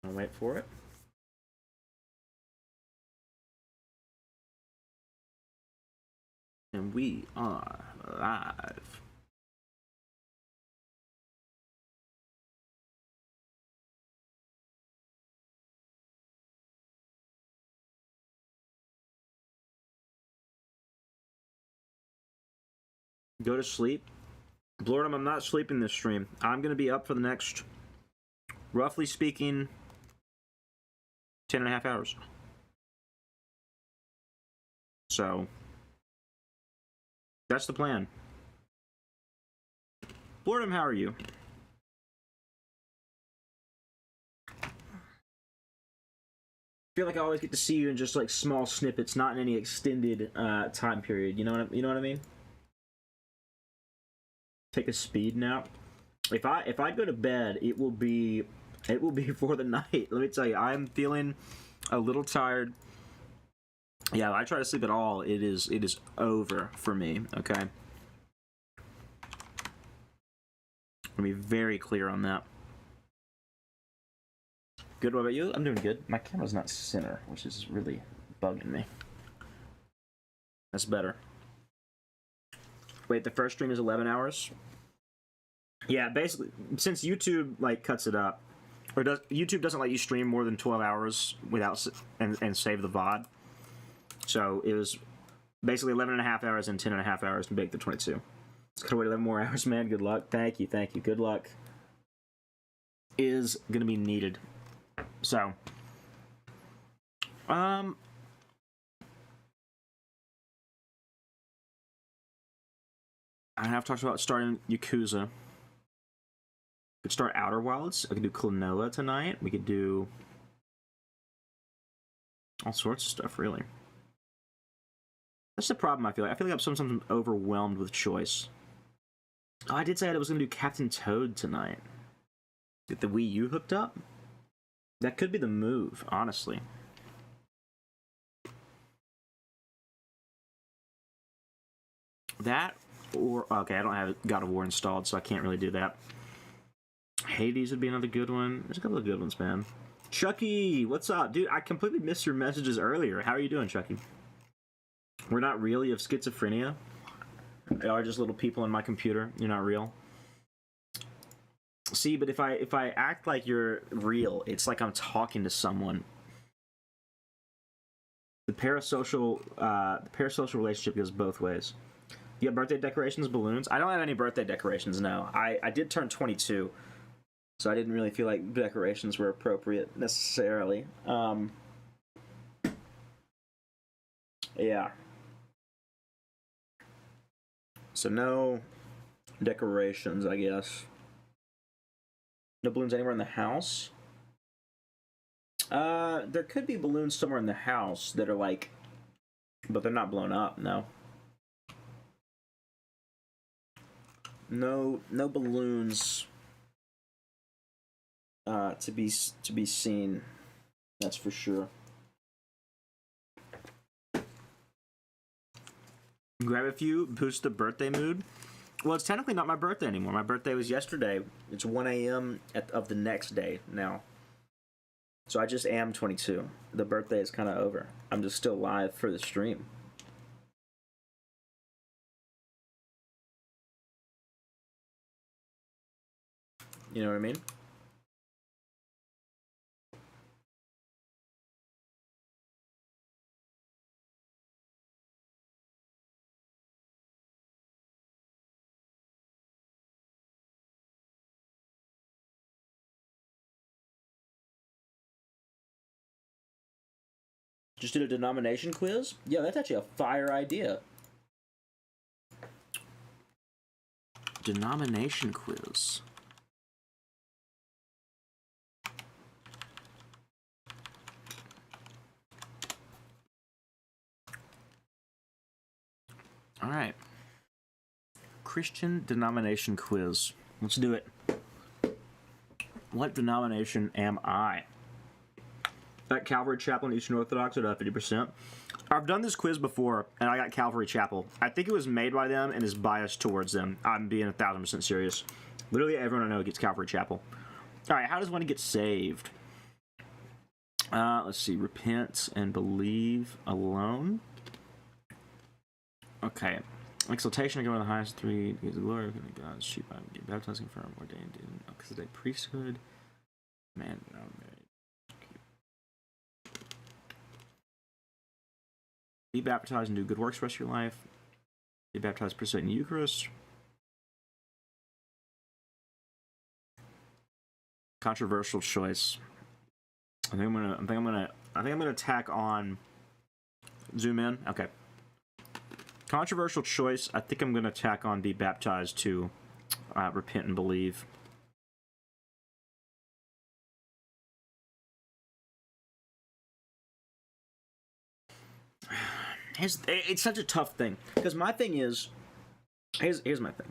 I'll wait for it. And we are live. Go to sleep. Blordum, I'm not sleeping this stream. I'm going to be up for the next, roughly speaking, 10 and a half hours. So, that's the plan. Blordum, how are you? I feel like I always get to see you in just like small snippets, not in any extended time period. You know what I mean? Take a speed nap. If I go to bed, it will be for the night. Let me tell you, I'm feeling a little tired. Yeah, if I try to sleep at all, it is over for me. Okay, let me be very clear on that. Good. What about you? I'm doing good. My camera's not center, which is really bugging me. That's better. Wait, the first stream is 11 hours? Yeah, basically, since YouTube like cuts it up, or YouTube doesn't let you stream more than 12 hours without and save the VOD. So it was basically 11 and a half hours and 10 and a half hours to make the 22. It's gonna wait 11 more hours, man. Good luck. Thank you. Good luck is gonna be needed. So, I have talked about starting Yakuza. Could start Outer Wilds. I could do Klonoa tonight. We could do all sorts of stuff, really. That's the problem, I feel like. I feel like I'm sometimes overwhelmed with choice. Oh, I did say I was going to do Captain Toad tonight. Get the Wii U hooked up? That could be the move, honestly. That, or... Okay, I don't have God of War installed, so I can't really do that. Hades would be another good one. There's a couple of good ones, man. Chucky, what's up? Dude, I completely missed your messages earlier. How are you doing, Chucky? We're not really of schizophrenia. They are just little people in my computer. You're not real. See, but if I act like you're real, it's like I'm talking to someone. The parasocial relationship goes both ways. You got birthday decorations, balloons? I don't have any birthday decorations, no. I did turn 22, so I didn't really feel like decorations were appropriate necessarily. Yeah. So no decorations, I guess. No balloons anywhere in the house? There could be balloons somewhere in the house that are like, but they're not blown up, no. No balloons to be seen. That's for sure. Grab a few, boost the birthday mood. Well, it's technically not my birthday anymore. My birthday was yesterday. It's 1 a.m. of the next day now. So I just am 22. The birthday is kind of over. I'm just still live for the stream. You know what I mean? Just did a denomination quiz? Yeah, that's actually a fire idea. Denomination quiz. All right. Christian denomination quiz. Let's do it. What denomination am I? At Calvary Chapel and Eastern Orthodox at 50%. I've done this quiz before, and I got Calvary Chapel. I think it was made by them and is biased towards them. I'm being 1,000% serious. Literally everyone I know gets Calvary Chapel. All right, how does one get saved? Let's see. Repent and believe alone. Okay. Exaltation, I go in the highest three. Gives the glory of God's sheep. I get baptized, confirmed, ordained in Melchizedek priesthood. Man, no, be baptized and do good works the rest of your life. Be baptized, participate in the Eucharist. Controversial choice. I think I'm gonna tack on. Zoom in. Okay. Controversial choice. I think I'm gonna tack on be baptized to repent and believe. It's such a tough thing because my thing is, here's my thing.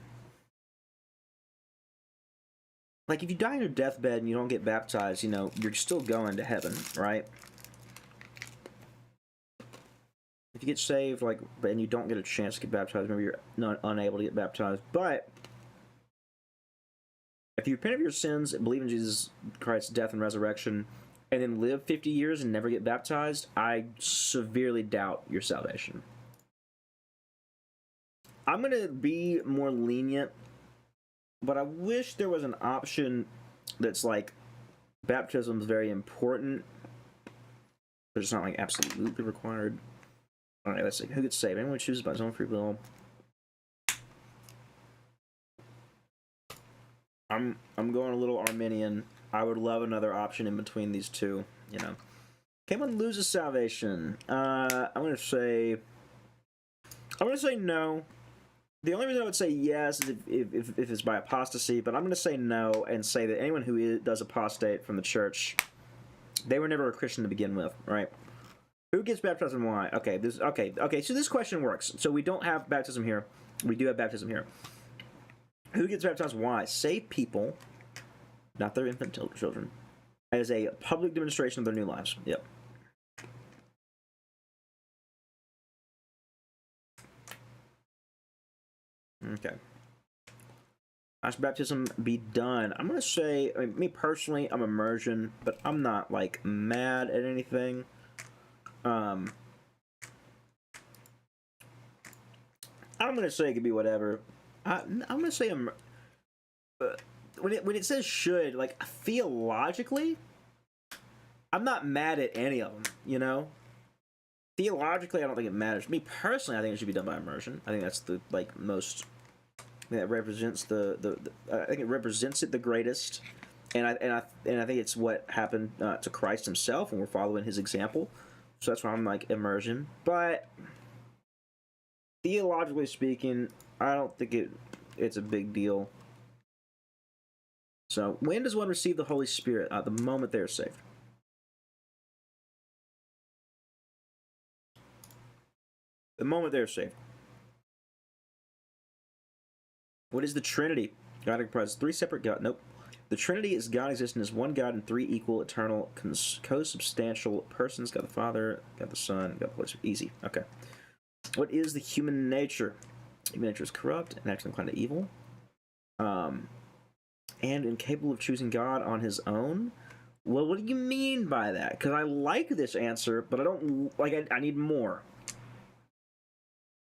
Like, if you die on your deathbed and you don't get baptized, you know, you're still going to heaven, right? If you get saved, like, and you don't get a chance to get baptized, maybe you're not unable to get baptized. But if you repent of your sins and believe in Jesus Christ's death and resurrection, and then live 50 years and never get baptized, I severely doubt your salvation. I'm going to be more lenient, but I wish there was an option that's like, baptism is very important, but it's not like absolutely required. Alright, let's see. Who gets saved? Anyone chooses by his own free will. I'm going a little Arminian. I would love another option in between these two, you know. Can one lose his salvation? I'm gonna say no. The only reason I would say yes is if it's by apostasy, but I'm gonna say no and say that anyone who does apostate from the church, they were never a Christian to begin with, right? Who gets baptized and why? Okay, so this question works. So we don't have baptism here. We do have baptism here. Who gets baptized? Why? Save people, not their infant children, as a public demonstration of their new lives. Yep. Okay. Ask baptism be done. I'm gonna say, I mean, me personally, I'm immersion, but I'm not like mad at anything. I'm gonna say it could be whatever. I'm gonna say when it says should, like, theologically, I'm not mad at any of them. You know, theologically, I don't think it matters. Me personally, I think it should be done by immersion. I think that's the most. That represents the I think it represents it the greatest, and I think it's what happened to Christ himself, and we're following his example. So that's why I'm like immersion. But theologically speaking, I don't think it's a big deal. So when does one receive the Holy Spirit? The moment they're saved. The moment they're saved. What is the Trinity? God comprises three separate God. Nope. The Trinity is God existing as one God in three equal, eternal, co-substantial persons. God the Father, God the Son, God the Holy Spirit. Easy. Okay. What is the human nature? Human nature is corrupt and actually inclined to evil. And incapable of choosing God on his own. Well, what do you mean by that? Because I like this answer, but I don't like. I need more.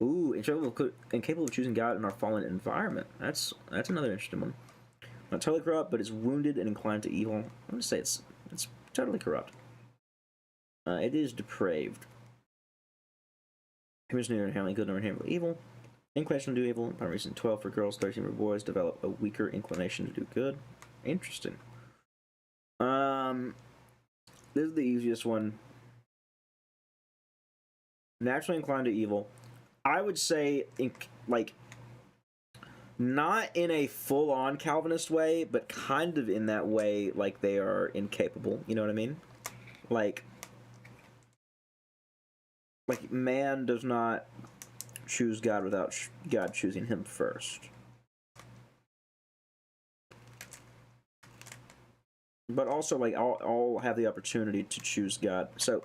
Ooh, incapable of choosing God in our fallen environment. That's another interesting one. Not totally corrupt, but is wounded and inclined to evil. I'm gonna say it's totally corrupt. It is depraved. Humans neither inherently good nor inherently evil. Inclination to do evil. By reason 12 for girls, 13 for boys. Develop a weaker inclination to do good. Interesting. This is the easiest one. Naturally inclined to evil. I would say, not in a full-on Calvinist way, but kind of in that way, like they are incapable. You know what I mean? Like man does not choose God without God choosing him first. But also, like, all have the opportunity to choose God. So,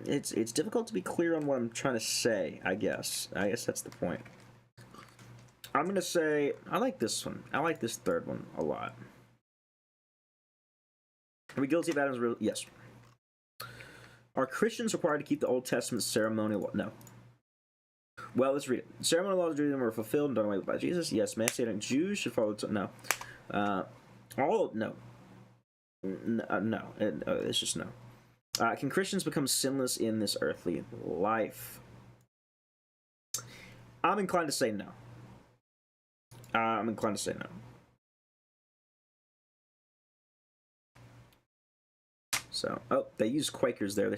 it's difficult to be clear on what I'm trying to say, I guess. I guess that's the point. I'm going to say, I like this one. I like this third one a lot. Are we guilty of Adam's rule? Yes. Are Christians required to keep the Old Testament ceremonial? No. Well, let's read it. Ceremonial laws of Judaism were fulfilled and done away with by Jesus. Yes. Messianic Jews should follow. No. No. No. It's just no. Can Christians become sinless in this earthly life? I'm inclined to say no. So, they used Quakers there. I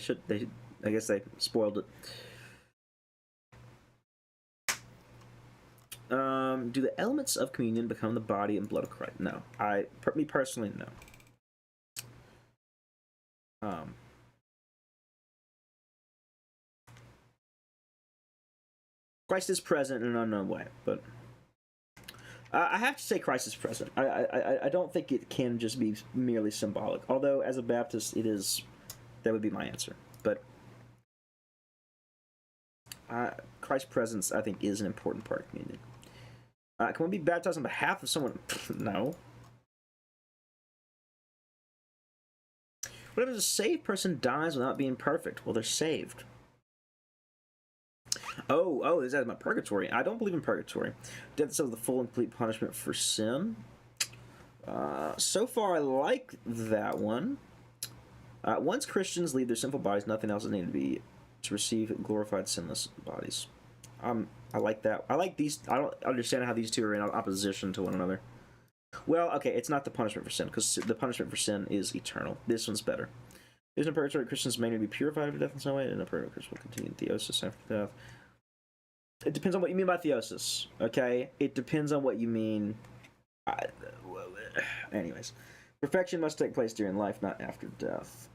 guess they spoiled it. Do the elements of communion become the body and blood of Christ? No. Me personally, no. Christ is present in an unknown way, but I have to say Christ is present. I don't think it can just be merely symbolic. Although, as a Baptist, that would be my answer. But Christ's presence, I think, is an important part of communion. Can one be baptized on behalf of someone? No. What if a saved person dies without being perfect? Well, they're saved. Oh, is that about purgatory? I don't believe in purgatory. Death is the full and complete punishment for sin. So far, I like that one. Once Christians leave their sinful bodies, nothing else is needed to receive glorified sinless bodies. I like that. I like these. I don't understand how these two are in opposition to one another. Well, okay, it's not the punishment for sin, because the punishment for sin is eternal. This one's better. There's no purgatory. Christians may be purified after death in some way, and no purgatory Christians will continue in theosis after death. It depends on what you mean by theosis, okay? It depends on what you mean. Anyways. Perfection must take place during life, not after death.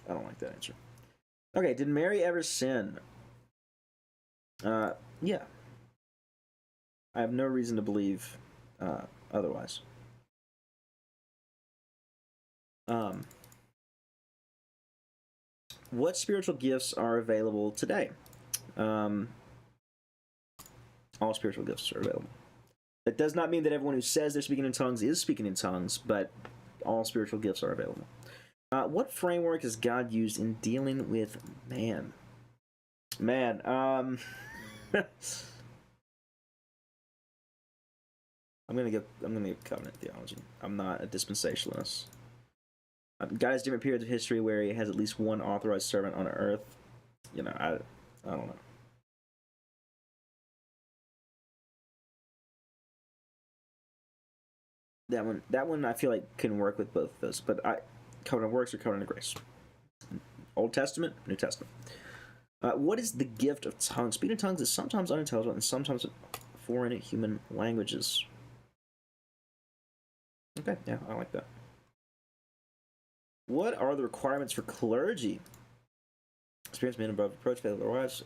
I don't like that answer. Okay, did Mary ever sin? Yeah. I have no reason to believe otherwise. What spiritual gifts are available today? All spiritual gifts are available. That does not mean that everyone who says they're speaking in tongues is speaking in tongues, but all spiritual gifts are available. What framework has God used in dealing with man? I'm gonna give covenant theology. I'm not a dispensationalist. God has different periods of history where he has at least one authorized servant on earth. I don't know. That one I feel like can work with both of those, but covenant of works or covenant of grace. Old Testament, New Testament. What is the gift of tongues? Speaking in tongues is sometimes unintelligible and sometimes foreign human languages. Okay, yeah, I like that. What are the requirements for clergy? Experienced men above approach faithful their wives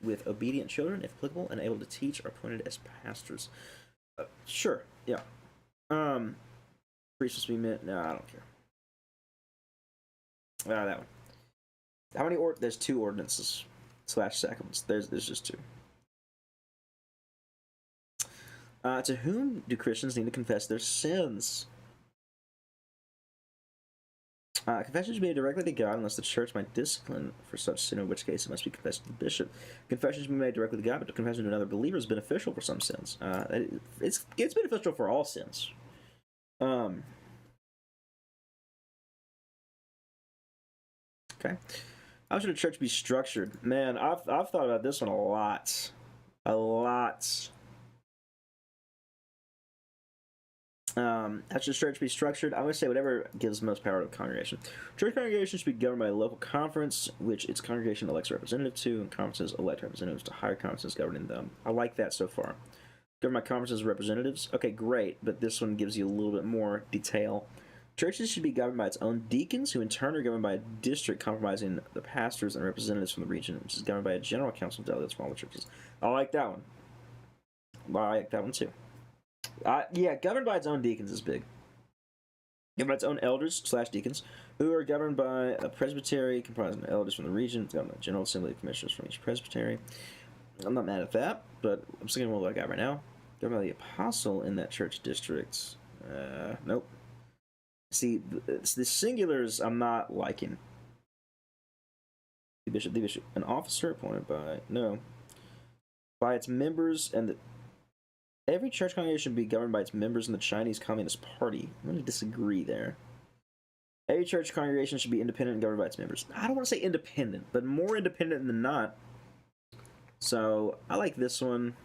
with obedient children, if applicable, and able to teach, are appointed as pastors. Sure, yeah. Priests must be meant. No, I don't care. That one. How many there's 2 ordinances / sacraments. There's just 2. To whom do Christians need to confess their sins? Confession should be made directly to God unless the church might discipline for such sin, in which case it must be confessed to the bishop. Confession should be made directly to God, but confession to another believer is beneficial for some sins. It's beneficial for all sins. Okay. How should a church be structured? Man, I've thought about this one a lot. How should church be structured? I'm going to say whatever gives most power to the congregation. Church congregation should be governed by a local conference, which its congregation elects a representative to, and conferences elect representatives to higher conferences governing them. I like that so far. Governed by conferences representatives. Okay, great, but this one gives you a little bit more detail. Churches should be governed by its own deacons, who in turn are governed by a district comprising the pastors and representatives from the region, which is governed by a general council of delegates from all the churches. I like that one. I like that one too. Yeah, governed by its own deacons is big. Governed by its own elders / deacons, who are governed by a presbytery comprising of elders from the region, governed by a general assembly of commissioners from each presbytery. I'm not mad at that, but I'm sticking with what I got right now. Governed by the apostle in that church district. Nope. See, the singulars I'm not liking. The bishop, an officer appointed by its members, and every church congregation should be governed by its members in the Chinese Communist Party. I'm going to disagree there. Every church congregation should be independent and governed by its members. I don't want to say independent, but more independent than not. So I like this one.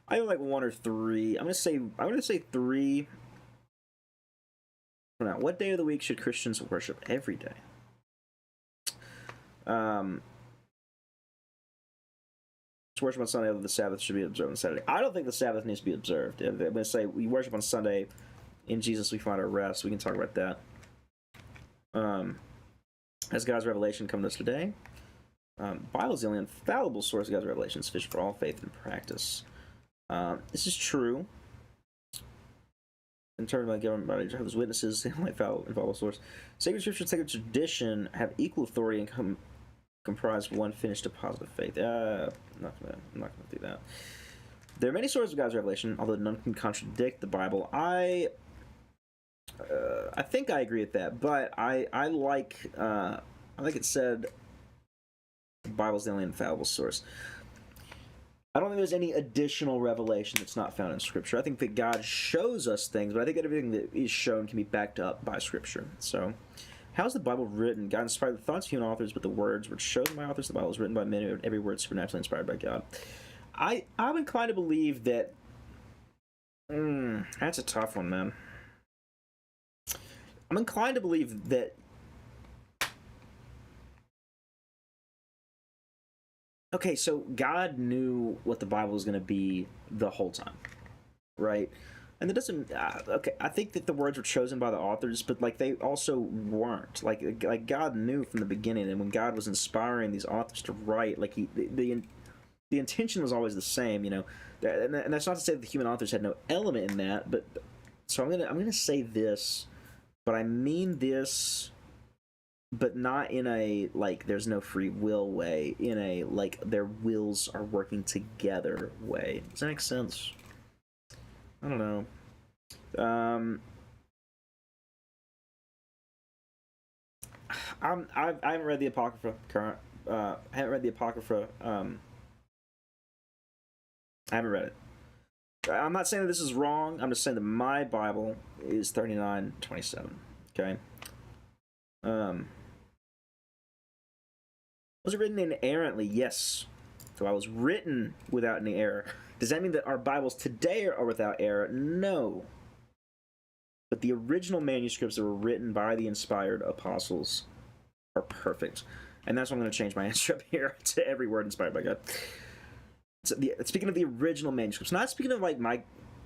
I like 1 or 3. I'm gonna say 3. Now, what day of the week should Christians worship? Every day. To worship on Sunday, although the Sabbath should be observed on Saturday. I don't think the Sabbath needs to be observed. I'm going to say we worship on Sunday. In Jesus we find our rest. We can talk about that. As God's revelation come to us today. Bible is the only infallible source of God's revelation, sufficient for all faith and practice. This is true. In terms of government body, Jehovah's Witnesses, the only infallible source. Sacred Scripture and sacred tradition have equal authority and comprise one finished deposit of faith. I'm not gonna do that. There are many sources of God's revelation, although none can contradict the Bible. I think I agree with that, but I like it said the Bible's the only infallible source. I don't think there's any additional revelation that's not found in Scripture. I think that God shows us things, but I think that everything that is shown can be backed up by Scripture. So, how is the Bible written? God inspired the thoughts of human authors, but the words were chosen by authors. The Bible is written by men, every word supernaturally inspired by God. I'm inclined to believe that... that's a tough one, man. I'm inclined to believe that... Okay, so God knew what the Bible was going to be the whole time, right? And that doesn't... okay, I think that the words were chosen by the authors, but, like, they also weren't. Like God knew from the beginning, and when God was inspiring these authors to write, like, the intention was always the same, you know? And that's not to say that the human authors had no element in that, but... So I'm gonna say this, but I mean this... but not in a, like, there's no free will way, in a, like, their wills are working together way. Does that make sense? I don't know. I haven't read the Apocrypha, I haven't read the Apocrypha, I haven't read it. I'm not saying that this is wrong, I'm just saying that my Bible is 39:27, okay? Was it written inerrantly? Yes. So I was written without any error. Does that mean that our Bibles today are without error? No. But the original manuscripts that were written by the inspired apostles are perfect. And that's why I'm going to change my answer up here to every word inspired by God. So speaking of the original manuscripts, not speaking of like my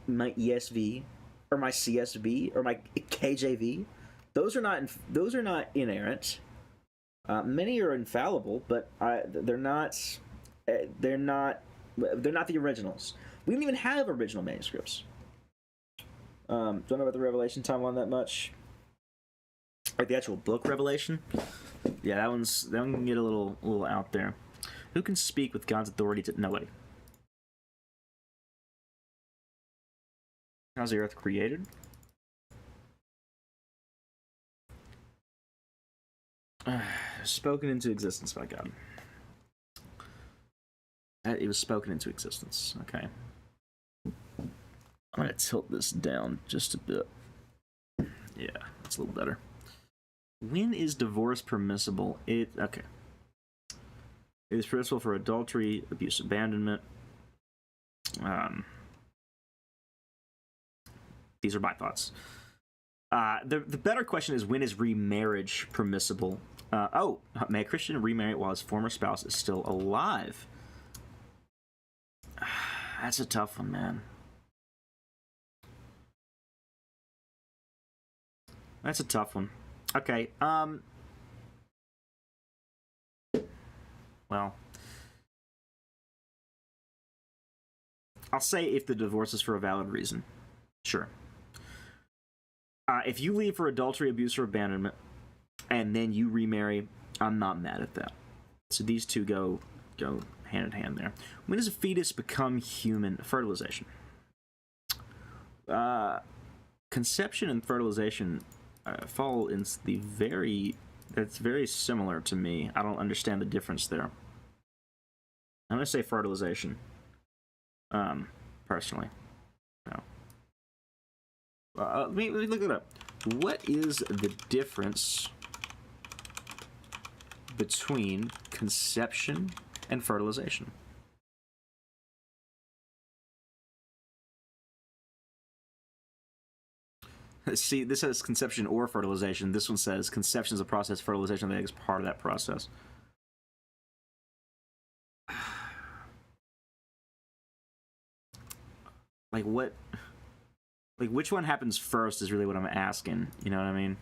ESV or my CSV or my KJV. Those are not inerrant. Many are infallible, but they're not the originals. We don't even have original manuscripts. Don't know about the Revelation timeline that much. Like the actual book Revelation. Yeah, that one can get a little out there. Who can speak with God's authority to nobody? How's the earth created? Spoken into existence by God. It was spoken into existence. Okay. I'm going to tilt this down just a bit. Yeah, that's a little better. When is divorce permissible? Okay. It is permissible for adultery, abuse, abandonment. These are my thoughts. The better question is, when is remarriage permissible? May a Christian remarry while his former spouse is still alive? That's a tough one, man. That's a tough one. Okay, well, I'll say if the divorce is for a valid reason. Sure. If you leave for adultery, abuse, or abandonment, and then you remarry, I'm not mad at that. So these two go hand in hand there. When does a fetus become human? Fertilization. Conception and fertilization fall in the very It's very similar to me. I don't understand the difference there. I'm gonna say fertilization. Personally, no. Let me look it up. What is the difference between conception and fertilization? See, this says conception or fertilization. This one says conception is a process, fertilization of the egg is part of that process. Like what? Like which one happens first is really what I'm asking. You know what I mean?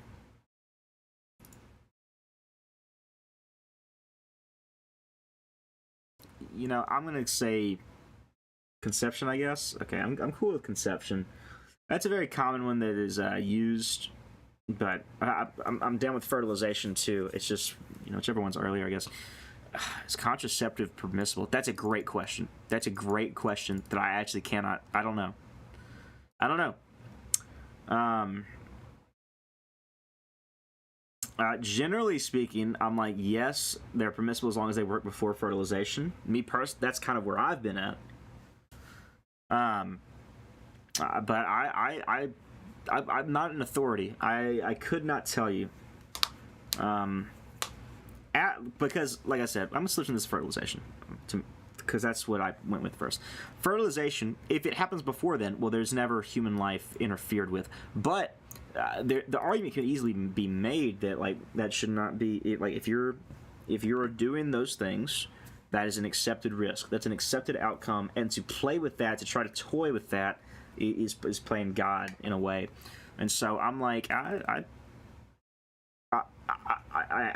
You know, I'm gonna say conception, I guess. Okay, I'm cool with conception. That's a very common one that is used, but I'm down with fertilization too. It's just, you know, whichever one's earlier, I guess. Is contraceptive permissible? That's a great question. That's a great question that I actually cannot. I don't know. I don't know. Generally speaking, I'm like, yes, they're permissible as long as they work before fertilization. Me personally, that's kind of where I've been at. But I'm not an authority. I could not tell you. Because, like I said, I'm gonna switch this fertilization because that's what I went with first. Fertilization, if it happens before then, well, there's never human life interfered with. But the argument can easily be made that like that should not be like if you're doing those things, that is an accepted risk. That's an accepted outcome, and to play with that, to try to toy with that, is playing God in a way. And so I'm like, I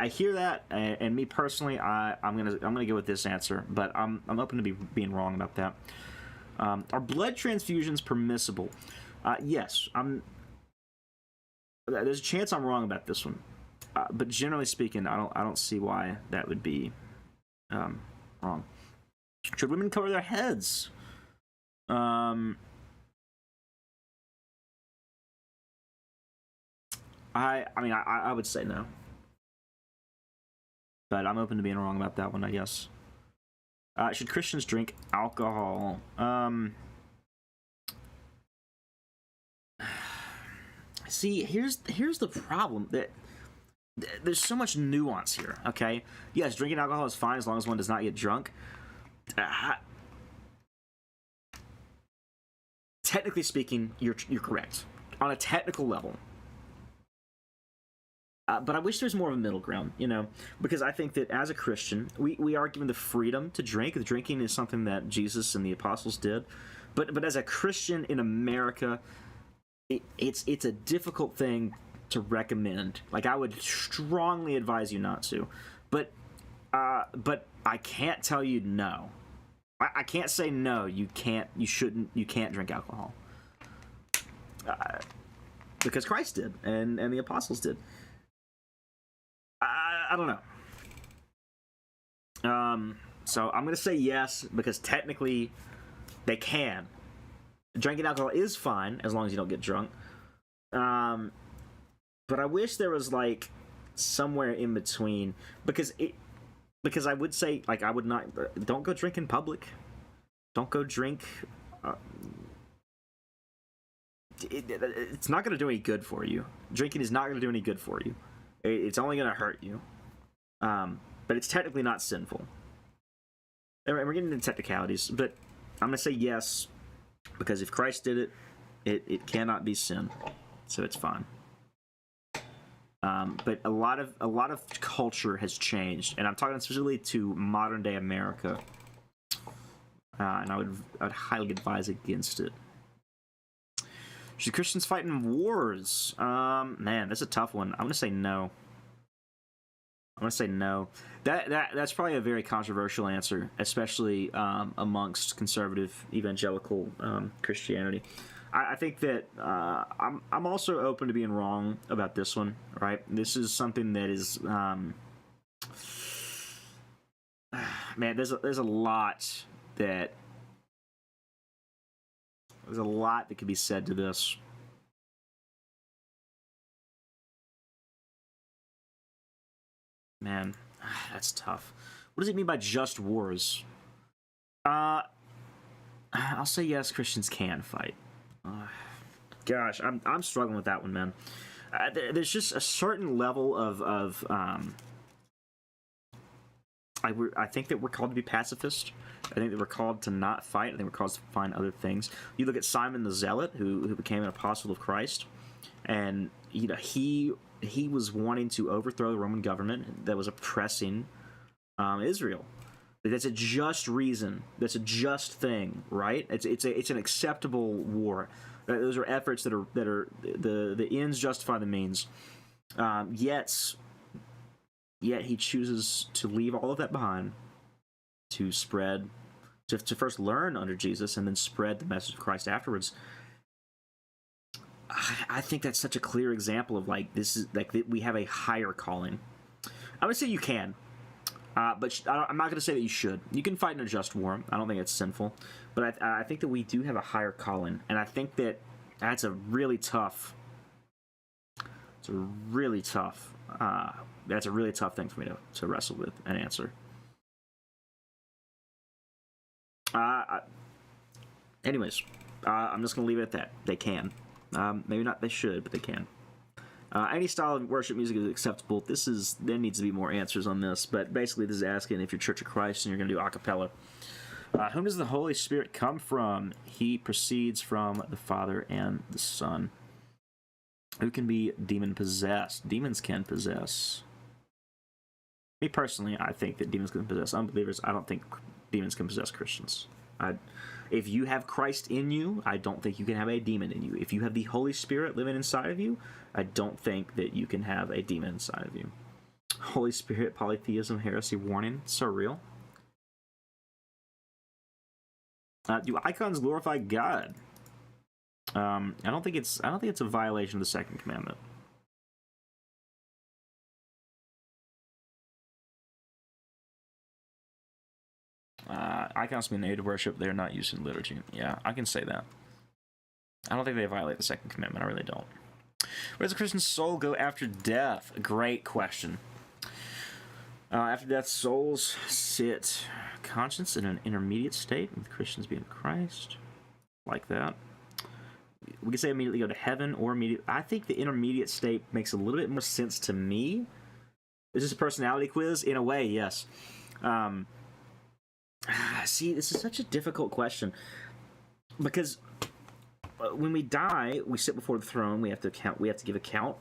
hear that, and me personally, I'm gonna go with this answer, but I'm open to being wrong about that. Are blood transfusions permissible? Yes, there's a chance I'm wrong about this one, but generally speaking, I don't see why that would be wrong. Should women cover their heads? I would say no, but I'm open to being wrong about that one, I guess. Should Christians drink alcohol? See, here's the problem. That there's so much nuance here. Okay, yes, drinking alcohol is fine as long as one does not get drunk. Technically speaking, you're correct on a technical level. But I wish there's more of a middle ground, you know, because I think that as a Christian, we are given the freedom to drink. The drinking is something that Jesus and the apostles did, but as a Christian in America, it's a difficult thing to recommend. Like I would strongly advise you not to, but I can't tell you no. I can't say no. You can't drink alcohol because Christ did and the apostles did. I don't know. So I'm gonna say yes because technically they can. Drinking alcohol is fine as long as you don't get drunk. But I wish there was like somewhere in between because I would say like I would not don't go drink in public. Don't go drink. It's not going to do any good for you. Drinking is not going to do any good for you. It's only going to hurt you. But it's technically not sinful. And we're getting into technicalities, but I'm going to say yes because if Christ did it, it cannot be sin, so it's fine. But a lot of culture has changed, and I'm talking specifically to modern day America, and I'd highly advise against it. Should Christians fight in wars? Man, that's a tough one. I'm gonna say no. That's probably a very controversial answer, especially amongst conservative evangelical Christianity. I think that I'm also open to being wrong about this one. Right? This is something that is man. There's a lot that could be said to this. Man, that's tough. What does it mean by just wars? I'll say yes, Christians can fight. Gosh, I'm struggling with that one, man. There's just a certain level of I think that we're called to be pacifist. I think that we're called to not fight. I think we're called to find other things. You look at Simon the Zealot, who became an apostle of Christ, and he was wanting to overthrow the Roman government that was oppressing Israel. That's a just reason. That's a just thing, right? It's an acceptable war. Those are efforts that are the ends justify the means. Yet he chooses to leave all of that behind to spread, to first learn under Jesus and then spread the message of Christ afterwards. I think that's such a clear example of this is we have a higher calling. I would say you can. But I'm not going to say that you should. You can fight in a just war. I don't think it's sinful. But I think that we do have a higher calling. And I think that that's a really tough... That's a really tough thing for me to wrestle with and answer. Anyways, I'm just going to leave it at that. They can. Maybe not they should, but they can. Any style of worship music is acceptable. There needs to be more answers on this, but basically this is asking if you're Church of Christ and you're going to do a cappella. Whom does the Holy Spirit come from? He proceeds from the Father and the Son. Who can be demon-possessed? Demons can possess. Me personally, I think that demons can possess unbelievers. I don't think demons can possess Christians. If you have Christ in you, I don't think you can have a demon in you. If you have the Holy Spirit living inside of you, I don't think that you can have a demon inside of you. Holy Spirit, polytheism, heresy, warning. So real. Do icons glorify God? I don't think it's a violation of the second commandment. Icons mean aid to worship. They're not used in liturgy. Yeah, I can say that. I don't think they violate the second commandment. I really don't. Where does a Christian soul go after death? Great question. After death, souls sit conscious in an intermediate state, with Christians being Christ. Like that. We can say immediately go to heaven or immediate. I think the intermediate state makes a little bit more sense to me. Is this a personality quiz? In a way, yes. See, this is such a difficult question because when we die, we sit before the throne. We have to account. We have to give account.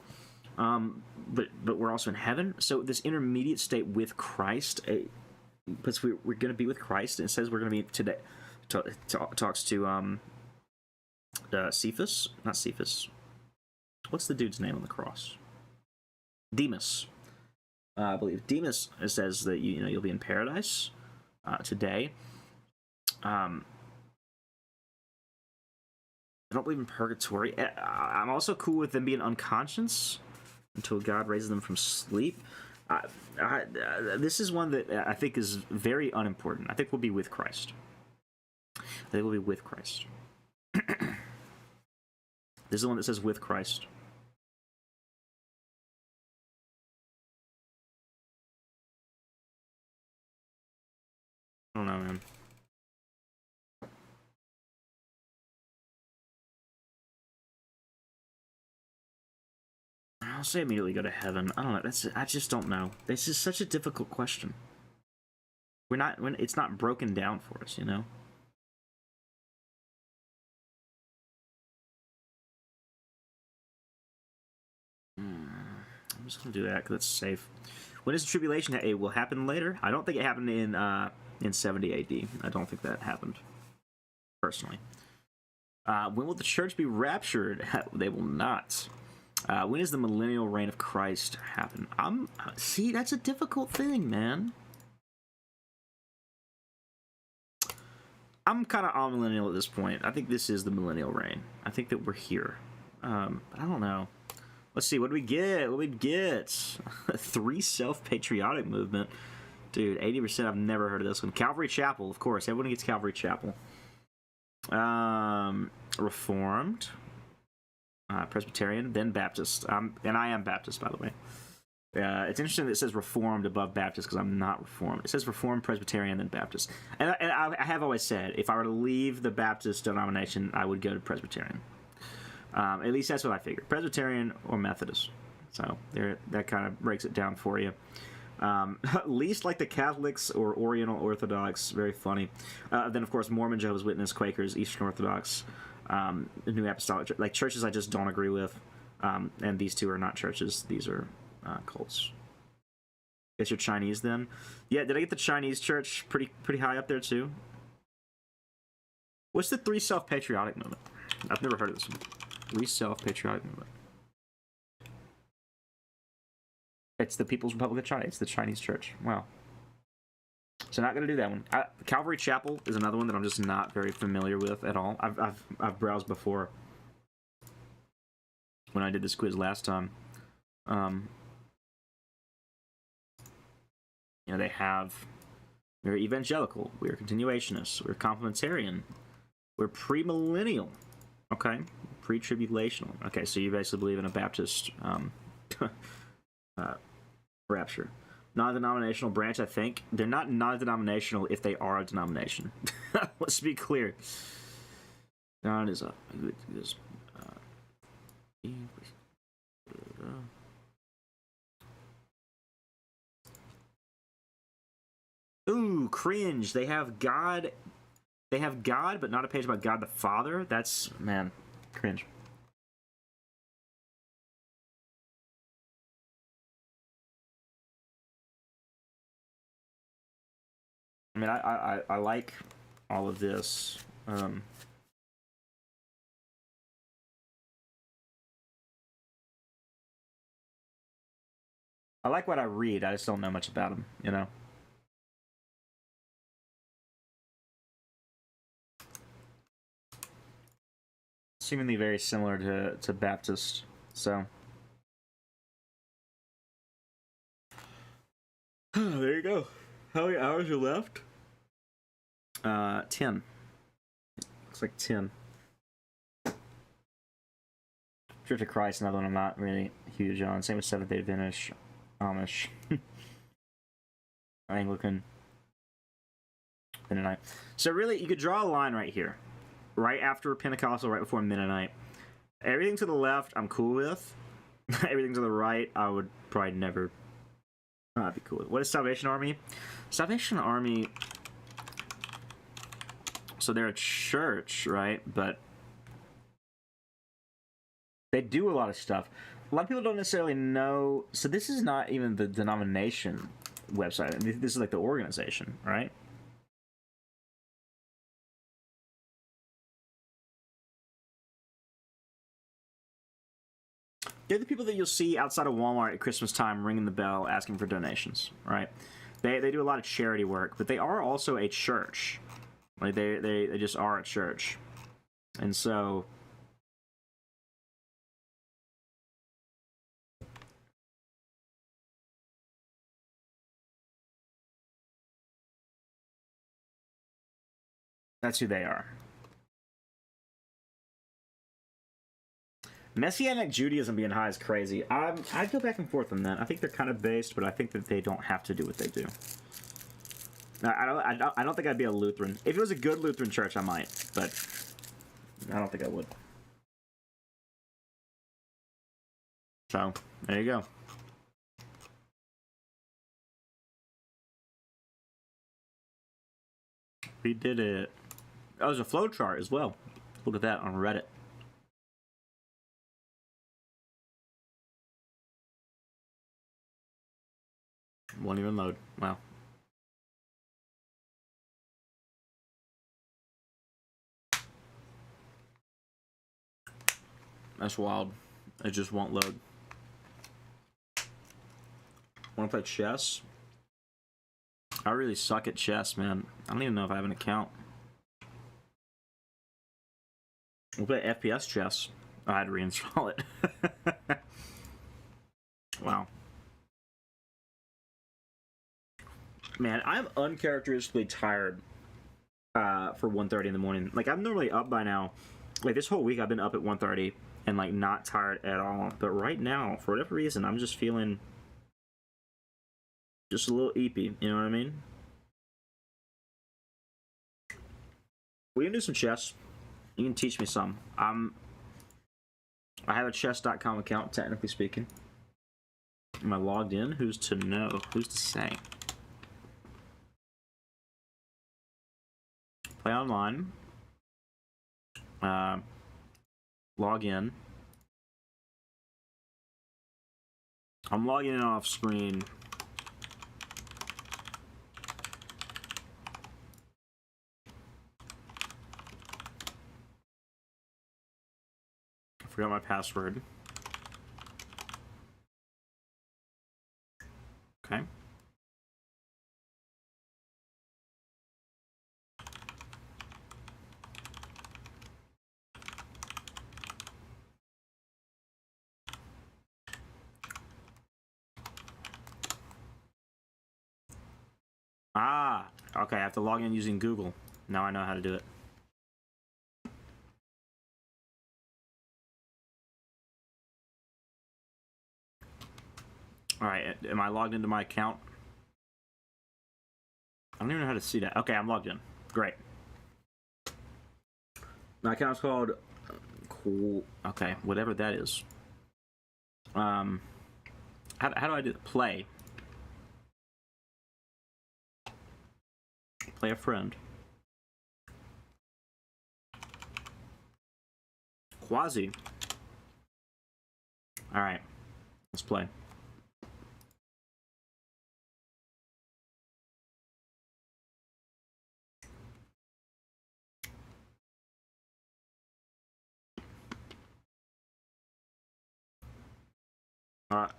But we're also in heaven. So this intermediate state with Christ, because we're going to be with Christ, and it says we're going to be today. Talks to Cephas, not Cephas. What's the dude's name on the cross? Demas. I believe Demas says that you'll be in paradise today. I don't believe in purgatory. I'm also cool with them being unconscious until God raises them from sleep. This is one that I think is very unimportant. I think we'll be with Christ. I think we'll be with Christ. This is the one that says with Christ. I don't know, man. I'll say immediately go to heaven. I don't know. I just don't know. This is such a difficult question. It's not broken down for us, I'm just gonna do that because it's safe. When is the tribulation? It will happen later. I don't think it happened in 70 AD. I don't think that happened personally. When will the church be raptured? They will not. When does the millennial reign of Christ happen? See, that's a difficult thing, man. I'm kind of on millennial at this point. I think this is the millennial reign. I think that we're here. But I don't know. Let's see. What do we get? What do we get? 3 self-patriotic movement. Dude, 80%. I've never heard of this one. Calvary Chapel, of course. Everyone gets Calvary Chapel. Reformed. Presbyterian, then Baptist. And I am Baptist, by the way. It's interesting that it says Reformed above Baptist because I'm not Reformed. It says Reformed, Presbyterian, then Baptist. And I have always said, if I were to leave the Baptist denomination, I would go to Presbyterian. At least that's what I figured. Presbyterian or Methodist. So that kind of breaks it down for you. Least like the Catholics or Oriental Orthodox. Very funny. Then, of course, Mormon, Jehovah's Witness, Quakers, Eastern Orthodox, New Apostolic, like churches I just don't agree with. And these two are not churches. These are cults. Guess you're Chinese then? Yeah, did I get the Chinese church pretty high up there too? What's the Three Self-Patriotic movement? I've never heard of this one. Three Self-Patriotic movement. It's the People's Republic of China. It's the Chinese church. Wow. So not gonna do that one. Calvary Chapel is another one that I'm just not very familiar with at all. I've browsed before when I did this quiz last time. You know, we're evangelical, we're continuationists, we're complementarian, we're premillennial, okay, pre-tribulational. Okay, so you basically believe in a Baptist rapture. Non-denominational branch, I think. They're not non-denominational if they are a denomination. Let's be clear. God is ooh, cringe. They have God, but not a page about God the Father. That's, man, cringe. I mean, I like all of this. I like what I read. I just don't know much about them, you know? Seemingly very similar to Baptist, so. There you go. How many hours are left? 10. Looks like 10. Church of Christ, another one I'm not really huge on. Same with Seventh-day Adventist, Amish, Anglican, Mennonite. So really, you could draw a line right here. Right after Pentecostal, right before Mennonite. Everything to the left, I'm cool with. Everything to the right, I would probably never be cool with. What is Salvation Army? Salvation Army, so they're a church, right? But they do a lot of stuff. A lot of people don't necessarily know. So this is not even the denomination website. This is like the organization, right? They're the people that you'll see outside of Walmart at Christmas time ringing the bell asking for donations, right? They do a lot of charity work, but they are also a church. Like they just are a church. And so that's who they are. Messianic Judaism being high is crazy. I go back and forth on that. I think they're kind of based, but I think that they don't have to do what they do. I don't think I'd be a Lutheran. If it was a good Lutheran church, I might, but I don't think I would. So, there you go. We did it. Oh, there's a flow chart as well. Look at that on Reddit. Won't even load. Wow. That's wild. It just won't load. Want to play chess? I really suck at chess, man. I don't even know if I have an account. We'll play FPS chess. Oh, I had to reinstall it. Wow. Man, I'm uncharacteristically tired for 1:30 in the morning. Like, I'm normally up by now. Like, this whole week I've been up at 1:30 and, like, not tired at all. But right now, for whatever reason, I'm just feeling Just a little eepy, you know what I mean? We can do some chess. You can teach me some. I have a chess.com account, technically speaking. Am I logged in? Who's to know? Who's to say? Play online. Log in. I'm logging in off screen. I forgot my password. Okay. Ah, okay, I have to log in using Google. Now I know how to do it. Alright, am I logged into my account? I don't even know how to see that. Okay, I'm logged in. Great. My account's called... Cool. Okay, whatever that is. How do I do it? Play. Play a friend. Quasi. Alright. Let's play.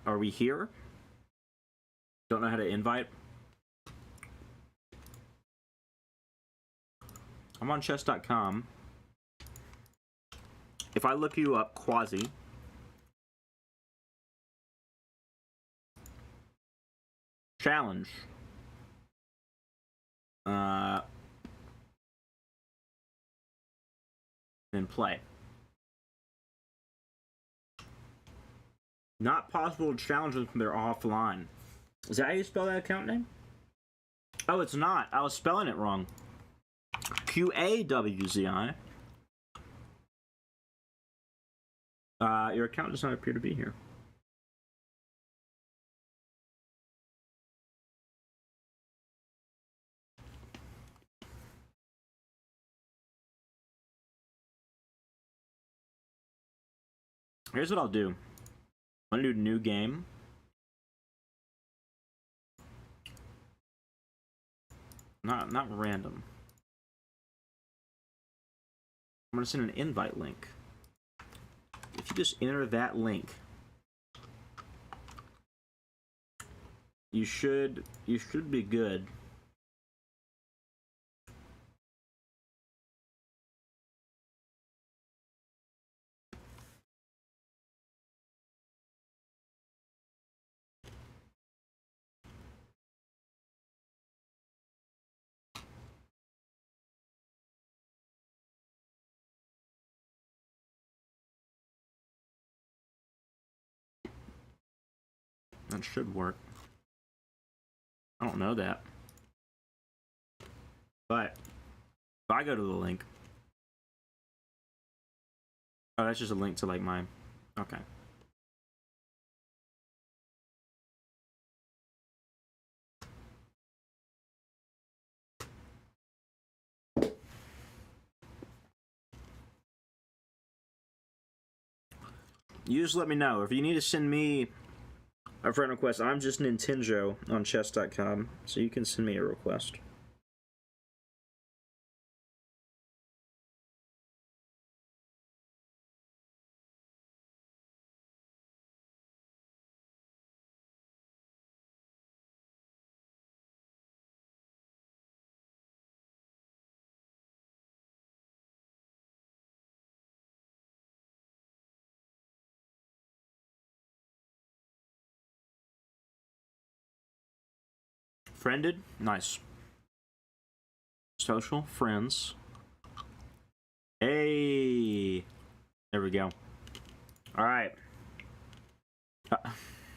Are we here? Don't know how to invite? I'm on chess.com. If I look you up, Quasi. Challenge. Then play. Not possible to challenge them from their offline. Is that how you spell that account name? Oh, it's not. I was spelling it wrong. QAWZI. Your account does not appear to be here. Here's what I'll do. I'm gonna do new game. Not random. I'm gonna send an invite link. If you just enter that link, you should be good. That should work. I don't know that. But if I go to the link. Oh, that's just a link to like mine. Okay. You just let me know. If you need to send me a friend request, I'm just Nin10Jo on chess.com, so you can send me a request. Friended? Nice. Social? Friends. Hey! There we go. Alright.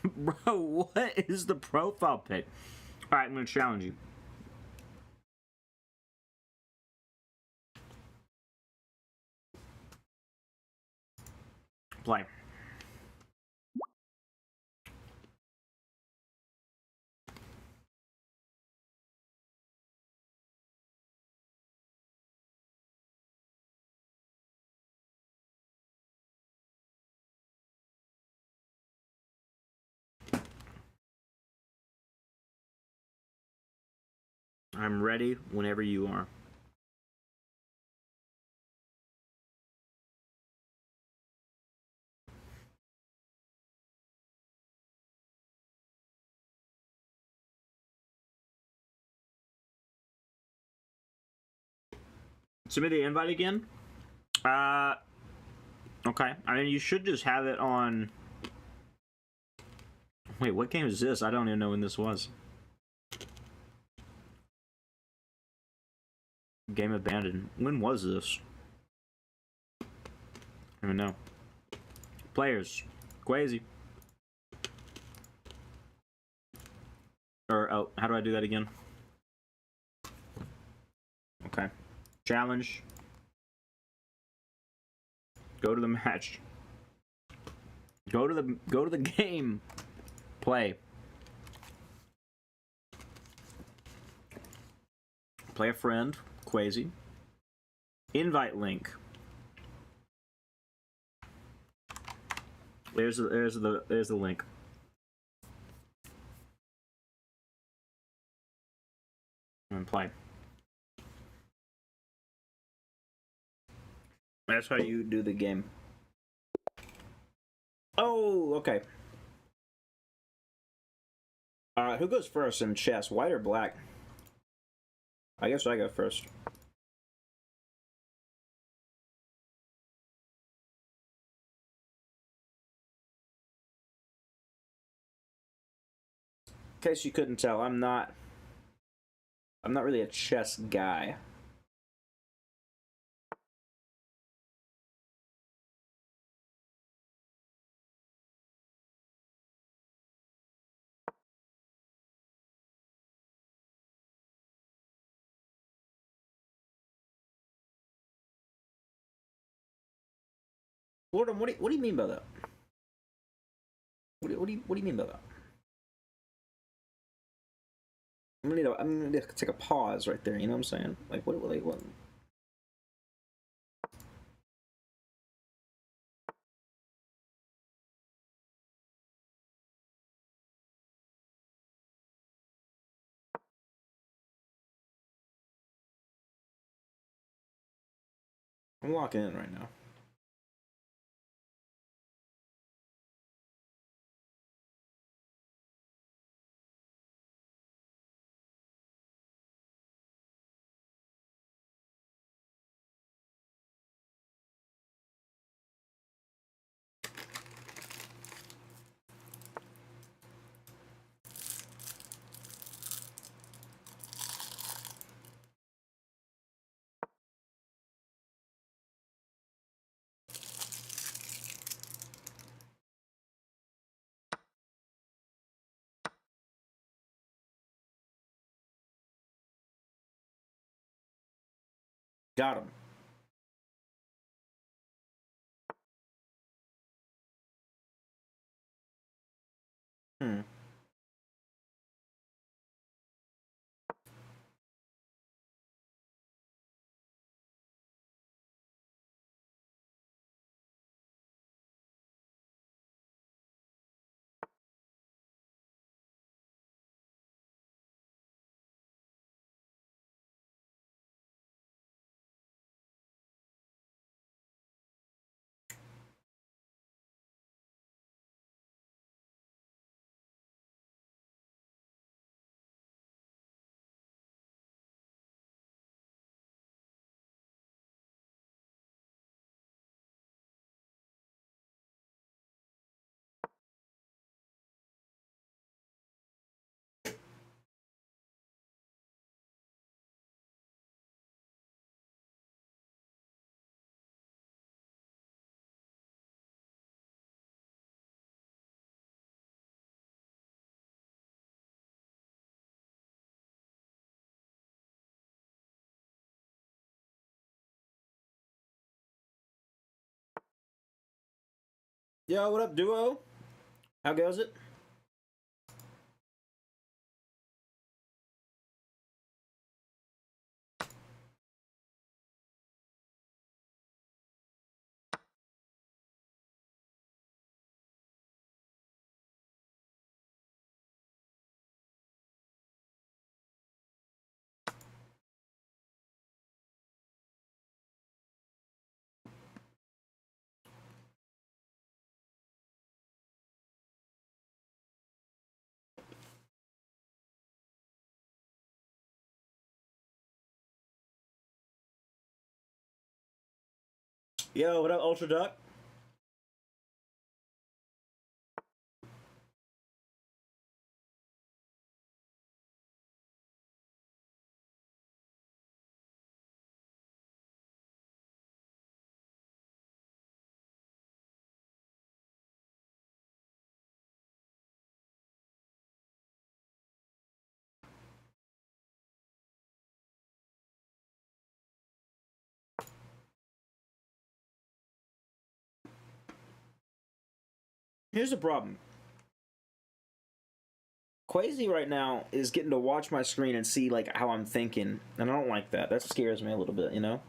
Bro, what is the profile pic? Alright, I'm gonna challenge you. Play. I'm ready whenever you are. Send me the invite again. Okay. I mean, you should just have it on. Wait, what game is this? I don't even know when this was. Game abandoned. When was this? I don't even know. Players. Quasi. Or, oh, how do I do that again? Okay. Challenge. Go to the match. Go to the game. Play. Play a friend. Quasi. Invite link. There's the link. And play. That's how you do the game. Oh, okay. Who goes first in chess? White or black? I guess I go first. In case you couldn't tell, I'm not really a chess guy. What do you mean by that? What do you mean by that? I'm gonna need to take a pause right there. You know what I'm saying? Like what? I'm locking in right now. Got him. Hmm. Yo, what up, duo? How goes it? Yo, what up, Ultra Duck? Here's the problem. Quasi right now is getting to watch my screen and see like how I'm thinking, and I don't like that. That scares me a little bit, you know?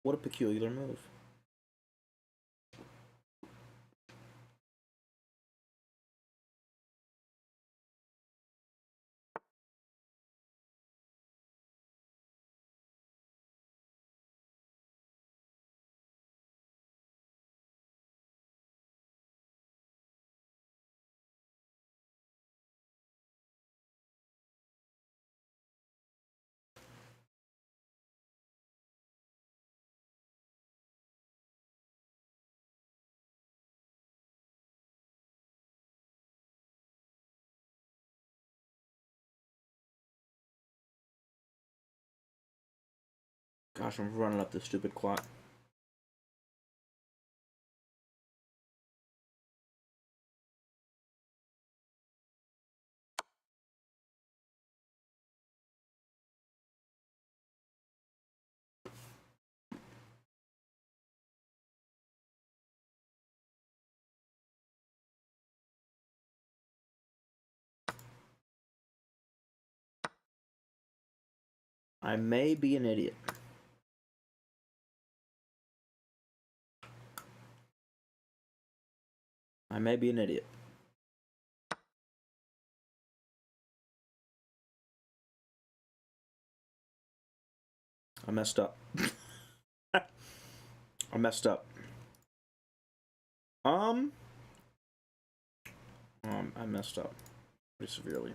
What a peculiar move. Gosh, I'm running up this stupid clock. I may be an idiot. I may be an idiot. I messed up. I messed up. I messed up pretty severely.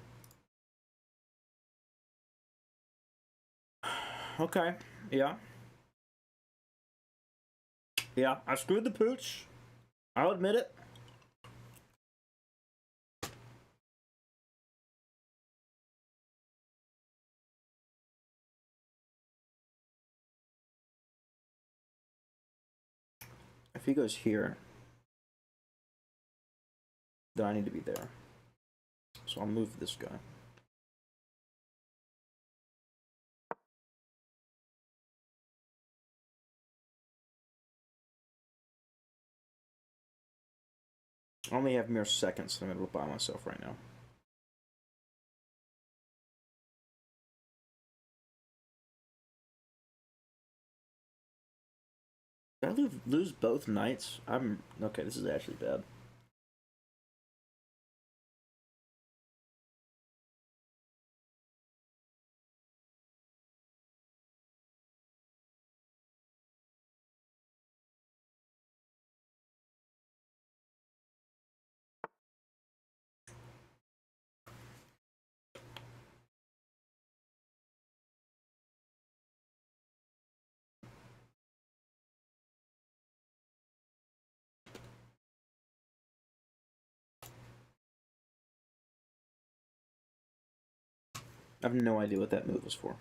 Okay, yeah. Yeah, I screwed the pooch. I'll admit it. If he goes here, then I need to be there. So I'll move this guy. I only have mere seconds, so I'm able to buy myself right now. Did I lose both knights? I'm okay. This is actually bad. I have no idea what that move was for.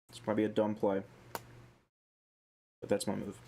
It's probably a dumb play. But that's my move.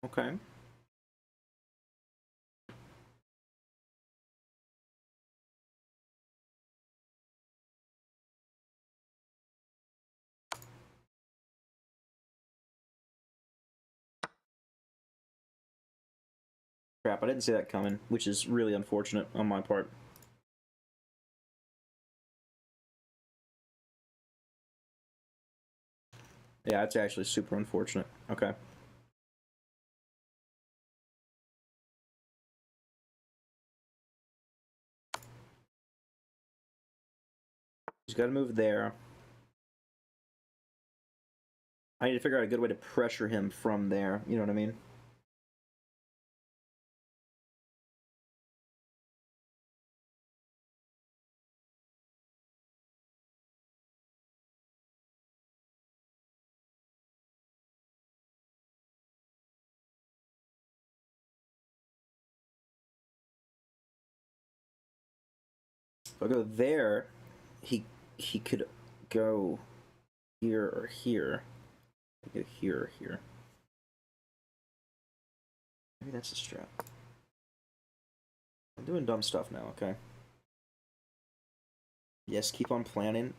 Okay. Crap, I didn't see that coming, which is really unfortunate on my part. Yeah, it's actually super unfortunate. Okay. He's got to move there. I need to figure out a good way to pressure him from there. You know what I mean? If I go there, he could go here or here. Go here or here. Maybe that's a strat. I'm doing dumb stuff now, okay? Yes, keep on planning.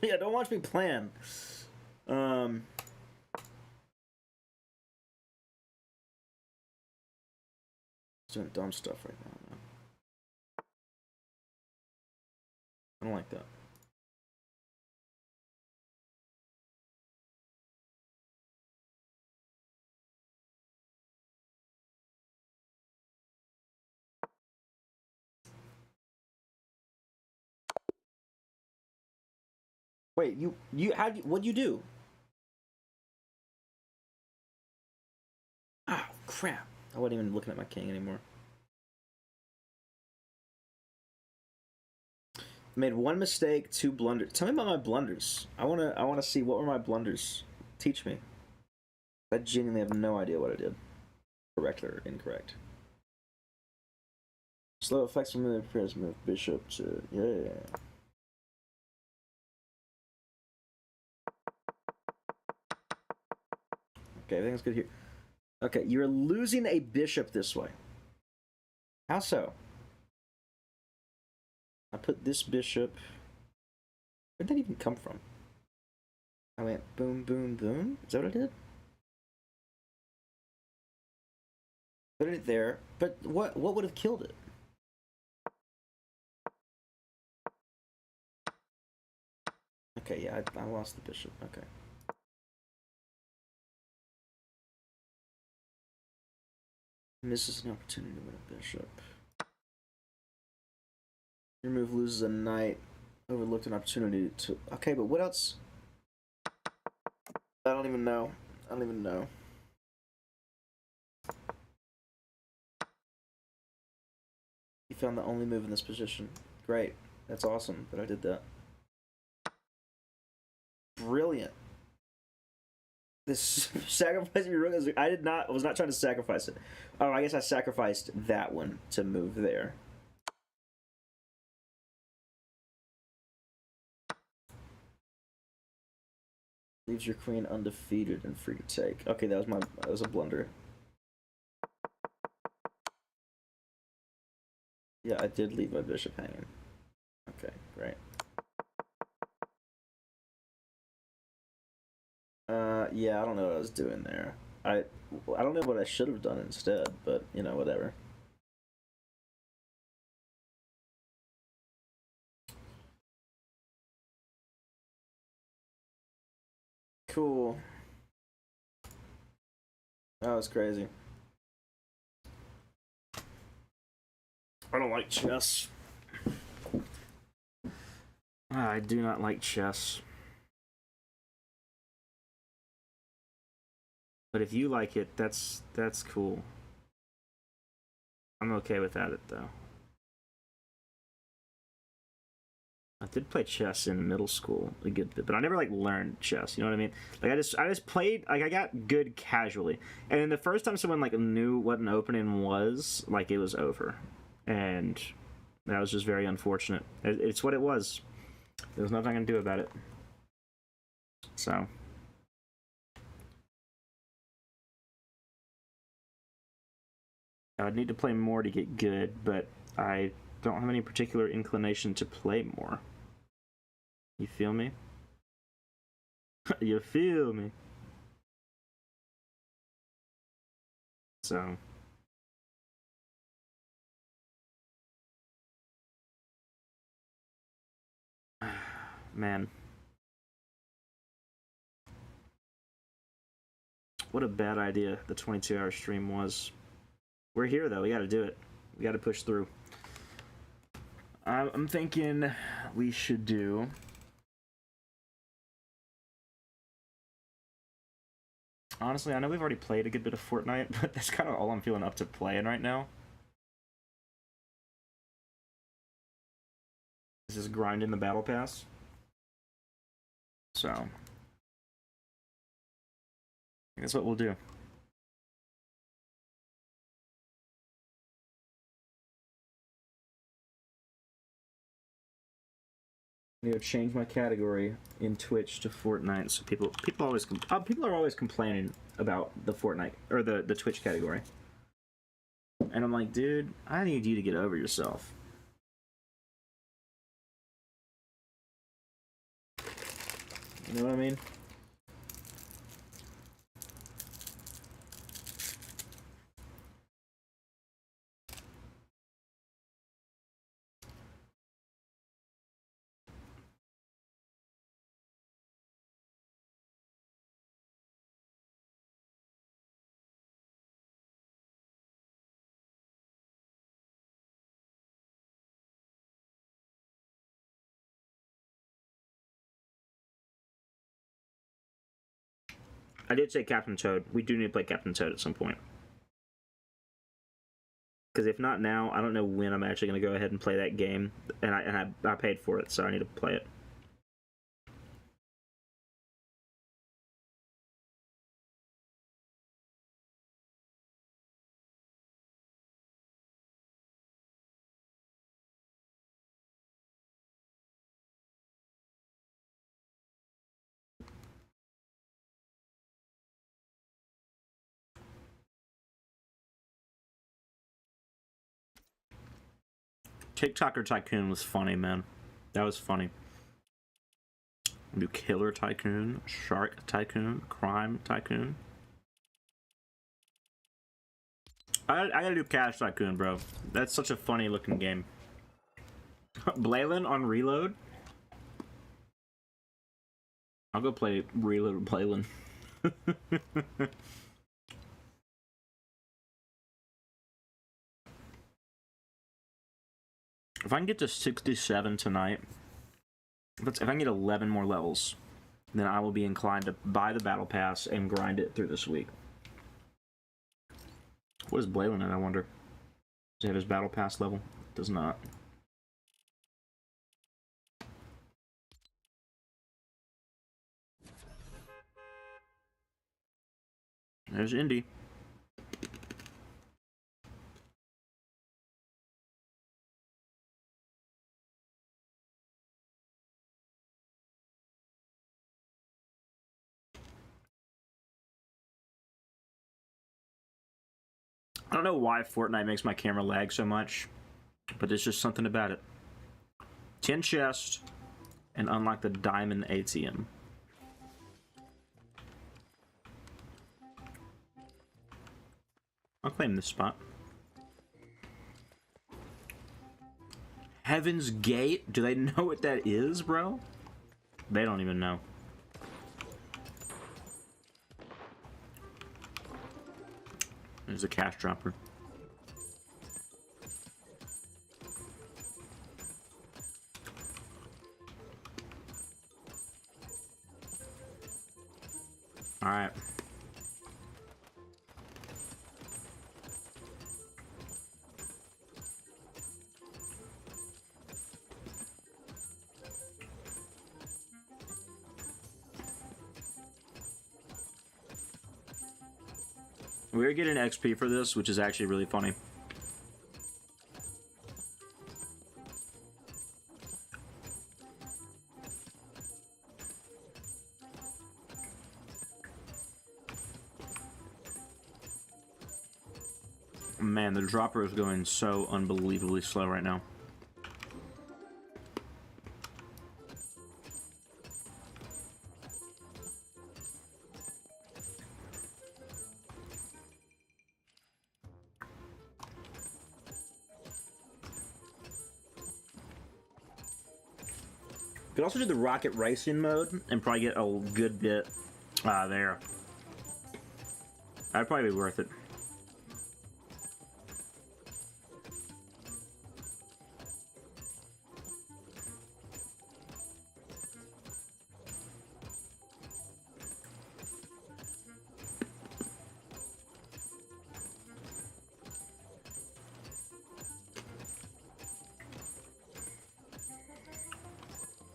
Yeah, don't watch me plan. Doing dumb stuff right now, man. I don't like that. Wait, what'd you do? Oh, crap. I wasn't even looking at my king anymore. Made one mistake, two blunders. Tell me about my blunders. I wanna see what were my blunders. Teach me. I genuinely have no idea what I did. Correct or incorrect. Slow effects from the prepares move bishop to yeah. Okay, everything's good here. Okay, you're losing a bishop this way. How so? I put this bishop. Where'd that even come from? I went boom, boom, boom. Is that what I did? Put it there. But what would have killed it? Okay, yeah, I lost the bishop. Okay. Misses an opportunity to win a bishop. Your move loses a knight. Overlooked an opportunity to... Okay, but what else? I don't even know. found the only move in this position. Great. That's awesome that I did that. Brilliant. This sacrificing your rook, I was not trying to sacrifice it. Oh, I guess I sacrificed that one to move there. Leaves your queen undefeated and free to take. Okay, that was a blunder. Yeah, I did leave my bishop hanging. Okay, great. Yeah, I don't know what I was doing there. I don't know what I should have done instead, but, you know, whatever. Cool. That was crazy. I don't like chess. I do not like chess. But if you like it, that's cool. I'm okay without it, though. I did play chess in middle school a good bit, but I never like learned chess. You know what I mean? Like I just played. Like I got good casually, and then the first time someone like knew what an opening was, like it was over, and that was just very unfortunate. It's what it was. There was nothing I can do about it. So. I'd need to play more to get good, but I don't have any particular inclination to play more. You feel me? You feel me? So. Man. What a bad idea the 22-hour stream was. We're here, though. We gotta do it. We gotta push through. I'm thinking we should do... Honestly, I know we've already played a good bit of Fortnite, but that's kind of all I'm feeling up to playing right now. This is grinding the Battle Pass. So... I think that's what we'll do. I need to change my category in Twitch to Fortnite, so people are always complaining about the Fortnite or the Twitch category, and I'm like, dude, I need you to get over yourself. You know what I mean? I did say Captain Toad. We do need to play Captain Toad at some point. Because if not now, I don't know when I'm actually going to go ahead and play that game. And I paid for it, so I need to play it. TikToker Tycoon was funny, man. That was funny. Do Killer Tycoon, Shark Tycoon, Crime Tycoon. I gotta do Cash Tycoon, bro. That's such a funny looking game. Blaylan on Reload? I'll go play Reload Blaylan. If I can get to 67 tonight, if I can get 11 more levels, then I will be inclined to buy the Battle Pass and grind it through this week. What is Blaylan at, I wonder? Does he have his Battle Pass level? Does not. There's Indy. I don't know why Fortnite makes my camera lag so much, but there's just something about it. 10 chests, and unlock the diamond ATM. I'll claim this spot. Heaven's Gate? Do they know what that is, bro? They don't even know. There's a cash dropper. All right. We're getting XP for this, which is actually really funny. Man, the dropper is going so unbelievably slow right now. Could also do the rocket racing mode and probably get a good bit there. That'd probably be worth it.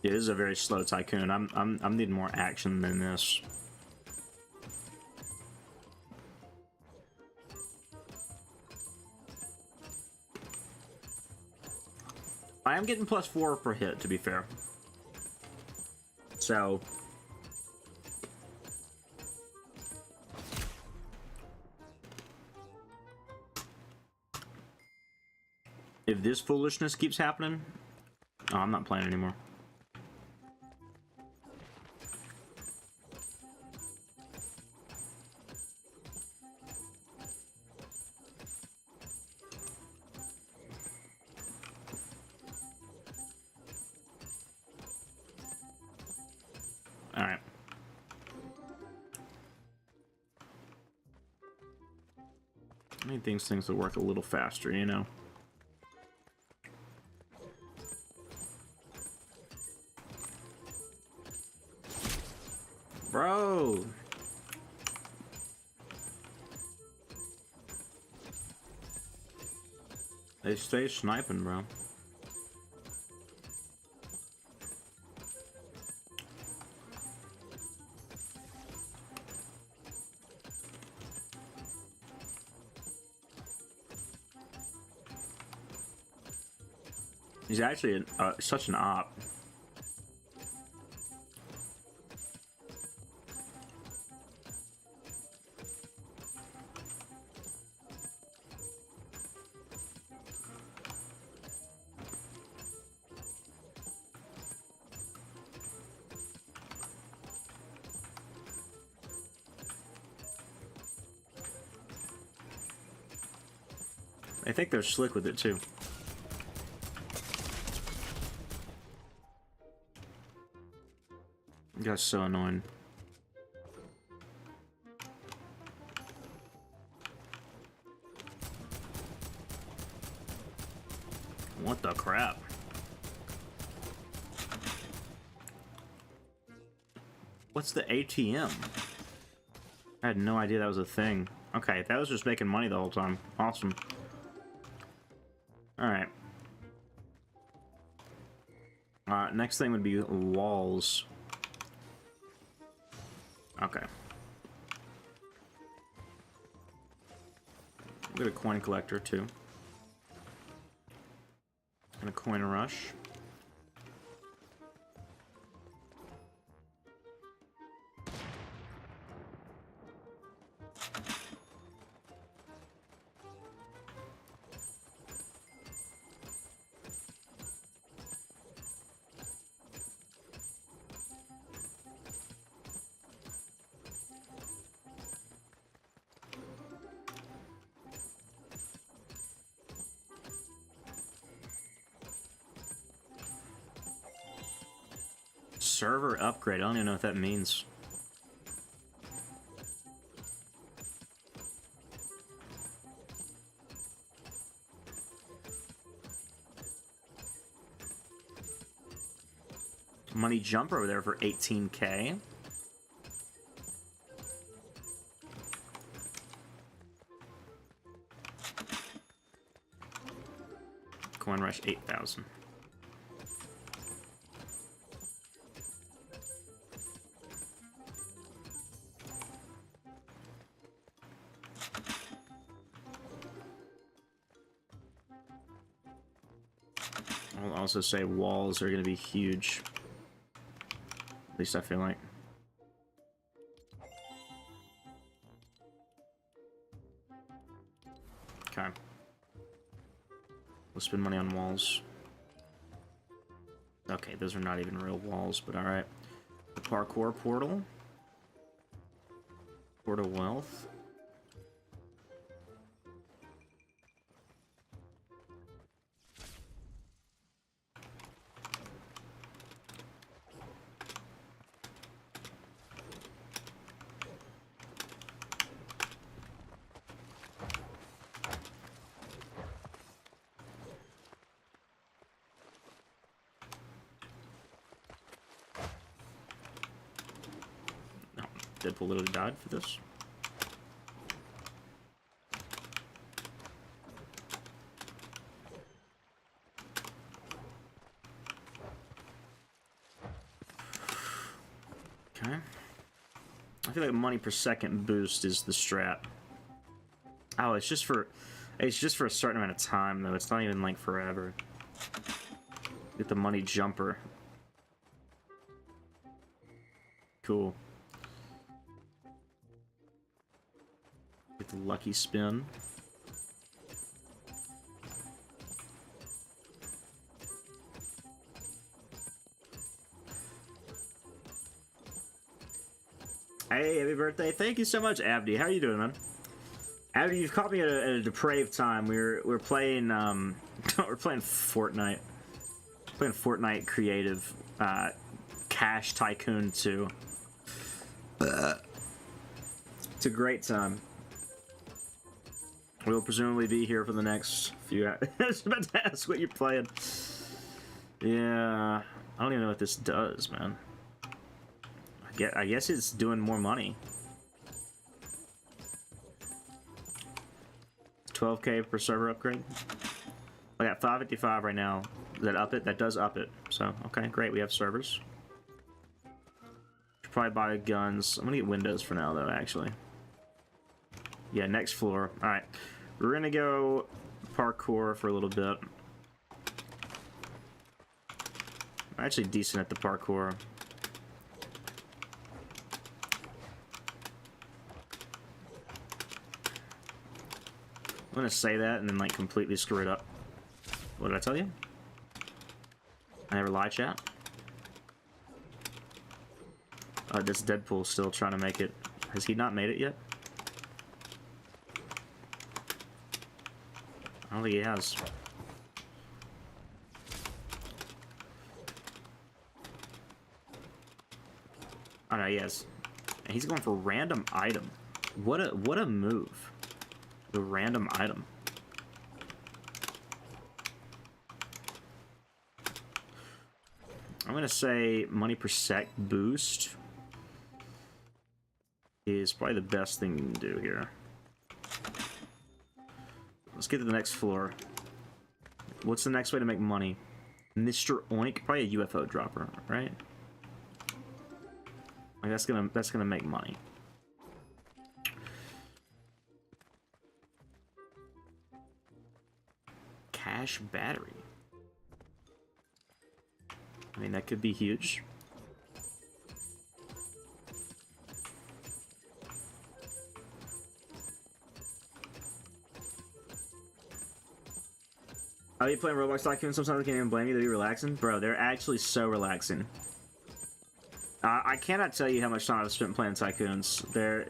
Yeah, this is a very slow tycoon. I'm needing more action than this. I am getting +4 per hit, to be fair. So if this foolishness keeps happening, oh, I'm not playing anymore. Alright. I need things to work a little faster, you know? Bro! They stay sniping, bro. He's actually such an op. I think they're slick with it too. That's so annoying. What the crap? What's the ATM? I had no idea that was a thing. Okay, that was just making money the whole time. Awesome. Alright. Next thing would be walls. Okay. Get a coin collector too. And a coin rush. Server upgrade. I don't even know what that means. Money jumper over there for 18K. Coin rush 8,000. I'll also say walls are going to be huge. At least I feel like. Okay. We'll spend money on walls. Okay, those are not even real walls, but alright. The parkour portal. Port of wealth. Deadpool literally died for this. Okay. I feel like money per second boost is the strat. Oh, it's just for a certain amount of time though. It's not even like forever. Get the money jumper. Cool. Get the lucky spin. Hey, happy birthday. Thank you so much, Abdi. How are you doing, man? Abdi, you've caught me at a depraved time. We're playing we're playing Fortnite. Playing Fortnite creative Cash Tycoon 2. It's a great time. We'll presumably be here for the next few hours. I was about to ask what you're playing. Yeah, I don't even know what this does, man. I guess it's doing more money. 12K per server upgrade. I got 555 right now. Does that up it? That does up it. So, okay, great. We have servers. Should probably buy guns. I'm gonna get windows for now, though, actually. Yeah, next floor. Alright. We're gonna go parkour for a little bit. I'm actually decent at the parkour. I'm gonna say that and then like completely screw it up. What did I tell you? I never lie, chat. This Deadpool's still trying to make it. Has he not made it yet? I don't think he has. Oh no, he has. And he's going for random item. What a move. The random item. I'm gonna say money per sec boost is probably the best thing you can do here. Let's get to the next floor. What's the next way to make money? Mr. Oink, probably a UFO dropper, right? Like that's gonna make money. Cash battery. I mean, that could be huge. Are you playing Roblox Tycoon? Sometimes I can't even blame you. They're relaxing, bro. They're actually so relaxing. I cannot tell you how much time I've spent playing Tycoons. They're.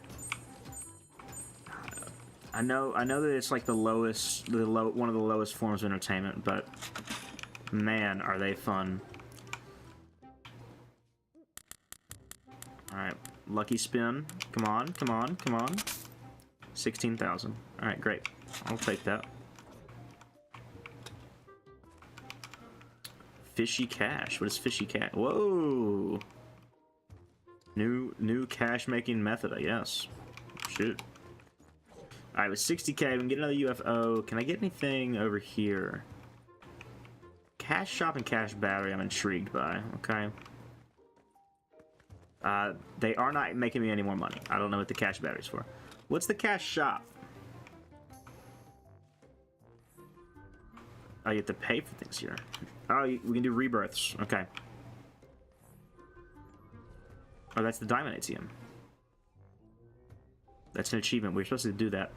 I know that it's like one of the lowest forms of entertainment, but man, are they fun. All right, lucky spin. Come on, come on, come on. 16,000. All right, great. I'll take that. Fishy cash. What is fishy cash? Whoa. New cash making method, I guess. Shoot. All right, with 60K, we can get another UFO. Can I get anything over here? Cash shop and cash battery. I'm intrigued by. Okay. They are not making me any more money. I don't know what the cash battery's for. What's the cash shop? Oh, you have to pay for things here. Oh, we can do rebirths. Okay. Oh, that's the diamond ATM. That's an achievement. We're supposed to do that.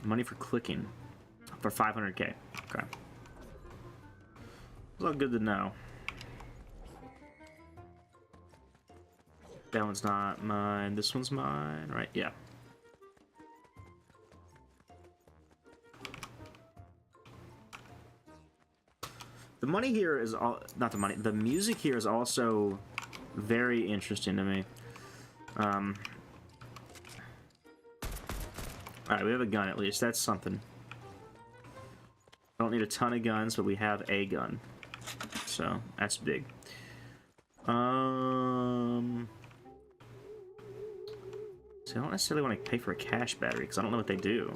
Money for clicking. For 500K. Okay. It's all good to know. That one's not mine. This one's mine, right? Yeah. The money here is all... Not the money. The music here is also very interesting to me. Alright, we have a gun at least. That's something. Don't need a ton of guns, but we have a gun. So, that's big. So I don't necessarily want to pay for a cash battery, because I don't know what they do.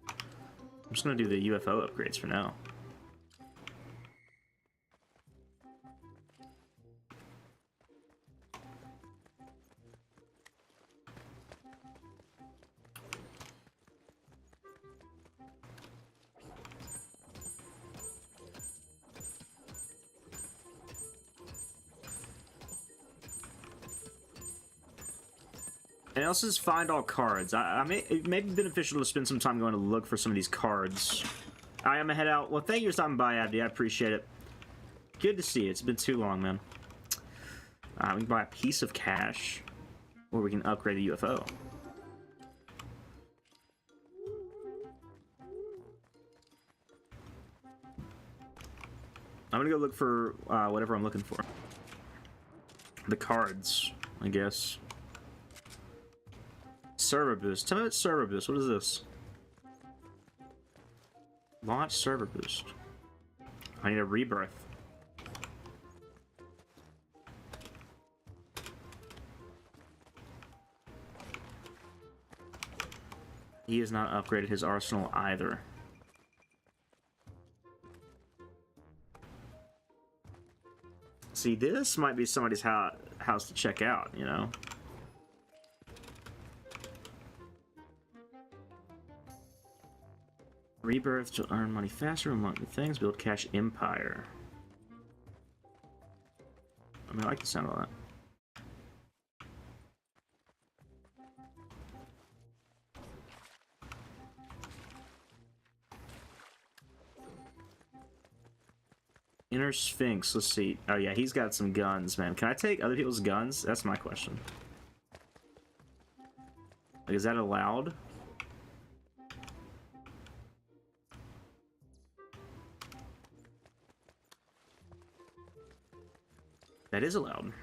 I'm just going to do the UFO upgrades for now. And else is find all cards. It may be beneficial to spend some time going to look for some of these cards. I'm gonna head out. Well, thank you for stopping by, Abdi. I appreciate it. Good to see you. It's been too long, man. We can buy a piece of cash, or we can upgrade the UFO. I'm gonna go look for whatever I'm looking for. The cards, I guess. Server boost. Tell me about server boost. What is this? Launch server boost. I need a rebirth. He has not upgraded his arsenal either. See, this might be somebody's house to check out, you know? Rebirth to earn money faster among the things. Build cash empire. I mean, I like the sound of that. Inner Sphinx. Let's see. Oh yeah, he's got some guns, man. Can I take other people's guns? That's my question. Like, is that allowed? That is allowed.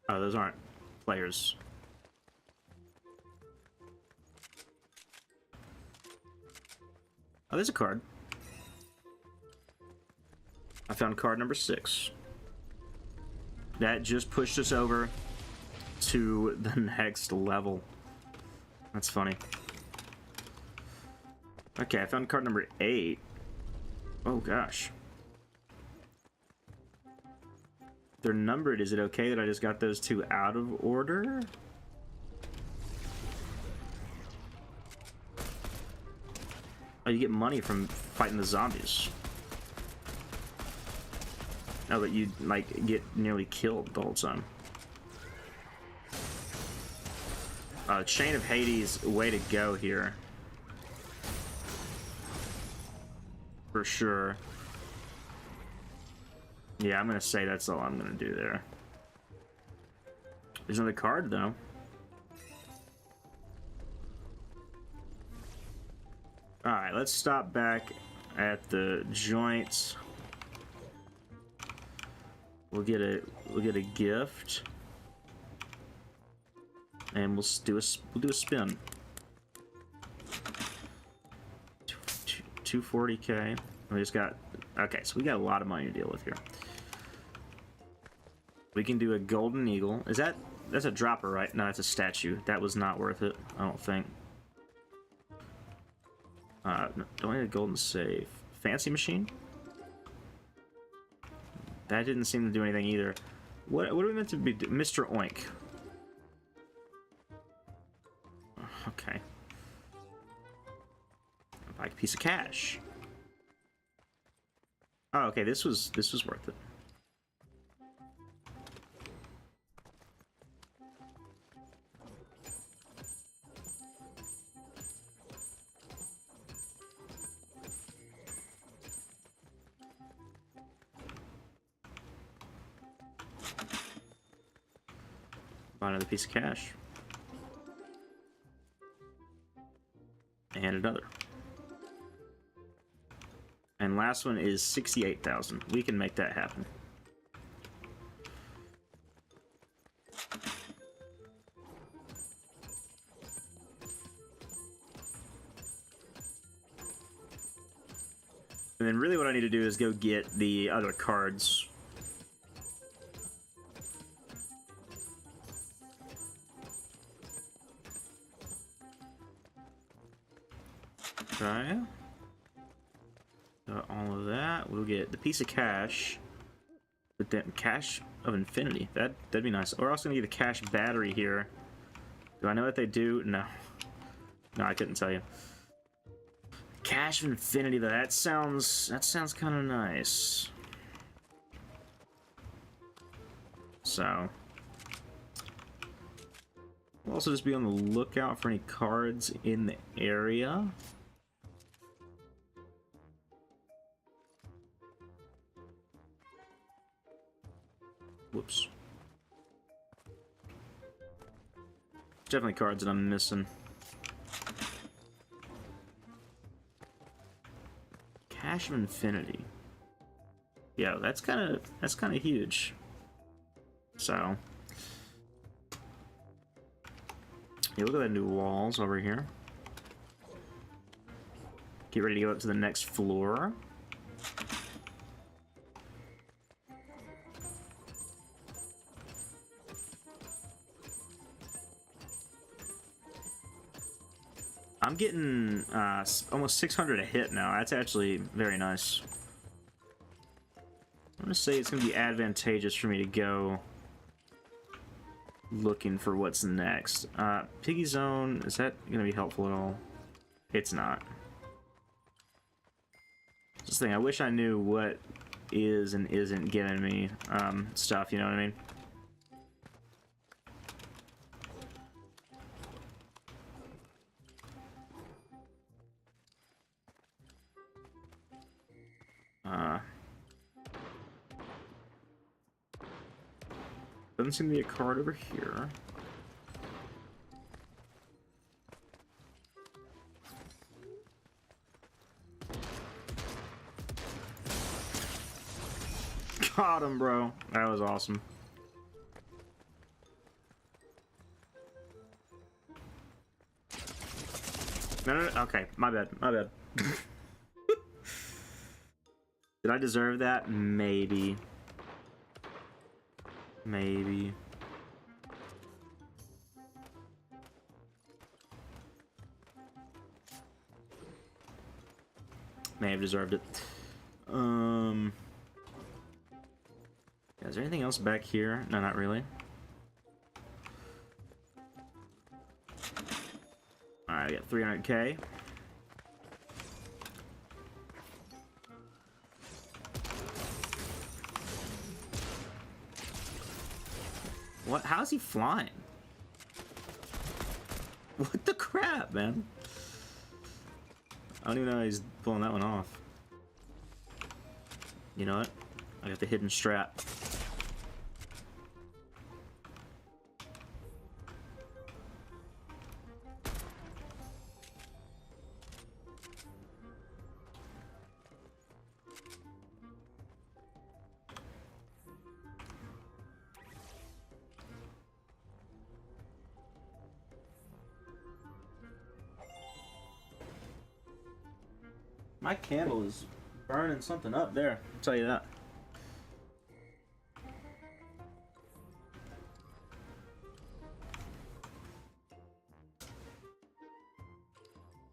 Oh, those aren't players. Oh, there's a card. I found card number 6. That just pushed us over to the next level. That's funny. Okay, I found card number 8. Oh gosh. They're numbered. Is it okay that I just got those 2 out of order? Oh, you get money from fighting the zombies. Oh, but you, like, get nearly killed the whole time. Chain of Hades, way to go here. For sure. Yeah, I'm gonna say that's all I'm gonna do there. There's another card, though. Alright, let's stop back at the joints. We'll get a gift. And we'll do a spin. 240k. We just got, okay, so we got a lot of money to deal with here. We can do a golden eagle. That's a dropper, right? No, that's a statue. That was not worth it, I don't think. No, don't need a golden safe. Fancy machine? That didn't seem to do anything either. What are we meant to be? Mr. Oink. Okay. Like a piece of cash. Oh, okay. This was worth it. Buy another piece of cash. And another. And last one is 68,000. We can make that happen. And then really what I need to do is go get the other cards. Okay. All of that. We'll get the piece of cash. But then cash of infinity. That'd be nice. We're also gonna get the cash battery here. Do I know what they do? No. No, I couldn't tell you. Cash of infinity though, that sounds kinda nice. So we'll also just be on the lookout for any cards in the area. Whoops. Definitely cards that I'm missing. Cash of infinity. Yeah, that's kind of huge. So, yeah, look at that new walls over here. Get ready to go up to the next floor. I'm getting almost 600 a hit now. That's actually very nice. I'm gonna say it's gonna be advantageous for me to go looking for what's next. Piggy Zone, is that gonna be helpful at all? It's not. This thing, I wish I knew what is and isn't giving me stuff, you know what I mean? Doesn't seem to be a card over here. Got him, bro. That was awesome. No. Okay, my bad. Did I deserve that? Maybe. May have deserved it. Is there anything else back here? No, not really. Alright, I got 300k. What? How's he flying? What the crap, man? I don't even know how he's pulling that one off. You know what? I got the hidden strat. My candle is burning something up there, I'll tell you that.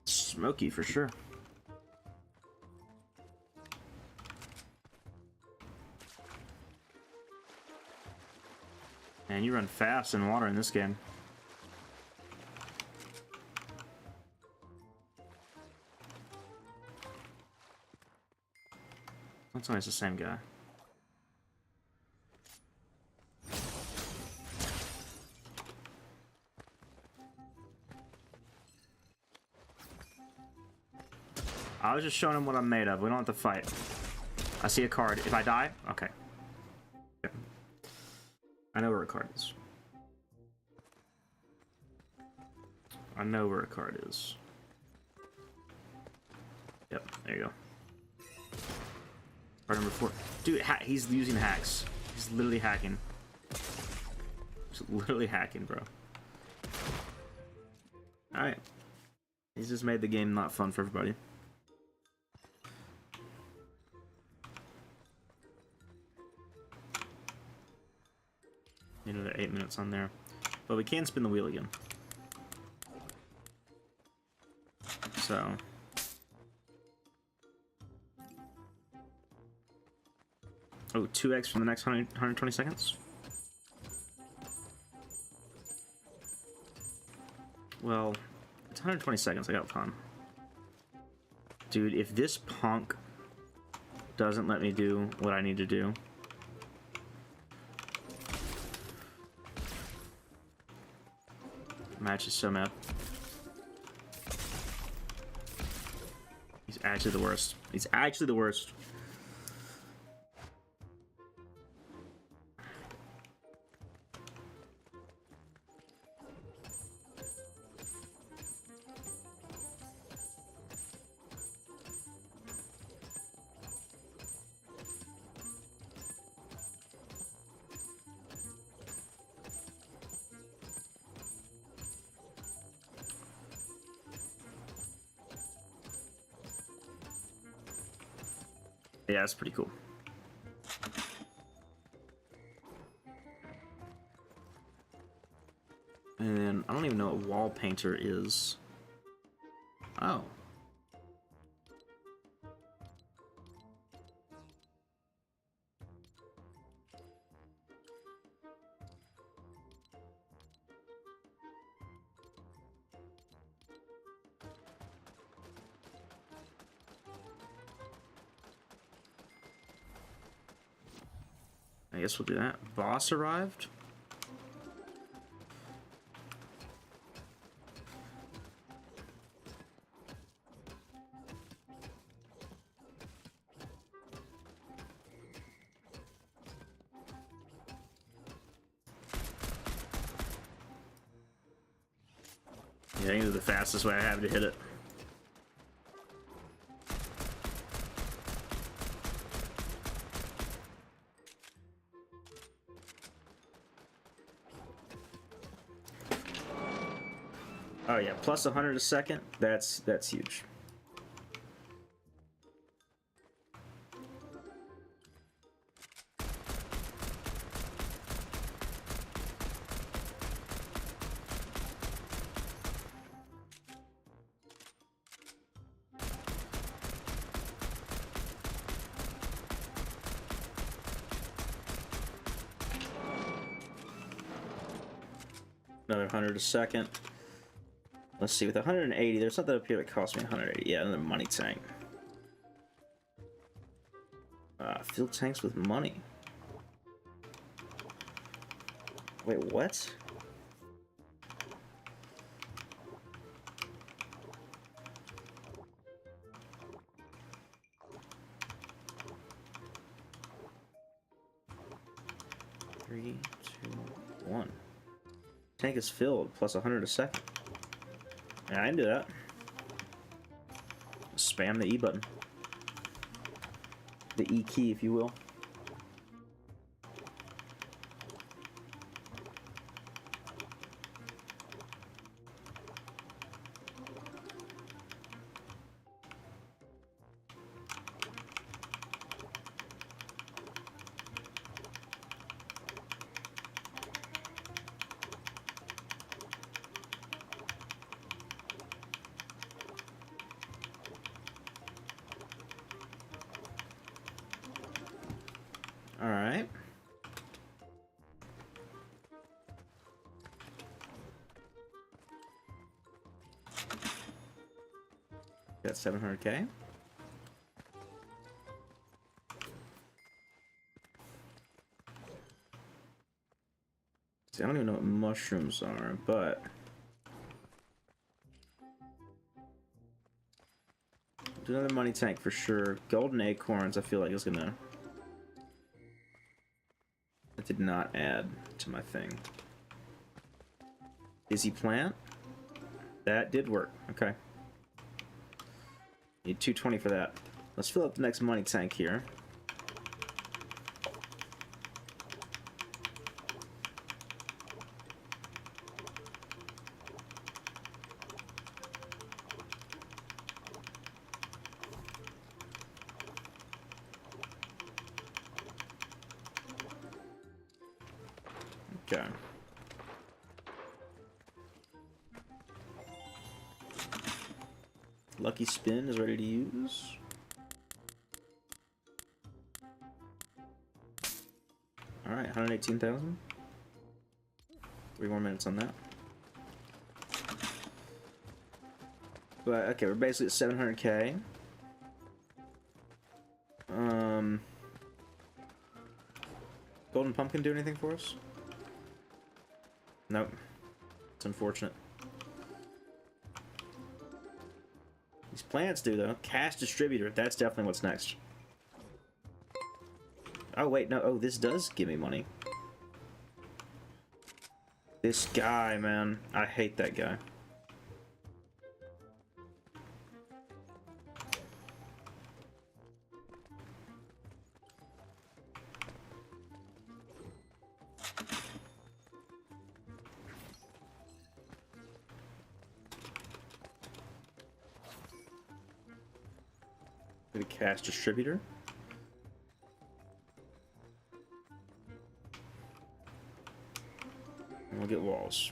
Smoky for sure. Man, you run fast in water in this game. That's always the same guy. I was just showing him what I'm made of. We don't have to fight. I see a card. If I die, okay. I know where a card is. I know where a card is. Yep, there you go. Card number 4. Dude, he's using hacks. He's literally hacking. He's literally hacking, bro. Alright. He's just made the game not fun for everybody. Another 8 minutes on there. But we can spin the wheel again. So... oh, 2x for the next 120 seconds? Well, it's 120 seconds, I got time. Dude, if this punk doesn't let me do what I need to do... match is so mad. He's actually the worst. He's actually the worst. Yeah, that's pretty cool. And then, I don't even know what wall painter is. Oh. I guess we'll do that. Boss arrived. Yeah, I think it's the fastest way I have to hit it. Oh yeah, plus 100 a second. That's huge. Another 100 a second. Let's see, with 180, there's something up here that cost me 180. Yeah, another money tank. Fuel tanks with money. Wait, what? Three, two, one. Tank is filled, plus 100 a second. Yeah, I can do that. Spam the E button. The E key, if you will. All right. Got 700K. See, I don't even know what mushrooms are, but do another money tank for sure. Golden acorns, I feel like is gonna. It did not add to my thing. Busy plant. That did work. Okay. Need 220 for that. Let's fill up the next money tank here. Okay. Lucky spin is ready to use. All right, 118,000. 3 more minutes on that. But okay, we're basically at 700K. Golden pumpkin do anything for us? Nope. It's unfortunate. These plants do though. Cash distributor. That's definitely what's next. Oh wait, no. Oh, this does give me money. This guy, man. I hate that guy. The cash distributor. And we'll get walls.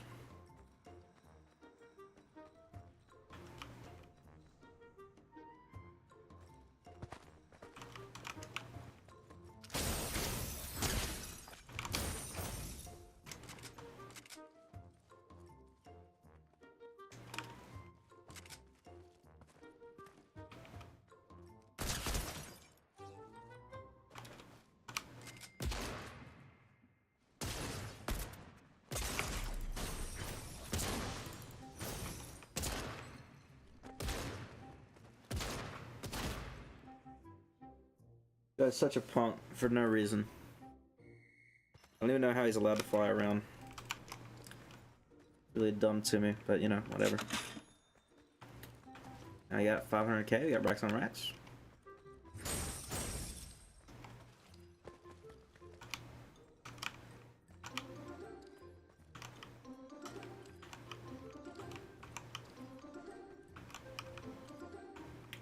That's such a punk for no reason. I don't even know how he's allowed to fly around. Really dumb to me, but you know, whatever. Now you got 500K, we got racks on racks.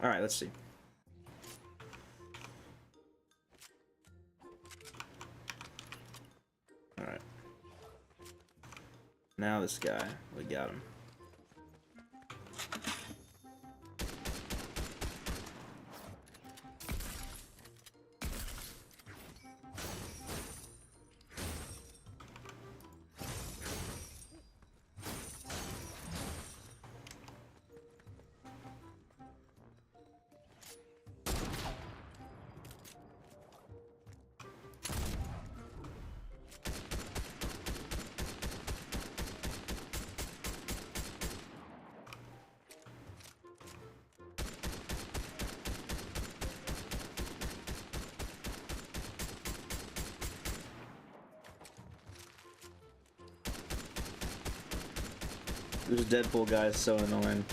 Alright, let's see. Alright. Now this guy, we got him. This Deadpool guy is so annoying.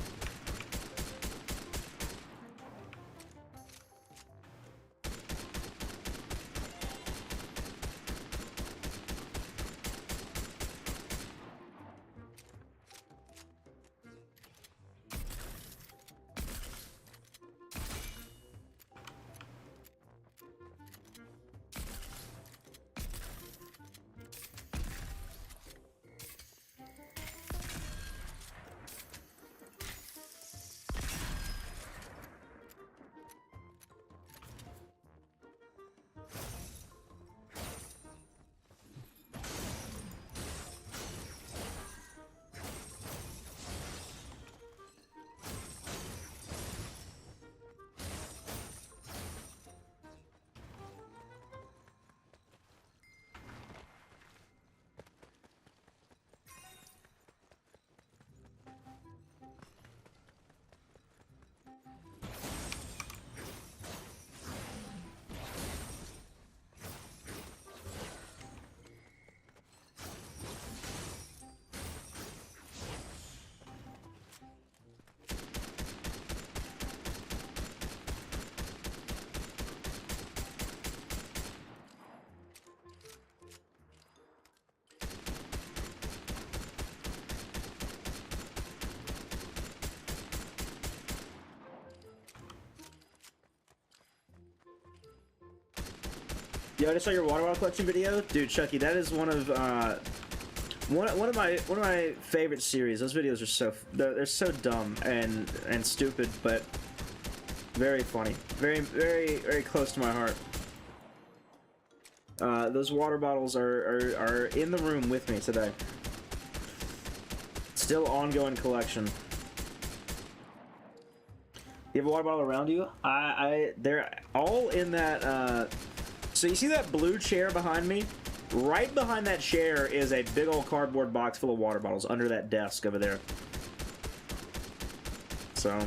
Yo, I just saw your water bottle collection video, dude. Chucky, that is one of one of my favorite series. Those videos are they're so dumb and stupid, but very funny, very close to my heart. Those water bottles are in the room with me today. Still ongoing collection. You have a water bottle around you? They're all in that. So you see that blue chair behind me? Right behind that chair is a big old cardboard box full of water bottles under that desk over there. So,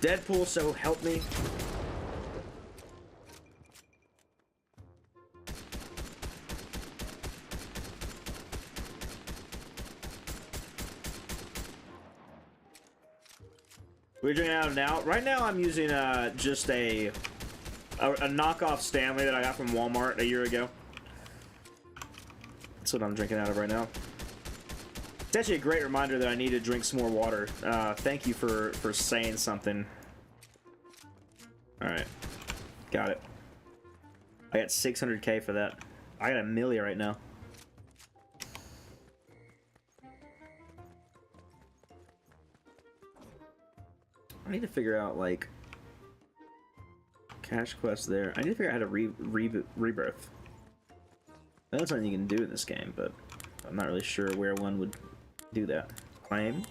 Deadpool, so help me. We're drinking out of now. Right now, I'm using just a knockoff Stanley that I got from Walmart a year ago. That's what I'm drinking out of right now. It's actually a great reminder that I need to drink some more water. Thank you for saying something. All right, got it. I got 600K for that. I got a million right now. I need to figure out, like, cash quest there. I need to figure out how to rebirth. That's something you can do in this game, but I'm not really sure where one would do that. Claim.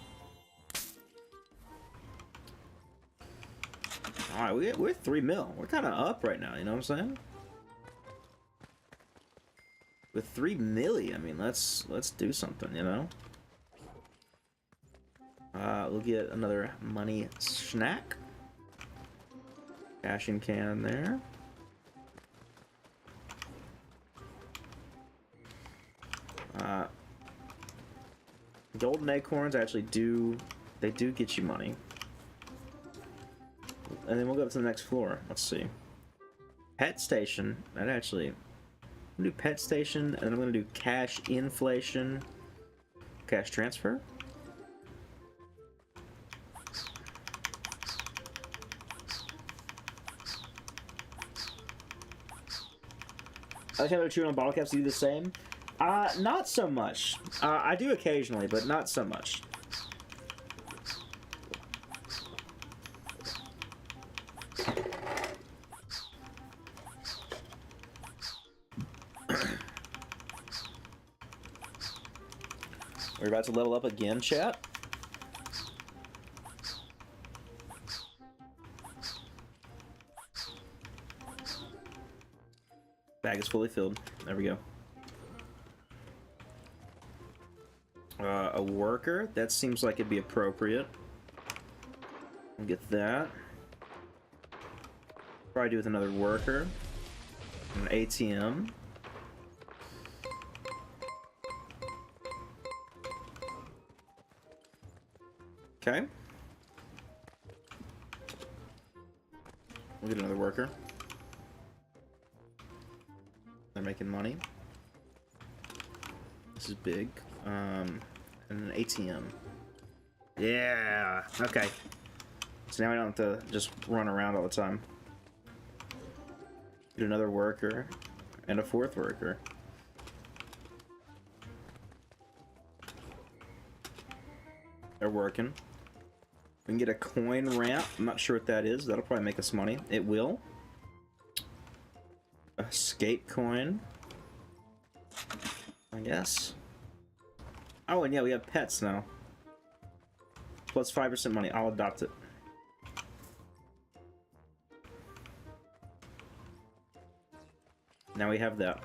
Alright, we're 3 mil. We're kind of up right now, you know what I'm saying? With 3 milli, I mean, let's do something, you know? We'll get another money snack. Cashing can there. Golden acorns actually do get you money. And then we'll go up to the next floor. Let's see. Pet station. That actually. I'm gonna do pet station, and then I'm gonna do cash inflation. Cash transfer. I like how they're chewing on bottle caps. Do the same? Not so much. I do occasionally, but not so much. We're about to level up again, chat. Bag is fully filled. There we go. A worker. That seems like it'd be appropriate. We'll get that. Probably do with another worker. An ATM. Okay. We'll get another worker. They're making money. This is big. And an ATM. Yeah. Okay. So now I don't have to just run around all the time. Get another worker and a fourth worker. They're working. We can get a coin ramp. I'm not sure what that is. That'll probably make us money. It will. A skate coin. I guess. Oh, and yeah, we have pets now. Plus 5% money. I'll adopt it. Now we have that.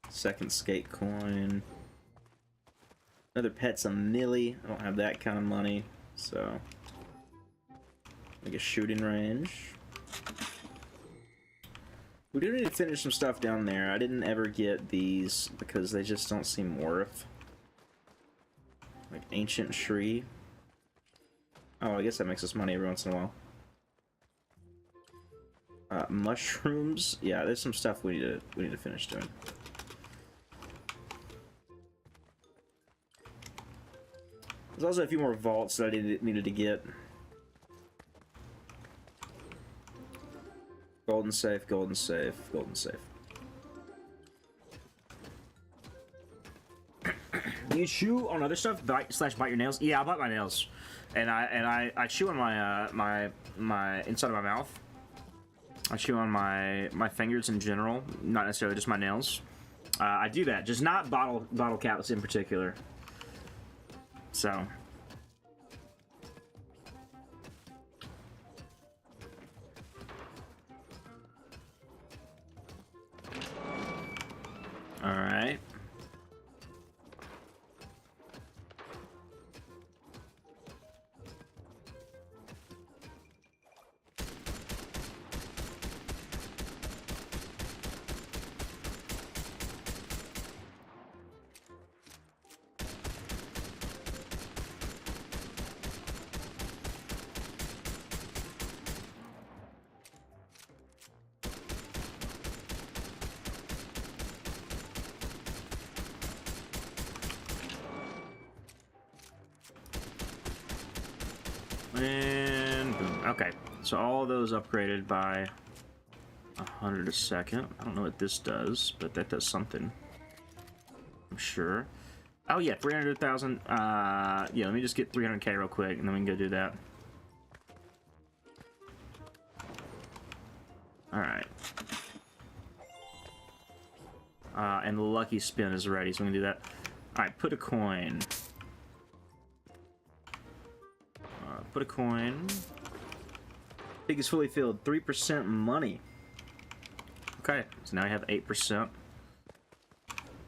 Second skate coin. Another pet's a milli. I don't have that kind of money, so like a shooting range. We do need to finish some stuff down there. I didn't ever get these because they just don't seem worth. Like ancient tree. Oh, I guess that makes us money every once in a while. Mushrooms. Yeah, there's some stuff we need to finish doing. There's also a few more vaults that I needed to get. Golden safe, golden safe, golden safe. Do you chew on other stuff? Bite your nails? Yeah, I bite my nails, and I chew on my inside of my mouth. I chew on my fingers in general, not necessarily just my nails. I do that, just not bottle caps in particular. So. All right. And boom. Okay, so all those upgraded by 100 a second. I don't know what this does, but that does something, I'm sure. Oh yeah, 300,000. Yeah, let me just get 300k real quick, and then we can go do that. All right. And the lucky spin is ready, so we can do that. All right, put a coin. Put a coin. Pig is fully filled. 3% money. Okay, so now I have 8%.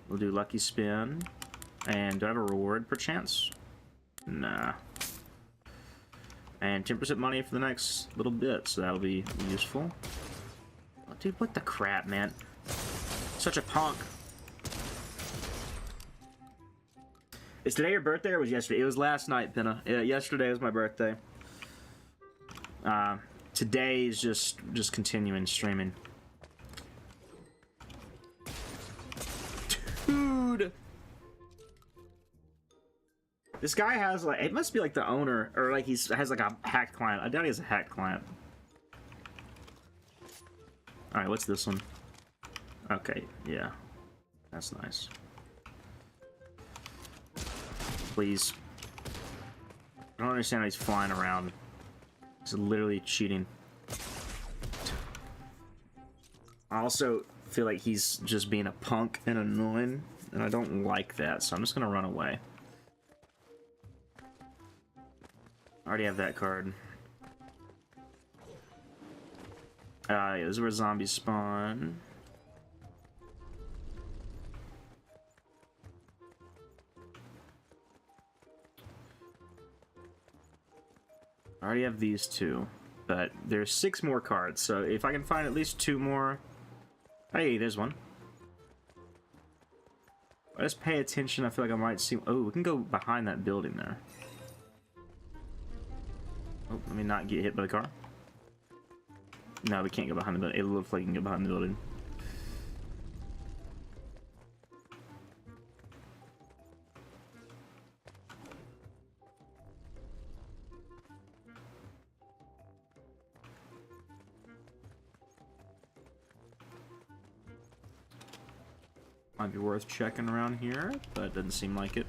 We'll do lucky spin. And do I have a reward perchance? Nah. And 10% money for the next little bit, so that'll be useful. Oh, dude, what the crap, man? Such a punk. Is today your birthday or was yesterday? It was last night, Pinna. Yeah, yesterday was my birthday. Today is just continuing streaming. Dude! This guy has like, it must be like the owner, or like has like a hacked client. I doubt he has a hacked client. Alright, what's this one? Okay, yeah. That's nice. Please. I don't understand how he's flying around. He's literally cheating. I also feel like he's just being a punk and annoying, and I don't like that, so I'm just gonna run away. I already have that card. Yeah, this is where zombies spawn. I already have these two, but there's 6 more cards, so if I can find at least 2 more... Hey, there's one. I just pay attention. I feel like I might see. Oh, we can go behind that building there. Oh, let me not get hit by the car. No, we can't go behind the building. It looks like we can get behind the building. Might be worth checking around here, but it doesn't seem like it.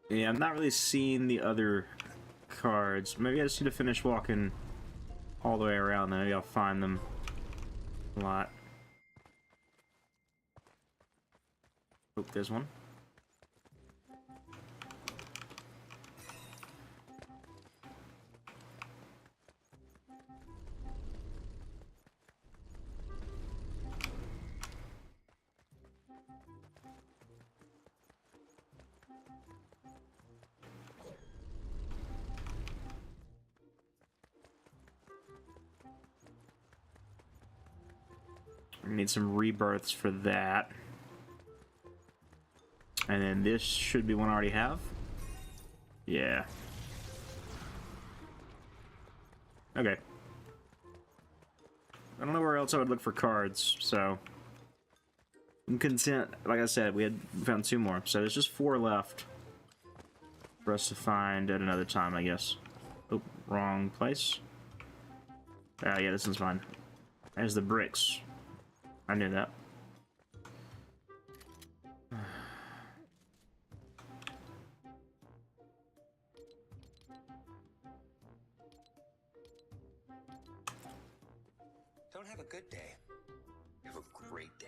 Yeah, I'm not really seeing the other cards. Maybe I just need to finish walking all the way around, then maybe I'll find them a lot. Oh, there's one. We need some rebirths for that. And then this should be one I already have. Yeah. Okay. I don't know where else I would look for cards, so I'm content. Like I said, we found 2 more, so there's just 4 left for us to find at another time, I guess. Oh, wrong place. Yeah, this one's fine. There's the bricks. I knew that. Don't have a good day. Have a great day.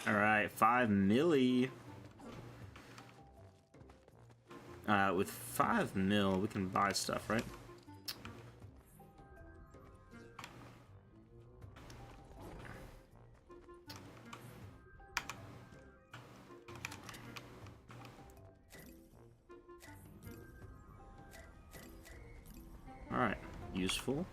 All right, 5 milli. With 5 mil, we can buy stuff, right? All right, useful.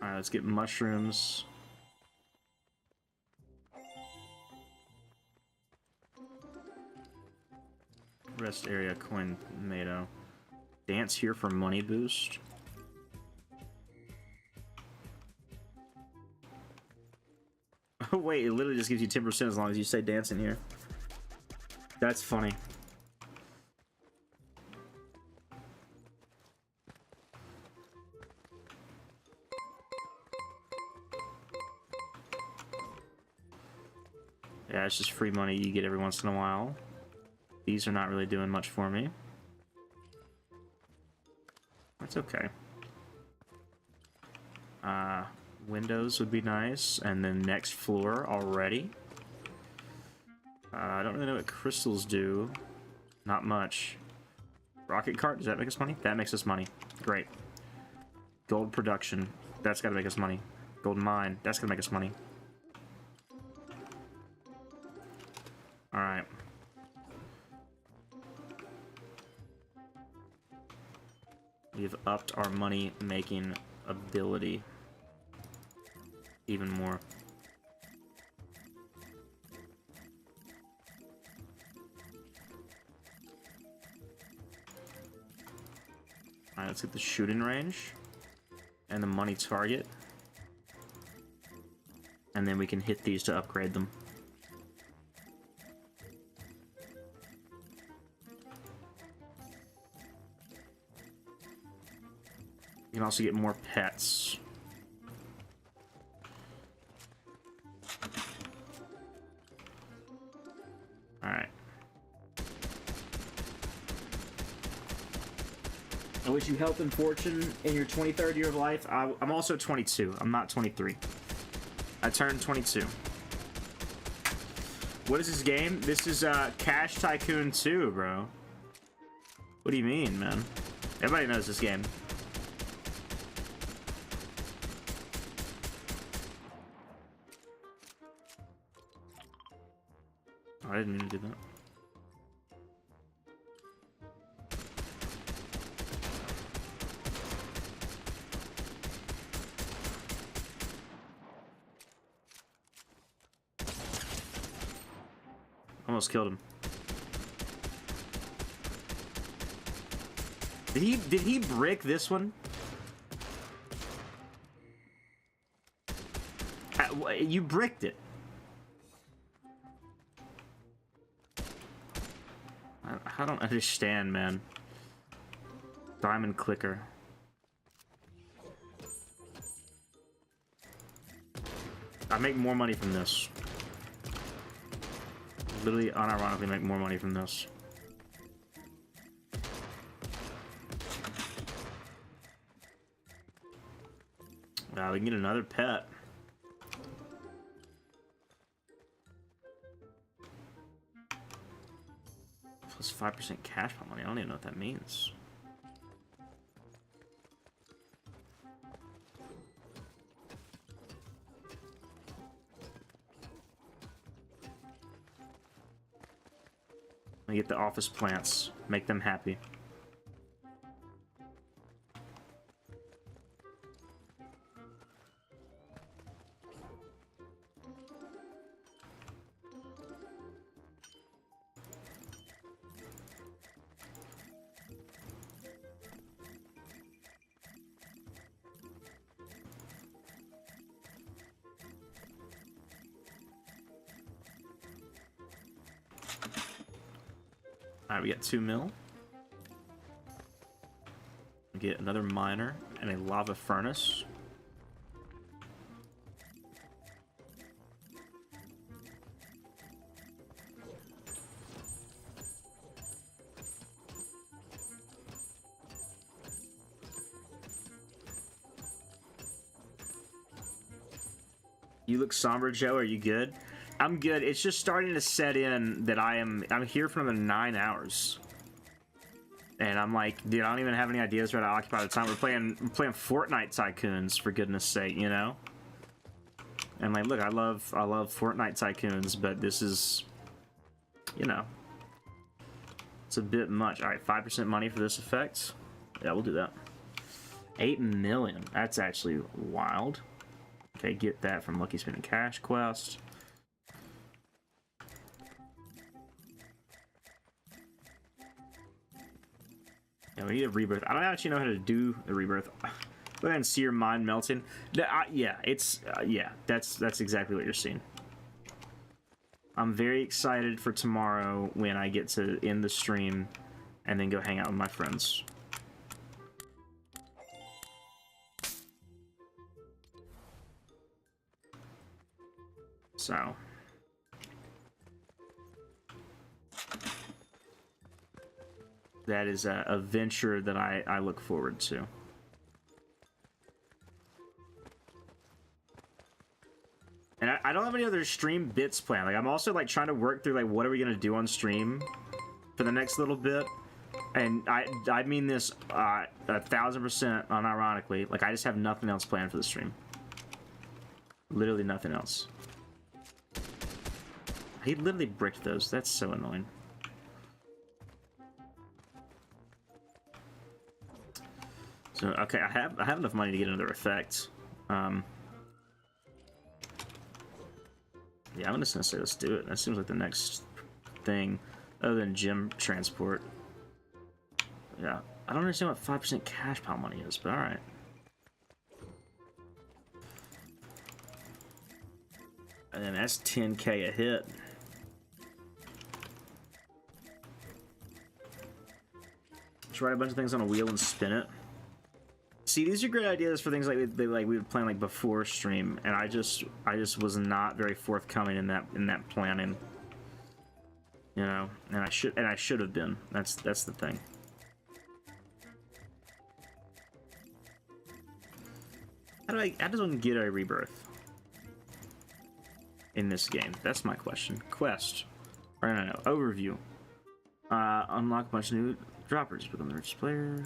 Alright, let's get mushrooms. Rest area coin tomato. Dance here for money boost. Oh wait, it literally just gives you 10% as long as you say dance in here. That's funny. Yeah, it's just free money you get every once in a while. These are not really doing much for me. That's okay. Windows would be nice, and then next floor already. I don't really know what crystals do. Not much. Rocket cart, does that make us money? That makes us money. Great. Gold production, that's gotta make us money. Gold mine, that's gonna make us money. Alright. We've upped our money making ability even more. Alright, let's get the shooting range and the money target. And then we can hit these to upgrade them. You can also get more pets. Alright. I wish you health and fortune in your 23rd year of life. I'm also 22. I'm not 23. I turned 22. What is this game? This is Cash Tycoon 2, bro. What do you mean, man? Everybody knows this game. I didn't mean to do that. Almost killed him. Did he brick this one? You bricked it. I don't understand, man. Diamond clicker. I make more money from this. Literally, unironically make more money from this. Wow, we can get another pet. Plus 5% cash pile money. I don't even know what that means. I get the office plants. Make them happy. Alright, we got 2 mil. We get another miner and a lava furnace. You look somber, Joe. Are you good? I'm good. It's just starting to set in that I'm here for another 9 hours. And I'm like, dude, I don't even have any ideas where to occupy the time. We're playing Fortnite Tycoons, for goodness sake, you know? And like, look, I love Fortnite Tycoons, but this is, you know, it's a bit much. All right, 5% money for this effect. Yeah, we'll do that. 8 million. That's actually wild. Okay, get that from Lucky Spinning Cash Quest. Yeah, we need a rebirth. I don't actually know how to do the rebirth. Go ahead and see your mind melting. Yeah, it's yeah. That's exactly what you're seeing. I'm very excited for tomorrow when I get to end the stream and then go hang out with my friends. So. That is a venture that I look forward to. And I don't have any other stream bits planned. Like, I'm also like trying to work through like what are we gonna do on stream for the next little bit. And I mean this 1000% unironically. Like, I just have nothing else planned for the stream. Literally nothing else. He literally bricked those. That's so annoying. So, okay, I have enough money to get another effect. Yeah, I'm just gonna say let's do it. That seems like the next thing, other than gym transport. Yeah, I don't understand what 5% cash pile money is, but all right. And then that's 10K a hit. Just write a bunch of things on a wheel and spin it. See, these are great ideas for things like we were playing like before stream, and I just was not very forthcoming in that planning. You know, and I should have been. That's the thing. How does one get a rebirth in this game? That's my question. Quest. Or no, overview. Unlock a bunch of new droppers. Become the richest player.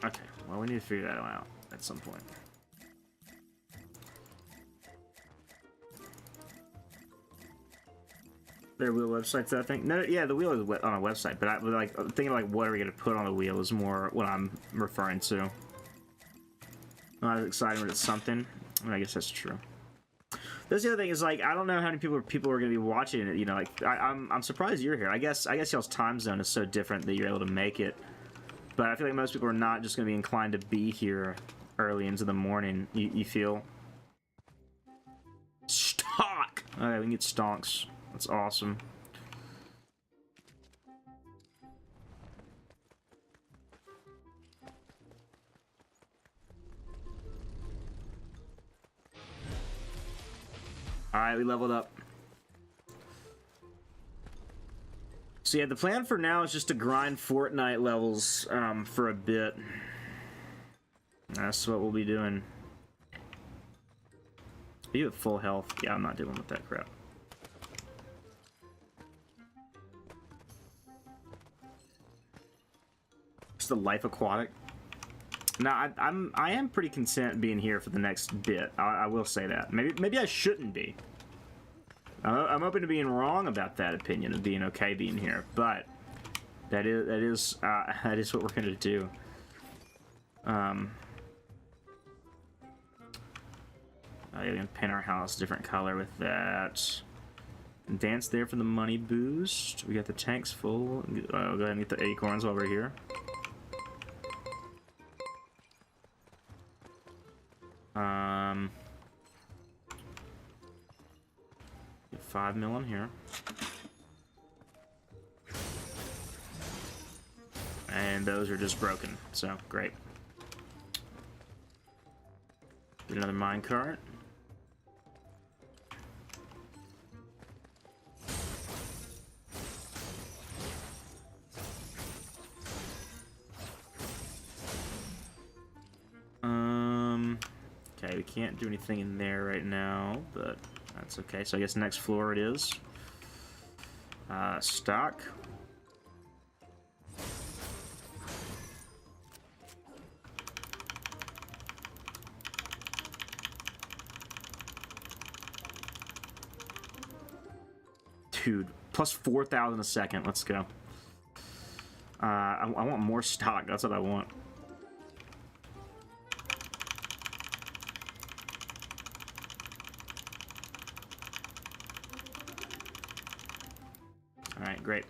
Okay, well, we need to figure that out at some point. Their wheel websites, I think. No, yeah, the wheel is on a website, but I was like thinking like what are we gonna put on the wheel is more what I'm referring to. Not as exciting, but it's something. I mean, I guess that's true. That's the other thing is like I don't know how many people are gonna be watching it. You know, like I'm surprised you're here. I guess y'all's time zone is so different that you're able to make it. But I feel like most people are not just gonna be inclined to be here early into the morning. You feel? Stock. Okay, we can get stonks. That's awesome. Alright, we leveled up. So yeah, the plan for now is just to grind Fortnite levels for a bit. That's what we'll be doing. Are you at full health? Yeah, I'm not dealing with that crap. It's the life aquatic. Now I am pretty content being here for the next bit. I will say that. Maybe I shouldn't be. I'm open to being wrong about that opinion of being okay being here, but that is what we're gonna do. I'm gonna paint our house a different color with that. Dance there for the money boost. We got the tanks full. I'll go ahead and get the acorns while we're here. Get 5 mil in here. And those are just broken, so great. Get another minecart. Okay, we can't do anything in there right now, but that's okay. So I guess next floor it is. Stock. Dude, plus 4,000 a second. Let's go. I want more stock. That's what I want. Alright, great.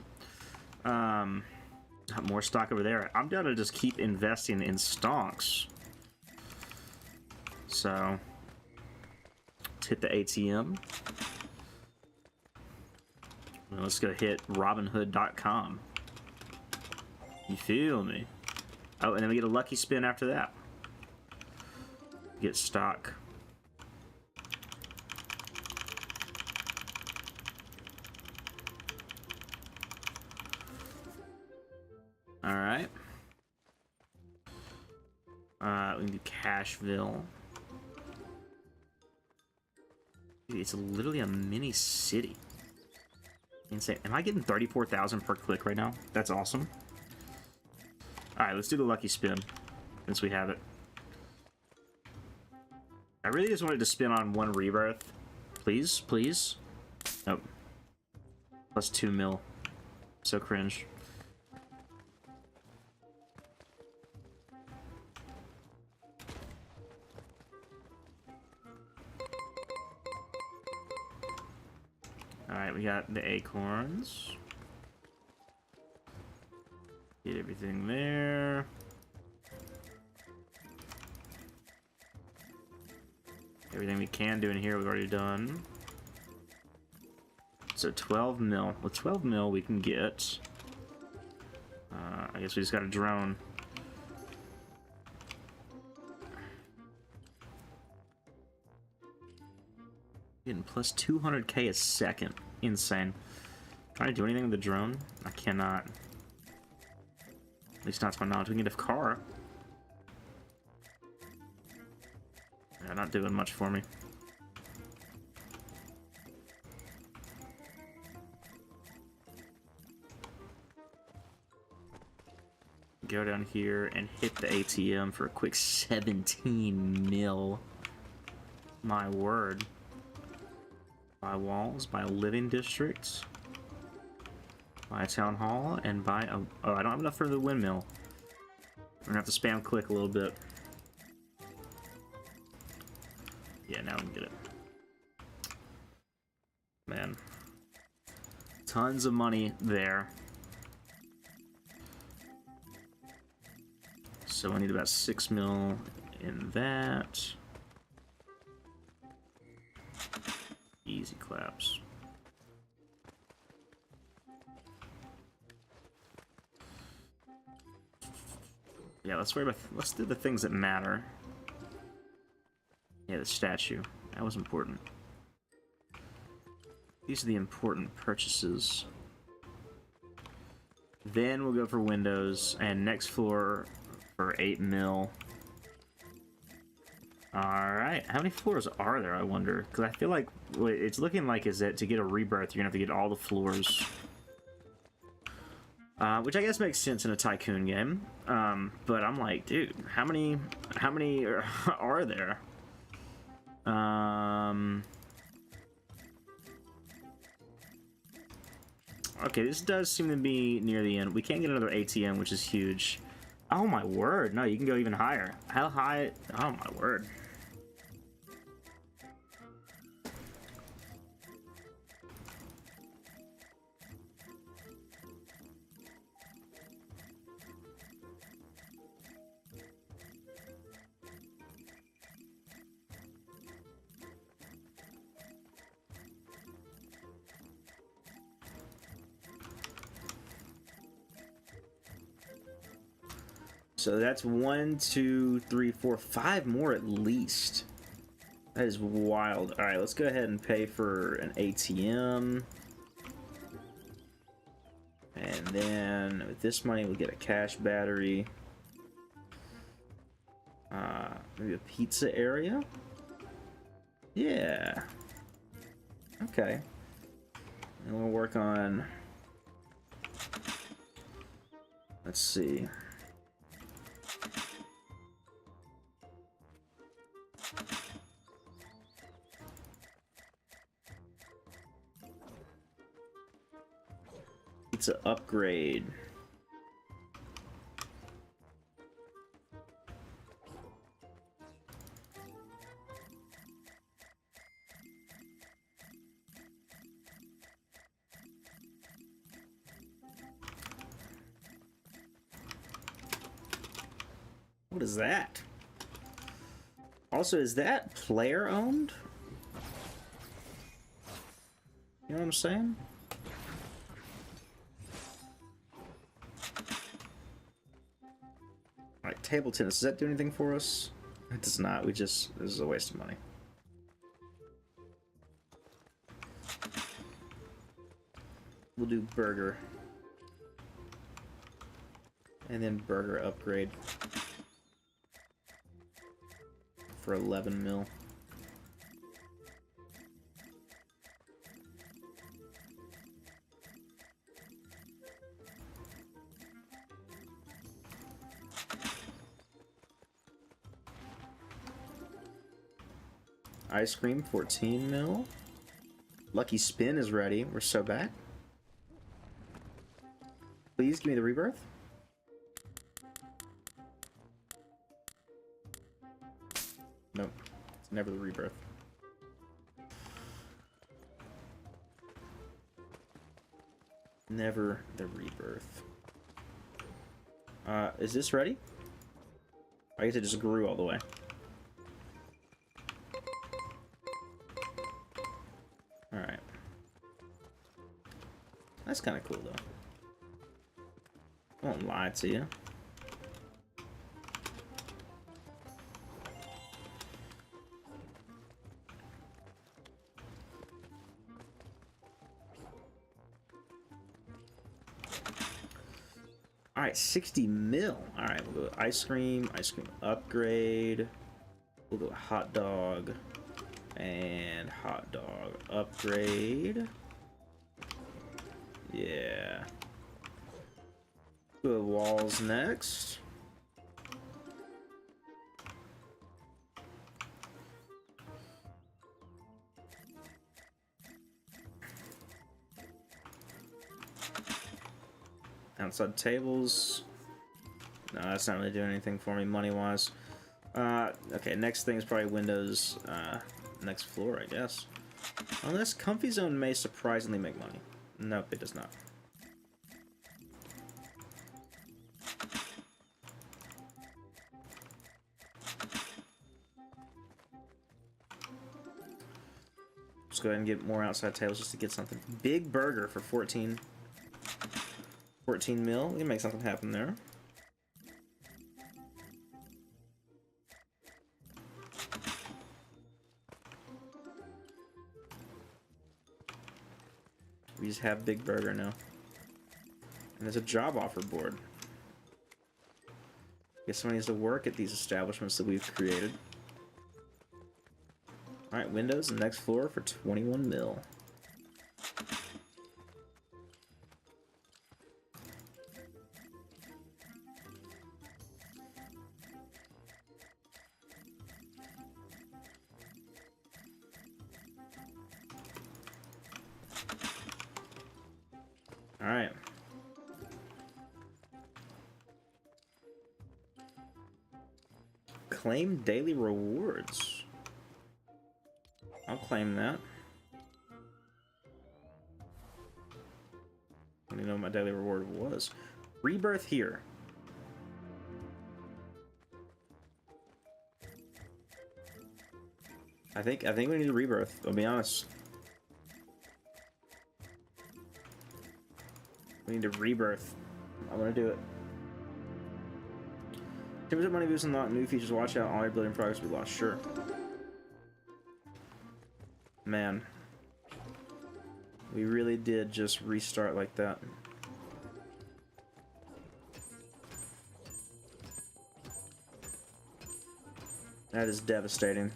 More stock over there. I'm down to just keep investing in stonks. So, let's hit the ATM. Well, let's go hit robinhood.com. You feel me? Oh, and then we get a lucky spin after that. Get stock. Alright. We can do Cashville. Dude, it's literally a mini city. Insane. Am I getting 34,000 per click right now? That's awesome. Alright, let's do the lucky spin, since we have it. I really just wanted to spin on one rebirth. Please, please. Nope. Plus 2 mil. So cringe. Alright, we got the acorns. Get everything there. Everything we can do in here, we've already done. So 12 mil. With 12 mil, we can get... I guess we just got a drone. Getting plus 200k a second. Insane. Trying to do anything with the drone? I cannot. At least not to my knowledge. We can get a car. Yeah, not doing much for me. Go down here and hit the ATM for a quick 17 mil. My word. Buy walls, buy living districts, buy a town hall, and buy a... Oh, I don't have enough for the windmill. We're gonna have to spam click a little bit. Yeah, now we can get it. Man. Tons of money there. So I need about 6 mil in that. Easy claps. Yeah, let's do the things that matter. Yeah, the statue. That was important. These are the important purchases. Then we'll go for windows, and next floor for 8 mil. Alright, how many floors are there, I wonder? Because I feel like what it's looking like is that to get a rebirth, you're gonna have to get all the floors. Which I guess makes sense in a tycoon game. But I'm like, dude, how many are there? Okay, this does seem to be near the end. We can't get another ATM, which is huge. Oh my word, no, you can go even higher. How high? Oh my word. So that's 1, 2, 3, 4, 5 more at least. That is wild. All right, let's go ahead and pay for an ATM. And then with this money, we'll get a cash battery. Maybe a pizza area? Yeah. Okay. And we'll work on... Let's see. Pizza upgrade. What is that? Also, is that player owned? You know what I'm saying? Alright, table tennis. Does that do anything for us? It does not. This is a waste of money. We'll do burger. And then burger upgrade. For 11 mil. Ice cream, 14 mil. Lucky spin is ready. We're so back. Please give me the rebirth. Nope. It's never the rebirth. Never the rebirth. Is this ready? I guess it just grew all the way. Alright. That's kind of cool, though. I won't lie to you. Alright, 60 mil. Alright, we'll go ice cream upgrade. We'll go hot dog. And hot dog upgrade. Yeah. Go walls next. Outside tables. No, that's not really doing anything for me money-wise. Okay, next thing is probably windows. Next floor, I guess. Unless Comfy Zone may surprisingly make money. Nope, it does not. Let's go ahead and get more outside tables just to get something. Big burger for 14 mil. We can make something happen there. We just have Big Burger now. And there's a job offer board. Guess someone needs to work at these establishments that we've created. Alright, windows, the next floor for 21 mil. Alright. Claim daily rewards. I'll claim that. I don't even know what my daily reward was. Rebirth here. I think we need a rebirth, I'll be honest. We need a rebirth. I'm gonna do it. 10% money boost unlock new features. Watch out, all your building progress will be lost. Sure. Man. We really did just restart like that. That is devastating.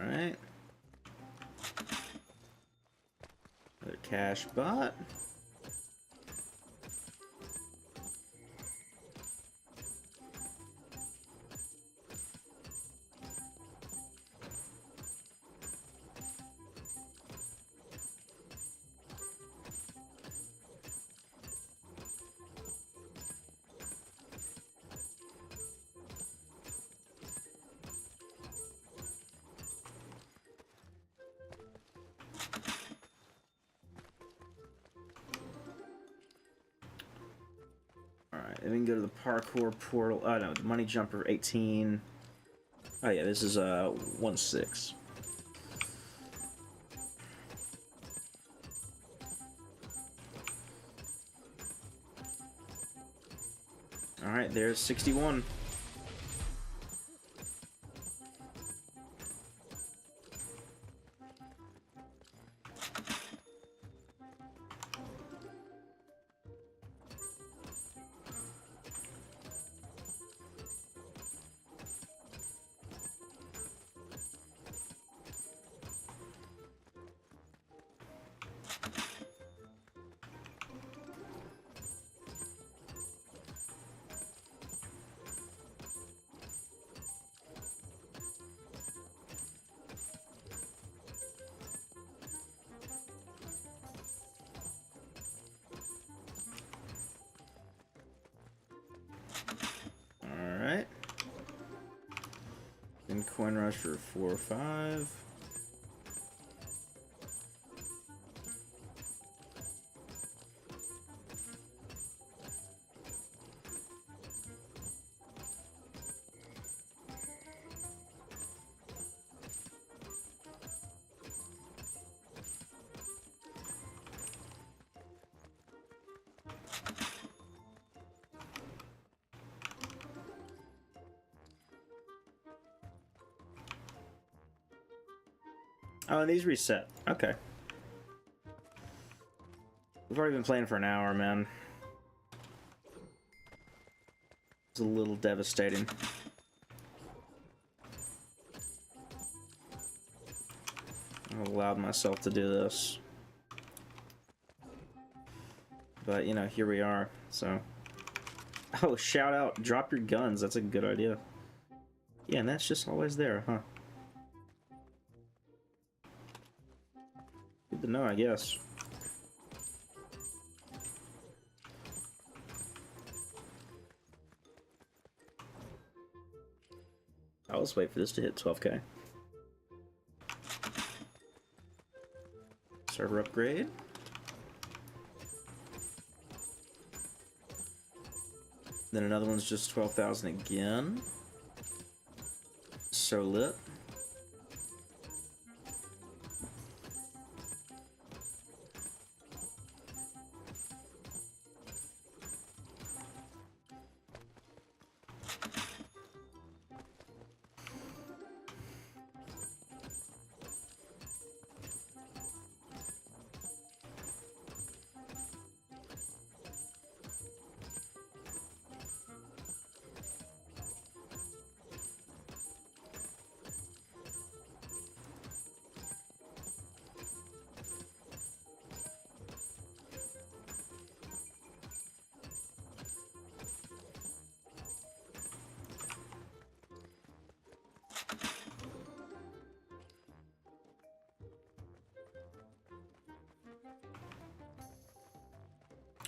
Alright. Another cash bot. And we can go to the parkour portal. Oh no, the money jumper 18. Oh yeah, this is 1/6. All right, there's 61. coin rush for 4 or 5. Oh, and these reset. Okay. We've already been playing for an hour, man. It's a little devastating. I allowed myself to do this. But, you know, here we are, so... Oh, shout out, drop your guns, that's a good idea. Yeah, and that's just always there, huh? Good to know, I guess. I'll just wait for this to hit 12K. Server upgrade. Then another one's just 12,000 again. So lit.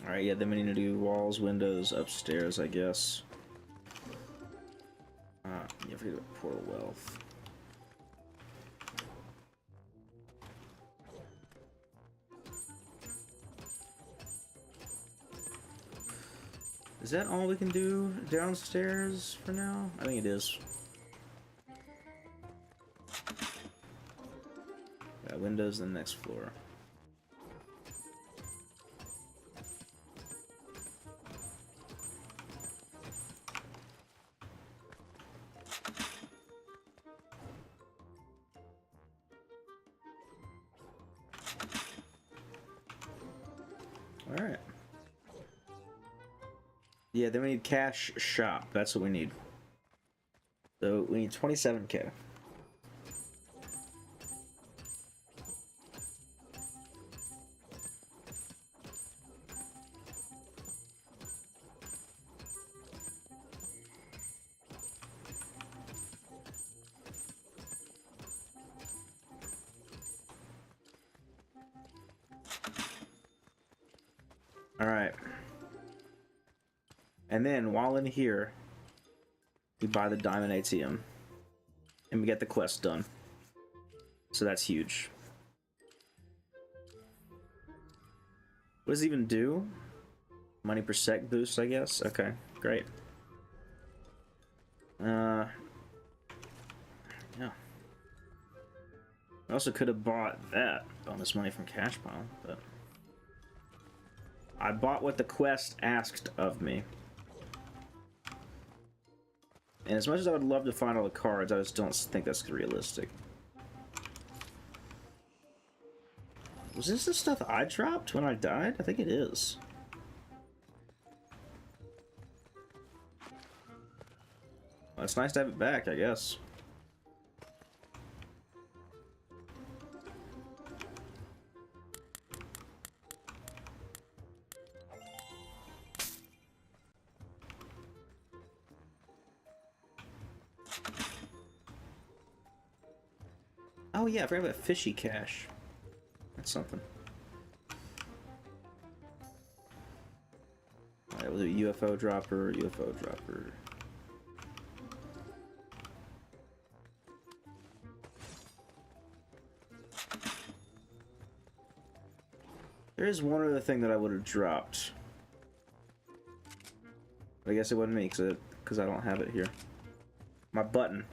Alright, yeah, then we need to do walls, windows, upstairs, I guess. Yeah, forget about portal wealth. Is that all we can do downstairs for now? I think it is. Yeah, windows in the next floor. Alright. Yeah, then we need cash shop. That's what we need. So we need 27K. Alright. And then, while in here, we buy the Diamond ATM. And we get the quest done. So that's huge. What does it even do? Money per sec boost, I guess? Okay, great. Yeah. I also could have bought that bonus money from Cash Pile, but... I bought what the quest asked of me. And as much as I would love to find all the cards, I just don't think that's realistic. Was this the stuff I dropped when I died? I think it is. Well, it's nice to have it back, I guess. Oh yeah, I forgot about fishy cash. That's something. Alright, we'll do UFO dropper, UFO dropper. There is one other thing that I would have dropped. But I guess it wouldn't make it because I don't have it here. My button.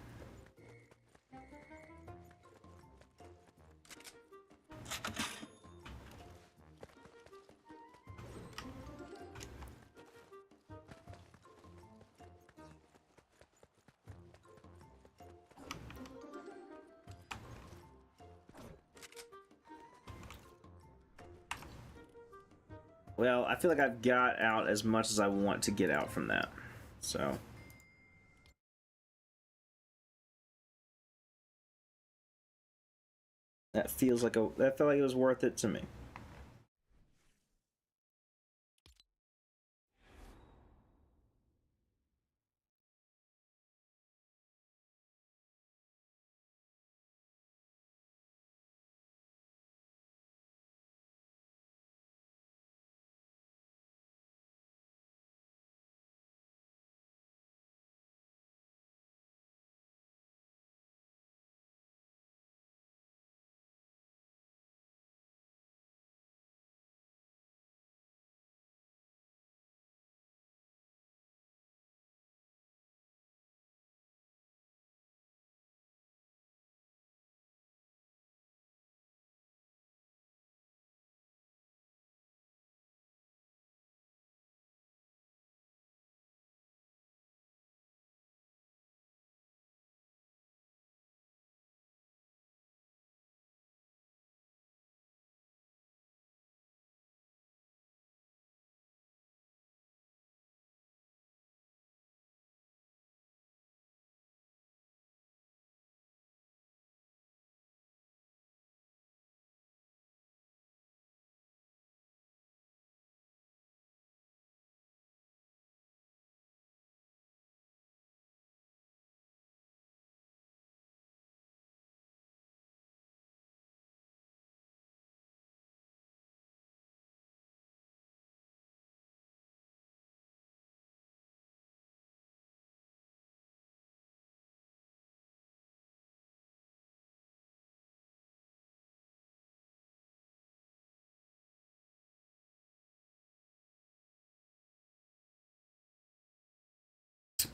Well, I feel like I've got out as much as I want to get out from that. So. That felt like it was worth it to me.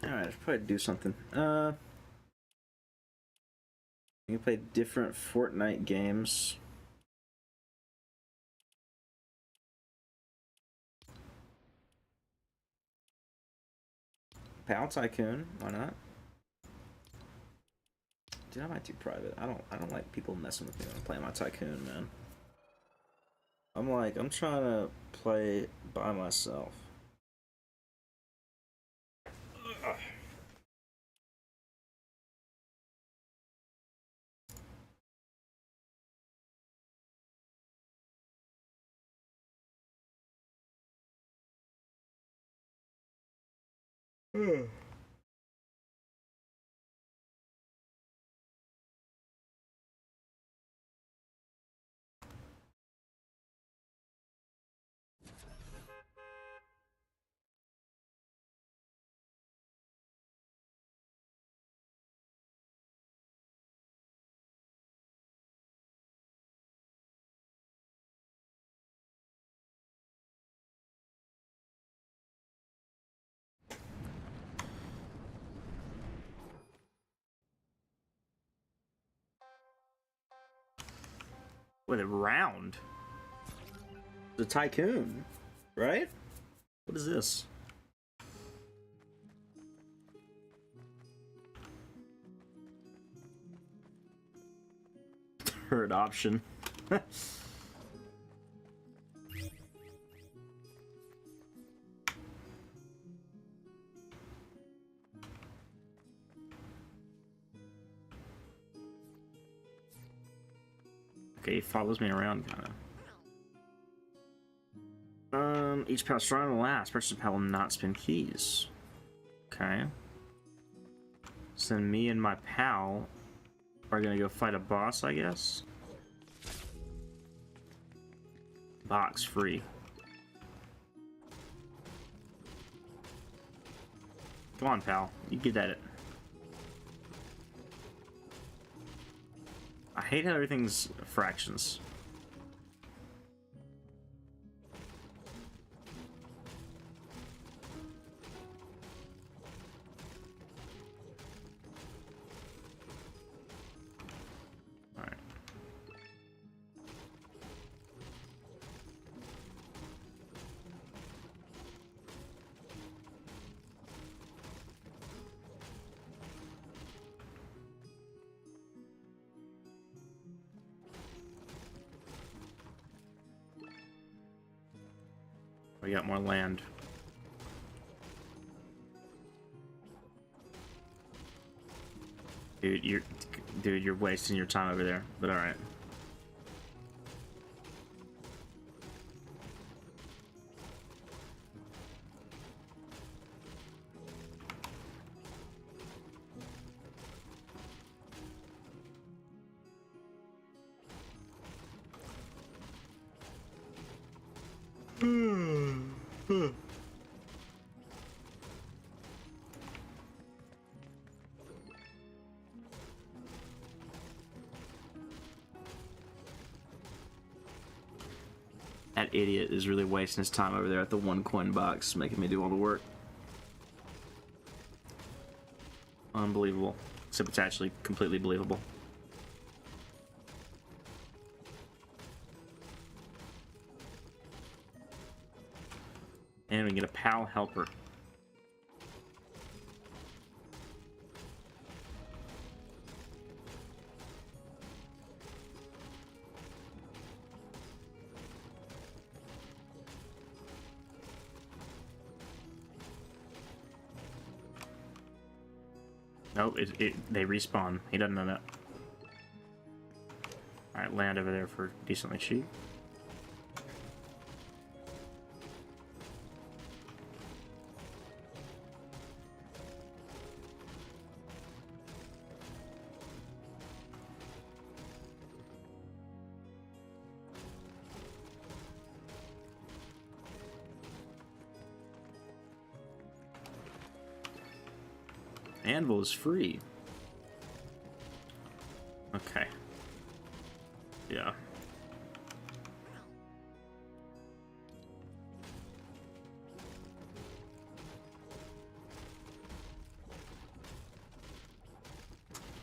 Alright, I should probably do something. You can play different Fortnite games. Pal Tycoon, why not? Dude, I might do private. I don't like people messing with me when I'm playing my Tycoon, man. I'm trying to play by myself. With a round. The Tycoon, right? What is this? Third option. Okay, he follows me around, kind of. Each pal stronger than the last. Purchase a pal will not spend keys. Okay. So then me and my pal are gonna go fight a boss, I guess. Box free. Come on, pal. You get at it. I hate how everything's fractions. We got more land. Dude, you're wasting your time over there. But all right. That idiot is really wasting his time over there at the 1 coin box, making me do all the work. Unbelievable. Except it's actually completely believable. And we get a pal helper. Nope, they respawn. He doesn't know that. Alright, land over there for decently cheap. Anvil is free. Okay. Yeah.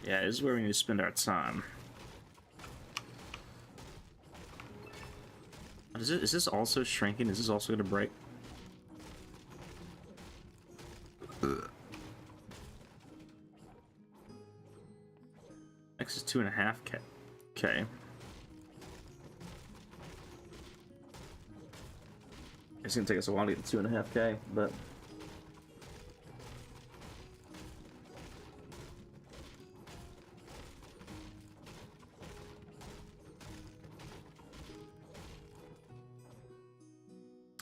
Yeah, this is where we need to spend our time. Is this also shrinking? Is this also going to break? X is 2.5K. Okay. It's gonna take us a while to get to 2.5K, but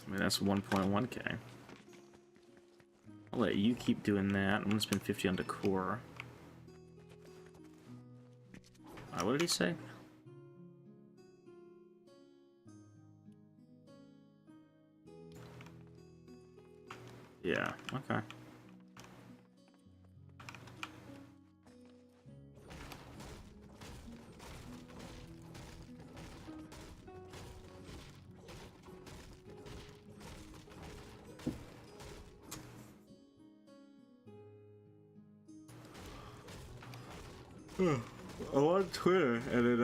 I mean that's 1.1K. I'll let you keep doing that. I'm gonna spend 50 on decor. What did he say? Yeah, okay. I'm on Twitter, and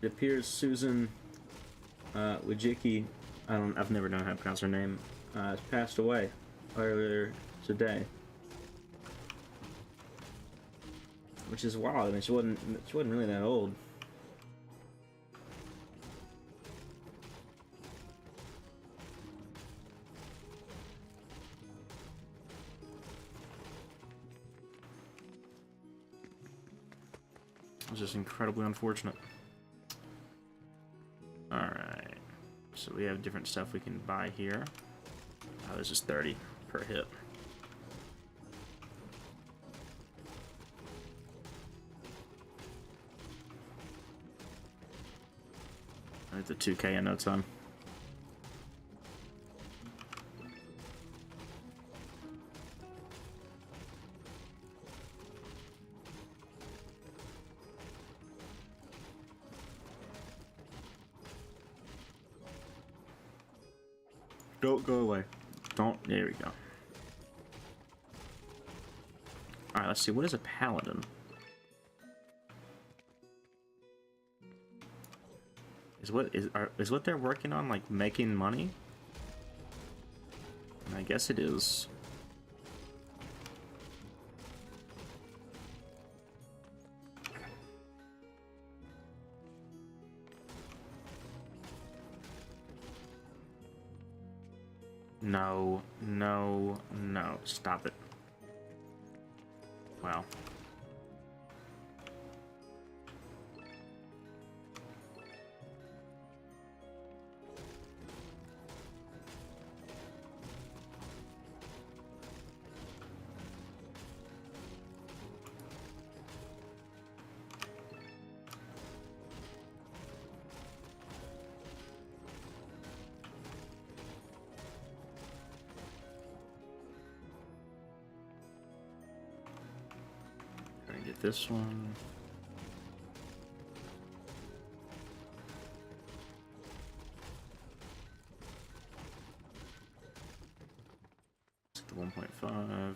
it appears Susan Wojcicki, I've never known how to pronounce her name, has passed away earlier today, which is wild. I mean, she wasn't really that old. It was just incredibly unfortunate. Alright. So we have different stuff we can buy here. Oh, this is 30 per hit. I hit the 2K in no time. Don't go away. Don't. There we go. Alright, let's see. What is a paladin? Is what they're working on like making money? I guess it is. No, no, no. Stop it. Wow. Gonna get this one. The 1.5.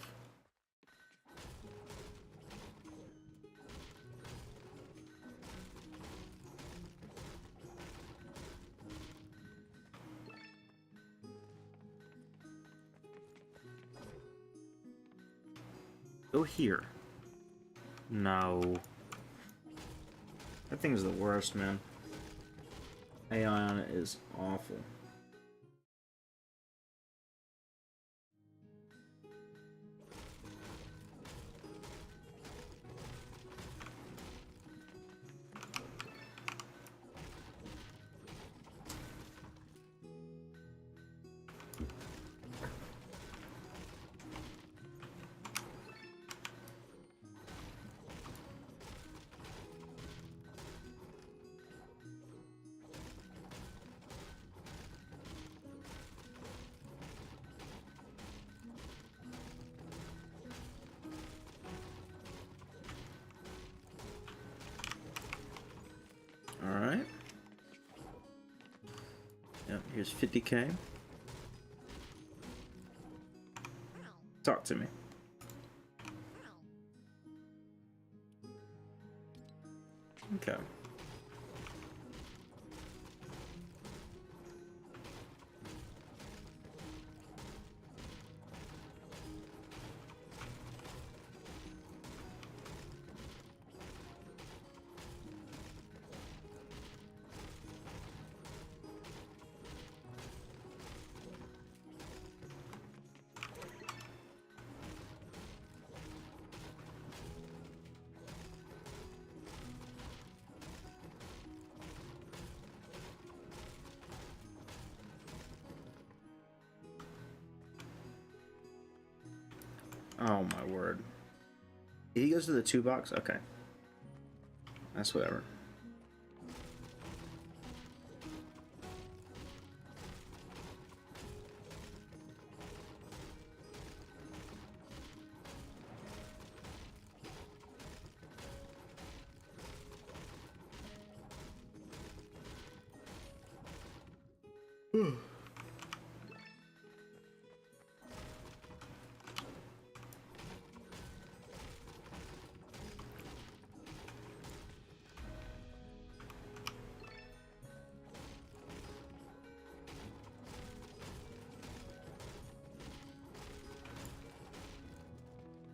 Go here. No. That thing's the worst, man. AI on it is awful. Alright. Yep, here's 50k. Talk to me. Okay. Oh my word. He goes to the 2 box? Okay. That's whatever.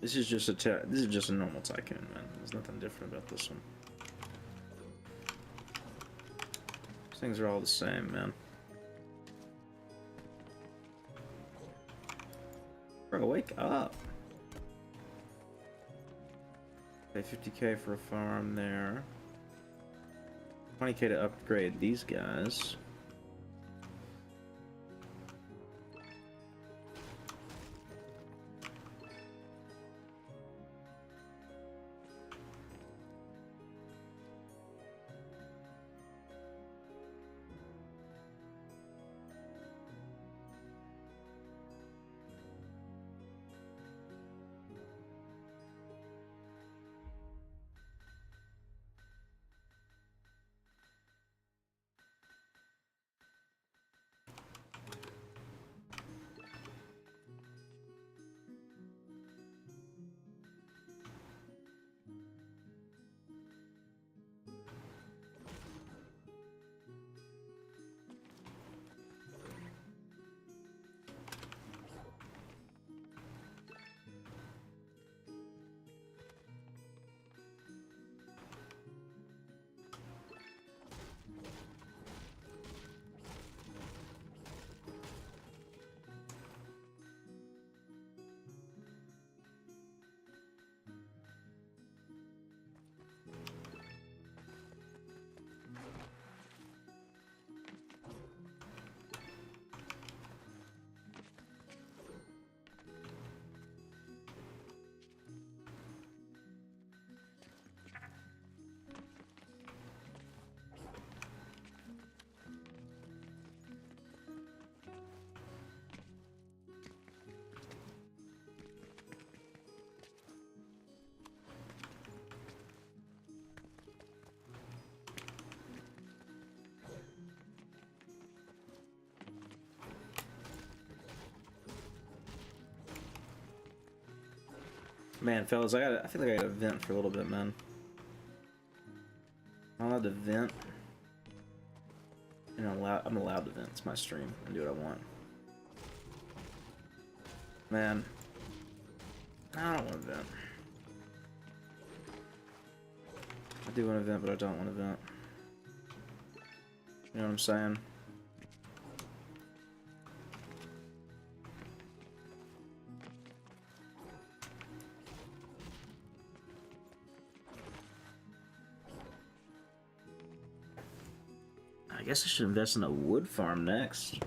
This is just a normal tycoon, man. There's nothing different about this one. These things are all the same, man. Bro, wake up. Pay 50k for a farm there. 20k to upgrade these guys. Man, fellas, I feel like I gotta vent for a little bit, man. I'm allowed to vent. You know, I'm allowed to vent. It's my stream. I do what I want. Man, I don't want to vent. I do want to vent, but I don't want to vent. You know what I'm saying? I guess I should invest in a wood farm next.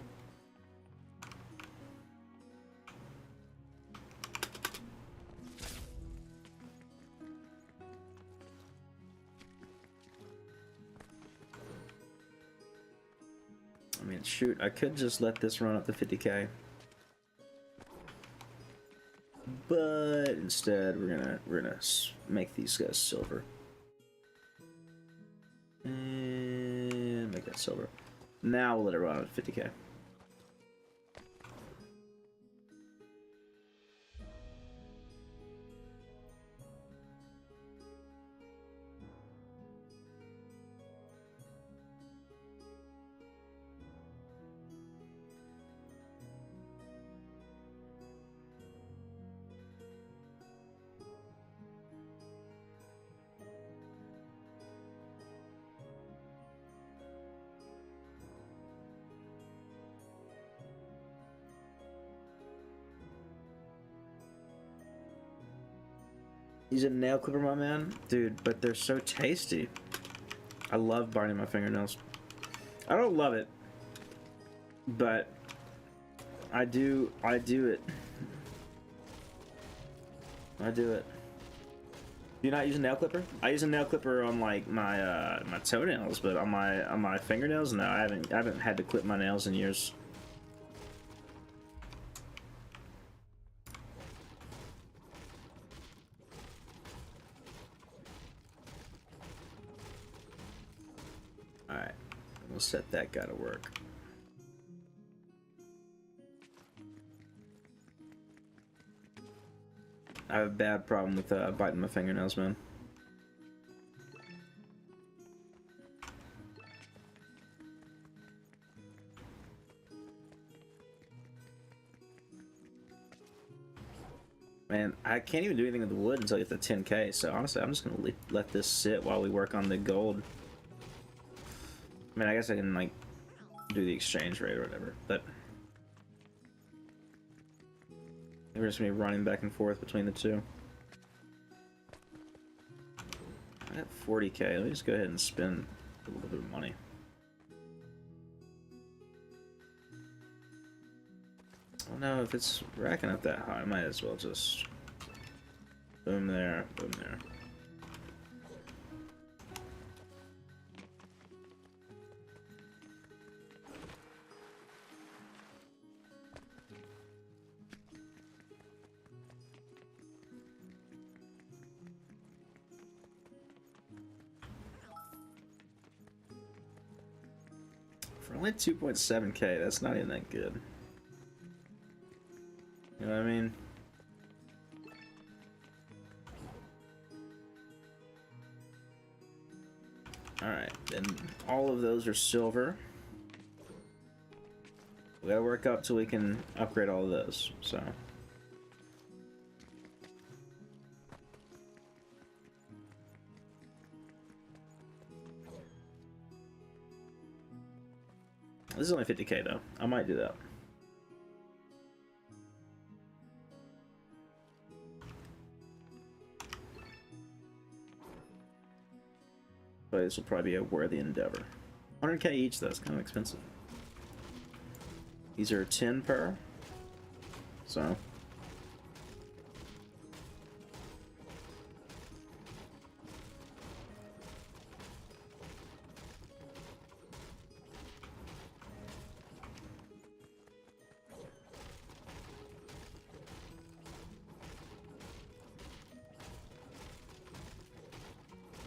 I mean, shoot, I could just let this run up to 50k. But instead, we're gonna make these guys silver. And make that silver. Now we'll let it run at 50k. Use a nail clipper, my man? Dude, but they're so tasty. I love biting my fingernails. I don't love it, but I do it. I do it. Do you not use a nail clipper? I use a nail clipper on like my my toenails, but on my fingernails, no, I haven't had to clip my nails in years. Alright, we'll set that guy to work. I have a bad problem with biting my fingernails, man. Man, I can't even do anything with the wood until I get to 10k, so honestly, I'm just gonna let this sit while we work on the gold. I mean, I guess I can, like, do the exchange rate or whatever, but we're just gonna be running back and forth between the two. I got 40k. Let me just go ahead and spend a little bit of money. Oh no, if it's racking up that high, I might as well just boom there, boom there. For only 2.7k, that's not even that good. You know what I mean? Alright, then all of those are silver. We gotta work up till we can upgrade all of those, so. This is only 50k though. I might do that. But this will probably be a worthy endeavor. 100k each though, it's kind of expensive. These are 10 per. So.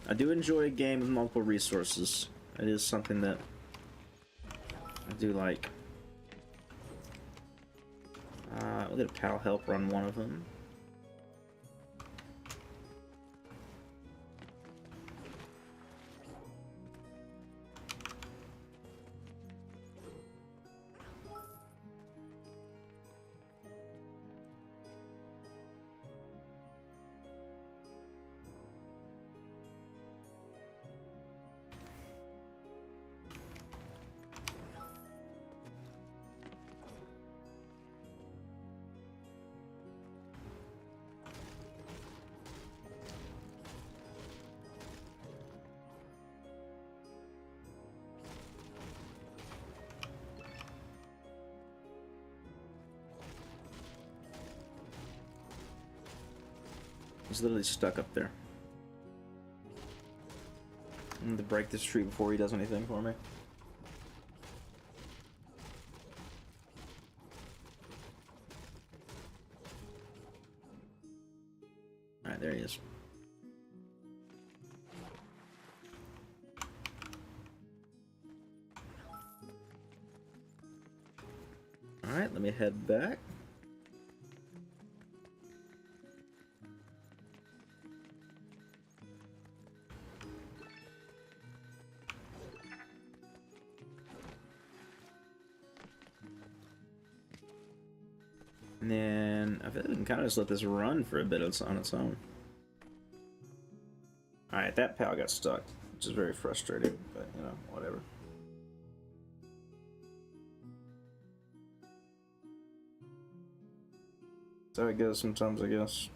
I do enjoy a game with multiple resources. It is something that I do like. We'll get a pal help run one of them. He's literally stuck up there. I need to break this tree before he does anything for me. Alright, there he is. Alright, let me head back. And then I feel like we can kind of just let this run for a bit on its own. Alright, that pal got stuck, which is very frustrating, but you know, whatever. That's how it goes sometimes, I guess.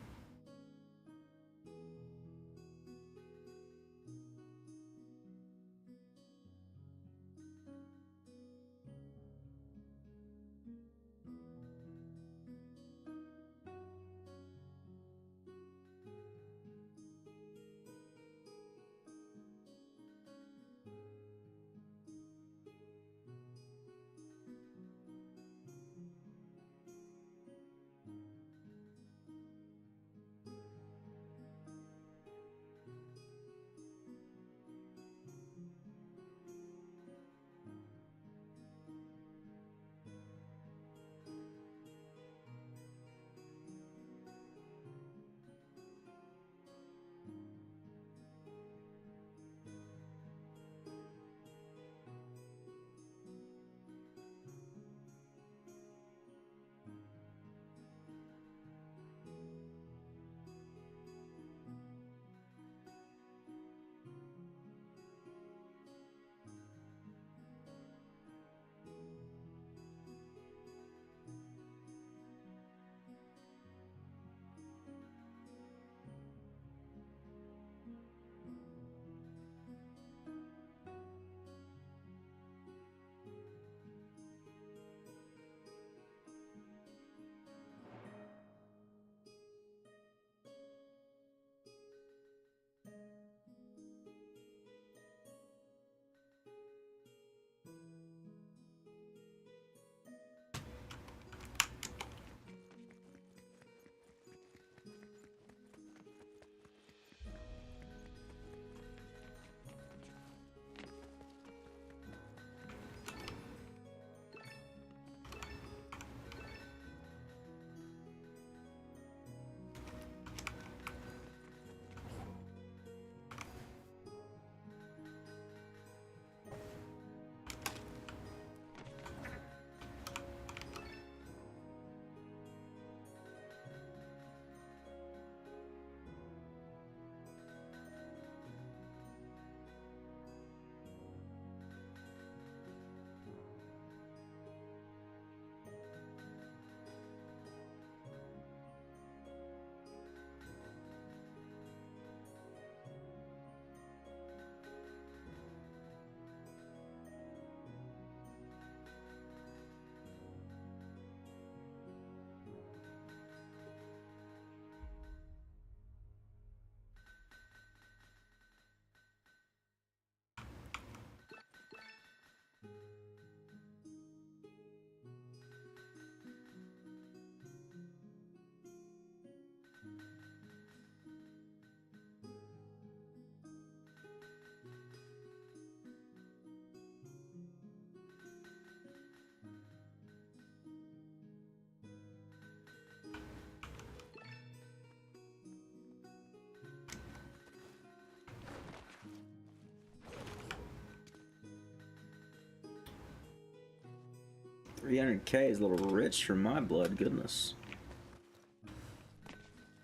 $300K is a little rich for my blood, goodness.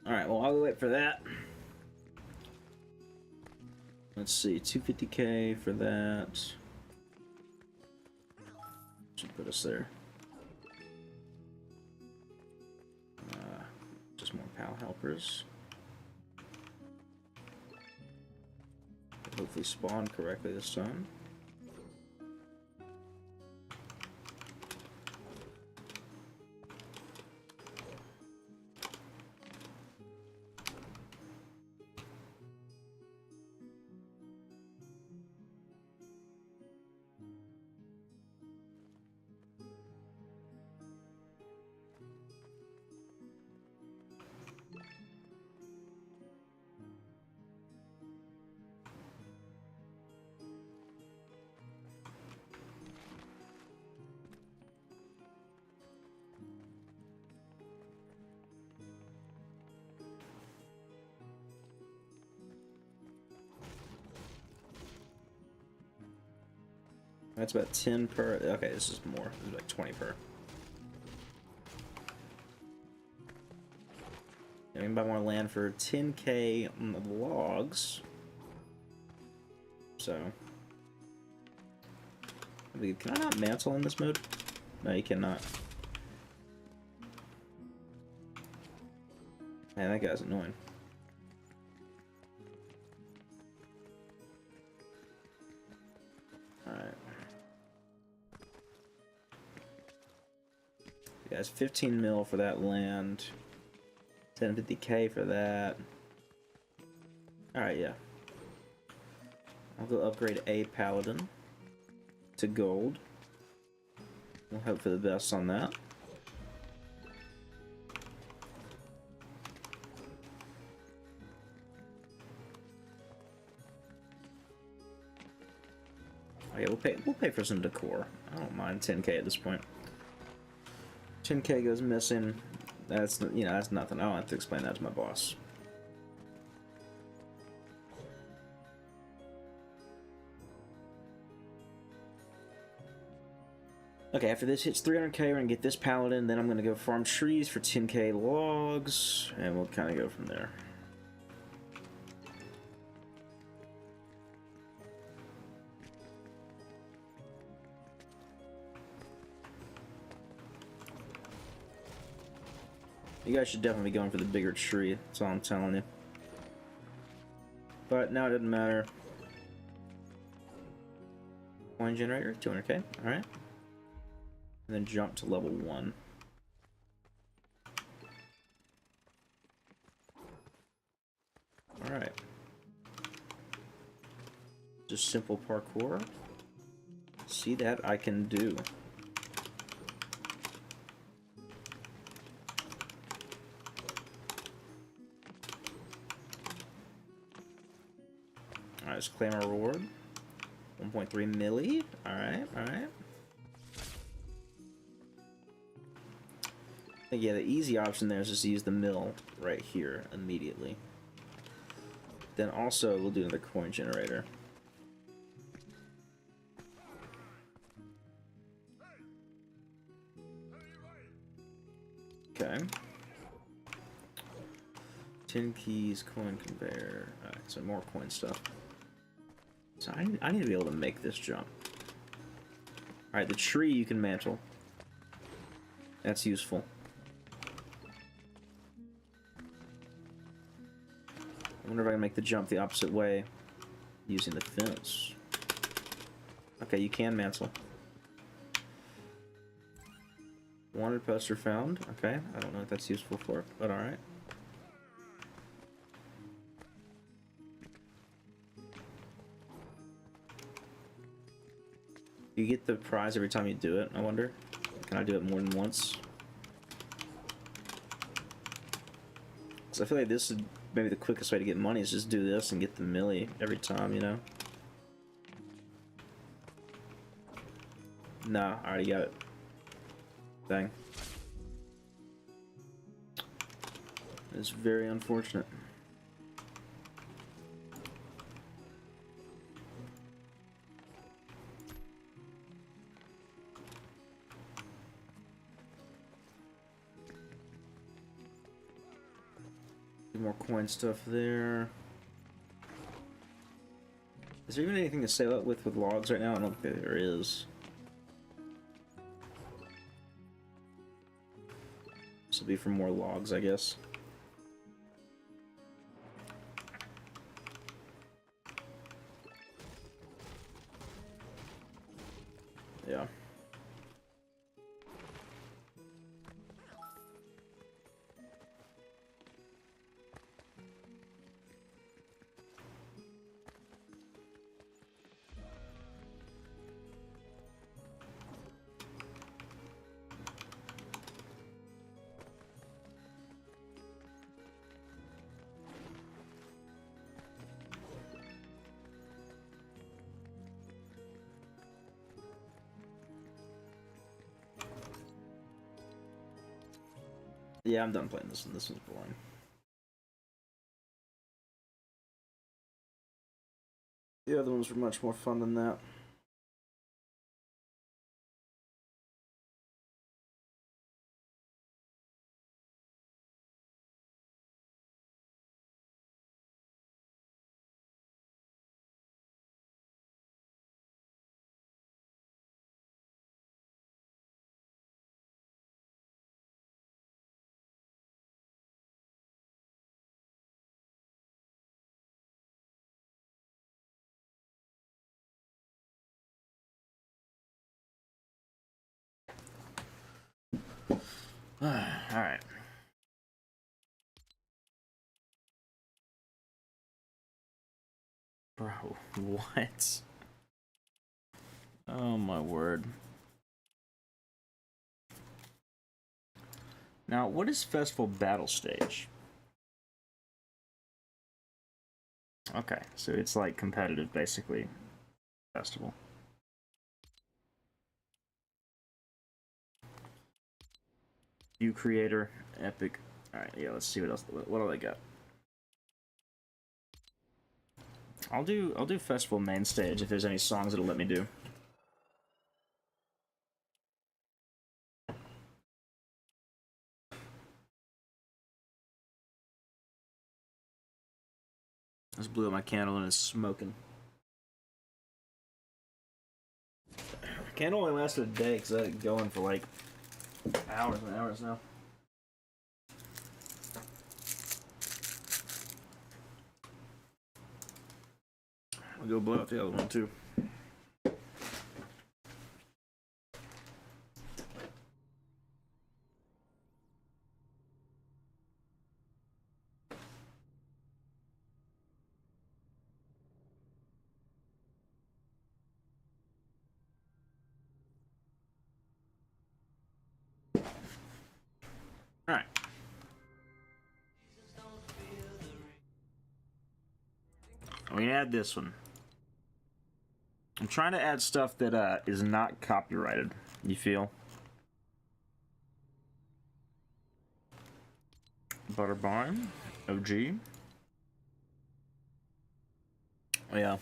Alright, well, I'll wait for that. Let's see, 250K for that. Should put us there. Just more PAL helpers. Hopefully spawn correctly this time. That's about 10 per. Okay, this is more. This is like 20 per. I can buy more land for 10k on the logs. So. Can I not mantle in this mode? No, you cannot. Man, that guy's annoying. Alright. Guys, 15 mil for that land. 1050k for that. Alright, yeah. I'll go upgrade a paladin to gold. We'll hope for the best on that. Okay, we'll pay for some decor. I don't mind 10k at this point. 10k goes missing. That's, you know, that's nothing. I don't have to explain that to my boss. Okay, after this hits 300k, we're gonna get this paladin. Then I'm gonna go farm trees for 10k logs, and we'll kind of go from there. You guys should definitely be going for the bigger tree, that's all I'm telling you. But now it doesn't matter. Coin generator, 200k, alright. And then jump to level 1. Alright. Just simple parkour. See that I can do. Alright, let's claim our reward. 1.3 milli. Alright, alright. Yeah, the easy option there is just to use the mill right here immediately. Then also we'll do another coin generator. Okay. 10 keys, coin conveyor. Alright, so more coin stuff. So I need to be able to make this jump. Alright, the tree you can mantle. That's useful. I wonder if I can make the jump the opposite way using the fence. Okay, you can mantle. Wanted poster found. Okay, I don't know what that's useful for, but alright. You get the prize every time you do it, I wonder. Can I do it more than once? Because I feel like this is maybe the quickest way to get money is just do this and get the milli every time, you know? Nah, I already got it. Dang. It's very unfortunate. More coin stuff there. Is there even anything to save up with logs right now? I don't think there is. This will be for more logs, I guess. Yeah. Yeah, I'm done playing this one. This one's boring. The other ones were much more fun than that. Alright. Bro, what? Oh my word. Now, what is Festival Battle Stage? Okay, so it's like competitive, basically. Festival. View creator, epic. Alright, yeah, let's see what else. What do they got? I'll do Festival main stage if there's any songs it'll let me do. I just blew out my candle and it's smoking. Candle only lasted a day because I had it going for like hours and hours now. I'll go blow out the other one too. Alright. We can add this one. I'm trying to add stuff that is not copyrighted. You feel? Butter Barn, OG. Oh, yeah.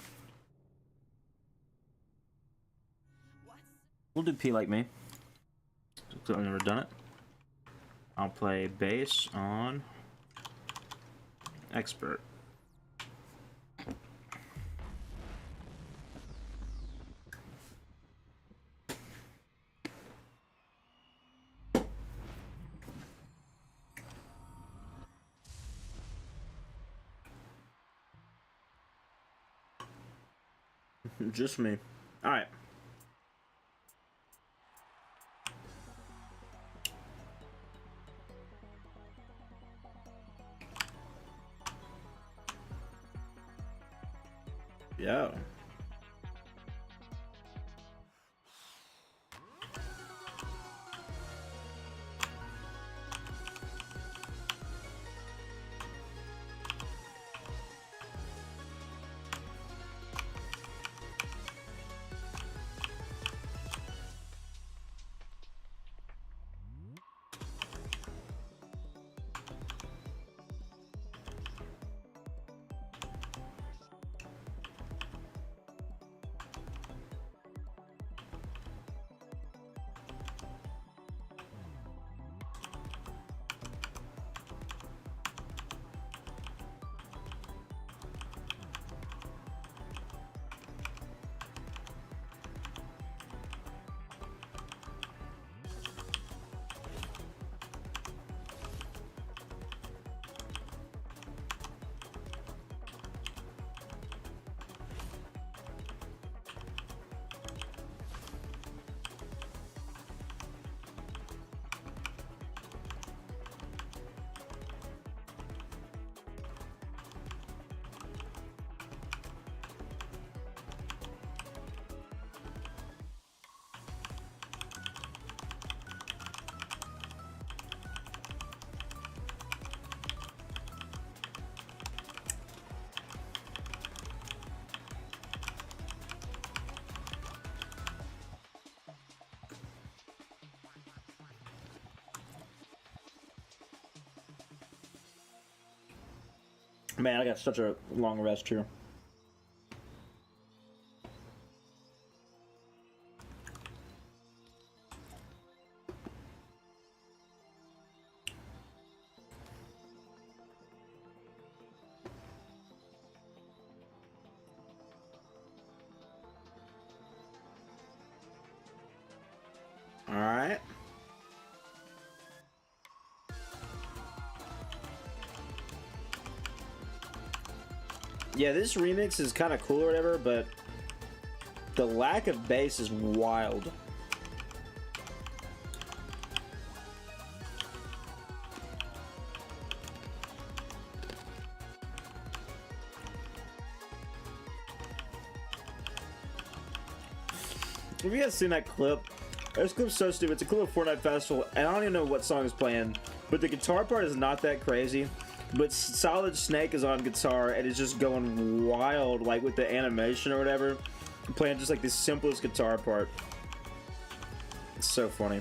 We'll do P Like Me. I've never done it. I'll play bass on Expert. Just me. Alright. Yeah. Man, I got such a long rest here. All right. Yeah, this remix is kind of cool or whatever, but the lack of bass is wild. Have you guys seen that clip? This clip's so stupid. It's a clip of Fortnite Festival, and I don't even know what song is playing, but the guitar part is not that crazy. But Solid Snake is on guitar, and it's just going wild, like with the animation or whatever, playing just like the simplest guitar part. It's so funny.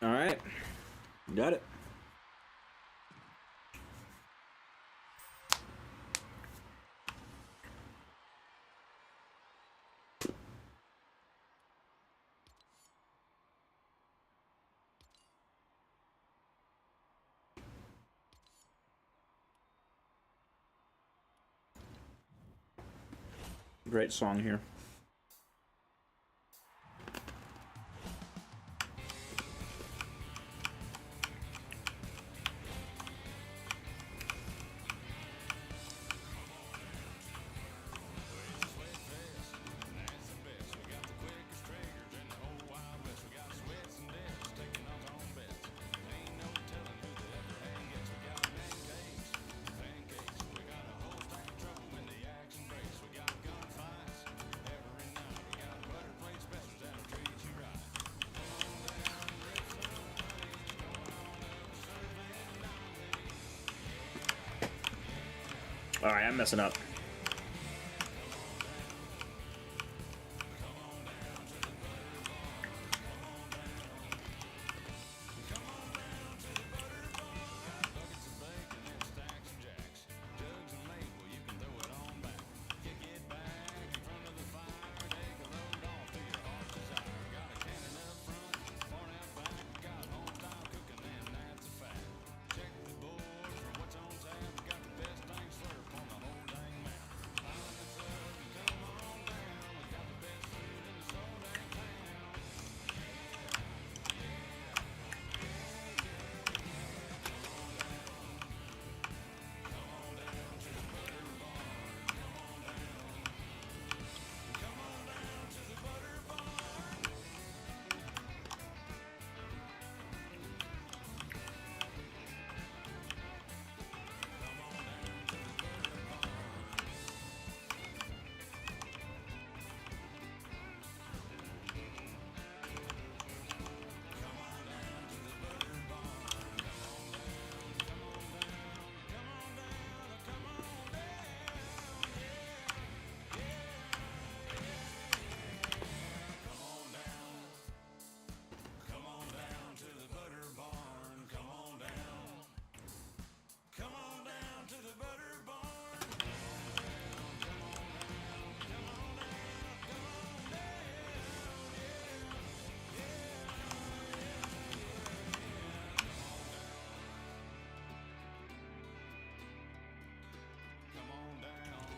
All right, got it. Great song here. Alright, I'm messing up.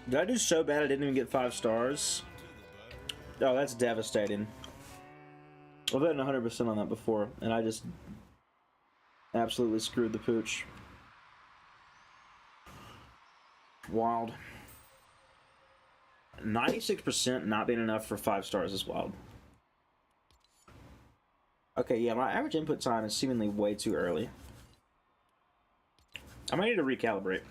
Did I do so bad I didn't even get 5 stars? Oh, that's devastating. I've been 100% on that before, and I just absolutely screwed the pooch. Wild. 96% not being enough for 5 stars is wild. Okay, yeah, my average input time is seemingly way too early. I might need to recalibrate.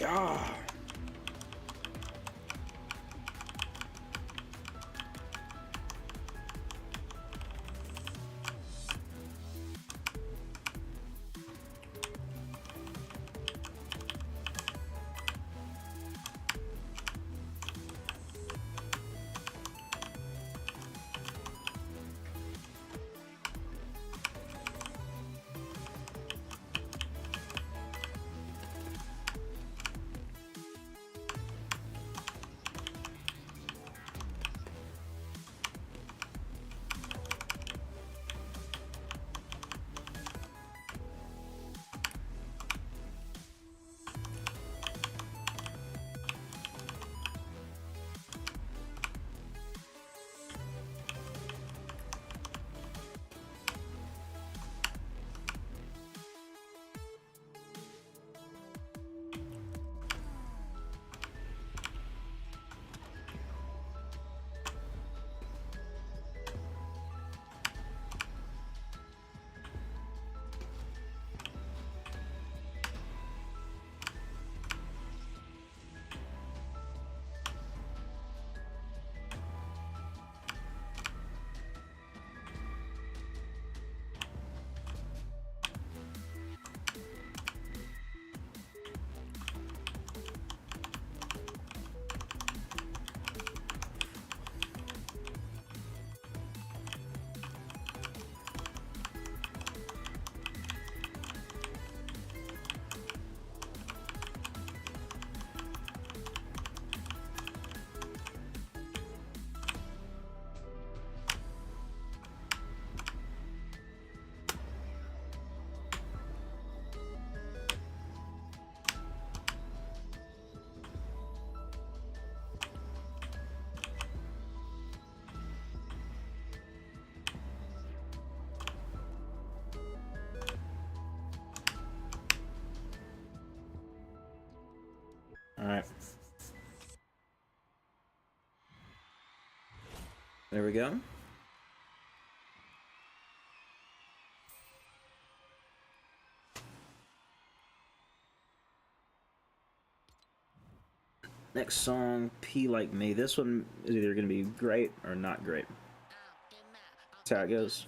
God. There we go. Next song, P Like Me. This one is either going to be great or not great. That's how it goes.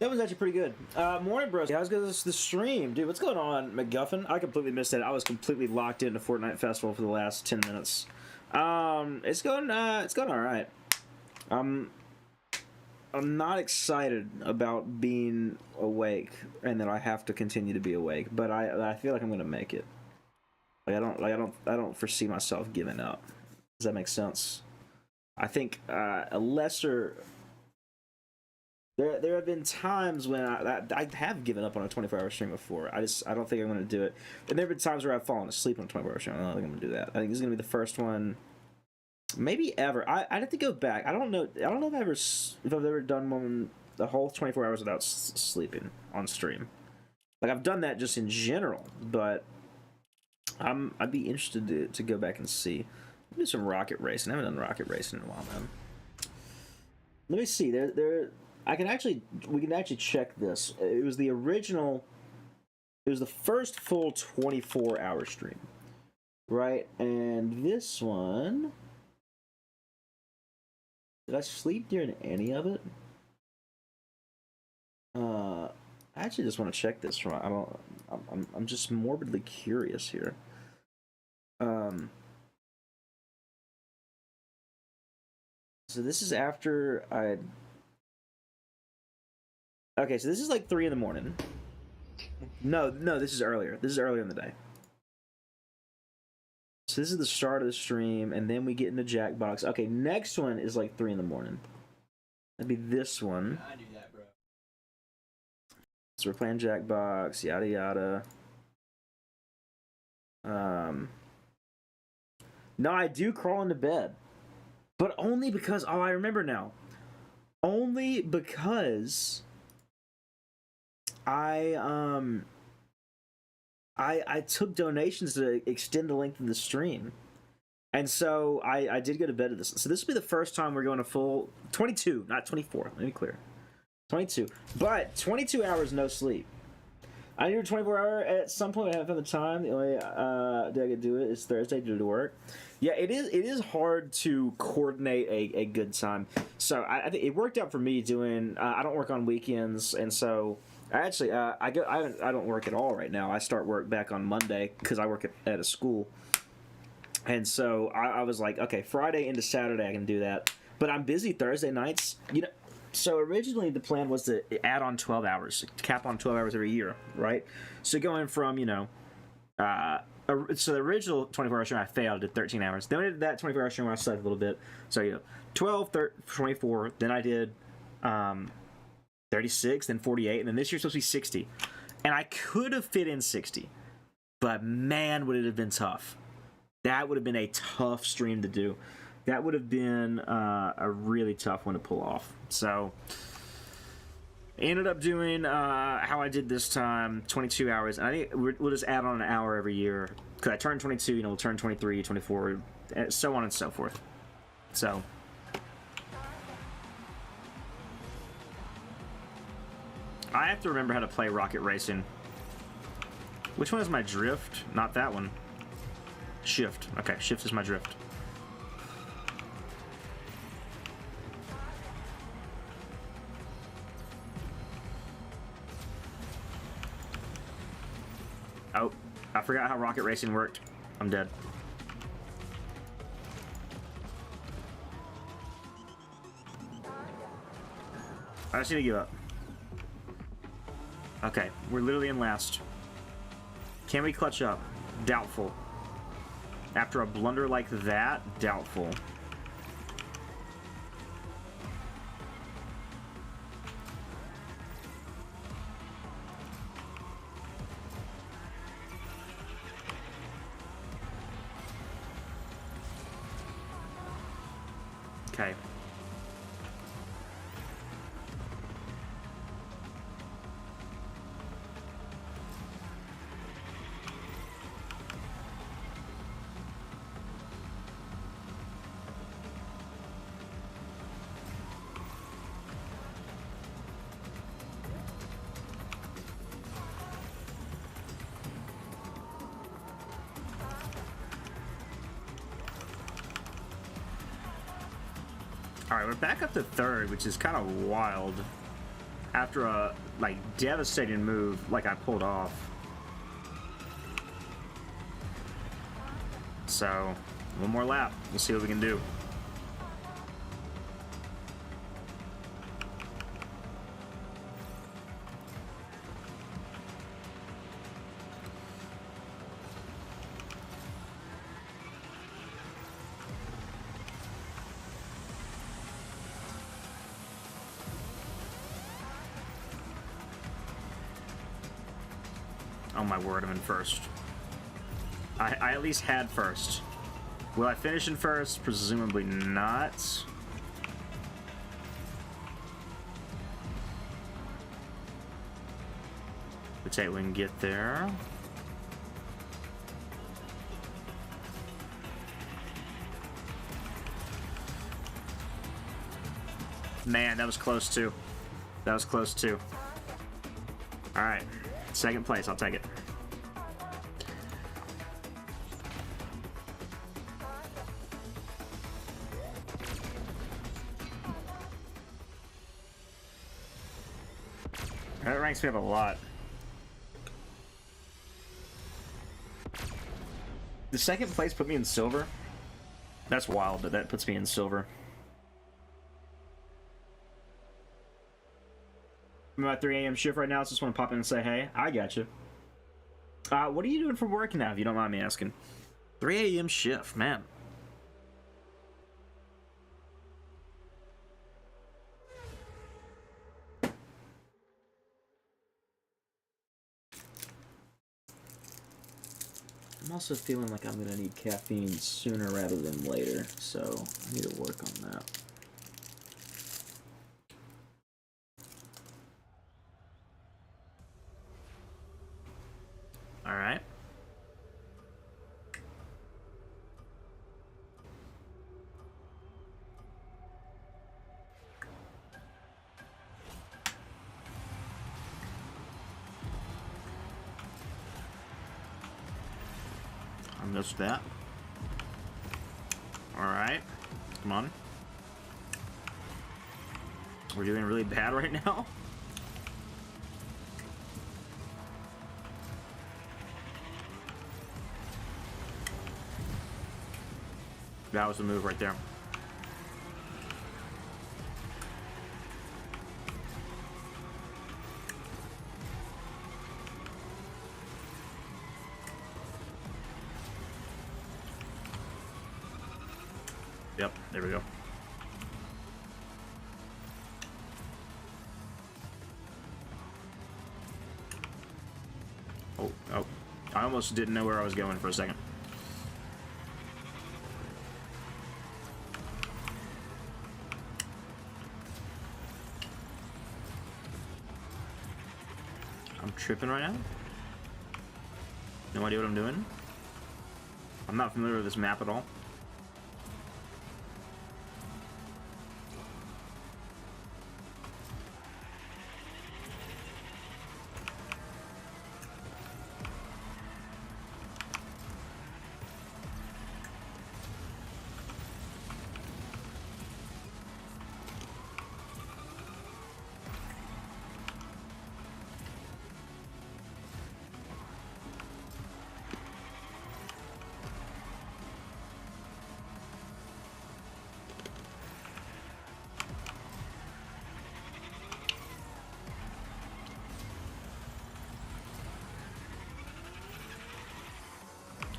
That was actually pretty good. Morning, bros. How's the stream? Dude, what's going on, McGuffin? I completely missed it. I was completely locked into Fortnite Festival for the last 10 minutes. It's going all right. I'm not excited about being awake and that I have to continue to be awake, but I feel like I'm going to make it. I don't foresee myself giving up. Does that make sense? I think a lesser. There have been times when I have given up on a 24-hour stream before. I don't think I'm going to do it. And there have been times where I've fallen asleep on a 24-hour stream. I don't think I'm going to do that. I think this is going to be the first one, maybe ever. I'd have to go back. I don't know if I've ever done one the whole 24 hours without sleeping on stream. Like I've done that just in general, but I'd be interested to go back and see. Do some rocket racing. I haven't done rocket racing in a while, man. Let me see. We can actually check this. It was the original. It was the first full 24-hour stream, right? And this one, did I sleep during any of it? I actually just want to check this. I'm just morbidly curious here. So this is after Okay, so this is like 3 in the morning. No, this is earlier. This is earlier in the day. So this is the start of the stream, and then we get into Jackbox. Okay, next one is like 3 in the morning. That'd be this one. I do that, bro. So we're playing Jackbox, yada yada. No, I do crawl into bed, but only because I remember now. Only because I took donations to extend the length of the stream, and so I did go to bed at this. So this will be the first time we're going a full 22, not 24. Let me clear, 22, but 22 hours no sleep. I need a 24-hour at some point. I haven't found the time. The only day I could do it is Thursday due to work. Yeah, it is hard to coordinate a good time. So I think it worked out for me doing. I don't work on weekends, and so I don't work at all right now. I start work back on Monday because I work at a school, and so I was like, okay, Friday into Saturday I can do that, but I'm busy Thursday nights. You know. So originally the plan was to add on 12 hours, cap on 12 hours every year, right? So going from, so the original 24-hour stream I failed, did 13 hours. Then I did that 24-hour stream where I slept a little bit. So, 12, 24, then I did 36, then 48, and then this year's supposed to be 60. And I could have fit in 60, but man, would it have been tough. That would have been a tough stream to do. That would have been a really tough one to pull off. So, I ended up doing how I did this time, 22 hours. And I think we'll just add on an hour every year. Because I turned 22, we'll turn 23, 24, and so on and so forth. So, I have to remember how to play Rocket Racing. Which one is my drift? Not that one. Shift. Okay, shift is my drift. Oh, I forgot how Rocket Racing worked. I'm dead. I just need to give up. Okay, we're literally in last. Can we clutch up? Doubtful. After a blunder like that, doubtful. Okay. Alright, we're back up to third, which is kind of wild. After a, devastating move like I pulled off. So, one more lap. We'll see what we can do. Oh my word, I'm in first. I at least had first. Will I finish in first? Presumably not. Let's see if we can get there. Man, that was close too. That was close too. Alright. Second place, I'll take it. That ranks me up a lot. The second place put me in silver. That's wild that that puts me in silver. I'm at 3 a.m. shift right now, so just want to pop in and say, hey, I got you. What are you doing for work now, if you don't mind me asking? 3 a.m. shift, man. I'm also feeling like I'm gonna need caffeine sooner rather than later, so I need to work on that. Alright. I missed that. Alright. Come on. We're doing really bad right now. That was the move right there. Yep, there we go. Oh. I almost didn't know where I was going for a second. I'm tripping right now. No idea what I'm doing. I'm not familiar with this map at all.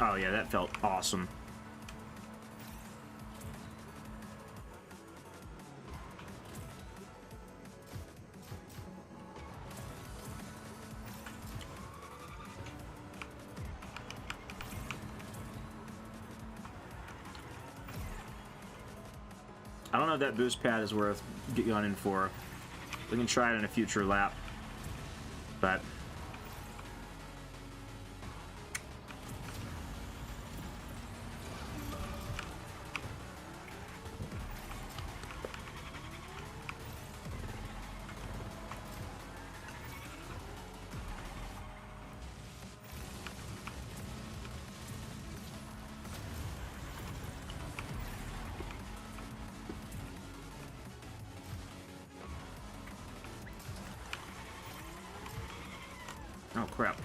Oh yeah, that felt awesome. I don't know if that boost pad is worth going in for. We can try it in a future lap, but oh crap.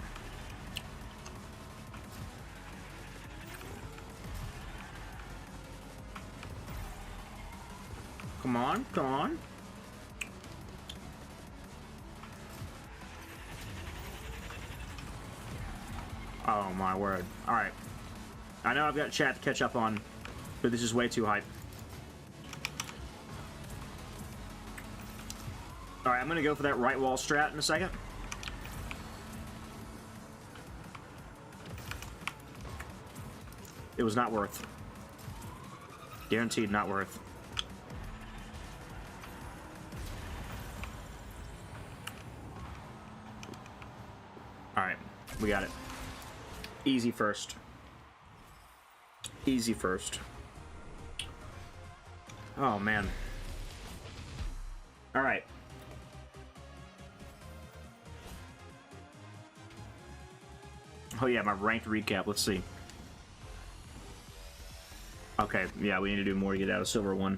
Come on, come on. Oh my word. Alright. I know I've got chat to catch up on, but this is way too hype. Alright, I'm gonna go for that right wall strat in a second. It was not worth. Guaranteed not worth. Alright, we got it. Easy first. Easy first. Oh, man. Alright. Oh, yeah, my ranked recap. Let's see. Okay, yeah, we need to do more to get out of Silver 1.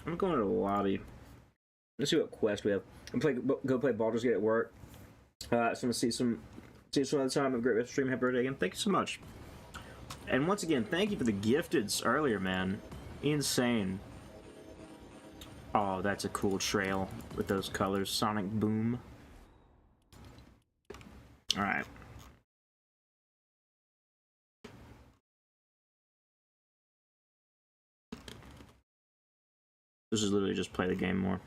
I'm going to the lobby. Let's see what quest we have. I'm go play Baldur's Gate at work. So I'm gonna see some See you some other time. Have a great rest of the stream. Happy birthday again. Thank you so much. And once again, thank you for the gifteds earlier, man. Insane. Oh, that's a cool trail with those colors. Sonic Boom. Alright. This is literally just play the game more.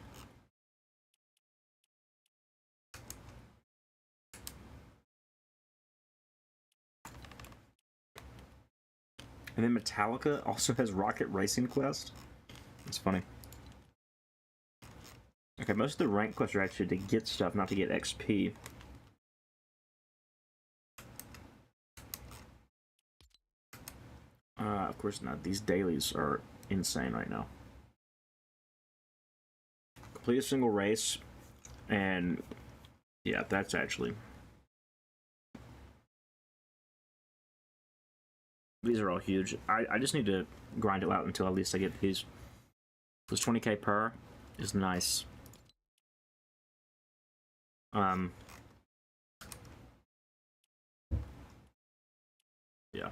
And then Metallica also has Rocket Racing Quest. It's funny. Okay, most of the rank quests are actually to get stuff, not to get XP. Of course not. These dailies are insane right now. Complete a single race, and yeah, that's actually... These are all huge. I just need to grind it out until at least I get these. This 20k per is nice. Yeah.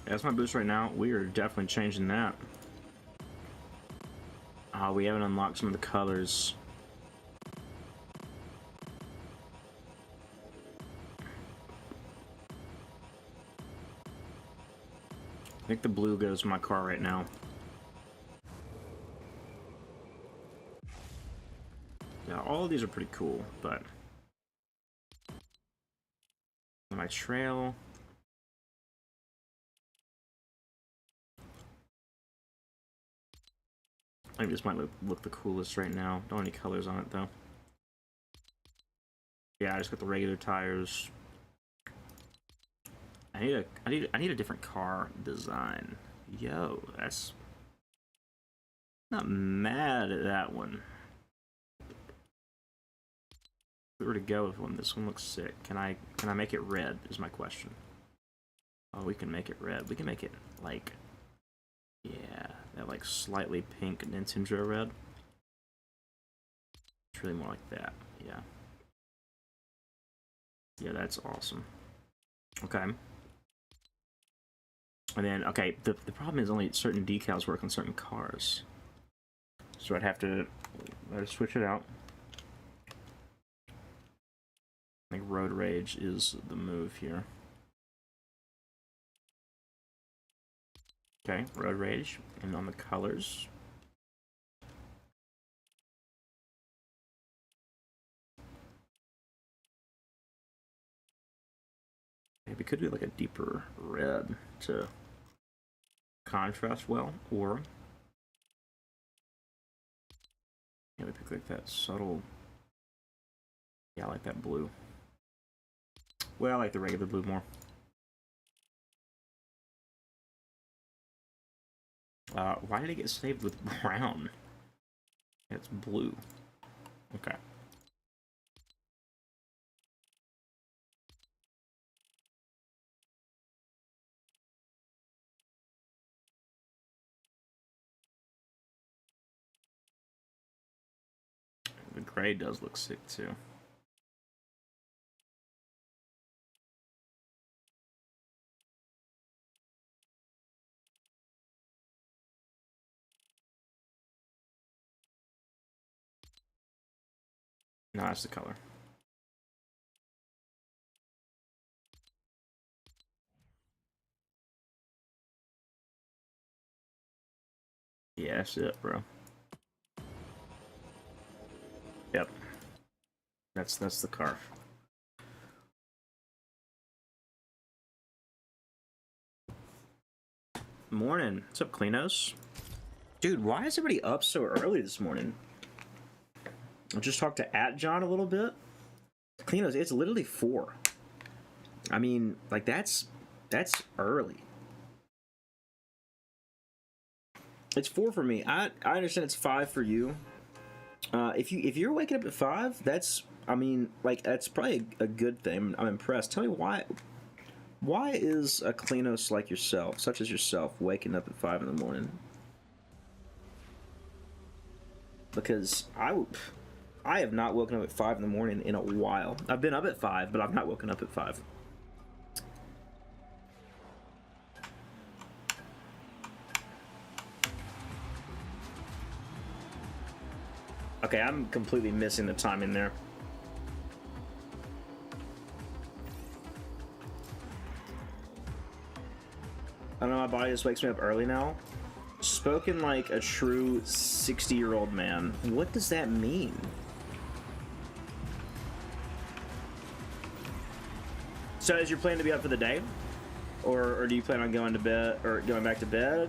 That's my boost right now. We are definitely changing that. We haven't unlocked some of the colors. I think the blue goes in my car right now. Yeah, all of these are pretty cool, but... My trail... I think this might look the coolest right now. Don't have any colors on it, though. Yeah, I just got the regular tires. I need a different car design. Yo, that's not mad at that one. If we were to go with one, this one looks sick. Can I make it red? Is my question. Oh, we can make it red. We can make it like, yeah, that like slightly pink Nin10Jo red. It's really more like that. Yeah. Yeah, that's awesome. Okay. And then, okay, the problem is only certain decals work on certain cars. So I'd have to switch it out. I think Road Rage is the move here. Okay, Road Rage, and on the colors. We could do like a deeper red to contrast well, or yeah, we pick like that subtle. Yeah, I like that blue. Well, I like the regular blue more. Why did it get saved with brown? It's blue. Okay. The gray does look sick too. No, that's the color. Yeah, that's it, bro. Yep. That's the car. Morning. What's up, Klinos? Dude, why is everybody up so early this morning? I just talked to @John a little bit. Klinos, it's literally 4. I mean, like that's early. It's 4 for me. I understand it's 5 for you. If you're waking up at 5, that's, I mean, like that's probably a good thing. I'm impressed. Tell me Why is a Kleanos like yourself, such as yourself, waking up at 5 in the morning? Because I have not woken up at 5 in the morning in a while. I've been up at 5, but I've not woken up at 5. Okay, I'm completely missing the timing there. I don't know, my body just wakes me up early now. Spoken like a true 60-year-old man. What does that mean? So is your plan to be up for the day? Or do you plan on going to bed, or going back to bed?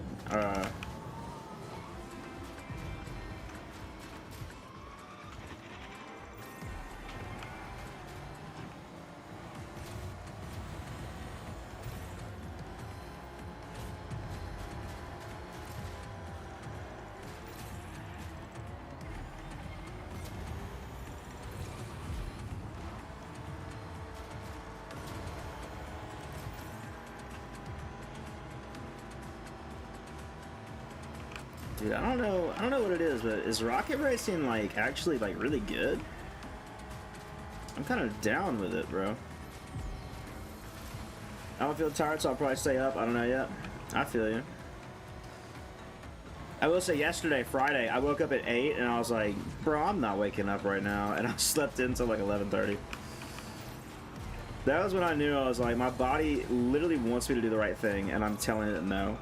Dude, I don't know what it is, but is rocket racing like actually like really good? I'm kind of down with it, bro. I don't feel tired, so I'll probably stay up. I don't know yet. I feel you. I will say yesterday, Friday, I woke up at 8 and I was like, bro, I'm not waking up right now, and I slept until like 11:30. That was when I knew. I was like, my body literally wants me to do the right thing, and I'm telling it no.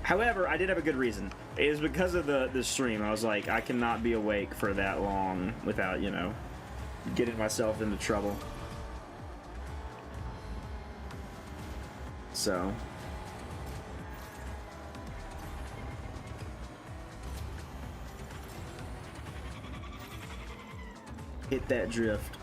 However, I did have a good reason. It was because of the stream. I was like, I cannot be awake for that long without, you know, getting myself into trouble. So. Hit that drift.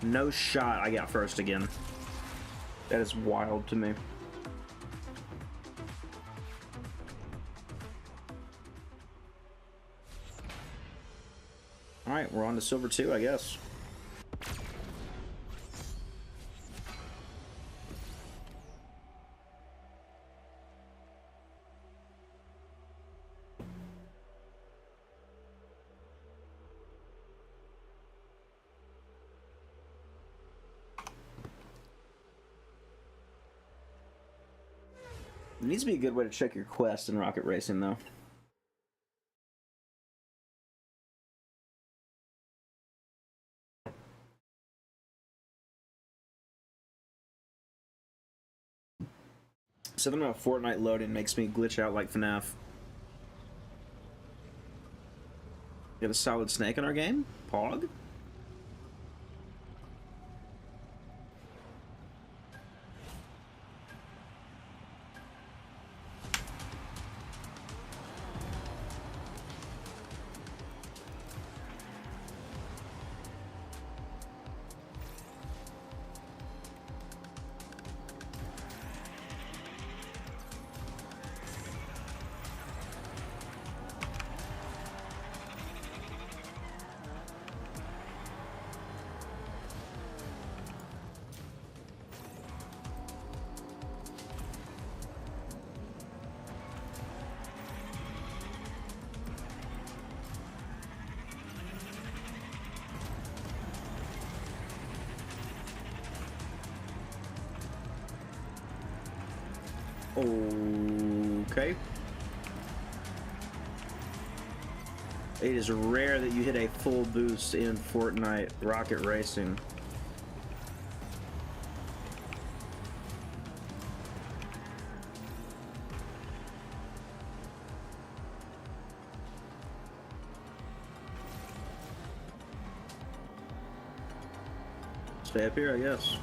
No shot I got first again. That is wild to me. Alright, we're on to silver 2, I guess. There needs to be a good way to check your quest in rocket racing, though. Something about Fortnite loading makes me glitch out like FNAF. Got a solid snake in our game? Pog? Okay. It is rare that you hit a full boost in Fortnite rocket racing. Stay up here, I guess.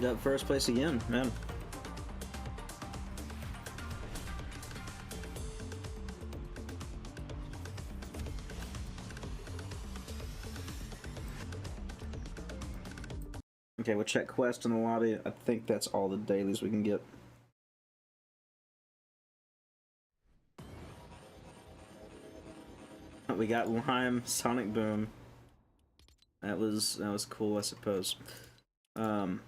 up first place again, man. Okay, we'll check quest in the lobby. I think that's all the dailies we can get. We got Lime, Sonic Boom. That was cool, I suppose. And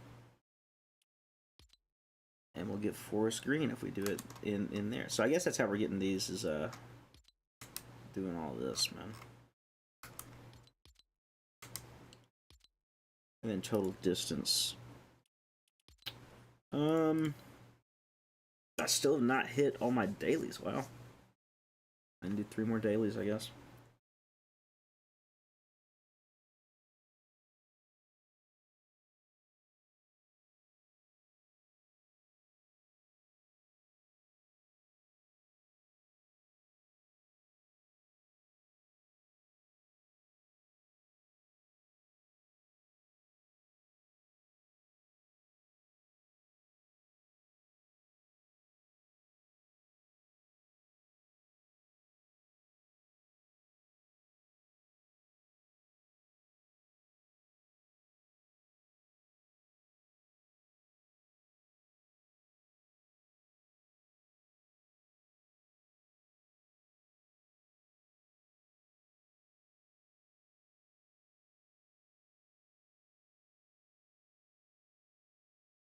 we'll get Forest Green if we do it in there. So I guess that's how we're getting these, is doing all this, man. And then total distance. I still have not hit all my dailies. Wow. I can do 3 more dailies, I guess.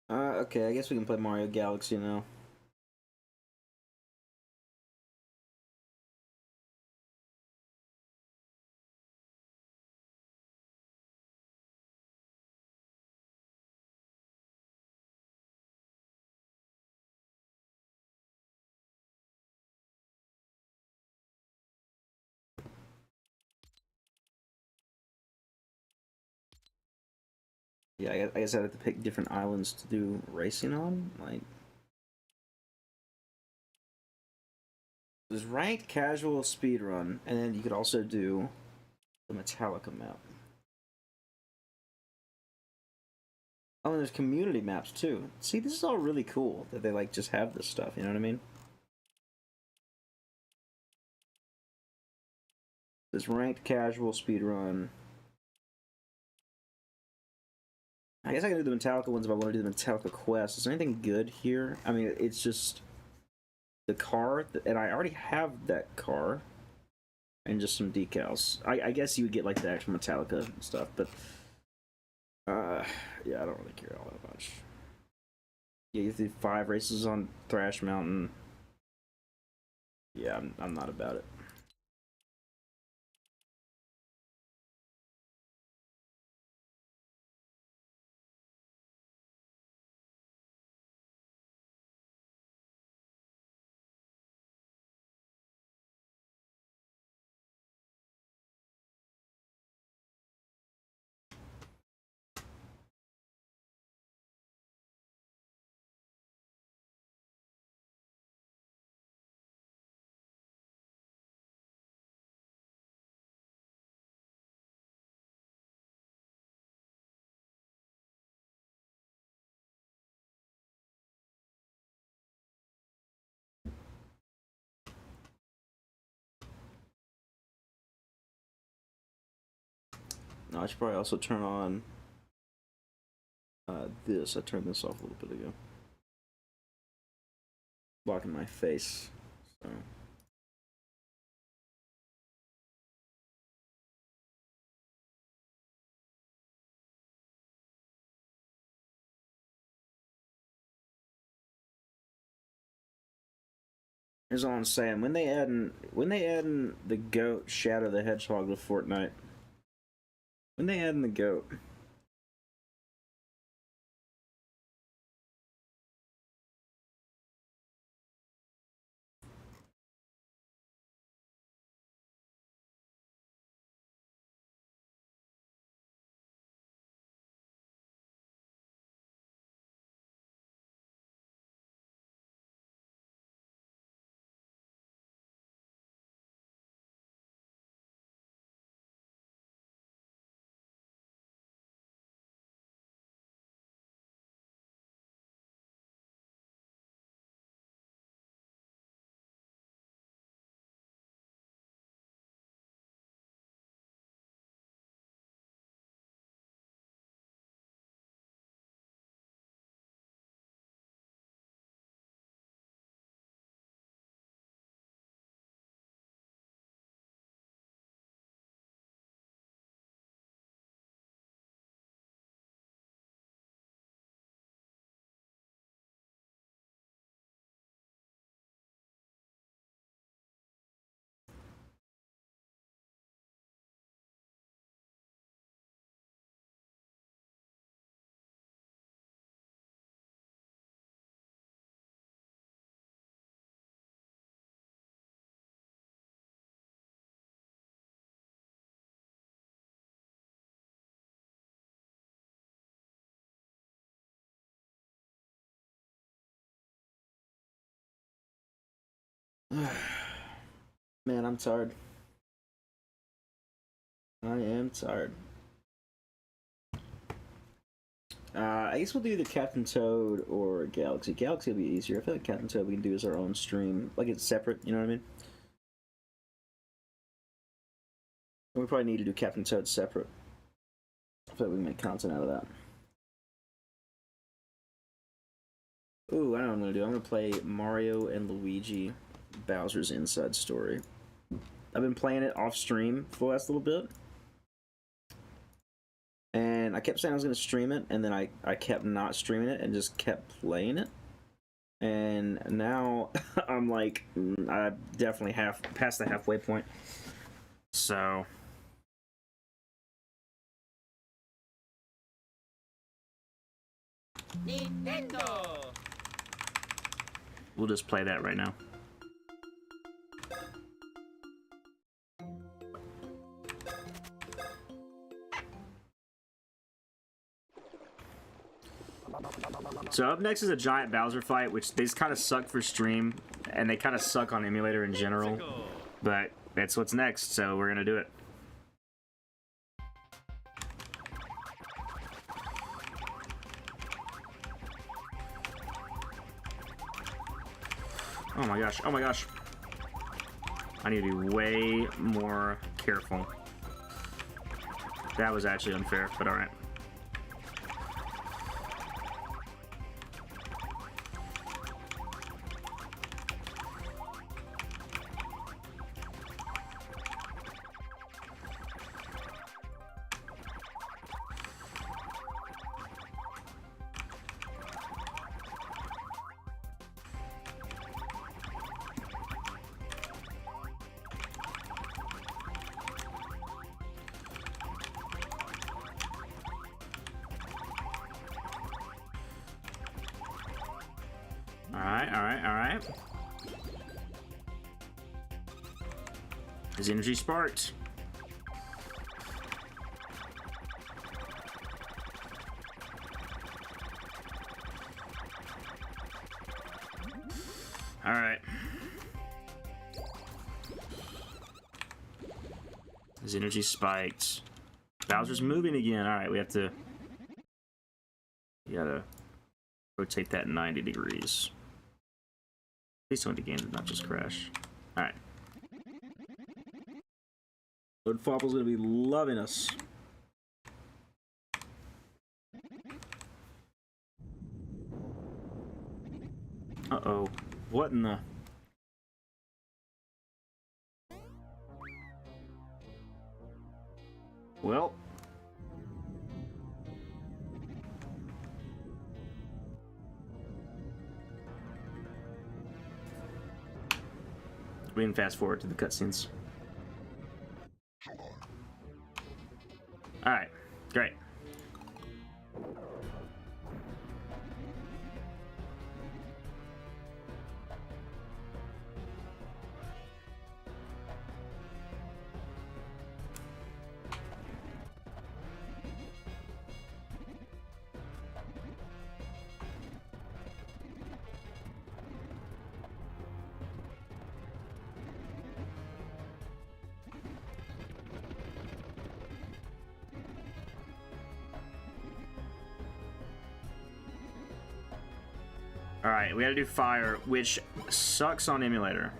Okay, I guess we can play Mario Galaxy now. Yeah, I guess I'd have to pick different islands to do racing on. Like, there's ranked, casual, speedrun, and then you could also do the Metallica map. Oh, and there's community maps too. See, this is all really cool that they like just have this stuff. You know what I mean? There's ranked, casual, speedrun. I guess I can do the Metallica ones if I want to do the Metallica quest. Is there anything good here? I mean, it's just the car, and I already have that car, and just some decals. I guess you would get like the actual Metallica stuff, but yeah, I don't really care all that much. Yeah, you do 5 races on Thrash Mountain. Yeah, I'm not about it. No, I should probably also turn on this. I turned this off a little bit ago. Blocking my face. So. Here's all I'm saying. When they adding the goat Shadow the Hedgehog to Fortnite. When they adding the goat. Man, I'm tired. I am tired. I guess we'll do either Captain Toad or Galaxy. Galaxy will be easier. I feel like Captain Toad we can do as our own stream. Like it's separate, you know what I mean? We probably need to do Captain Toad separate. I feel like we can make content out of that. Ooh, I know what I'm gonna do. I'm gonna play Mario and Luigi Bowser's Inside Story. I've been playing it off stream for the last little bit. And I kept saying I was going to stream it, and then I kept not streaming it and just kept playing it. And now I'm like, I definitely past the halfway point. So Nintendo. we'll just play that right now. So up next is a giant Bowser fight, which they just kind of suck for stream, and they kind of suck on emulator in general. But that's what's next, so we're gonna do it. Oh my gosh, oh my gosh. I need to be way more careful. That was actually unfair, but alright. Alright. His energy sparked. Alright. His energy spiked. Bowser's moving again. Alright, we have to... You gotta rotate that 90 degrees. Please tell me the game did not just crash. Alright. Lord Fopple's gonna be loving us. Uh-oh. What in the... Well... We can fast forward to the cutscenes. Alright, great. Alright, we gotta do fire, which sucks on emulator.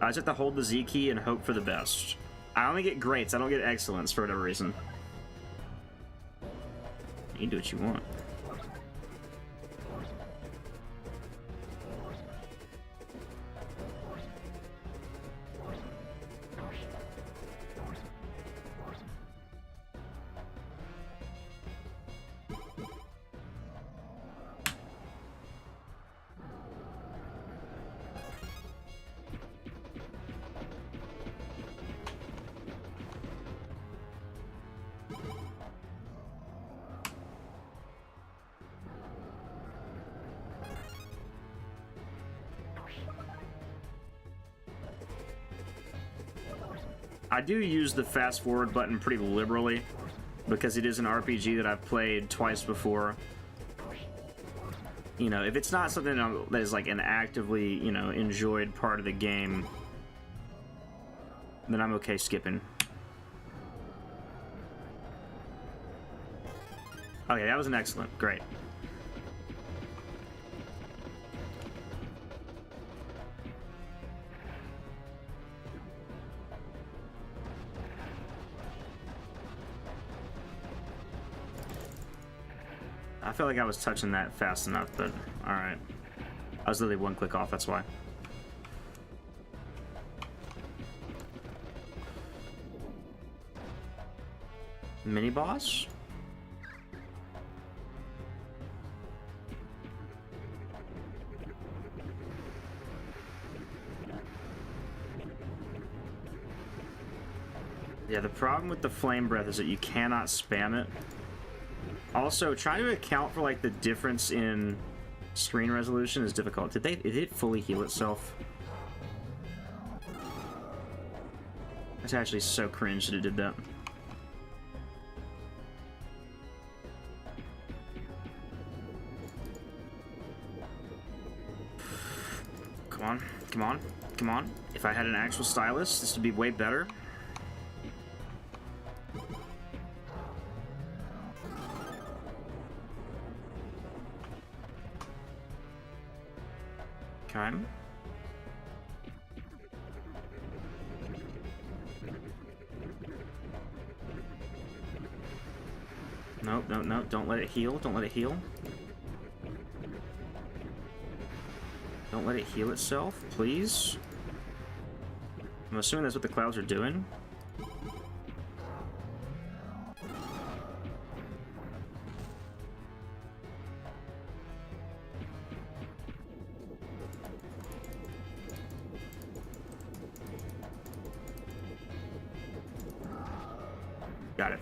I just have to hold the Z key and hope for the best. I only get greats, I don't get excellence for whatever reason. You can do what you want. I do use the fast forward button pretty liberally because it is an RPG that I've played twice before. you know, if it's not something that is like an actively, you know, enjoyed part of the game, then I'm okay skipping. Okay, that was an excellent. Great. I felt like I was touching that fast enough, but alright. I was literally one click off, that's why. Mini boss? Yeah, the problem with the flame breath is that you cannot spam it. Also, trying to account for like the difference in screen resolution is difficult. Did it fully heal itself? That's actually so cringe that it did that. Come on, come on, come on. If I had an actual stylus, this would be way better. Okay. Nope, no, no, don't let it heal, don't let it heal. Don't let it heal itself, please. I'm assuming that's what the clouds are doing. Got it.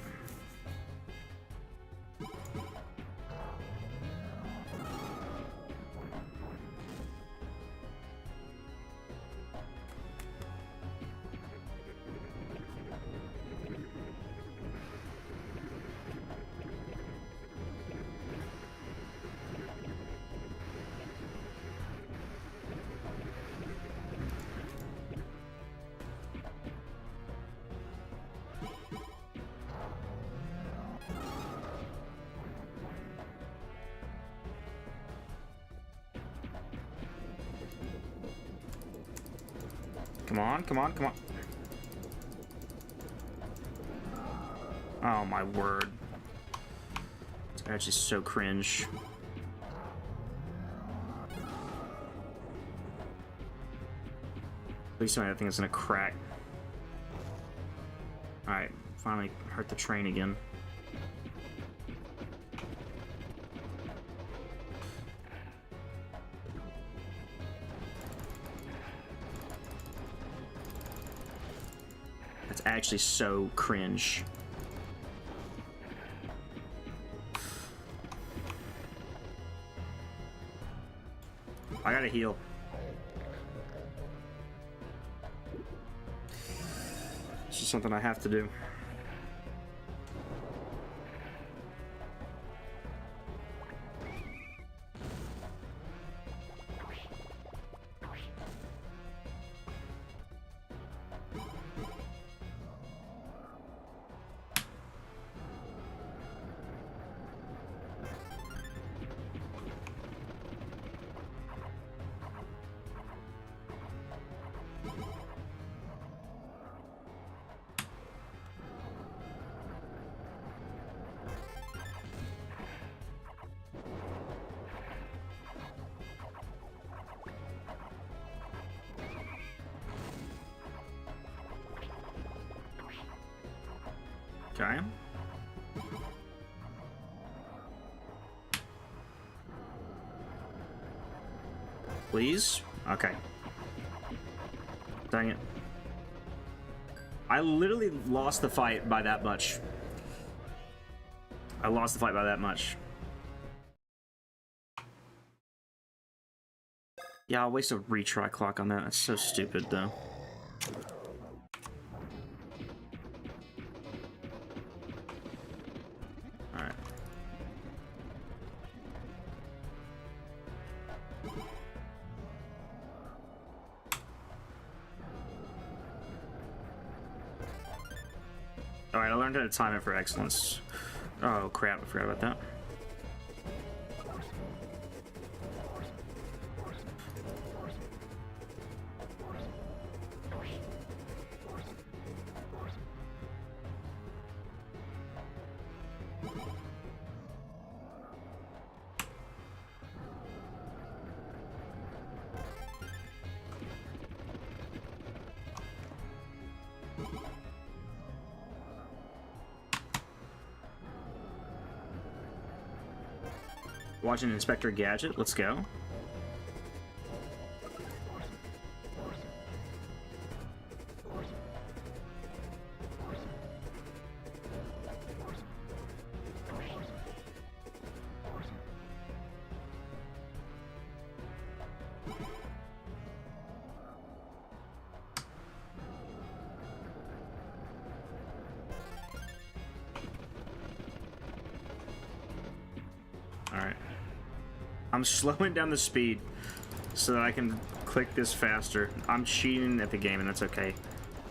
Come on, come on, come on. Oh my word. It's actually so cringe. Please tell me that thing is gonna crack. Alright, finally hurt the train again. That's actually so cringe. I gotta heal. This is something I have to do. Okay. Please? Okay. Dang it. I literally lost the fight by that much. I lost the fight by that much. Yeah, I'll waste a retry clock on that. That's so stupid, though. Alright, I learned how to time it for excellence. Oh crap, I forgot about that. Watching Inspector Gadget, let's go. Alright. I'm slowing down the speed so that I can click this faster. I'm cheating at the game, and that's okay.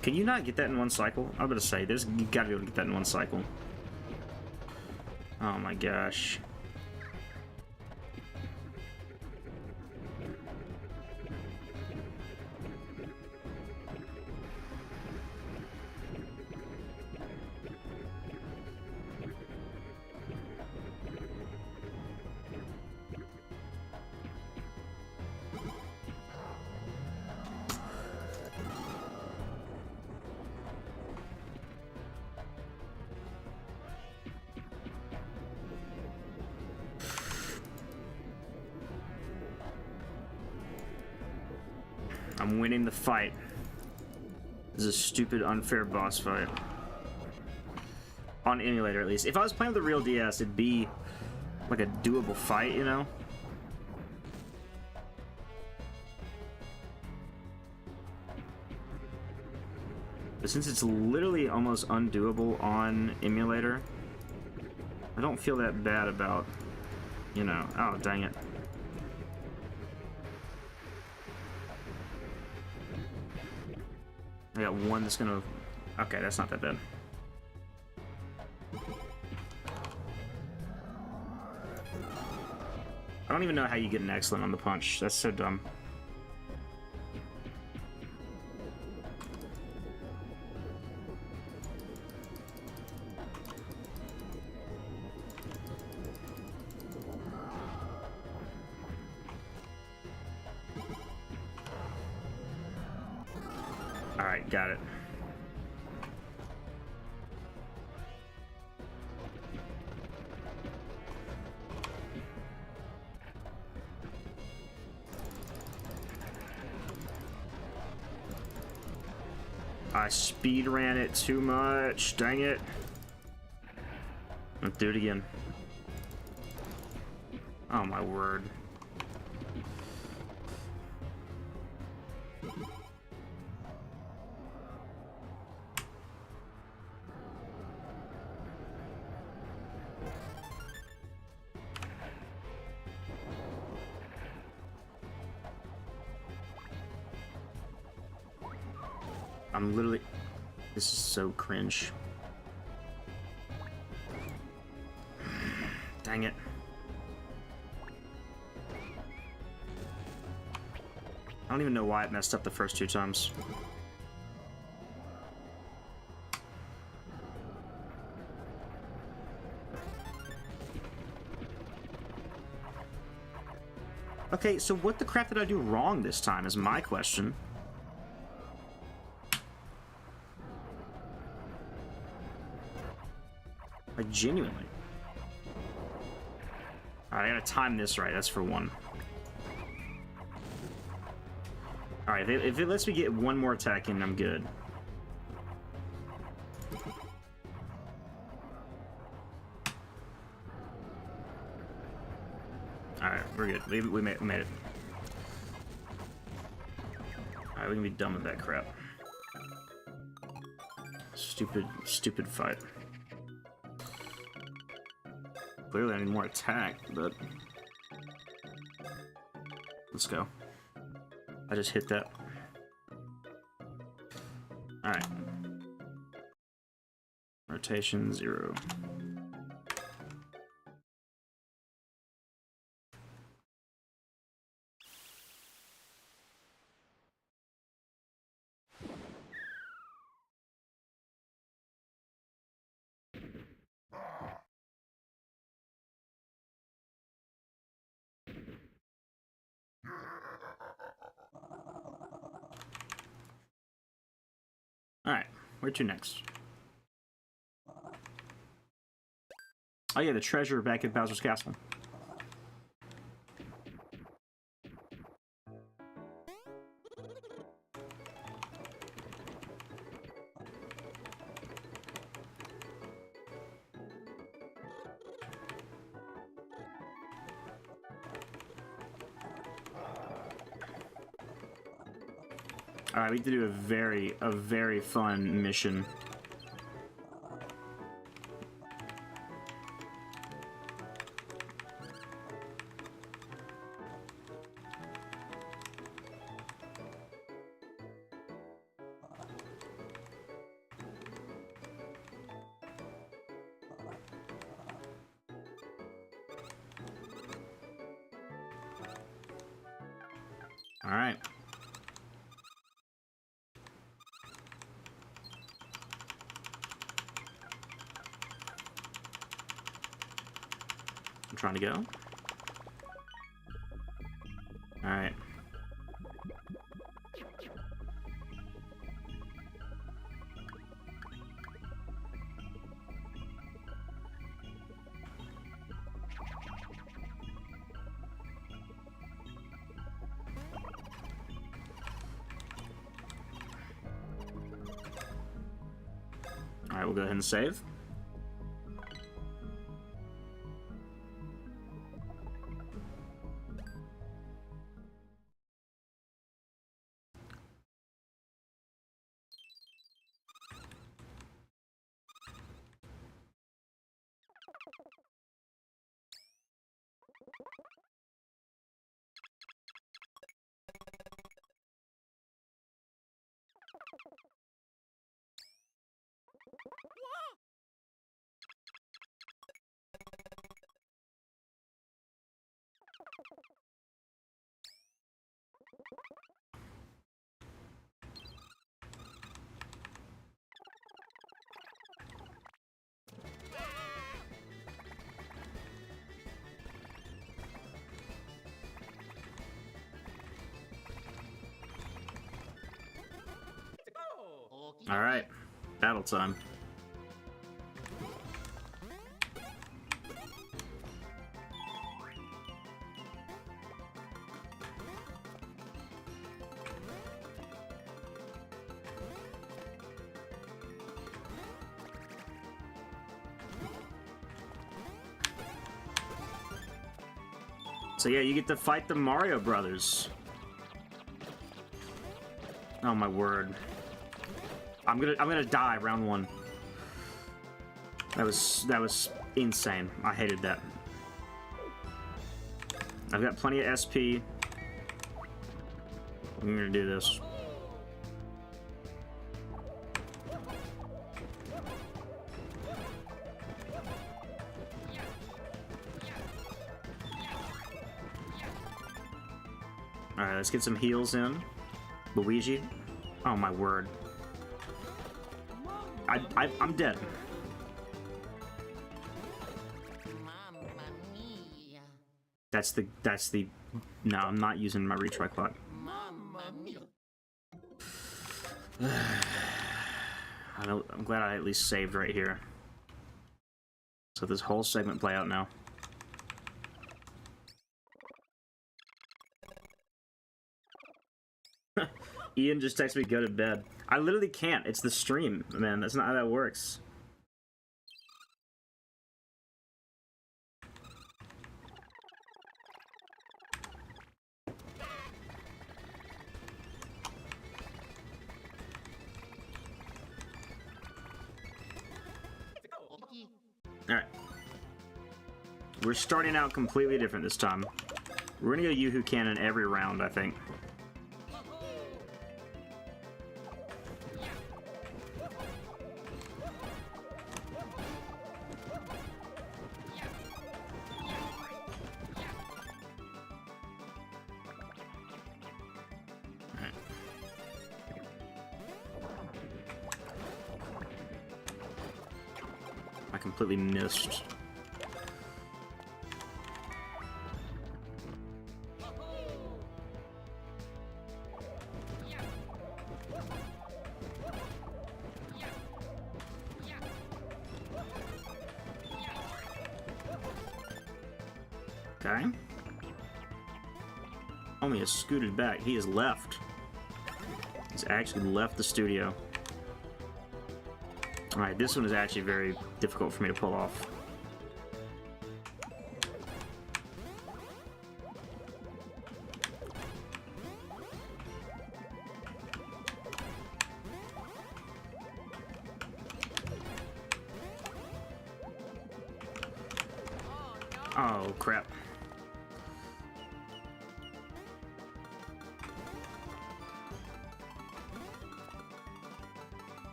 Can you not get that in one cycle? I'm gonna say, you gotta be able to get that in one cycle. Oh my gosh. I'm winning the fight. This is a stupid, unfair boss fight. On emulator, at least. If I was playing with the real DS, it'd be like a doable fight, you know? But since it's literally almost undoable on emulator, I don't feel that bad about, you know... Oh, dang it. I got one that's gonna... Okay, that's not that bad. I don't even know how you get an excellent on the punch. That's so dumb. Alright, got it. I speed ran it too much. Dang it. Let's do it again. Oh my word. I'm literally... This is so cringe. Dang it. I don't even know why it messed up the first two times. Okay, so what the crap did I do wrong this time is my question. Like, genuinely. Alright, I gotta time this right. That's for one. Alright, if it lets me get one more attack in, I'm good. Alright, we're good. We made it. Alright, we can be done with that crap. Stupid fight. Clearly I need more attack, but... Let's go. I just hit that. Alright. Rotation 0. Alright, where to next? Oh yeah, the treasure back at Bowser's Castle. Alright, we have to do a very fun mission. Alright. I'm trying to go. Alright. Alright, we'll go ahead and save. Alright, battle time. So yeah, you get to fight the Mario Brothers. Oh my word. I'm gonna die round one. That was insane. I hated that. I've got plenty of SP. I'm gonna do this. Alright, let's get some heals in. Luigi. Oh my word. I'm dead. That's the no, I'm not using my retry clock. I'm glad I at least saved right here. So this whole segment play out now. Ian just texted me go to bed. I literally can't. It's the stream, man. That's not how that works. Alright. We're starting out completely different this time. We're gonna go Yoo-Hoo Cannon every round, I think. I completely missed. Okay. Homie has scooted back. He has left. He's actually left the studio. Alright, this one is actually very difficult for me to pull off. Oh, crap.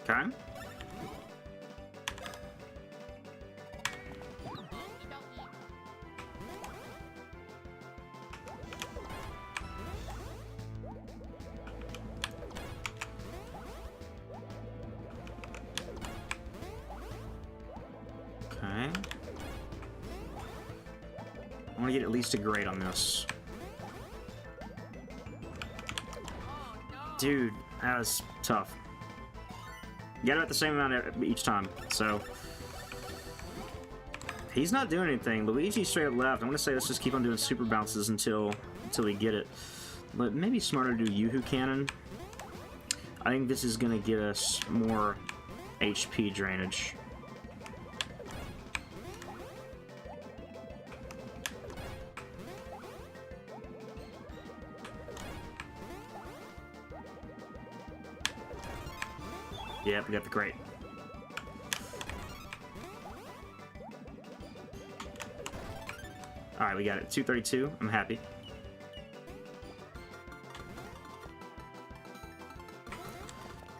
Okay. Okay. I want to get at least a grade on this. Dude, that was tough. Get about the same amount each time, so... He's not doing anything. Luigi straight up left. I'm gonna say let's just keep on doing super bounces until we get it. But maybe smarter to do Yoo-Hoo Cannon. I think this is gonna get us more HP drainage. Yep, we got the crate. Alright, we got it. 232. I'm happy.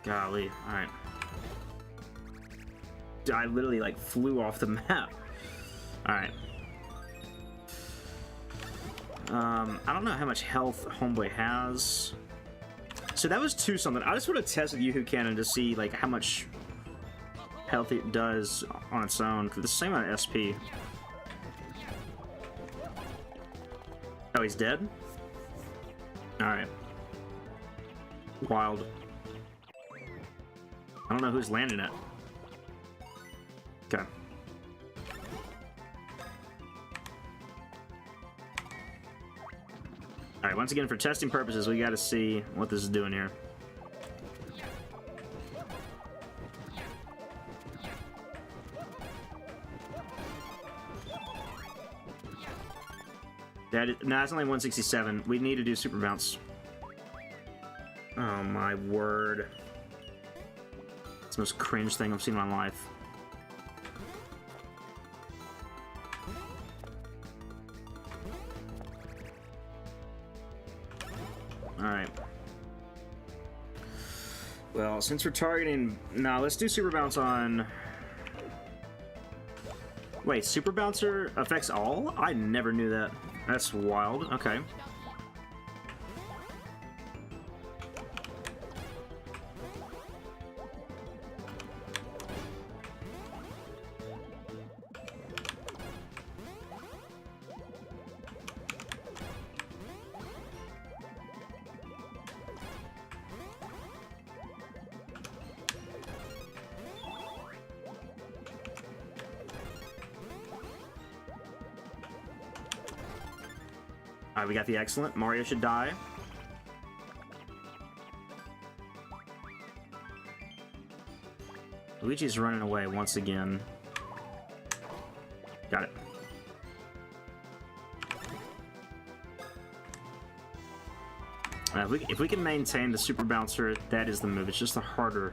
Golly. Alright. I literally, like, flew off the map. Alright. I don't know how much health Homeboy has. So that was 2 something. I just want to test with Yoo-Hoo Cannon to see like how much health it does on its own. For the same amount of SP. Oh, he's dead? Alright. Wild. I don't know who's landing it. Okay. Alright, once again, for testing purposes, we gotta see what this is doing here. No, it's only 167. We need to do super bounce. Oh my word. It's the most cringe thing I've seen in my life. Alright. Well, since we're targeting... No, let's do super bounce on... Wait, super bouncer affects all? I never knew that. That's wild. Okay. Alright, we got the excellent. Mario should die. Luigi's running away once again. Got it. If we can maintain the super bouncer, that is the move. It's just a harder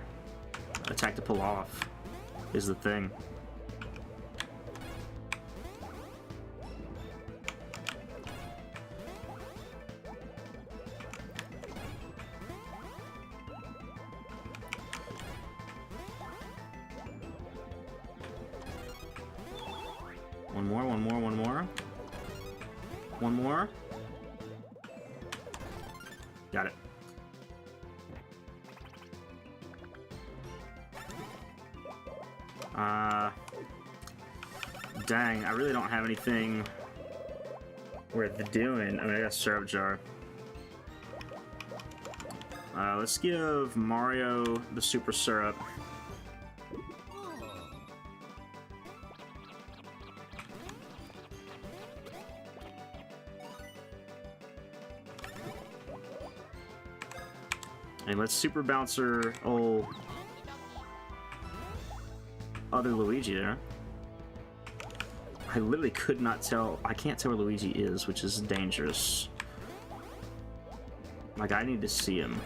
attack to pull off, is the thing. One more, one more, one more. One more. Got it. Dang, I really don't have anything worth doing. I mean, I got a syrup jar. Let's give Mario the super syrup. And let's super bouncer old other Luigi there. I literally could not tell. I can't tell where Luigi is, which is dangerous. Like, I need to see him.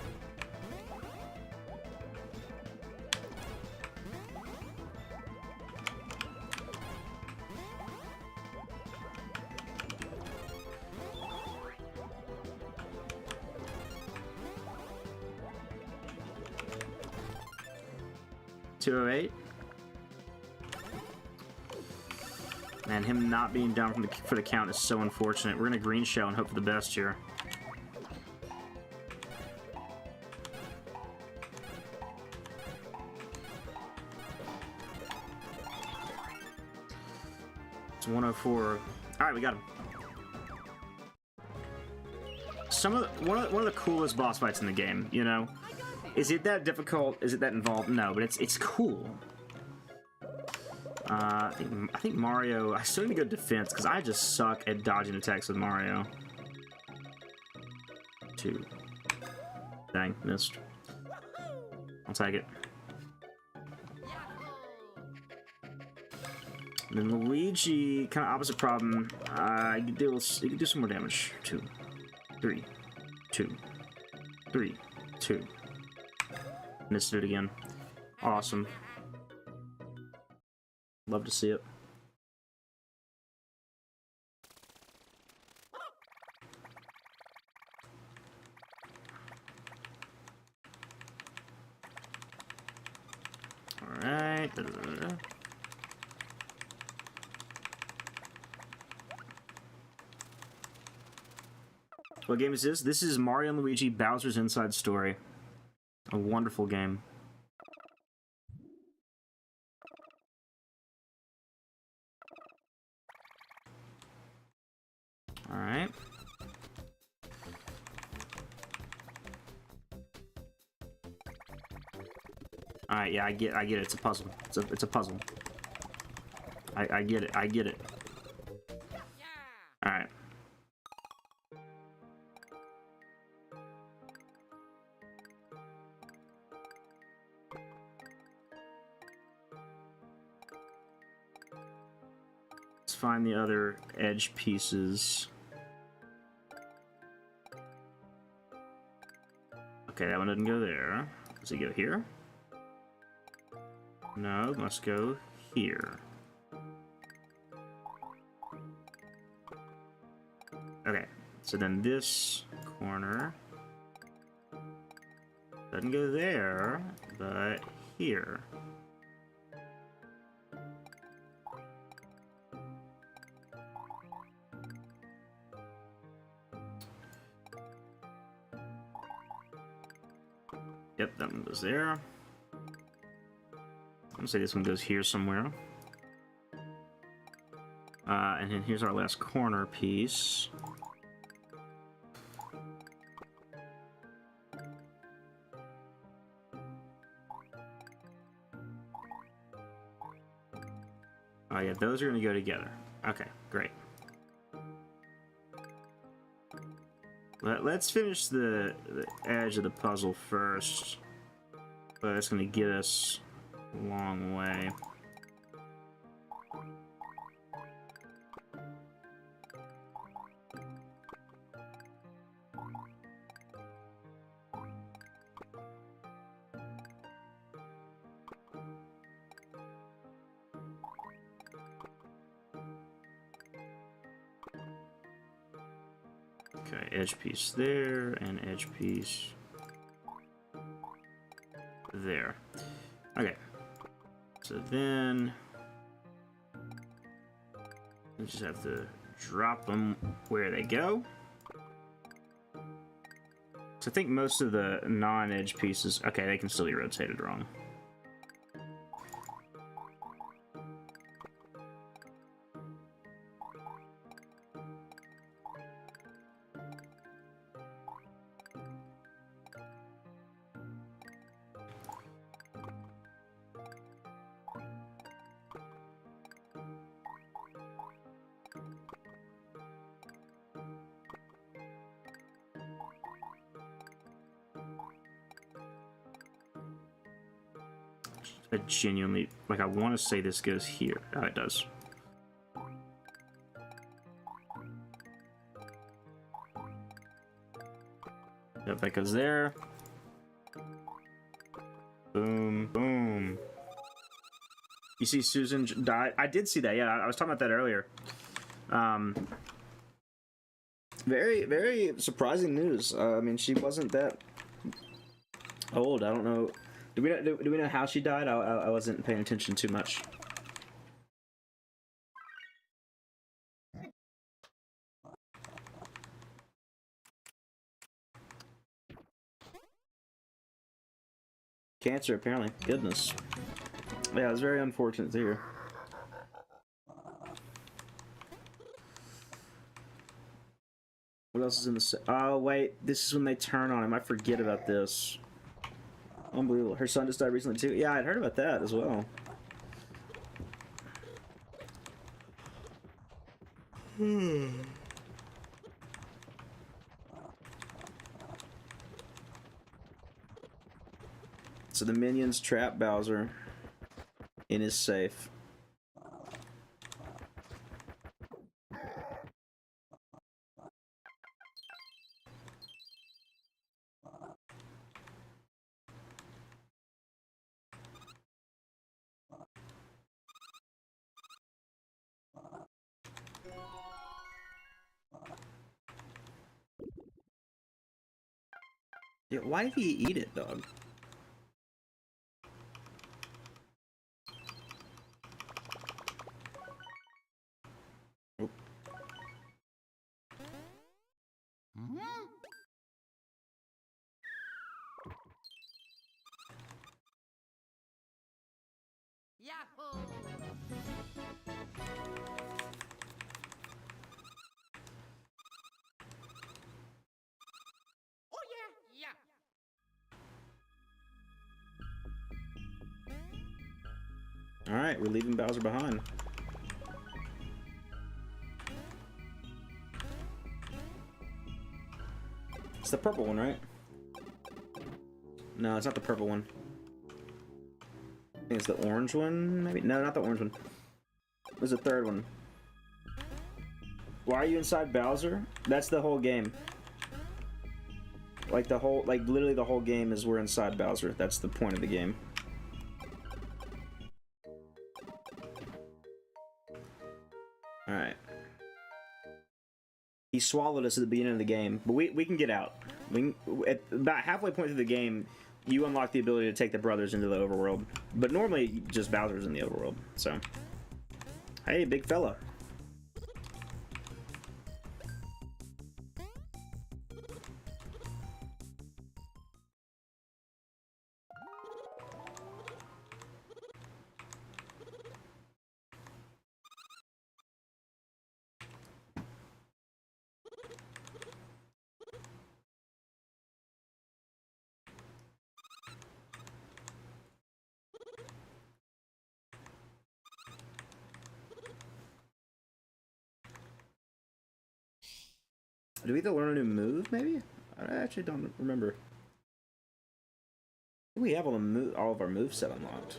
$208. Man, him not being down for the count is so unfortunate. We're gonna green shell and hope for the best here. It's 104. All right, we got him. One of the coolest boss fights in the game. You know, is it that difficult? Is it that involved? No, but it's cool. I think Mario. I still need to go defense because I just suck at dodging attacks with Mario. 2. Dang, missed. I'll take it. And then Luigi, kind of opposite problem. You can do some more damage. 2, 3, 2, 3, 2. Missed it again. Awesome. Love to see it. All right. What game is this? This is Mario and Luigi Bowser's Inside Story. A wonderful game. Alright. Alright, yeah, I get it. It's a puzzle. It's a puzzle. I get it. I get it. Alright. Let's find the other edge pieces. Okay, that one doesn't go there. Does it go here? No, it must go here. Okay, so then this corner doesn't go there, but here. Yep, that one goes there. I'm gonna say this one goes here somewhere. And then here's our last corner piece. Oh yeah, those are gonna go together. Okay, great. Let's finish the edge of the puzzle first. But it's gonna get us a long way. Okay, edge piece there, and edge piece there. Okay, so then we just have to drop them where they go. So I think most of the non-edge pieces, okay, they can still be rotated wrong. I genuinely, like, I want to say this goes here. Oh, it does. Yep, that goes there. Boom, boom. You see Susan died? I did see that, yeah. I was talking about that earlier. Very, very surprising news. I mean, she wasn't that old. I don't know. Do we know how she died? I wasn't paying attention too much. Cancer, apparently. Goodness. Yeah, it was very unfortunate to hear. What else is in the... Oh, wait. This is when they turn on him. I forget about this. Unbelievable. Her son just died recently, too. Yeah, I'd heard about that as well. So the minions trap Bowser in his safe. Yeah, why did he eat it, dog? Oh. Yahoo! Oh yeah, yeah. All right, we're leaving Bowser behind. It's the purple one, right? No, it's not the purple one. I think it's the orange one, maybe? No, not the orange one. There's a third one. Why are you inside Bowser? That's the whole game. Like the whole, like literally the whole game is we're inside Bowser. That's the point of the game. Alright. He swallowed us at the beginning of the game, but we can get out. We can, at about halfway point through the game, you unlock the ability to take the brothers into the overworld. But normally, just Bowser's in the overworld, so. Hey, big fella. Do we have to learn a new move, maybe? I actually don't remember. We have all of our moves set unlocked.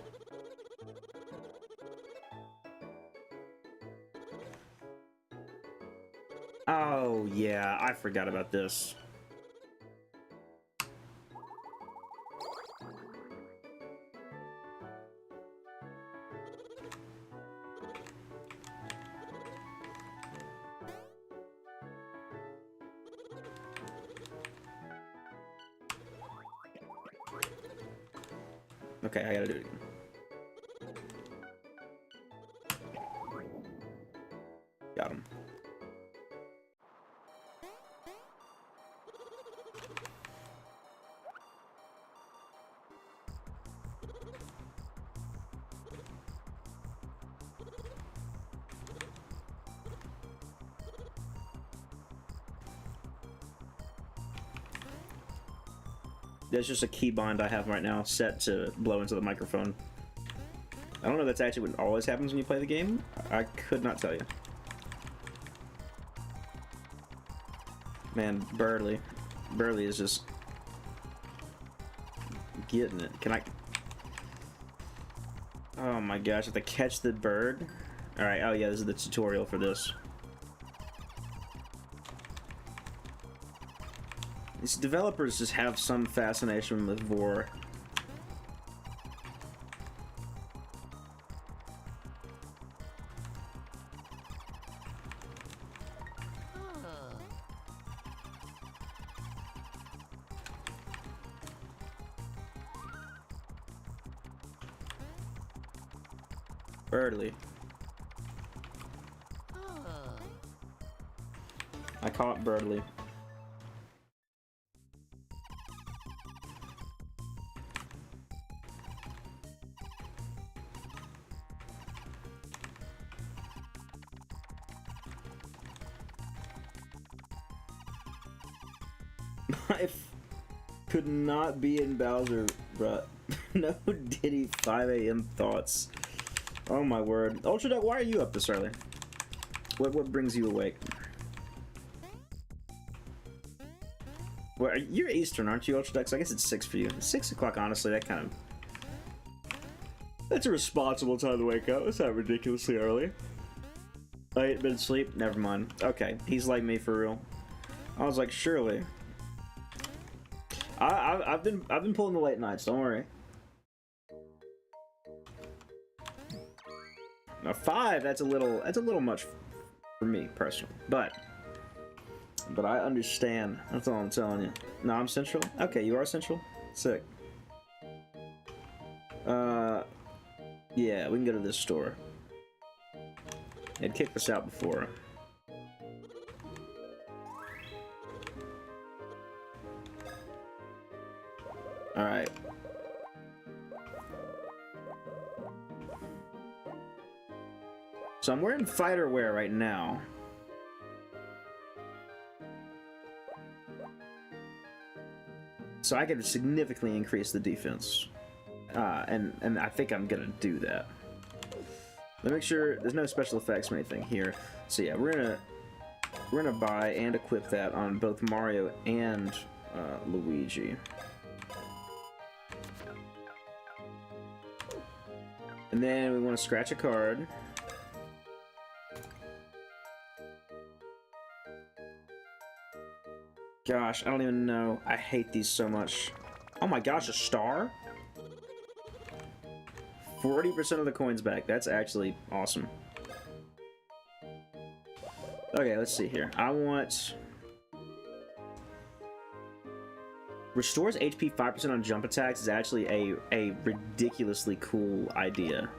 Oh, yeah, I forgot about this. Okay, I gotta do it again. Got him. There's just a keybind I have right now set to blow into the microphone. I don't know if that's actually what always happens when you play the game. I could not tell you. Man, Burley is just getting it. Can I... Oh my gosh, I have to catch the bird. Alright, oh yeah, this is the tutorial for this. These developers just have some fascination with vor. Birdly. I caught Birdly. I could not be in Bowser, bruh. No Diddy 5 a.m. thoughts. Oh my word. Ultra Duck, why are you up this early? What brings you awake? Well, you're Eastern, aren't you, Ultra Duck? So I guess it's 6 for you. 6 o'clock, honestly, that kind of... That's a responsible time to wake up. It's not ridiculously early. I ain't been asleep? Never mind. Okay, he's like me for real. I was like, surely. I've been pulling the late nights, don't worry. Now 5, that's a little much for me personally, but I understand. That's all I'm telling you. No, I'm Central. Okay, you are Central. Sick. Yeah, we can go to this store. They'd kicked us out before. All right. So I'm wearing fighter wear right now. So I could significantly increase the defense. And I think I'm gonna do that. Let me make sure there's no special effects or anything here. So yeah, we're gonna buy and equip that on both Mario and Luigi. And then we want to scratch a card. Gosh, I don't even know. I hate these so much. Oh my gosh, a star? 40% of the coins back. That's actually awesome. Okay, let's see here. I want... Restores HP 5% on jump attacks is actually a ridiculously cool idea.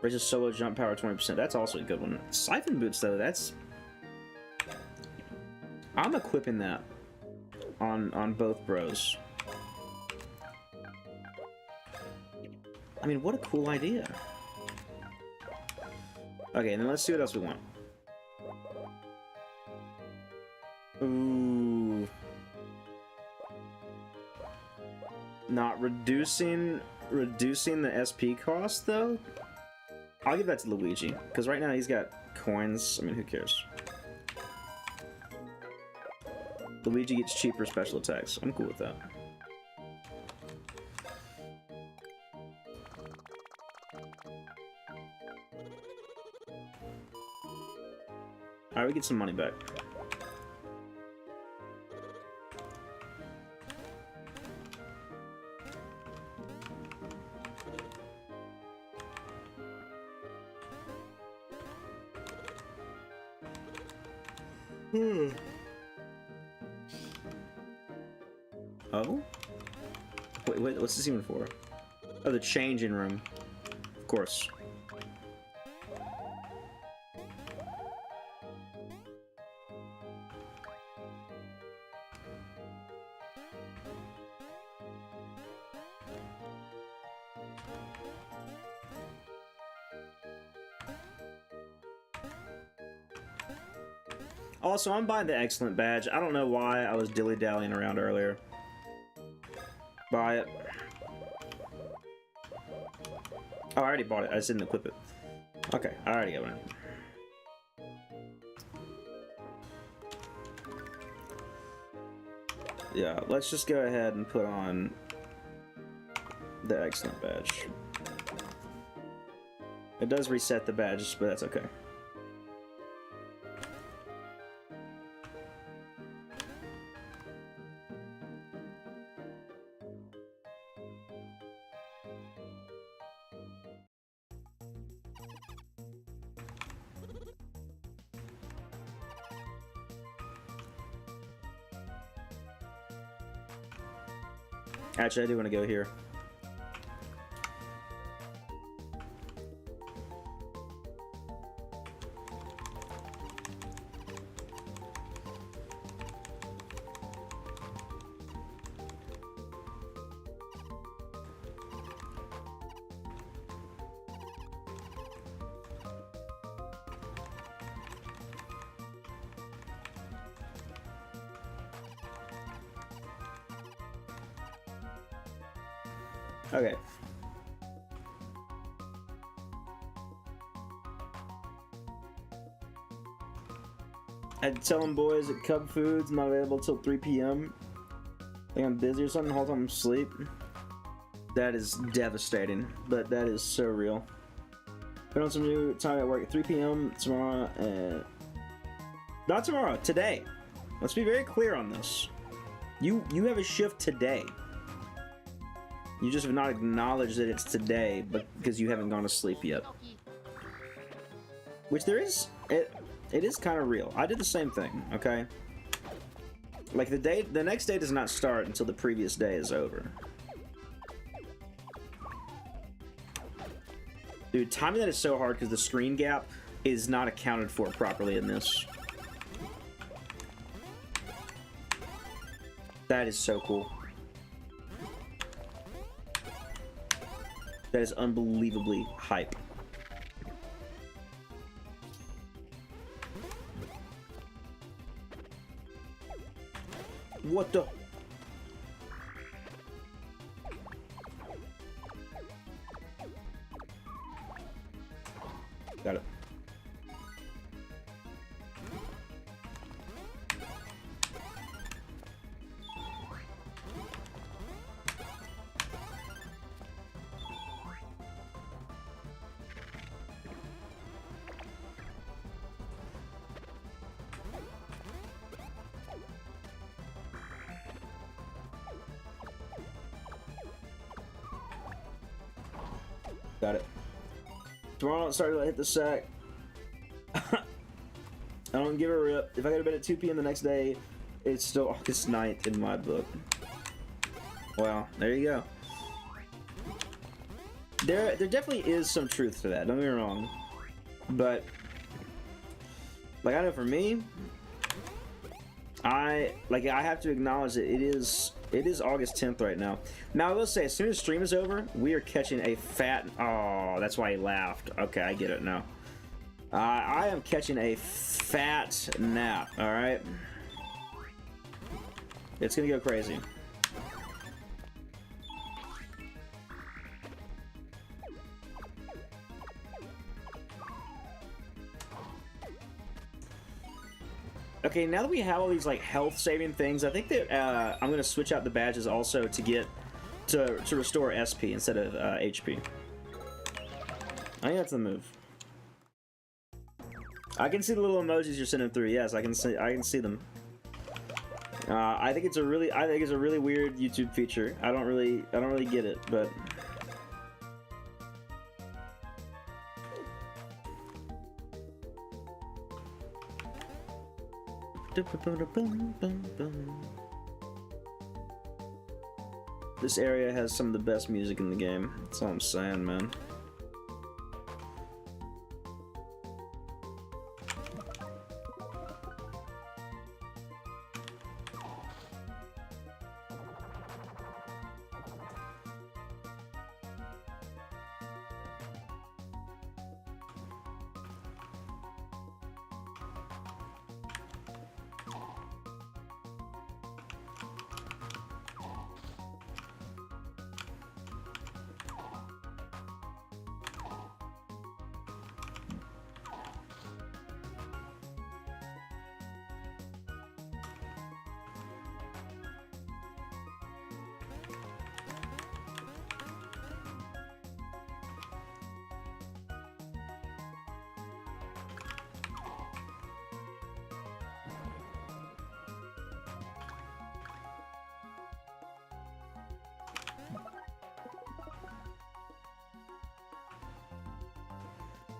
Raises solo jump power 20%. That's also a good one. Siphon boots, though, that's... I'm equipping that on both bros. I mean, what a cool idea. Okay, and then let's see what else we want. Ooh. Not reducing the SP cost, though? I'll give that to Luigi, because right now he's got coins. I mean, who cares? Luigi gets cheaper special attacks. I'm cool with that. Alright, we get some money back. Oh? Wait, what's this even for? Oh, the changing room. Of course. Also, I'm buying the excellent badge. I don't know why I was dilly-dallying around earlier. Buy it. Oh, I already bought it. I just didn't equip it. Okay, I already got one. Yeah, let's just go ahead and put on the excellent badge. It does reset the badges, but that's okay. Actually, I do want to go here. Okay. I'd tell them boys at Cub Foods not available till 3 p.m. Think I'm busy or something, whole time I'm asleep. That is devastating, but that is so real. Put on some new time at work at 3 p.m. tomorrow and... Not tomorrow, today. Let's be very clear on this. You have a shift today. You just have not acknowledged that it's today, but because you haven't gone to sleep yet. Which there is, it is kind of real. I did the same thing, okay? Like the next day does not start until the previous day is over. Dude, timing that is so hard because the screen gap is not accounted for properly in this. That is so cool. That is unbelievably hype. What the? Got it. Got it. Tomorrow I'll start to hit the sack. I don't give a rip. If I go to bed at 2 p.m. the next day, it's still August 9th in my book. Well, there you go. There definitely is some truth to that, don't get me wrong. But, like, I know for me, I have to acknowledge that it is August 10th right now. Now I will say, as soon as stream is over, we are catching a fat... Oh, that's why he laughed. Okay, I get it now. I am catching a fat nap, alright? It's gonna go crazy. Okay, now that we have all these like health saving things, I think that I'm gonna switch out the badges also to get to restore SP instead of HP. I think that's the move. I can see the little emojis you're sending through. Yes, I can see them. I think it's a really weird YouTube feature. I don't really get it, but. This area has some of the best music in the game. That's all I'm saying, man.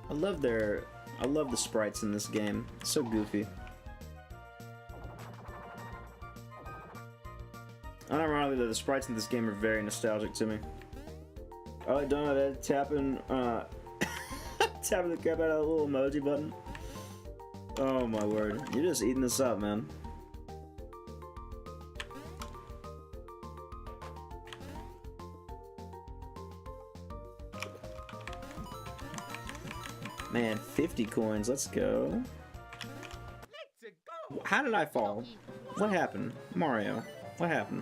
I love the sprites in this game. It's so goofy. Unironically, the sprites in this game are very nostalgic to me. I like Donut tapping tapping the crap out of that little emoji button. Oh my word. You're just eating this up, man. Man, 50 coins, let's go. Let's go. How did I fall? What happened? Mario, what happened?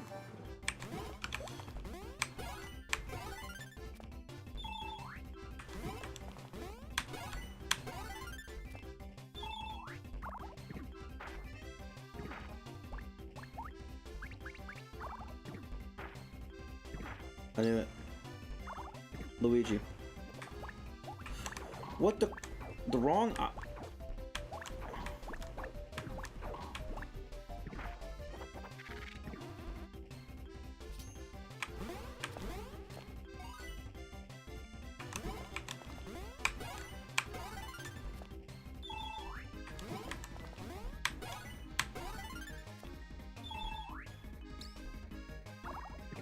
I knew it. Luigi. What the wrong...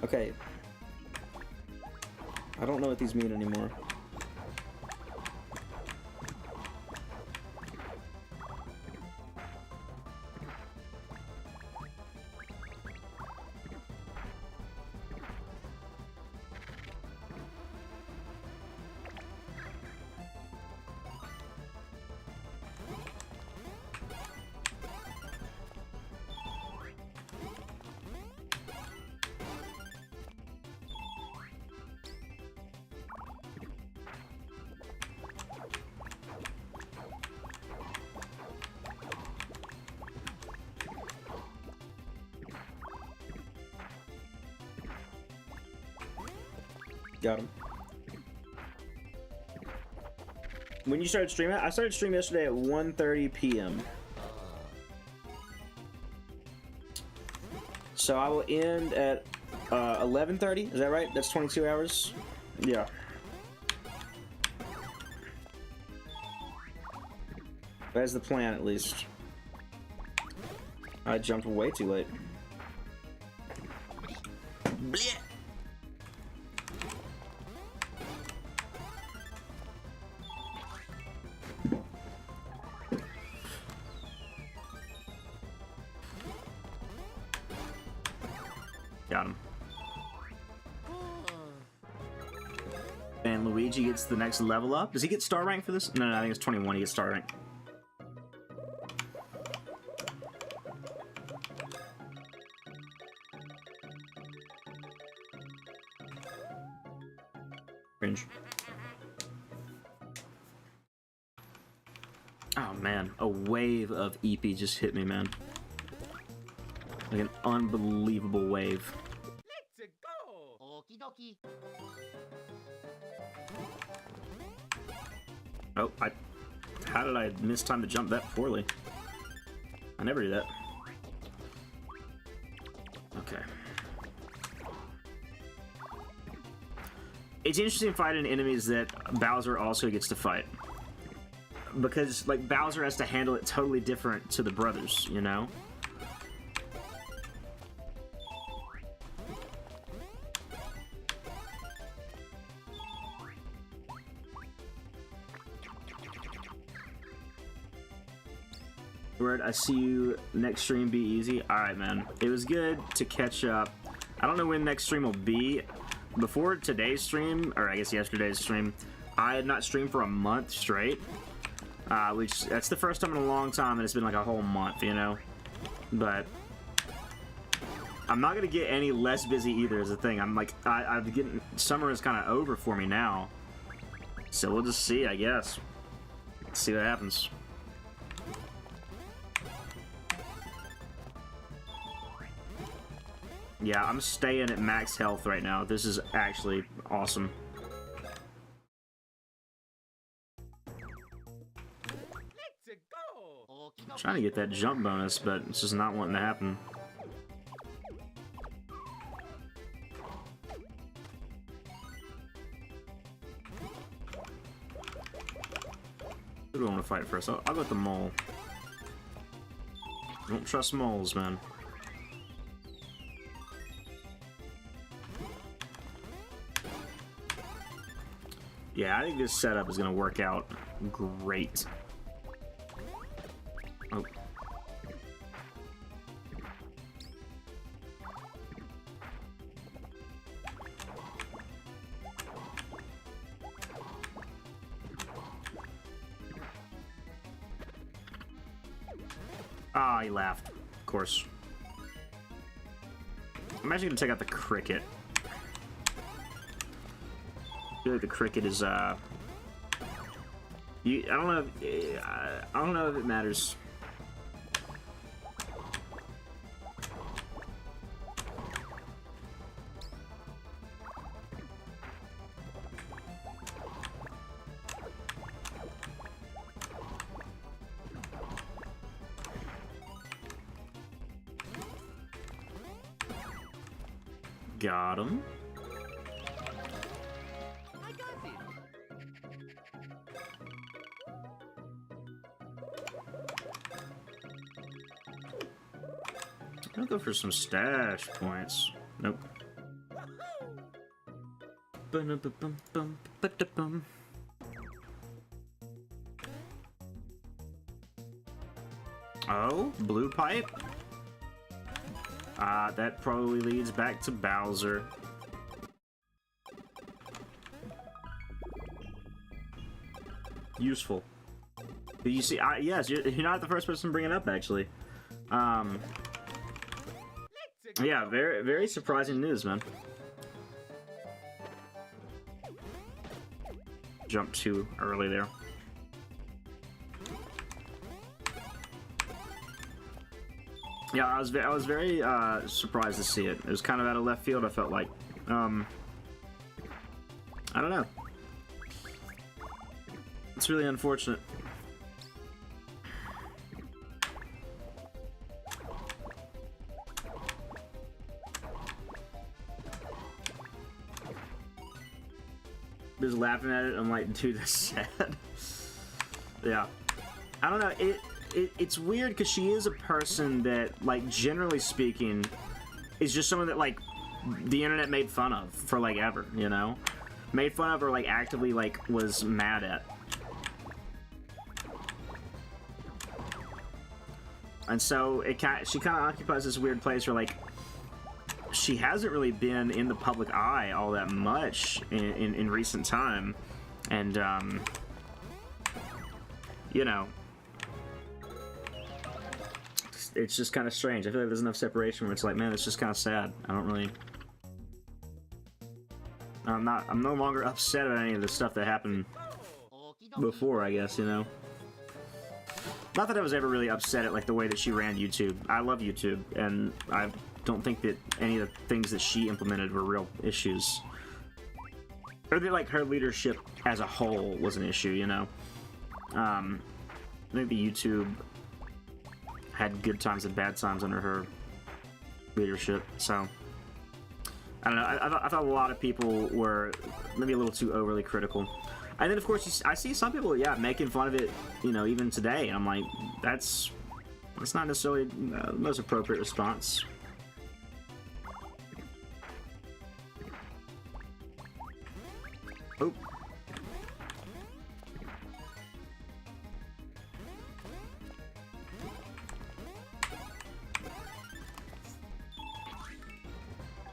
Okay. I don't know what these mean anymore. Got him. When you started streaming? I started streaming yesterday at 1:30 p.m. So I will end at 11:30. Is that right? That's 22 hours? Yeah. That's the plan, at least. I jumped way too late. Blech. Got him. And Luigi gets the next level up. Does he get star rank for this? No, I think it's 21. He gets star rank. Cringe. Oh man, a wave of EP just hit me, man. Like an unbelievable wave. Let's go. Okie dokie. Oh, how did I miss time to jump that poorly? I never do that. Okay. It's interesting fighting enemies that Bowser also gets to fight. Because, like, Bowser has to handle it totally different to the brothers, you know? Word, I see you next stream. Be easy. Alright, man. It was good to catch up. I don't know when next stream will be. Before today's stream, or I guess yesterday's stream, I had not streamed for a month straight. Which, that's the first time in a long time, and it's been like a whole month, you know? But I'm not gonna get any less busy either, is the thing. I'm like, I'm getting, summer is kind of over for me now. So we'll just see, I guess. See what happens. Yeah, I'm staying at max health right now. This is actually awesome. Let's go. Okie dokie. Trying to get that jump bonus, but it's just not wanting to happen. fight first? I'll go with the mole. Don't trust moles, man. Yeah, I think this setup is gonna work out great. Oh. Ah, he laughed. Of course. I'm actually gonna take out the cricket. I feel like the cricket is I don't know. I don't know if it matters. Got him. I got this. I'll go for some stash points. Nope. Ba-dum-ba-bum-bum-ba-da-bum. Oh, blue pipe? That probably leads back to Bowser. Useful. You see, yes, you're not the first person to bring it up, actually. Yeah, very, very surprising news, man. Jumped too early there. Yeah, I was very surprised to see it. It was kind of out of left field, I felt like. I don't know. It's really unfortunate. Just laughing at it, I'm like, dude, that's sad. Yeah. I don't know, it's weird because she is a person that, like, generally speaking, is just someone that, like, the internet made fun of for, like, ever, you know? Made fun of or, like, actively, like, was mad at. And so, she kind of occupies this weird place where, like, she hasn't really been in the public eye all that much in recent time. And, you know, it's just kind of strange. I feel like there's enough separation where it's like, man, it's just kind of sad. I don't really... I'm no longer upset at any of the stuff that happened before, I guess, you know? Not that I was ever really upset at, like, the way that she ran YouTube. I love YouTube, and I don't think that any of the things that she implemented were real issues. Or that, like, her leadership as a whole was an issue, you know? I think the YouTube had good times and bad times under her leadership, so... I don't know, I thought a lot of people were maybe a little too overly critical. And then, of course, I see some people, yeah, making fun of it, you know, even today. And I'm like, that's not necessarily the most appropriate response. Oh.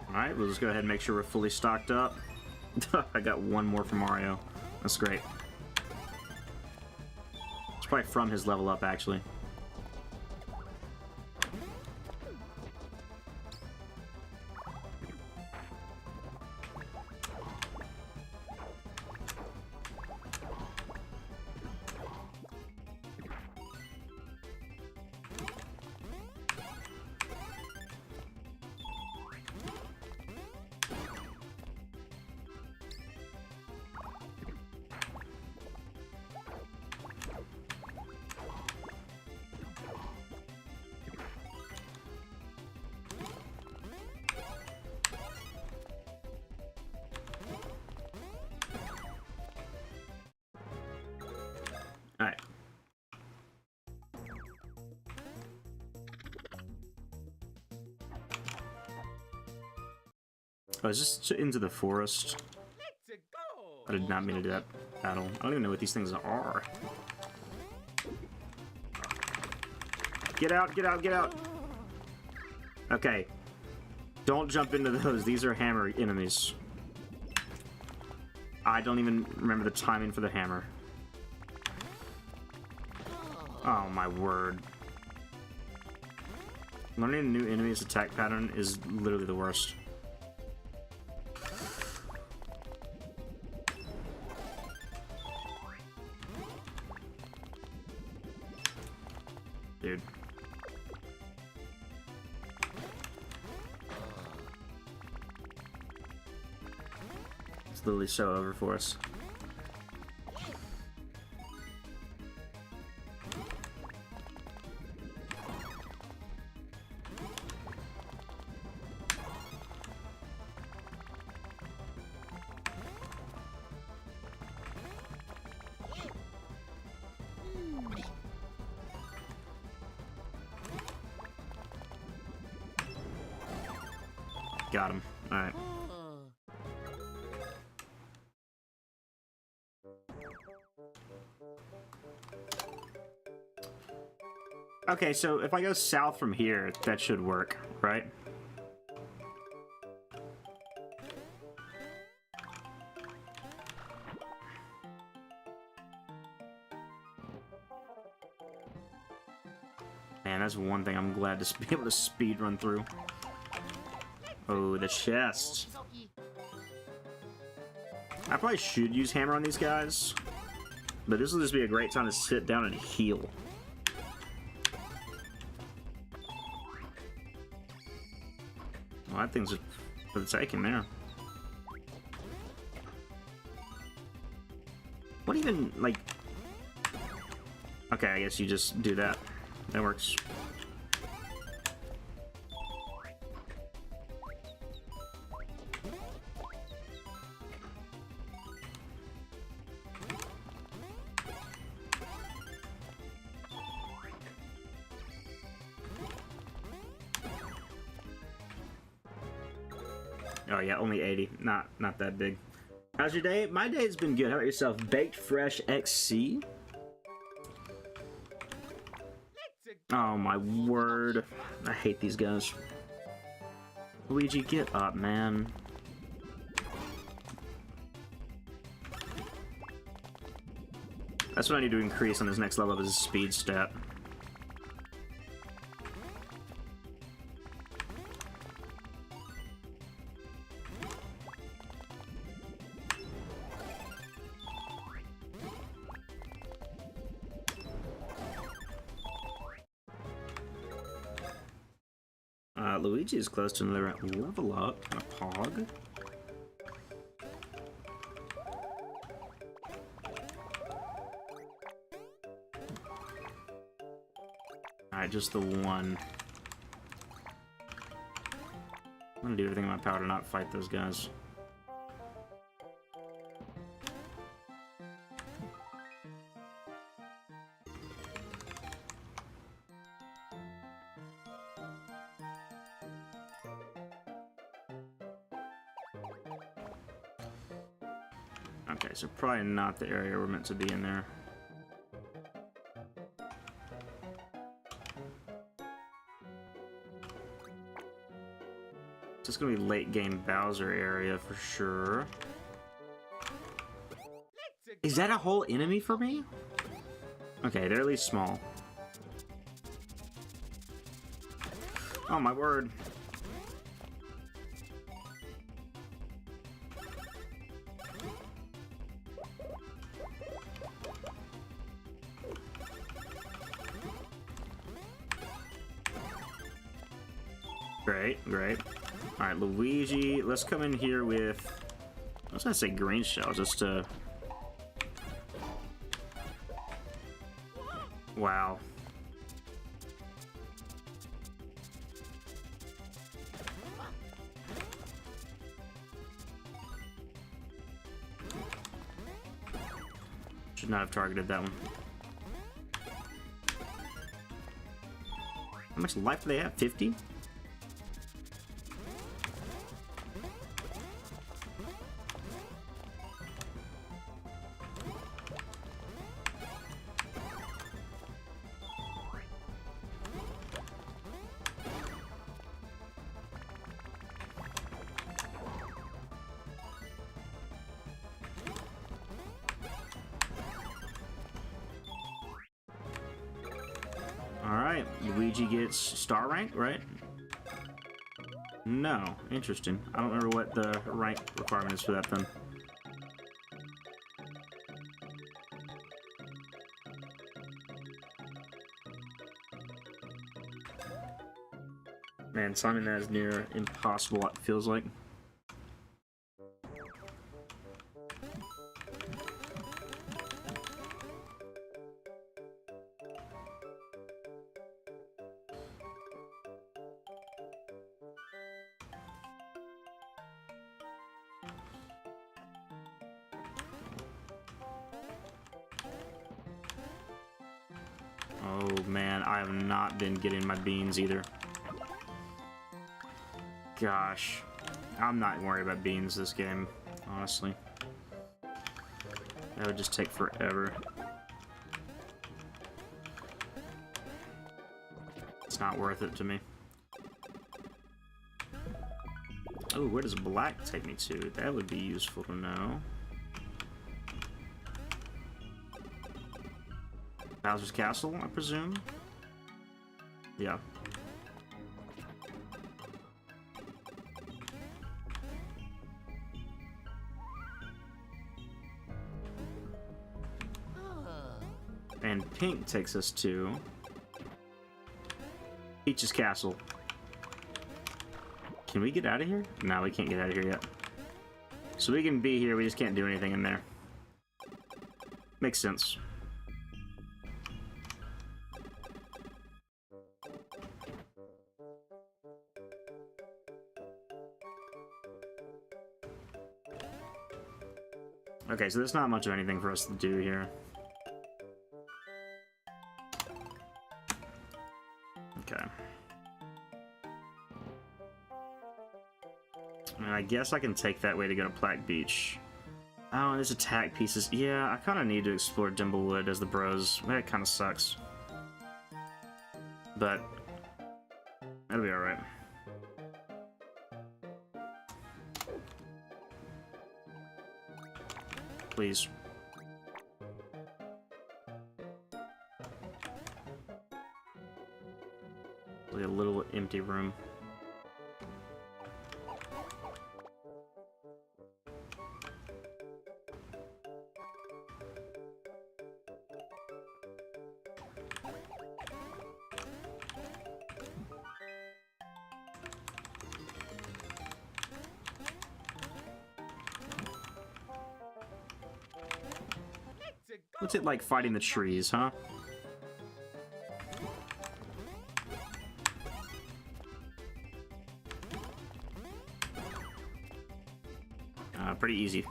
Alright, we'll just go ahead and make sure we're fully stocked up. I got one more from Mario. That's great. It's probably from his level up, actually. Oh, is this into the forest? Let's go. I did not mean to do that battle. I don't even know what these things are. Get out, get out, get out! Okay. Don't jump into those. These are hammer enemies. I don't even remember the timing for the hammer. Oh my word. Learning a new enemy's attack pattern is literally the worst. Dude. It's literally so over for us. Got him. Alright. Okay, so if I go south from here, that should work, right? Man, that's one thing I'm glad to be able to speed run through. Oh, the chest. I probably should use hammer on these guys, but this will just be a great time to sit down and heal. Well, that thing's for the taking there. What even, like... Okay, I guess you just do that. That works. Oh yeah, only 80. Not that big. How's your day? My day's been good. How about yourself? Baked Fresh XC? Oh my word. I hate these guys. Luigi, get up, man. That's what I need to increase on this next level of his speed stat. Luigi is close to another level up. A pog. Alright, just the one. I'm gonna do everything in my power to not fight those guys. Okay, so probably not the area we're meant to be in there. It's gonna be late game Bowser area for sure. Is that a whole enemy for me? Okay, they're at least small. Oh my word. Great, great. Alright, Luigi, let's come in here with... I was gonna say green shell, just to... Wow. Should not have targeted that one. How much life do they have? 50? Alright, Luigi gets star rank, right? No. Interesting. I don't remember what the rank requirement is for that then. Man, climbing that is near impossible, it feels like. Oh man, I have not been getting my beans either. Gosh, I'm not worried about beans this game, honestly. That would just take forever. It's not worth it to me. Oh, where does black take me to? That would be useful to know. Bowser's Castle, I presume? Yeah. And pink takes us to Peach's Castle. Can we get out of here? No, we can't get out of here yet. So we can be here, we just can't do anything in there. Makes sense. Okay, so there's not much of anything for us to do here. Okay. And I guess I can take that way to go to Plaque Beach. Oh, there's attack pieces. Yeah, I kind of need to explore Dimblewood as the bros. That kind of sucks. But that'll be alright. Please. Like a little empty room. What's it like fighting the trees, huh? Pretty easy.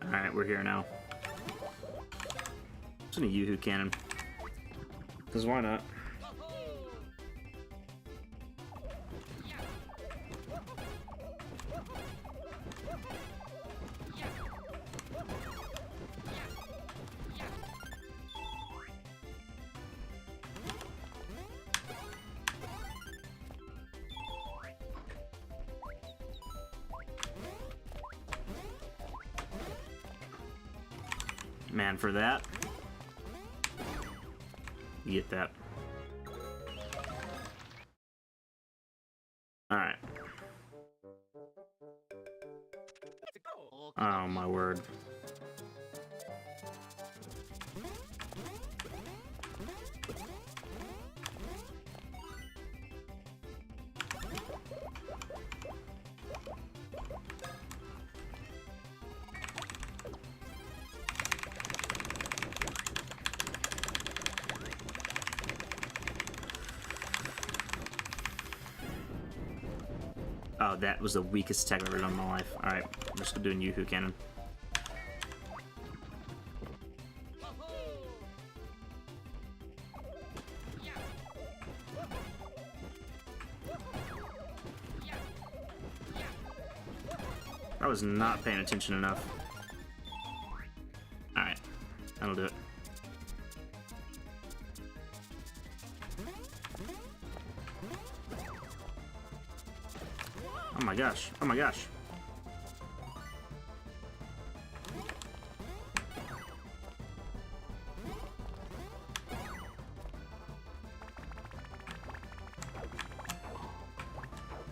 Alright, we're here now. Just gonna Yoo-hoo cannon. Because why not? Man, for that, you get that. Alright. Oh my word. Oh, Oh, that was the weakest attack I've ever done in my life. Alright, I'm just doing Yoo-Hoo Cannon. I was not paying attention enough. Alright, that'll do it. Oh my gosh, oh my gosh.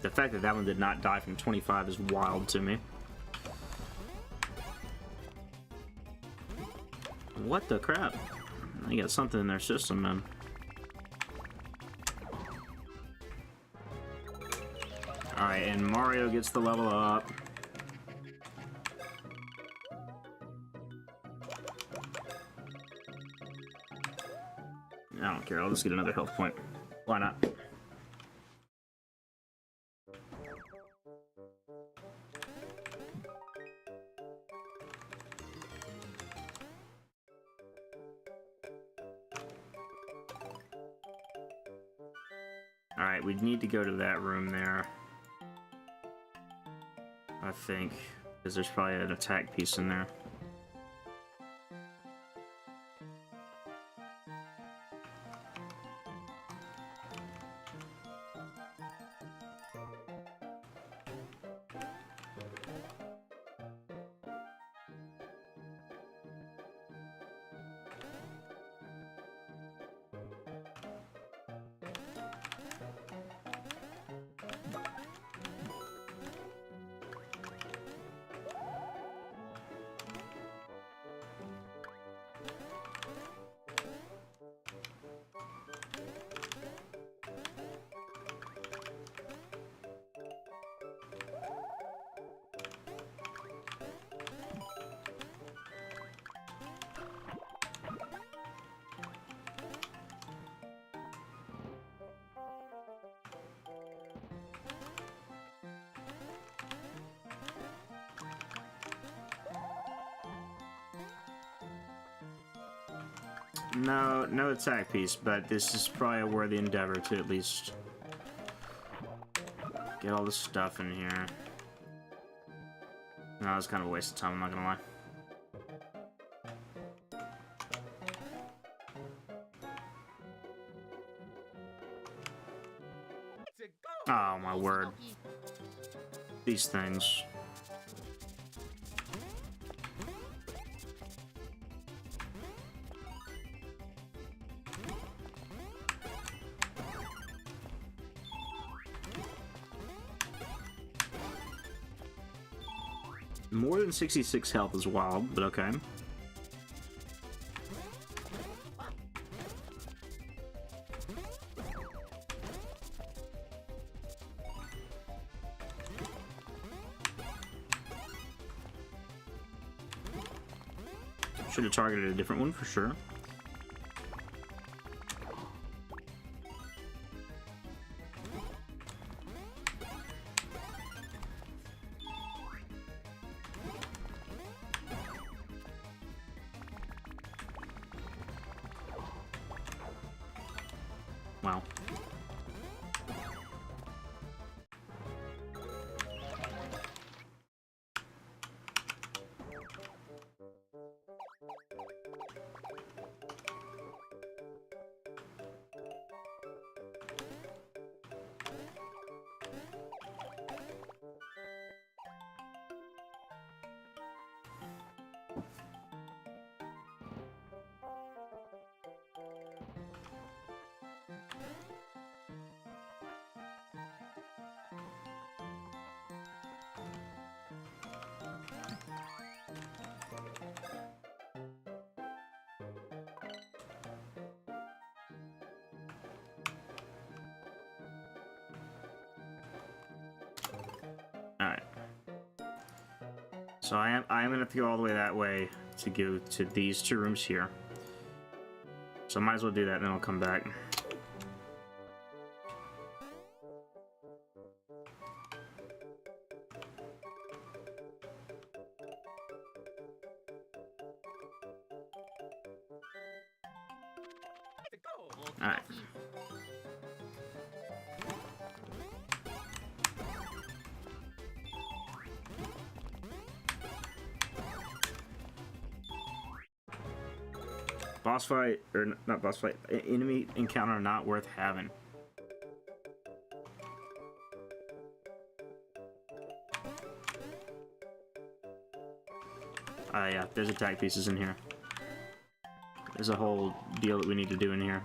The fact that that one did not die from 25 is wild to me. What the crap? They got something in their system, man. Alright, and Mario gets the level up. I don't care, I'll just get another health point. Why not? Alright, we need to go to that room there. I think, because there's probably an attack piece in there. No, no attack piece, but this is probably a worthy endeavor to at least get all this stuff in here. No, it's kind of a waste of time, I'm not gonna lie. Oh my word. These things. More than 66 health is wild, but okay. Should have targeted a different one for sure. Wow. Alright. So I am gonna have to go all the way that way to go to these two rooms here. So I might as well do that and then I'll come back. Alright. Boss fight, or not boss fight, enemy encounter not worth having. Yeah, there's attack pieces in here. There's a whole deal that we need to do in here.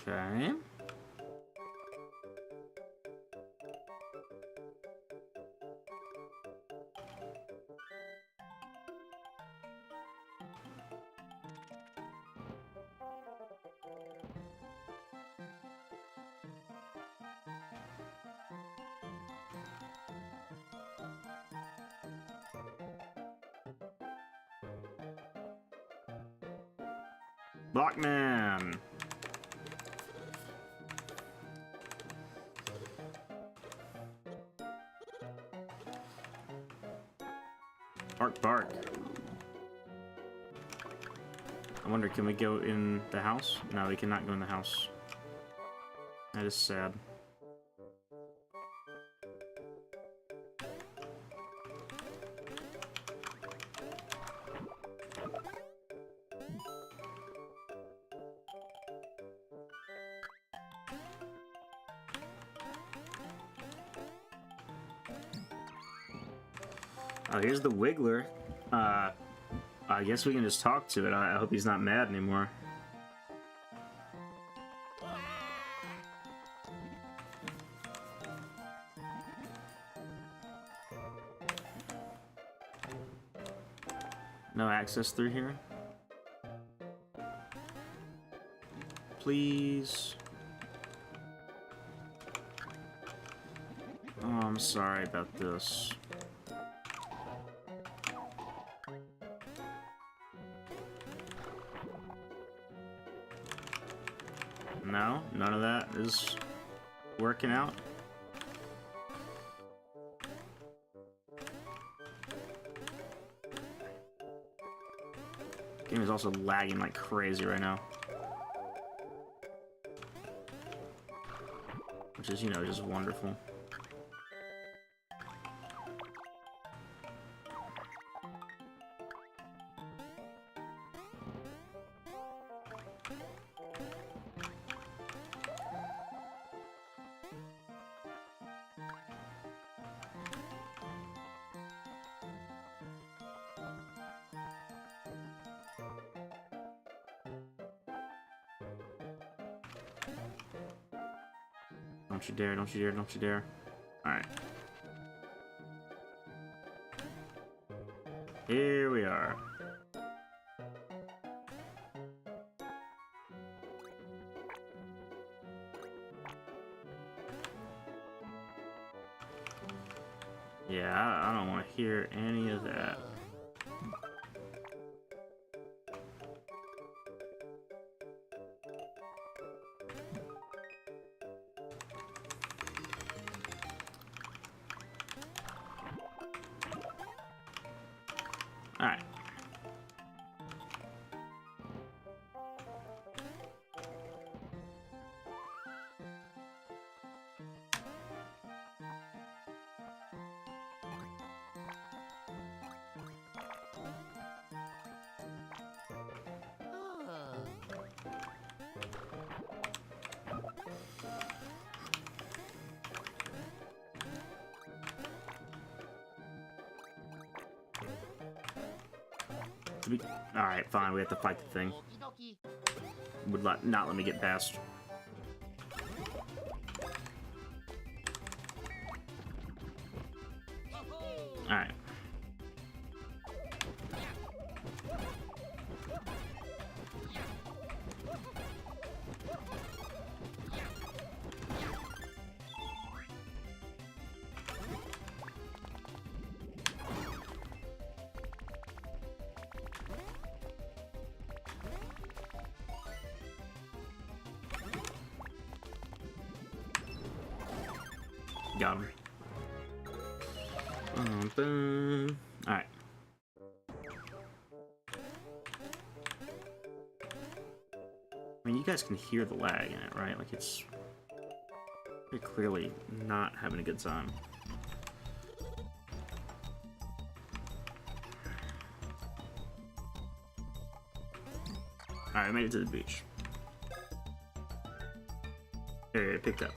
Okay. Blockman. Bark, bark. I wonder, can we go in the house? No, we cannot go in the house. That is sad. Oh, here's the Wiggler. I guess we can just talk to it. I hope he's not mad anymore. No access through here? Please? Oh, I'm sorry about this. No, none of that is working out. Game is also lagging like crazy right now. Which is, you know, just wonderful. Don't you dare, don't you dare, don't you dare. Alright. Here we are. Yeah, I don't want to hear any of that. Alright. Alright, fine, we have to fight the thing. Okie dokie. Would not let me get past. Got him. Boom. Alright. I mean, you guys can hear the lag in it, right? Like, it's very clearly not having a good time. Alright, I made it to the beach. There, it picked up.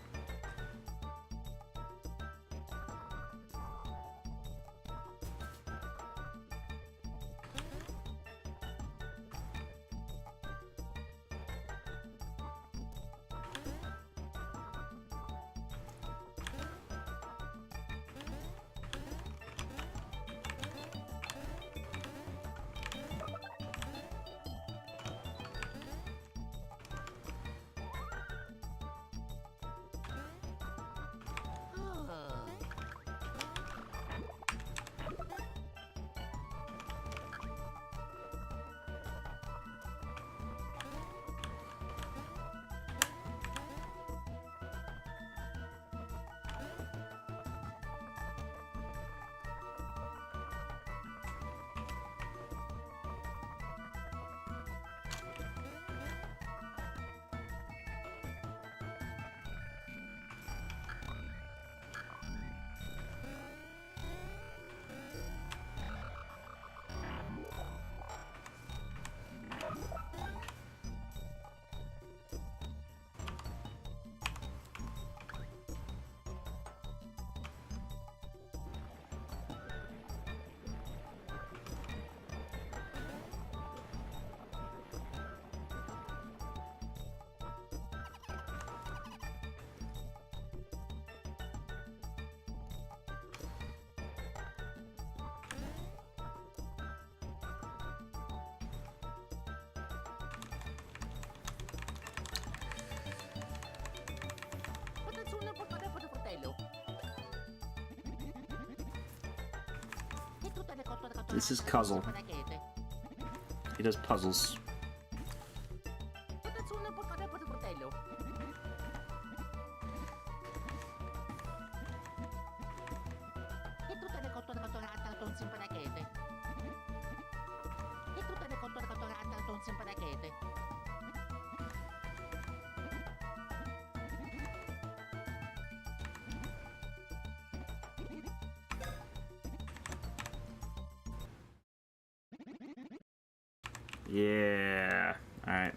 This is Cuzzle. He does puzzles. Yeah. All right.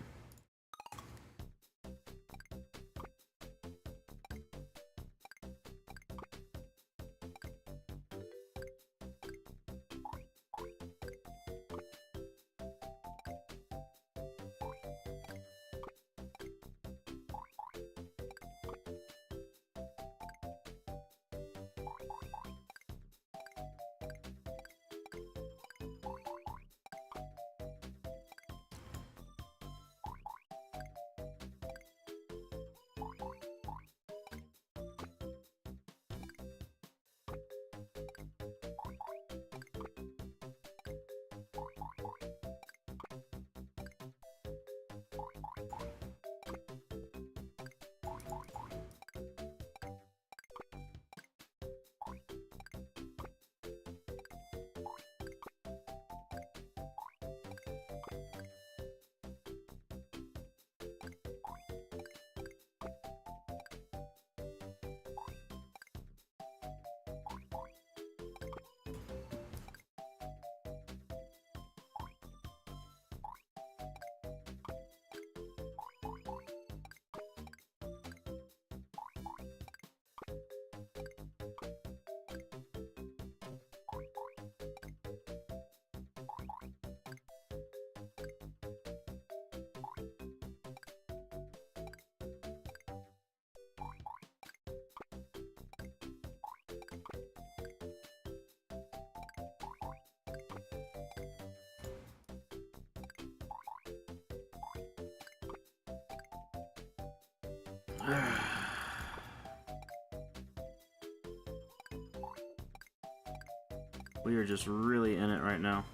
We are just really in it right now.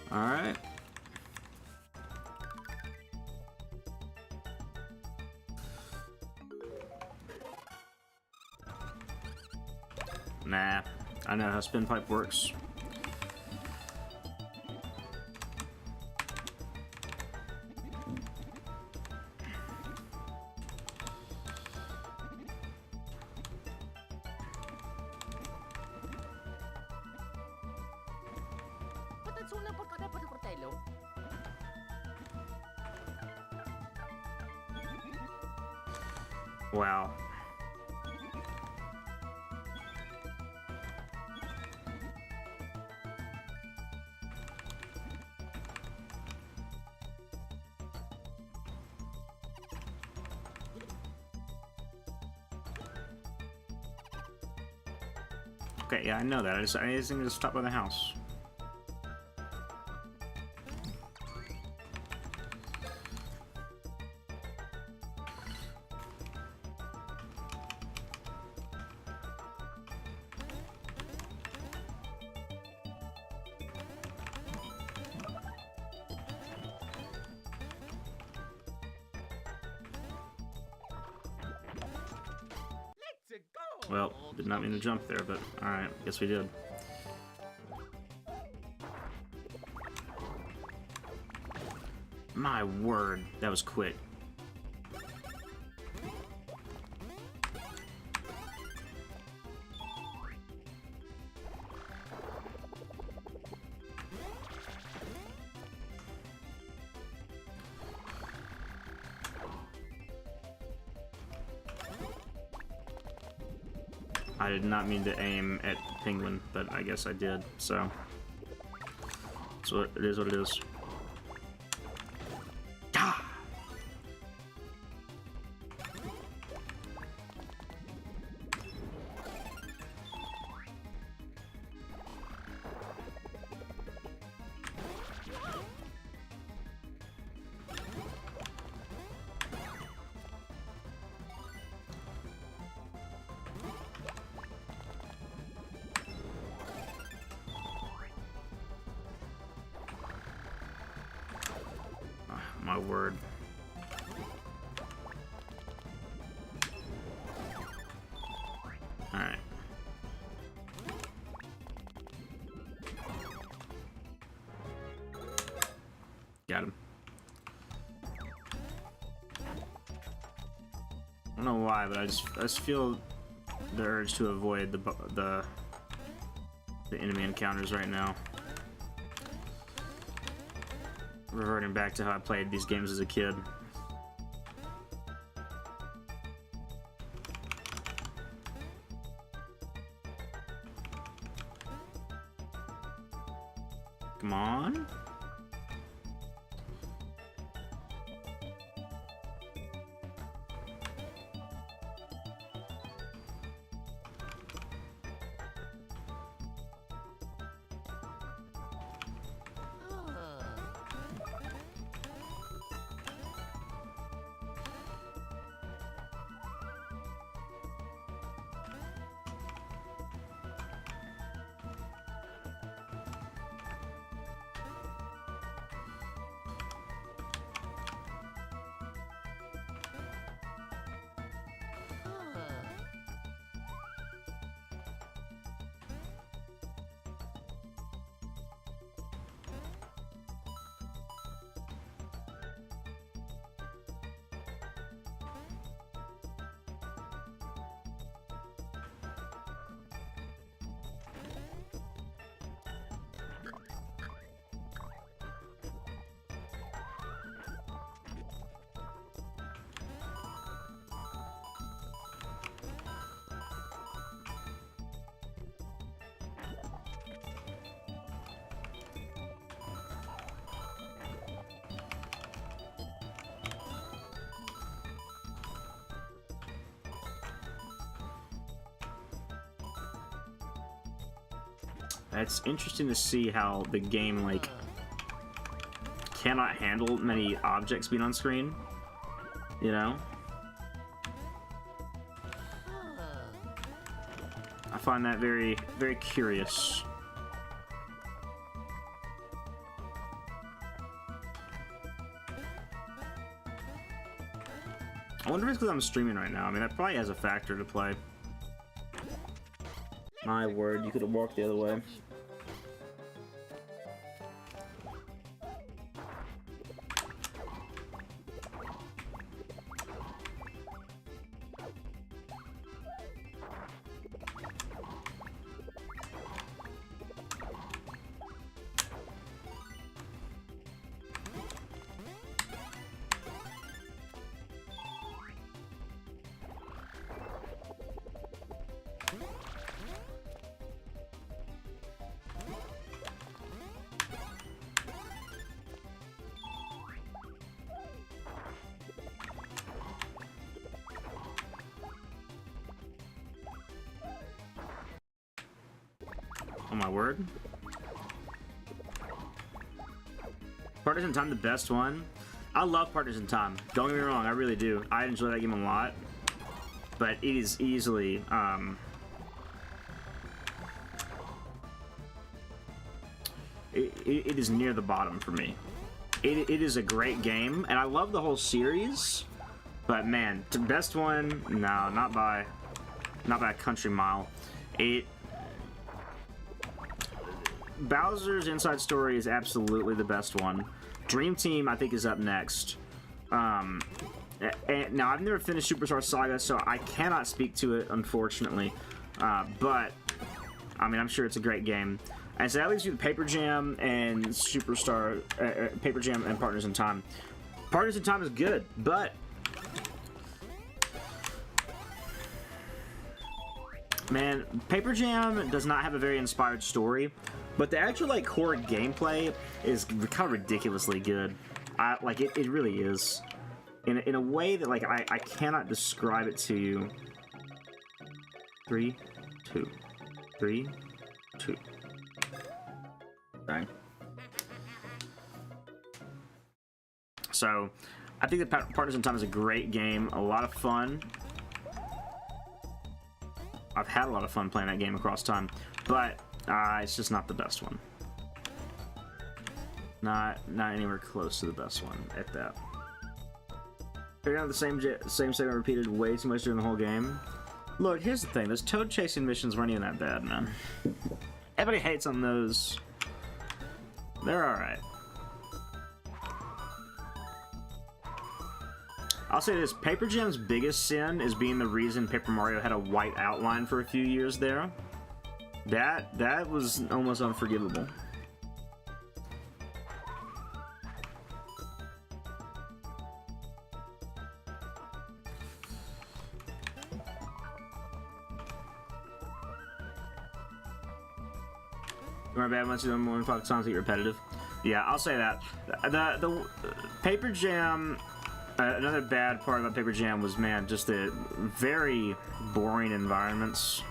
Alright. Nah, I know how spin pipe works. Ba't ang sulang pagkadapat ng portelo? Wow. Okay, yeah, I know that. I just need to stop by the house. Let's go! Well, did not mean to jump there, but alright, guess we did. My word, that was quick. I did not mean to aim at Penguin, but I guess I did, so... So it is what it is. Ah! My word. Alright. Got him. I don't know why, but I just feel the urge to avoid the enemy encounters right now. Reverting back to how I played these games as a kid. Come on. It's interesting to see how the game, like, cannot handle many objects being on screen, you know? I find that very, very curious. I wonder if it's because I'm streaming right now. I mean, that probably has a factor to play. My word, you could have walked the other way. Oh my word. Partners in Time, the best one. I love Partners in Time. Don't get me wrong, I really do. I enjoy that game a lot. But it is easily, it is near the bottom for me. It is a great game, and I love the whole series. But man, the best one, no, not by a country mile. Bowser's Inside Story is absolutely the best one. Dream Team, I think, is up next. And now, I've never finished Superstar Saga, so I cannot speak to it, unfortunately. But, I mean, I'm sure it's a great game. And so that leaves you with Paper Jam and Superstar... Paper Jam and Partners in Time. Partners in Time is good, but... Man, Paper Jam does not have a very inspired story, but the actual, like, core gameplay is kind of ridiculously good. It really is. In a way that, like, I cannot describe it to you. 3, 2. 3, 2. Bang. So, I think that Partners in Time is a great game, a lot of fun. I've had a lot of fun playing that game across time, but it's just not the best one. Not anywhere close to the best one at that. Figuring out the same segment repeated way too much during the whole game. Look, here's the thing: those toad chasing missions weren't even that bad, man. Everybody hates on those. They're all right. I'll say this, Paper Jam's biggest sin is being the reason Paper Mario had a white outline for a few years there. That was almost unforgivable. You want to bad much of them more than 5 times to get repetitive? Yeah, I'll say that. The Paper Jam... another bad part about Paper Jam was, man, just the very boring environments.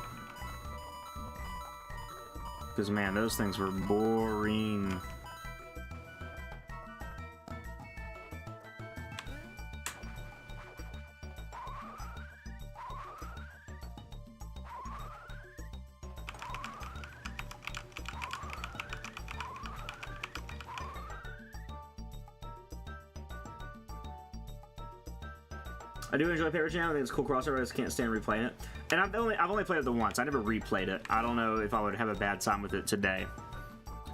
Because, man, those things were boring. I do enjoy Paper Jam. I think it's a cool crossover. I just can't stand replaying it. And I've only played it once. I never replayed it. I don't know if I would have a bad time with it today.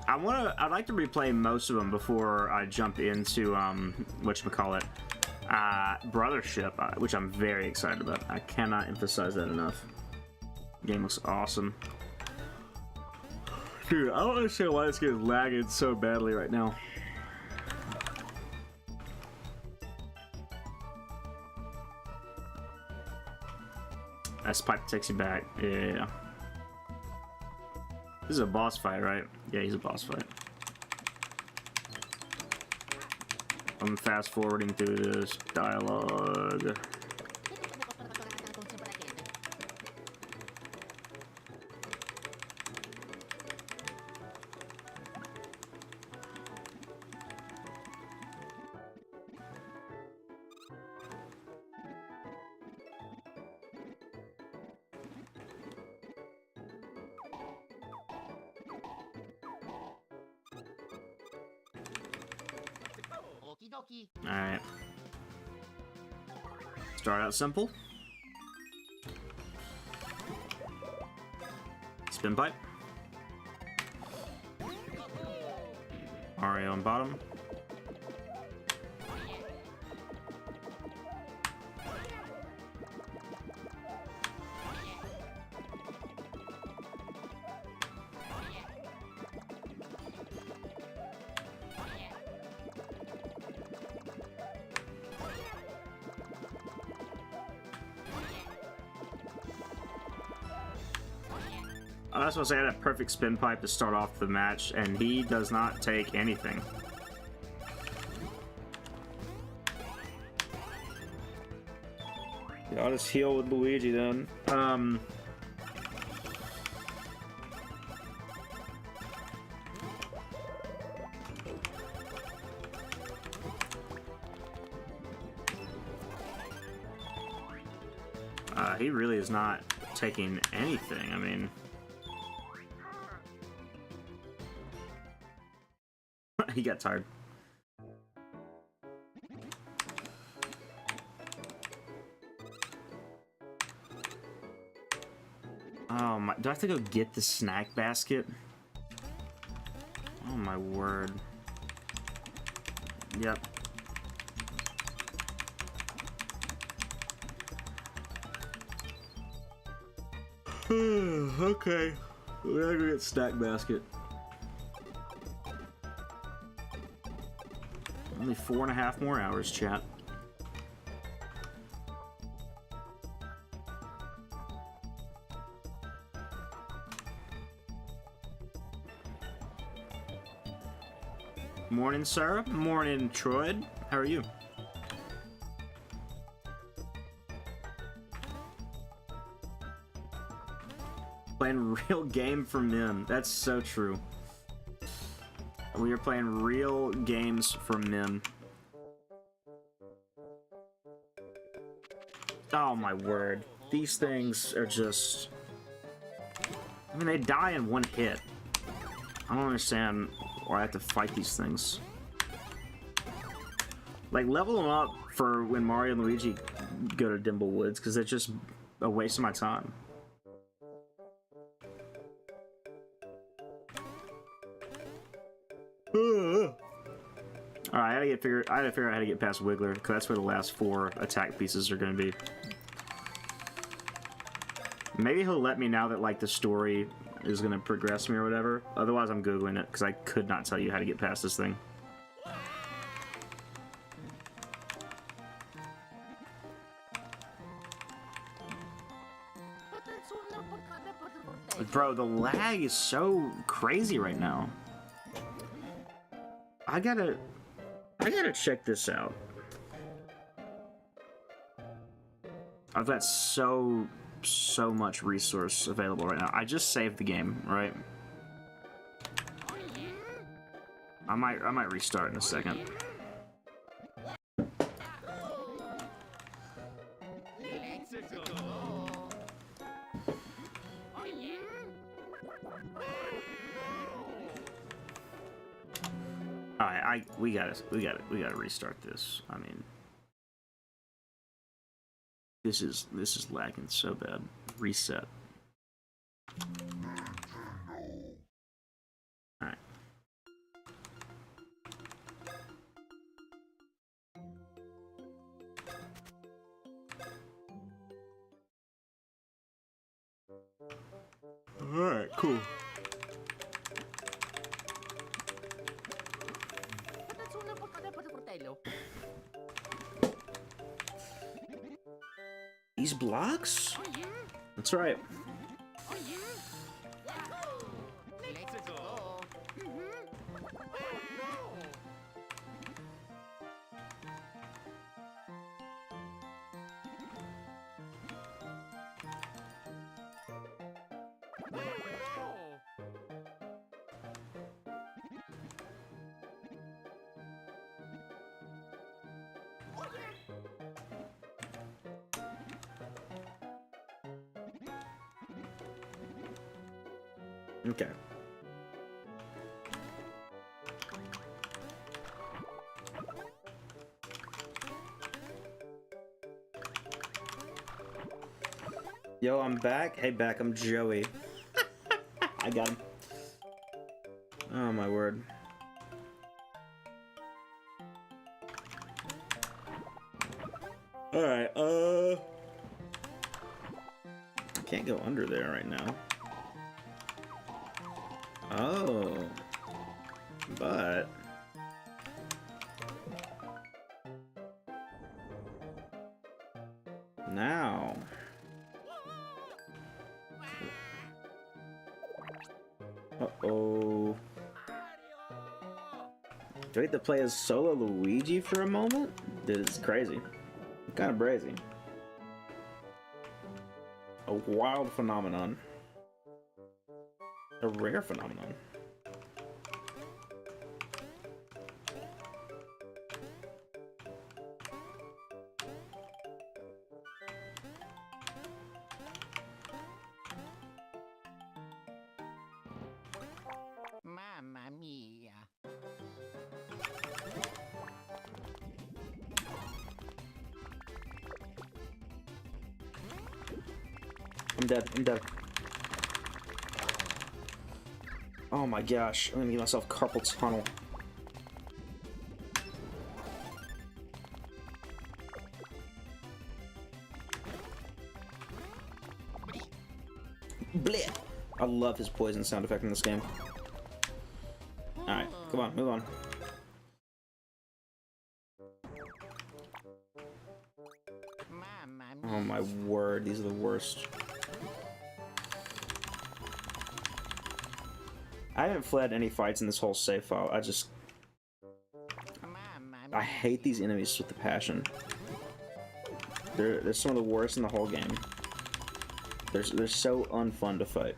I'd like to replay most of them before I jump into whatchamacallit, Brothership, which I'm very excited about. I cannot emphasize that enough. The game looks awesome. Dude, I don't understand why this game is lagging so badly right now. That's pipe takes you back. Yeah. This is a boss fight, right? Yeah, he's a boss fight. I'm fast forwarding through this dialogue. Alright. Start out simple. Spin pipe. Mario on bottom. That's what I had a perfect spin pipe to start off the match, and he does not take anything. Yeah, I'll just heal with Luigi then. He really is not taking anything. I mean, he got tired. Oh my, do I have to go get the snack basket? Oh my word. Yep. Okay. We gotta go get snack basket. Only 4.5 more hours, chat. Morning, Sarah. Morning, Troyd. How are you? Playing real game for men. That's so true. We are playing real games for men. Oh my word. These things are just... I mean, they die in one hit. I don't understand why I have to fight these things. Like, level them up for when Mario and Luigi go to Dimble Woods, because it's just a waste of my time. Alright, I had to figure out how to get past Wiggler, because that's where the last 4 attack pieces are going to be. Maybe he'll let me now that, like, the story is going to progress me or whatever. Otherwise, I'm Googling it, because I could not tell you how to get past this thing. Bro, the lag is so crazy right now. I gotta check this out. I've got so much resource available right now. I just saved the game, right? I might restart in a second. Alright, we gotta restart this. I mean, this is lagging so bad. Reset. Alright. Alright, cool. These blocks? That's right. Okay. Yo, I'm back. Hey, back. I'm Joey. I got him. Oh, my word. Alright, can't go under there right now. Oh. But... now... uh-oh. Do I get to play as solo Luigi for a moment? Dude, it's crazy. Kind of brazy. A wild phenomenon. A rare phenomenon. Mamma mia. I'm dead. I'm dead. Oh my gosh. I'm gonna give myself carpal tunnel. Bleh! I love his poison sound effect in this game. Alright, come on, move on. Mamma mia. Oh my word, these are the worst. I haven't fled any fights in this whole save file. I Mamma I hate these enemies with a passion. They're some of the worst in the whole game. They're so unfun to fight.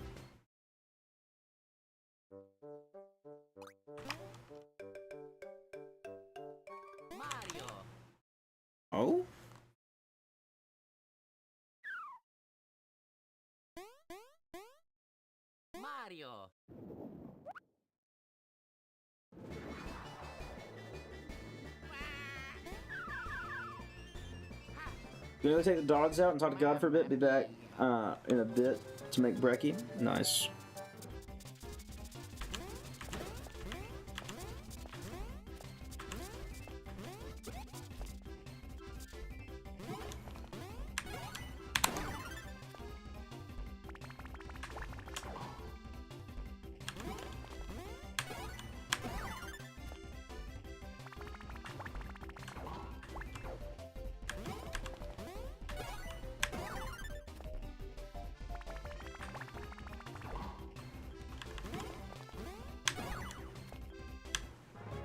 Mario. Oh? Mario. Gonna go take the dogs out and talk to God for a bit. Be back in a bit to make brekkie. Nice.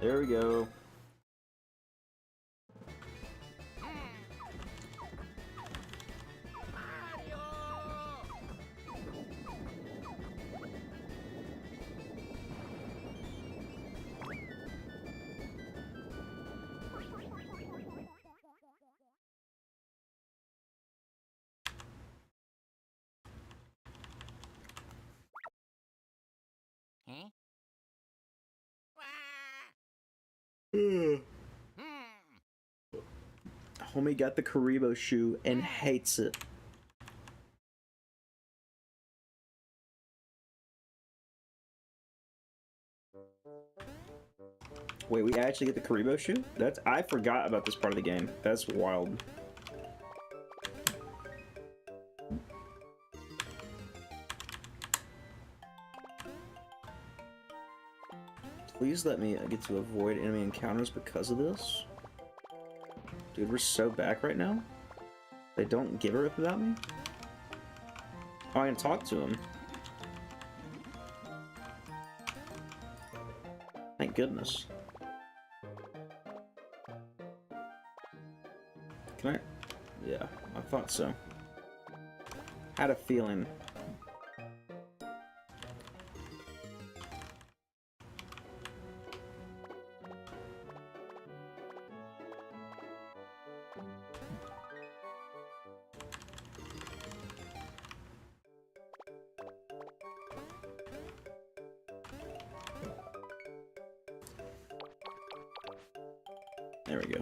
There we go. Huh? Homie got the Karibo shoe and hates it. Wait, we actually get the Karibo shoe? I forgot about this part of the game. That's wild. Please let me get to avoid enemy encounters because of this. Dude, we're so back right now. They don't give a rip about me? Oh, I can talk to him. Thank goodness. Can I? Yeah, I thought so. Had a feeling. There we go.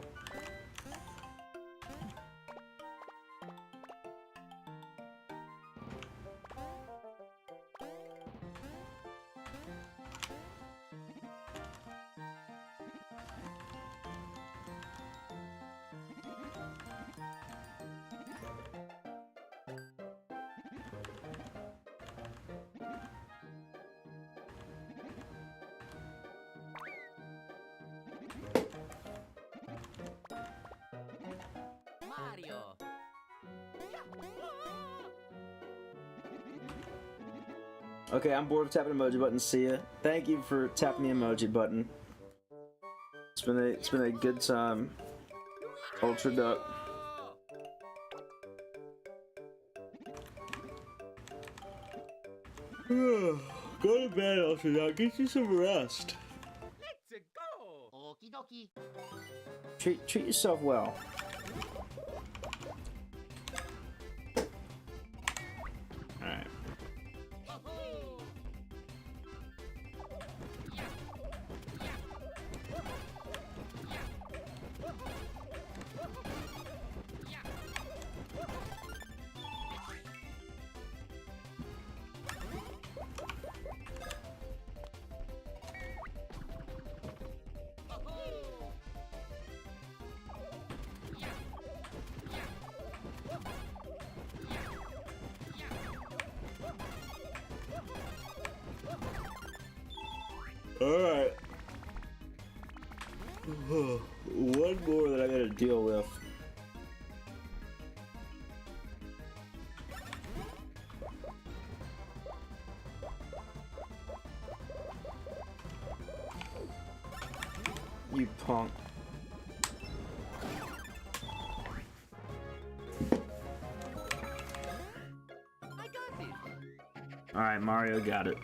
Mario. Okay, I'm bored of tapping emoji button. See ya. Thank you for tapping the emoji button. It's been a good time. Ultra Duck. Go to bed, Ultra Duck. Get you some rest. Let's go. Okie dokie. Treat yourself well. Alright. Alright. One more that I gotta deal with. You punk. I got it. Alright, Mario got it.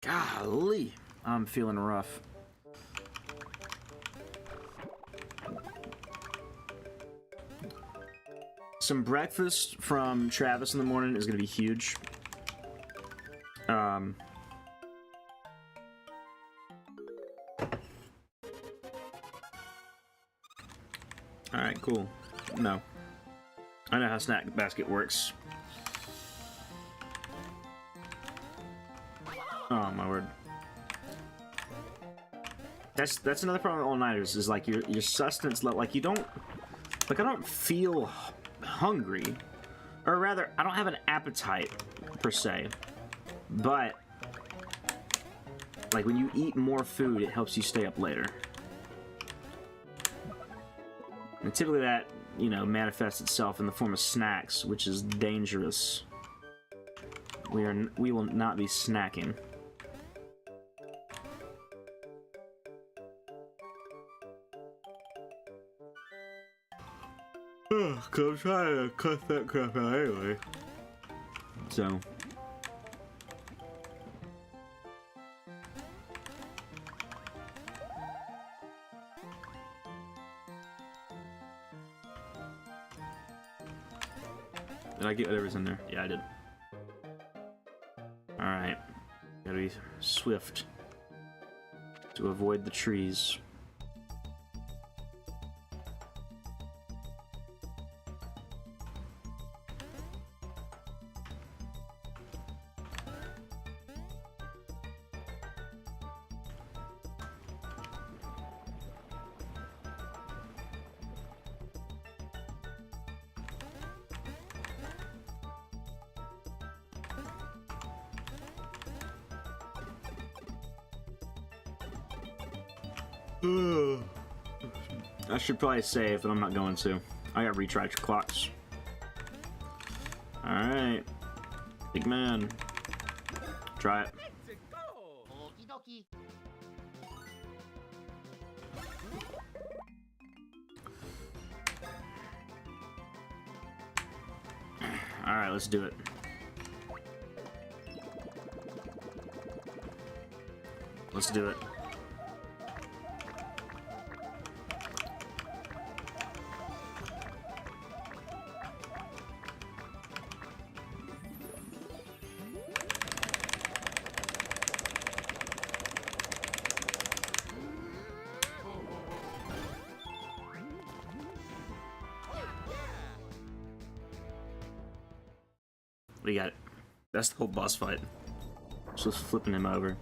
Golly, I'm feeling rough. Some breakfast from Travis in the morning is gonna be huge. Alright, cool. No. I know how Snack Basket works. Oh my word. That's another problem with all-nighters, is like your sustenance level, like you don't, like I don't feel hungry, or rather I don't have an appetite per se, but like when you eat more food it helps you stay up later, and typically that, you know, manifests itself in the form of snacks, which is dangerous. We will not be snacking. Cause I'm trying to cut that crap out anyway. So. Did I get whatever's in there? Yeah, I did. Alright. Gotta be swift to avoid the trees. I should probably save, but I'm not going to. I got recharge clocks. Alright. Big man. Try it. Let's go. Okie dokie. Alright, let's do it. Let's do it. We got it. That's the whole boss fight. Just flipping him over.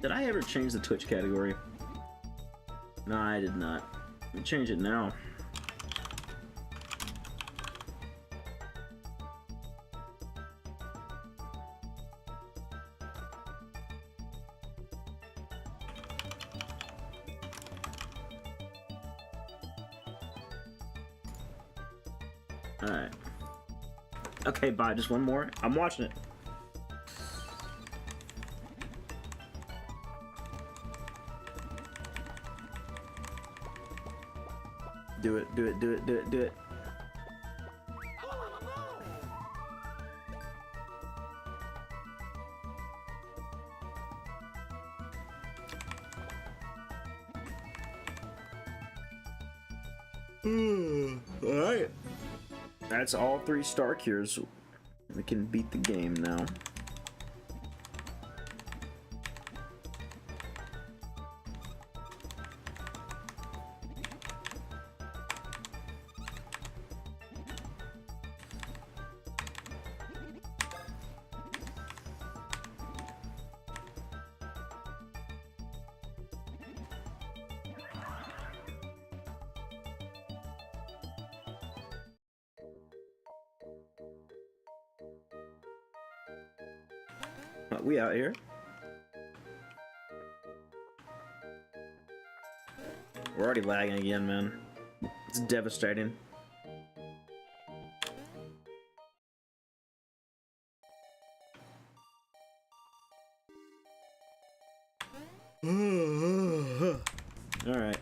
Did I ever change the Twitch category? No, I did not. Let me change it now. Alright. Okay, bye. Just one more. I'm watching it. Do it, do it, do it, do it, do it. Alright. That's all 3 star cures. We can beat the game now. We out here. We're already lagging again, man. It's devastating. All right.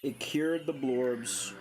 It cured the blorbs.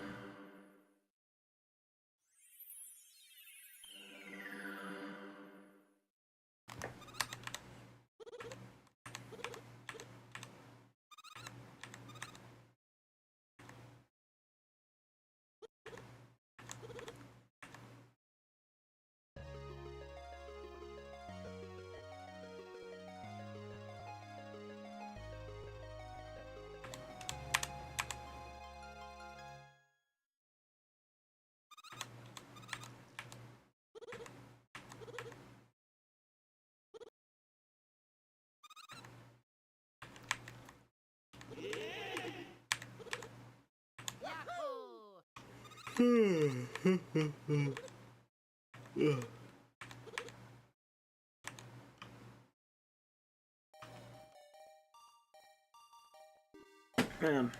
Man.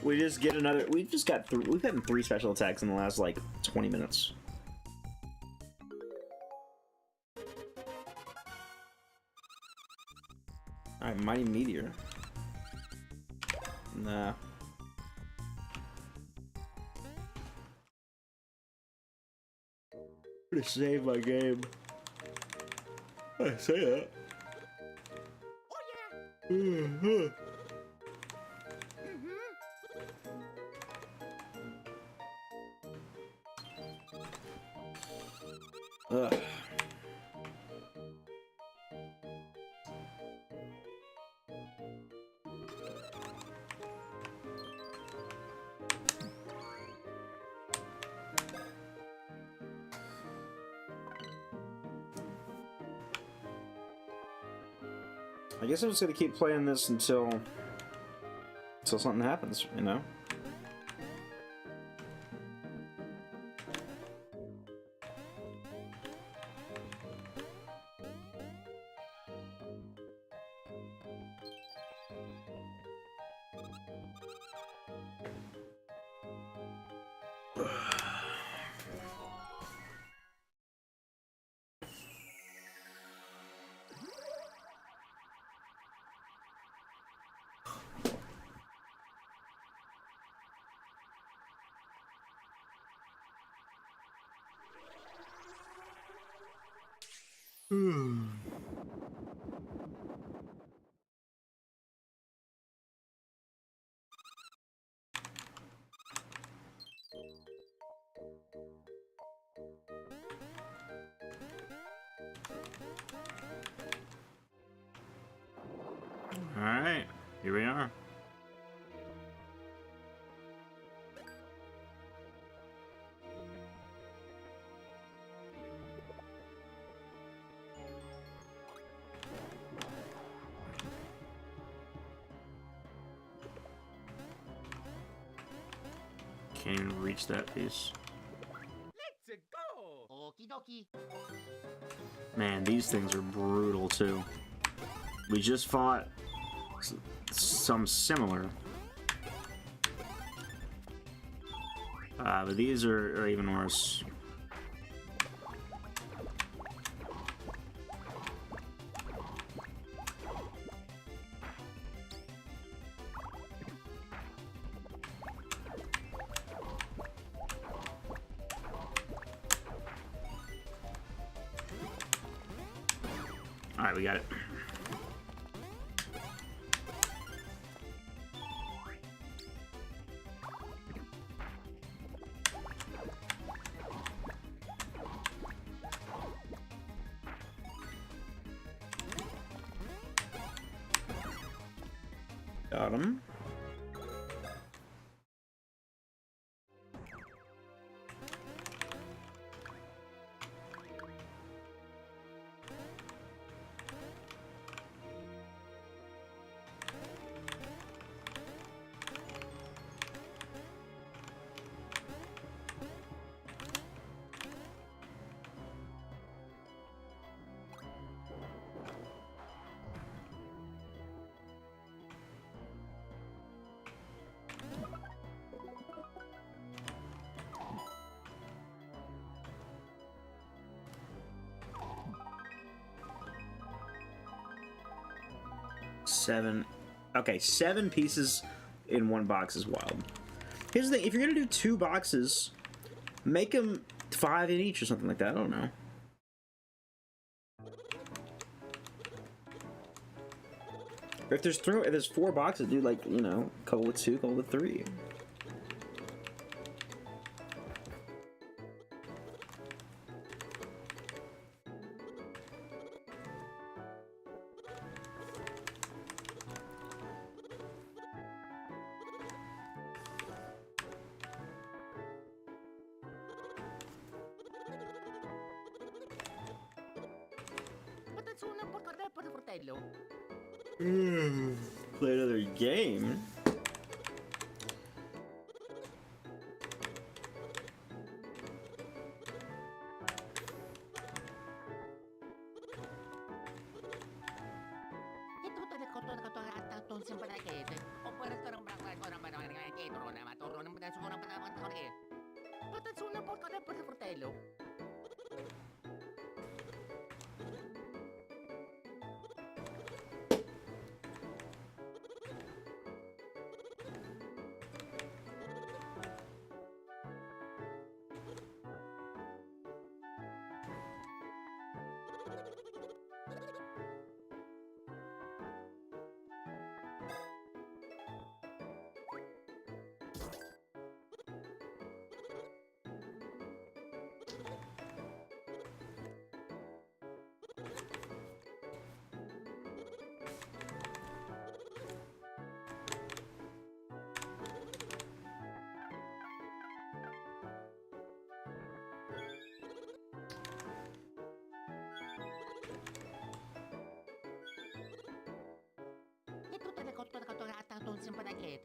We just get another. We've just got. We've gotten 3 special attacks in the last like 20 minutes. Alright, Mighty Meteor. Nah. I'm gonna save my game. I say that. Oh yeah. Ugh. I guess I'm just gonna keep playing this until something happens, you know? Alright, here we are. Can't even reach that piece. Let's go! Okie dokie. Man, these things are brutal too. We just fought some similar. But these are even worse. Alright, we got it. Got him. Seven. Okay, 7 pieces in one box is wild. Here's the thing: if you're gonna do 2 boxes, make them 5 in each or something like that. I don't know. If there's 4 boxes, do like, you know, a couple with 2, couple with 3. Patatsunan po kada para fratello. Play another game. Ito talaga ko at taton sa panakit. O para sa orang ko na ito na maturo ng patatsunan para mga patatsunan po kada para fratello. Ito talaga ko at taton sa panakit.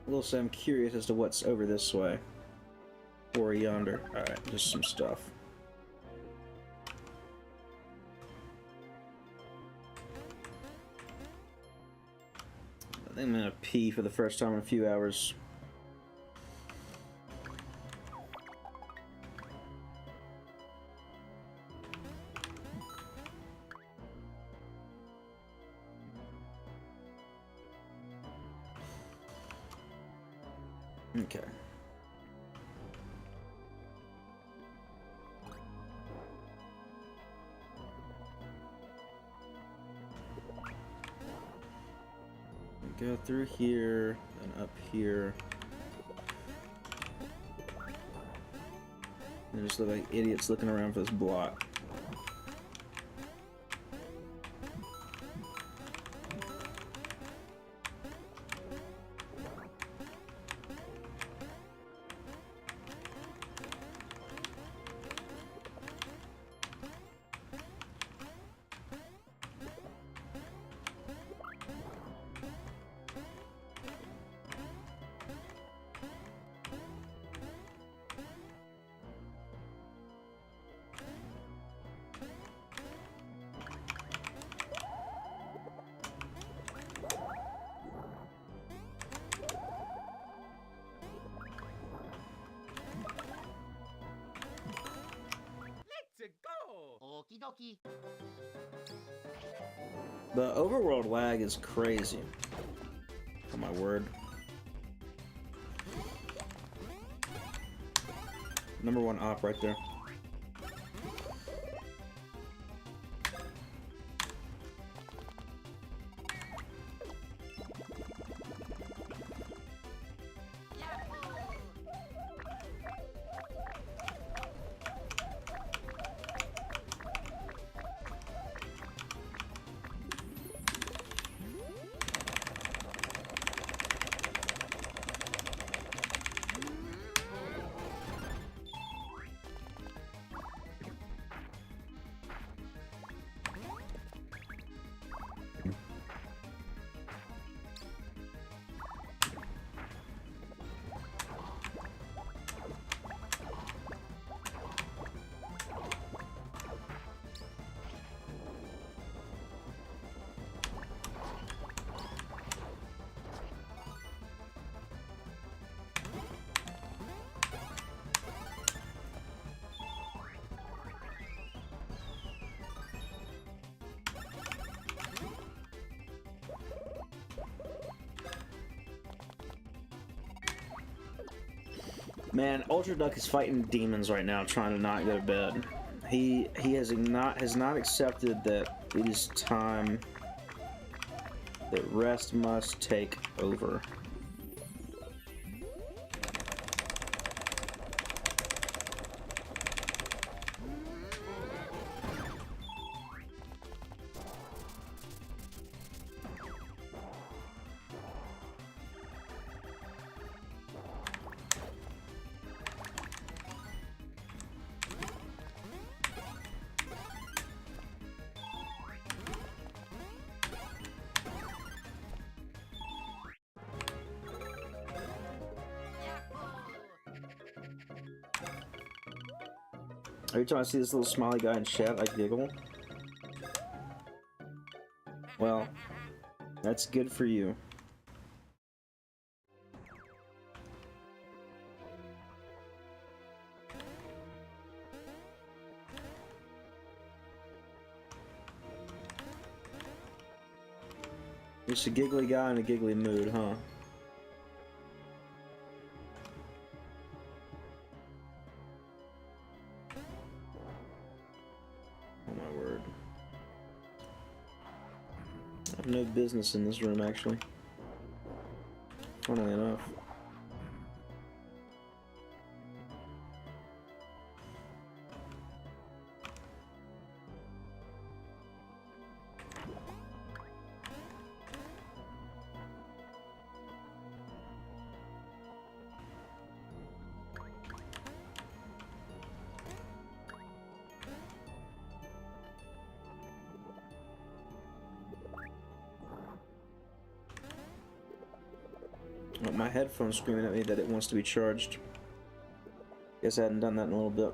will say I'm curious as to what's over this way. Or yonder. Alright, just some stuff. I think I'm gonna pee for the first time in a few hours. Okay. Go through here, and up here. They just look like idiots looking around for this block. Okie dokie. The overworld lag is crazy. Oh my word. Number one op right there. Man, Ultra Duck is fighting demons right now, trying to not go to bed. He has not accepted that it is time that rest must take over. Every time I see this little smiley guy in chat, I giggle. Well, that's good for you. Just a giggly guy in a giggly mood, huh? I have no business in this room, actually. Funnily enough. Oh, my headphone's screaming at me that it wants to be charged. Guess I hadn't done that in a little bit.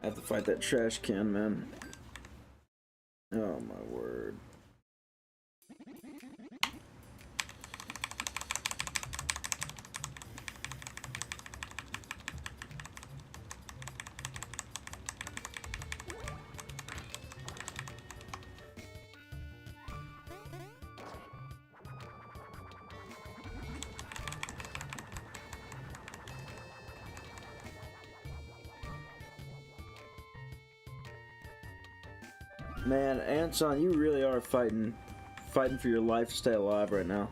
I have to fight that trash can, man. Oh my word. Man, Anton, you really are fighting for your life to stay alive right now.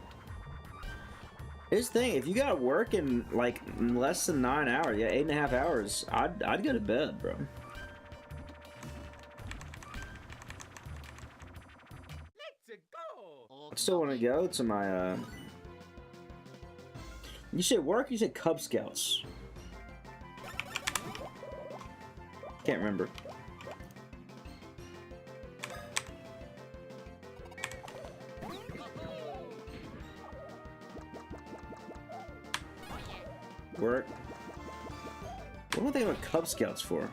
Here's the thing, if you gotta work in like less than 9 hours, yeah, 8.5 hours, I'd go to bed, bro. Let's go. I still want to go to my You said work? You said Cub Scouts. Can't remember. Work. What am I thinking about Cub Scouts for?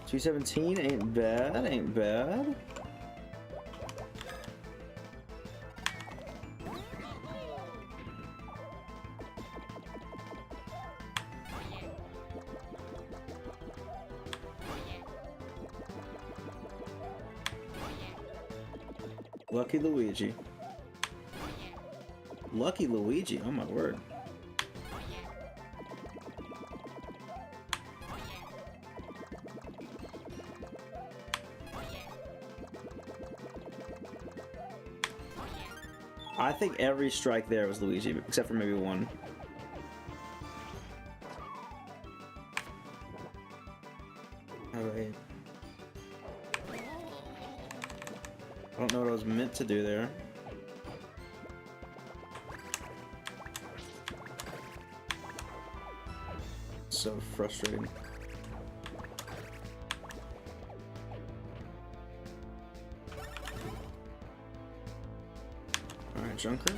$217 ain't bad, ain't bad. Lucky Luigi. Lucky Luigi, oh my word. I think every strike there was Luigi, except for maybe one. Alright. I don't know what I was meant to do there. So frustrating. Alright, Junker.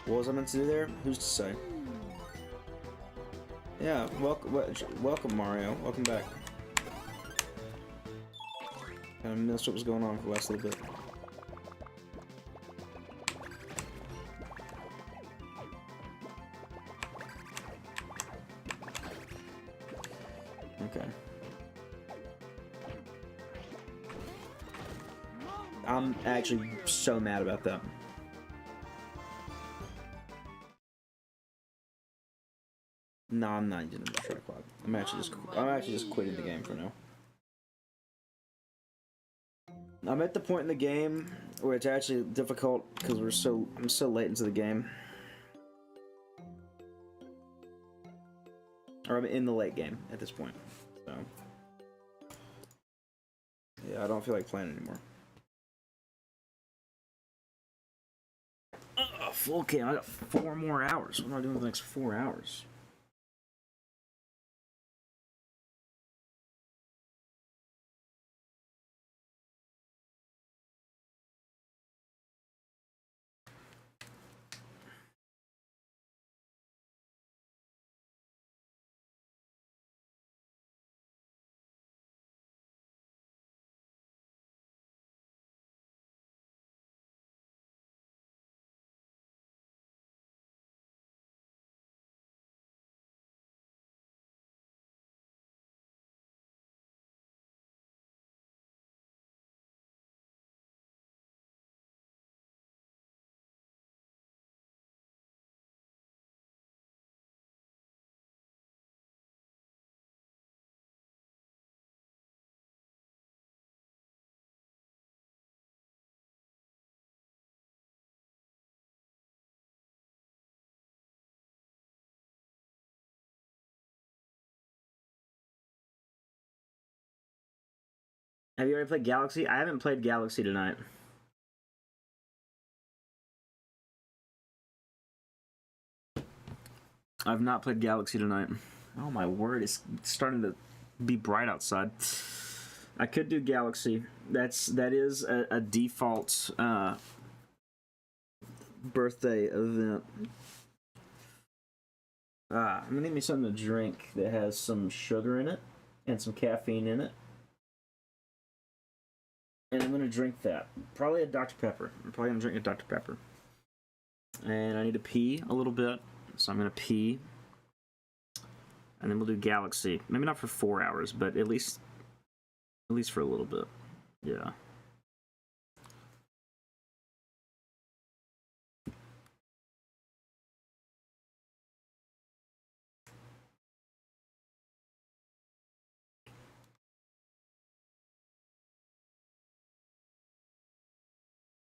What was I meant to do there? Who's to say? Yeah, welcome Mario. Welcome back. I missed what was going on for the last little bit. Okay. I'm actually so mad about that. No, I'm not using the tripod. I'm actually just quitting the game for now. I'm at the point in the game where it's actually difficult because I'm so late into the game. Or I'm in the late game at this point. So yeah, I don't feel like playing anymore. Full game. I got 4 more hours. What am I doing for the next 4 hours? Have you already played Galaxy? I haven't played Galaxy tonight. I've not played Galaxy tonight. Oh my word, it's starting to be bright outside. I could do Galaxy. That is a default birthday event. I'm gonna need me something to drink that has some sugar in it and some caffeine in it. And I'm gonna drink that. Probably a Dr. Pepper. I'm probably gonna drink a Dr. Pepper. And I need to pee a little bit, so I'm gonna pee. And then we'll do Galaxy. Maybe not for 4 hours, but at least for a little bit. Yeah.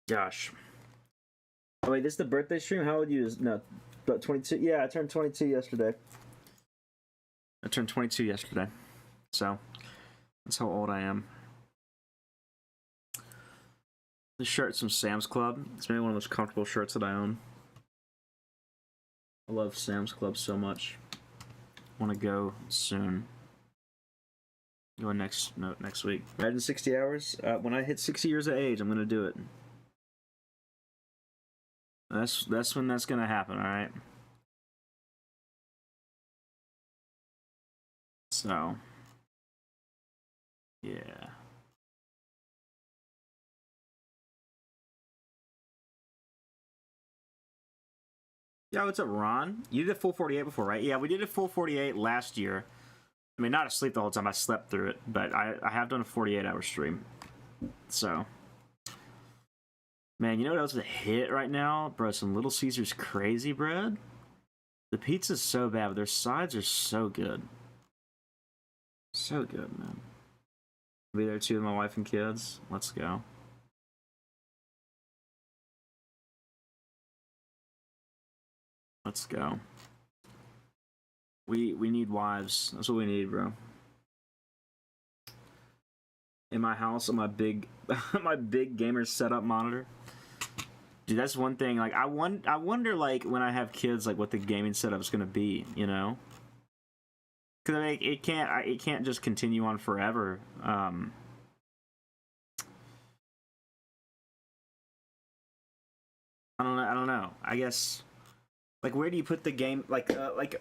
Gosh. Oh wait, this is the birthday stream? How old are you? No, about 22. Yeah, I turned 22 yesterday. I turned 22 yesterday. So, that's how old I am. This shirt's from Sam's Club. It's maybe one of the most comfortable shirts that I own. I love Sam's Club so much. I want to go soon. Go next week. Imagine 60 hours. When I hit 60 years of age, I'm gonna do it. That's when that's gonna happen. All right. So, yeah. Yo, what's up, Ron? You did a full 48 before, right? Yeah, we did a full 48 last year. I mean, not asleep the whole time. I slept through it, but I have done a 48-hour stream. So, man, you know what else is a hit right now? Bro, some Little Caesars crazy bread. The pizza's so bad, but their sides are so good. So good, man. I'll be there too with my wife and kids. Let's go. Let's go. We need wives. That's what we need, bro. In my house on my big my big gamer setup monitor. Dude, that's one thing. Like I wonder like when I have kids like what the gaming setup's gonna be, you know? Cause I mean, it can't just continue on forever. I don't know. I guess like where do you put the game? What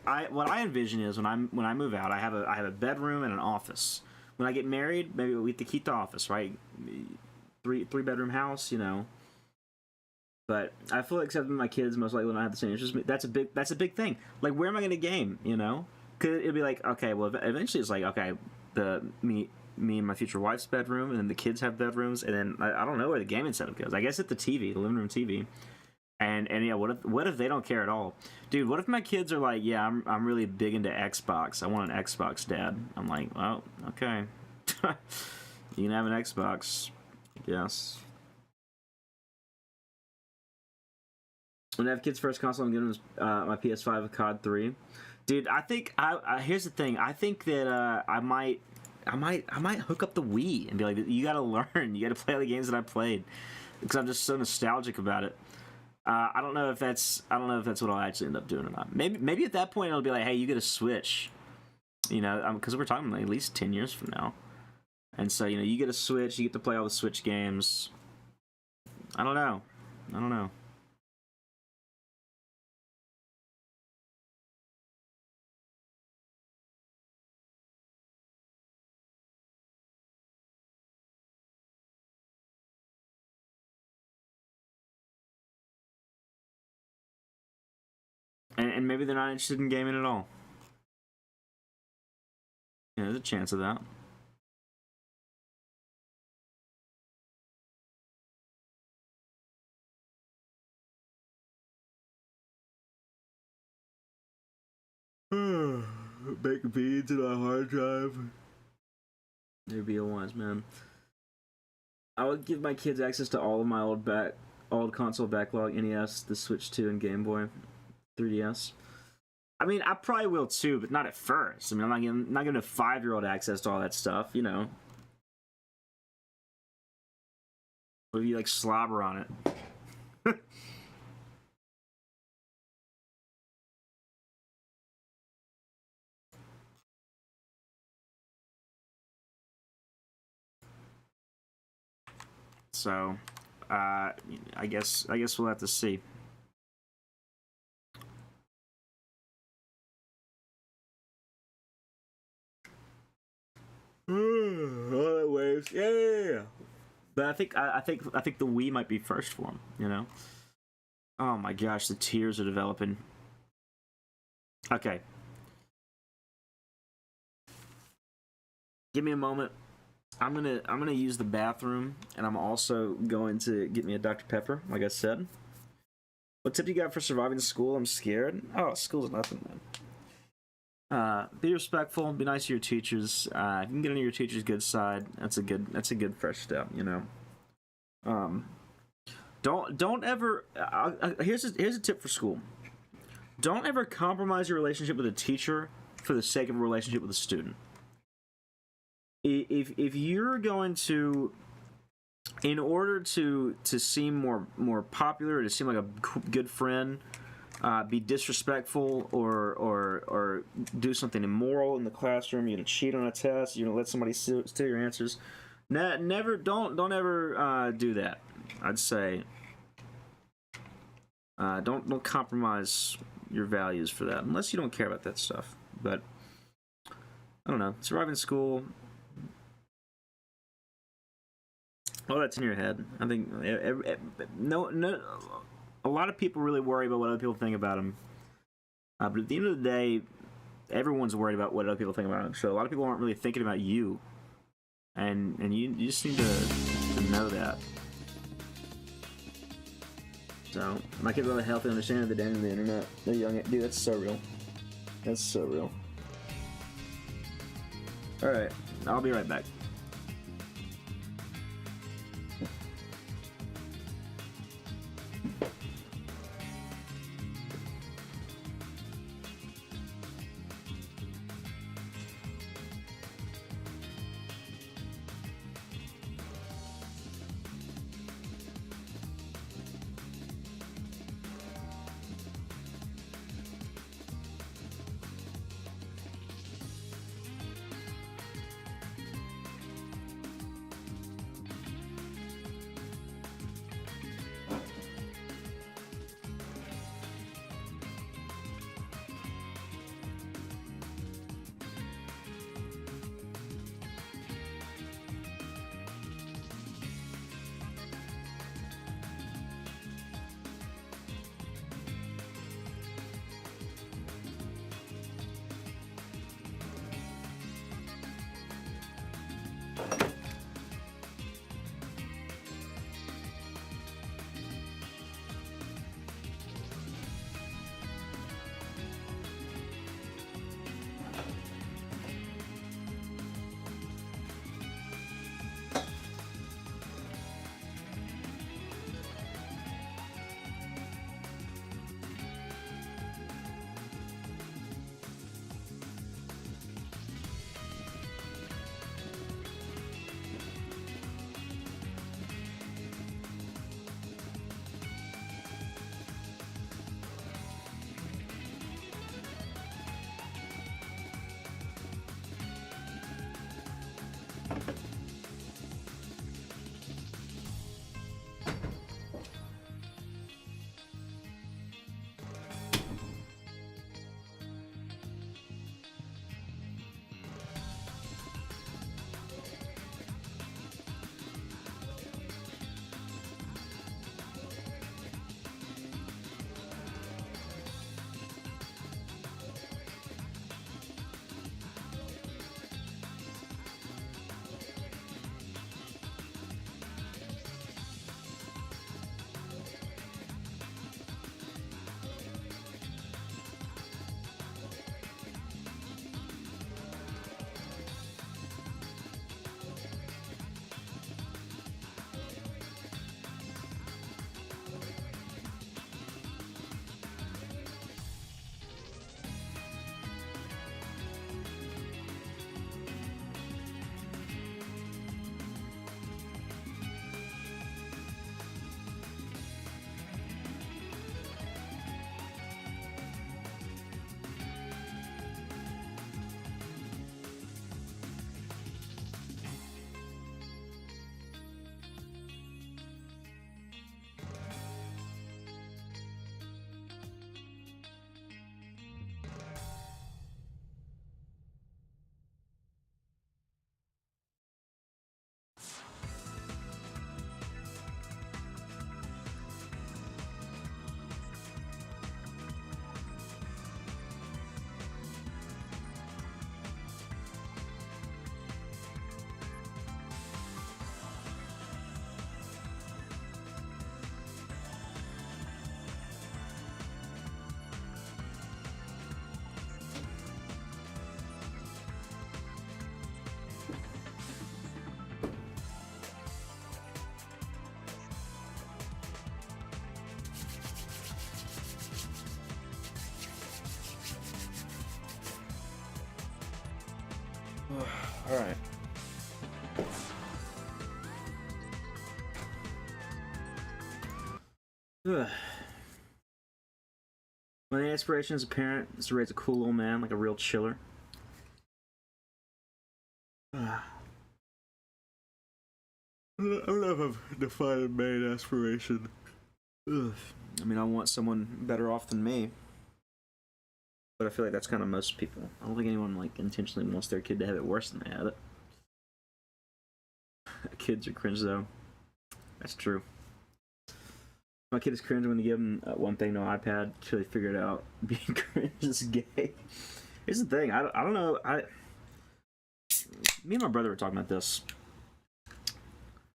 I envision is when I move out, I have a bedroom and an office. When I get married, maybe we have to keep the office, right? Three bedroom house, you know. But I feel like accepting my kids most likely when I have the same interest. That's a big thing. Like where am I gonna game? You know, because it'd be like okay, well eventually it's like okay, me and my future wife's bedroom, and then the kids have bedrooms, and then I don't know where the gaming setup goes. I guess at the TV, the living room TV. And yeah, what if they don't care at all, dude? What if my kids are like, yeah, I'm really big into Xbox. I want an Xbox, Dad. I'm like, well, okay, you can have an Xbox, I guess. When I have kids' first console, I'm giving them my PS5 with COD 3. Dude, I think here's the thing. I think that I might hook up the Wii and be like, you gotta learn, you gotta play all the games that I played, because I'm just so nostalgic about it. I don't know if that's what I'll actually end up doing or not. Maybe at that point it'll be like, hey, you get a Switch, you know, because we're talking like at least 10 years from now, and so you know you get a Switch, you get to play all the Switch games. I don't know. And maybe they're not interested in gaming at all. Yeah, there's a chance of that. Baked beans in a hard drive. They'd be a wise man. I would give my kids access to all of my old console backlog: NES, the Switch 2, and Game Boy, 3DS. I mean, I probably will too, but not at first. I mean, I'm not giving a 5-year-old access to all that stuff, you know. Or you like slobber on it. So, I guess we'll have to see. All that waves, yeah. But I think the Wii might be first for him. You know. Oh my gosh, the tears are developing. Okay. Give me a moment. I'm gonna use the bathroom, and I'm also going to get me a Dr. Pepper, like I said. What tip you got for surviving school? I'm scared. Oh, school's nothing, man. Be respectful. Be nice to your teachers. If you can get on your teacher's good side, that's a good first step. You know. Don't ever. Here's a tip for school. Don't ever compromise your relationship with a teacher for the sake of a relationship with a student. If you're going to, in order to seem more popular, to seem like a good friend, be disrespectful or do something immoral in the classroom, you're gonna cheat on a test, you're gonna let somebody steal your answers. Never, don't ever do that. I'd say don't compromise your values for that, unless you don't care about that stuff. But I don't know, surviving school. Oh, that's in your head. I think no. A lot of people really worry about what other people think about them. But at the end of the day, everyone's worried about what other people think about them. So a lot of people aren't really thinking about you, and you just need to know that. So my kids have a healthy understanding of the day of the internet. They're young, dude. That's so real. That's so real. All right, I'll be right back. All right. Ugh. My aspiration as a parent is to raise a cool old man, like a real chiller. I don't know if I've defined a main aspiration. Ugh. I mean, I want someone better off than me. But I feel like that's kind of most people. I don't think anyone like intentionally wants their kid to have it worse than they have it. Kids are cringe though. That's true. My kid is cringe when you give him one thing, no iPad, till they figure it out. Being cringe is gay. Here's the thing. I don't know. Me and my brother were talking about this.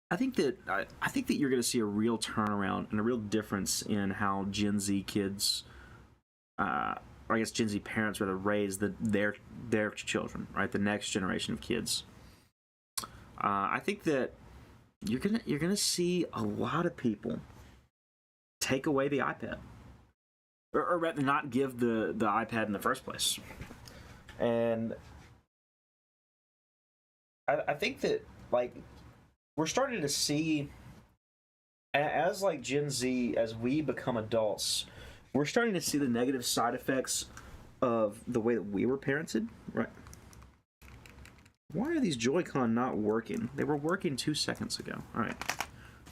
I think that you're going to see a real turnaround and a real difference in how Gen Z kids, or I guess Gen Z parents rather, raise their children, right? The next generation of kids. I think that you're gonna see a lot of people take away the iPad, or rather not give the iPad in the first place. And I think that like we're starting to see, as like Gen Z, as we become adults, we're starting to see the negative side effects of the way that we were parented, right? Why are these Joy-Con not working? They were working 2 seconds ago. All right,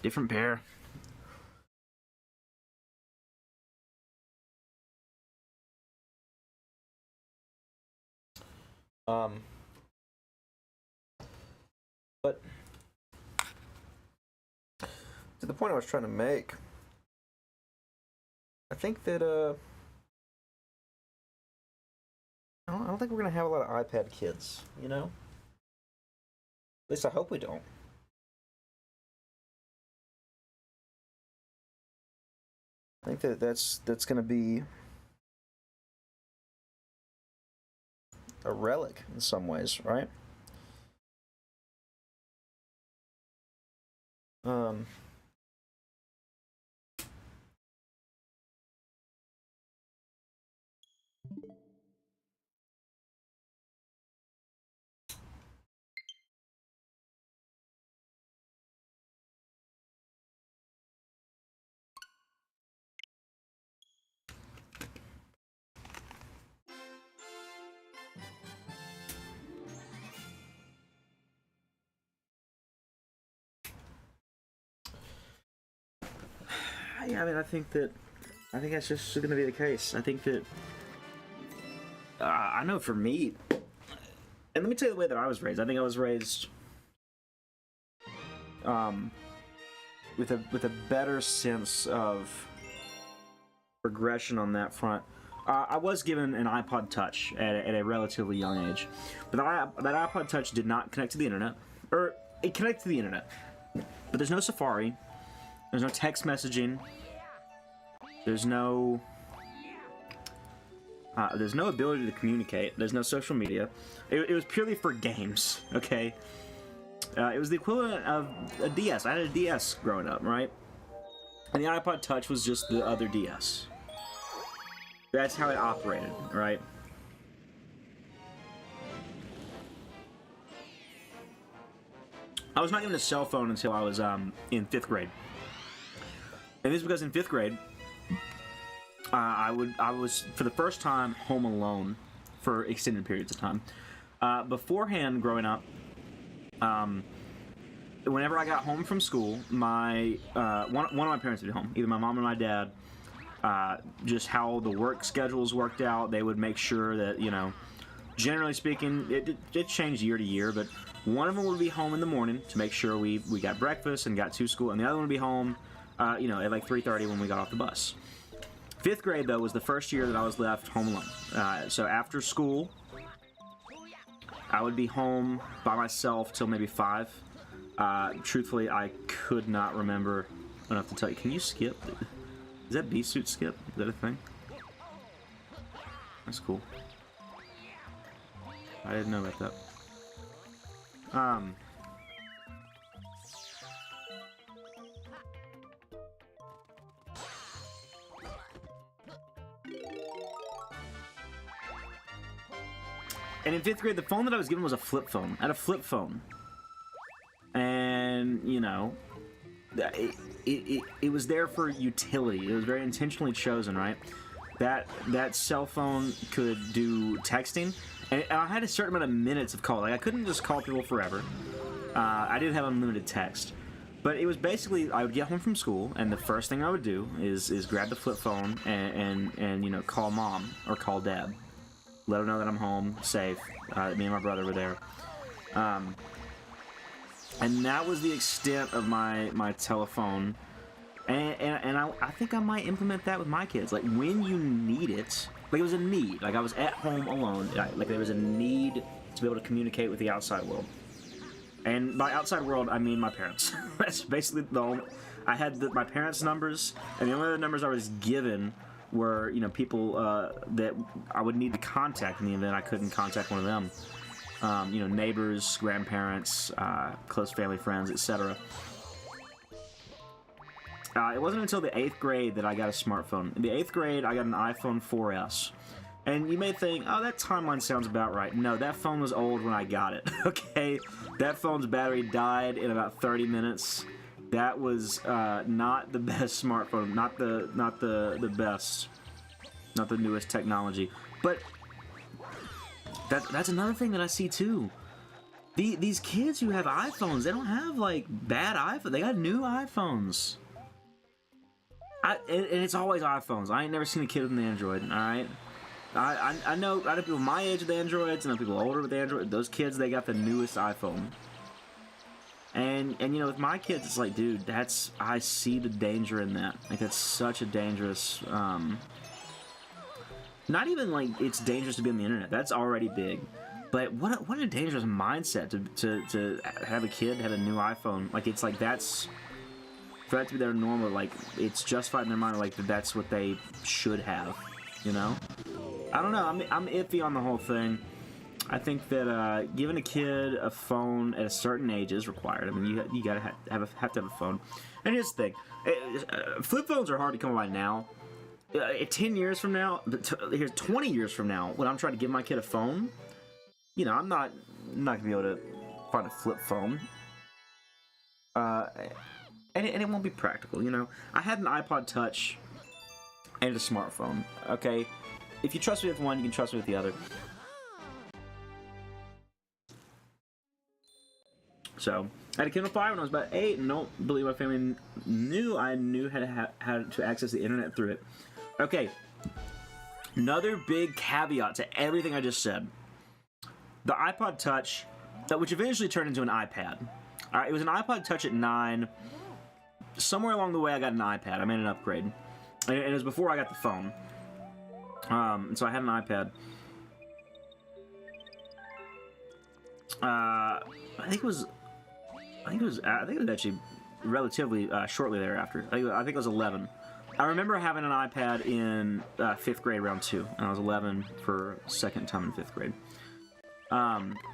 different pair. But to the point I was trying to make, I think that I don't think we're gonna have a lot of iPad kids, you know? At least I hope we don't. I think that's gonna be a relic in some ways, right? Yeah, I mean, I think that's just going to be the case. I think that I know for me, and let me tell you the way that I was raised. I think I was raised with a better sense of progression on that front. I was given an iPod Touch at a relatively young age, but that iPod Touch did not connect to the internet, or it connected to the internet, but there's no Safari, there's no text messaging, there's no ability to communicate, there's no social media. It was purely for games, okay? It was the equivalent of a DS. I had a DS growing up, right? And the iPod Touch was just the other DS. That's how it operated, right? I was not given a cell phone until I was in 5th grade. And this is because in 5th grade, I was for the first time home alone for extended periods of time. Beforehand, growing up, whenever I got home from school, my one of my parents would be home, either my mom or my dad. Just how the work schedules worked out, they would make sure that, you know, generally speaking, it changed year to year, but one of them would be home in the morning to make sure we got breakfast and got to school, and the other one would be home, you know, at like 3:30 when we got off the bus. 5th grade, though, was the first year that I was left home alone. So after school, I would be home by myself till maybe 5. Truthfully, I could not remember enough to tell you. Can you skip? Is that B-suit skip? Is that a thing? That's cool. I didn't know about that. And in 5th grade, the phone that I was given was a flip phone. I had a flip phone. And, you know, it was there for utility. It was very intentionally chosen, right? That cell phone could do texting. And I had a certain amount of minutes of call. Like, I couldn't just call people forever. I did have unlimited text. But it was basically, I would get home from school, and the first thing I would do is grab the flip phone and you know, call mom or call dad. Let them know that I'm home, safe. Me and my brother were there. And that was the extent of my telephone. And I think I might implement that with my kids. Like, when you need it, like, it was a need. Like, I was at home alone. Like, there was a need to be able to communicate with the outside world. And by outside world, I mean my parents. That's basically the only... I had my parents' numbers, and the only other numbers I was given were, you know, people that I would need to contact in the event I couldn't contact one of them. You know, neighbors, grandparents, close family friends, etc. It wasn't until the 8th grade that I got a smartphone. In the 8th grade, I got an iPhone 4S. And you may think, oh, that timeline sounds about right. No, that phone was old when I got it, okay? That phone's battery died in about 30 minutes. That was not the best smartphone, not the best, not the newest technology. But that's another thing that I see too. These kids who have iPhones, they don't have like bad iPhones. They got new iPhones. And it's always iPhones. I ain't never seen a kid with an Android. All right. I know people my age with Androids, and I know people older with Android. Those kids, they got the newest iPhone. And you know, with my kids, it's like, dude, I see the danger in that. Like, that's such a dangerous, not even like it's dangerous to be on the internet. That's already big. But what a dangerous mindset to have a kid have a new iPhone. Like, it's like that's, for that to be their normal, like, it's justified in their mind, like, that's what they should have, you know? I don't know. I'm iffy on the whole thing. I think that giving a kid a phone at a certain age is required. I mean, you gotta have to have a phone. And here's the thing: flip phones are hard to come by now. 10 years from now, here's 20 years from now, when I'm trying to give my kid a phone, you know, I'm not gonna be able to find a flip phone. And it won't be practical. You know, I had an iPod Touch and a smartphone. Okay. If you trust me with one, you can trust me with the other. So, I had a Kindle Fire when I was about 8, and don't believe my family knew I knew how to access the internet through it. Okay, another big caveat to everything I just said. The iPod Touch, which eventually turned into an iPad. Alright, it was an iPod Touch at 9. Somewhere along the way, I got an iPad. I made an upgrade. And it was before I got the phone. And so I had an iPad. I think it was actually relatively shortly thereafter. I think it was 11. I remember having an iPad in 5th grade, round 2, and I was 11 for second time in 5th grade.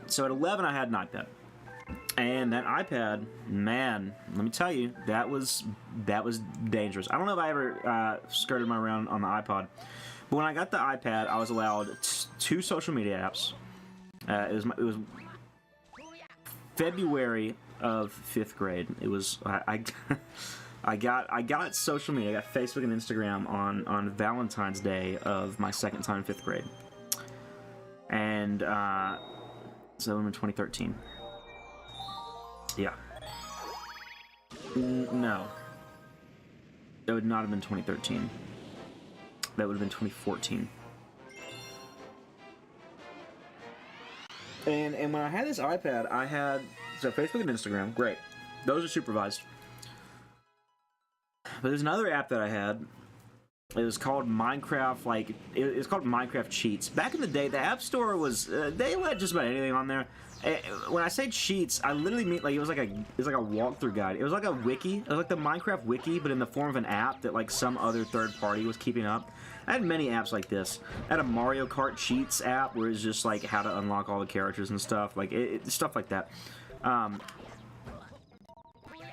So at 11, I had an iPad, and that iPad, man, let me tell you, that was dangerous. I don't know if I ever skirted my round on the iPod, but when I got the iPad, I was allowed 2 social media apps. It was February of 5th grade. It was I got social media. I got Facebook and Instagram on Valentine's Day of my second time in 5th grade, and so that would have been 2013. Yeah. No, that would not have been 2013. That would have been 2014. And when I had this iPad, I had Facebook and Instagram. Great, those are supervised. But there's another app that I had. It was called Minecraft. Like, it was called Minecraft Cheats. Back in the day, the App Store was they let just about anything on there. When I say cheats, I literally mean like it was like a walkthrough guide. It was like a wiki. It was like the Minecraft wiki, but in the form of an app that like some other third party was keeping up. I had many apps like this. I had a Mario Kart Cheats app where it's just like how to unlock all the characters and stuff, like stuff like that.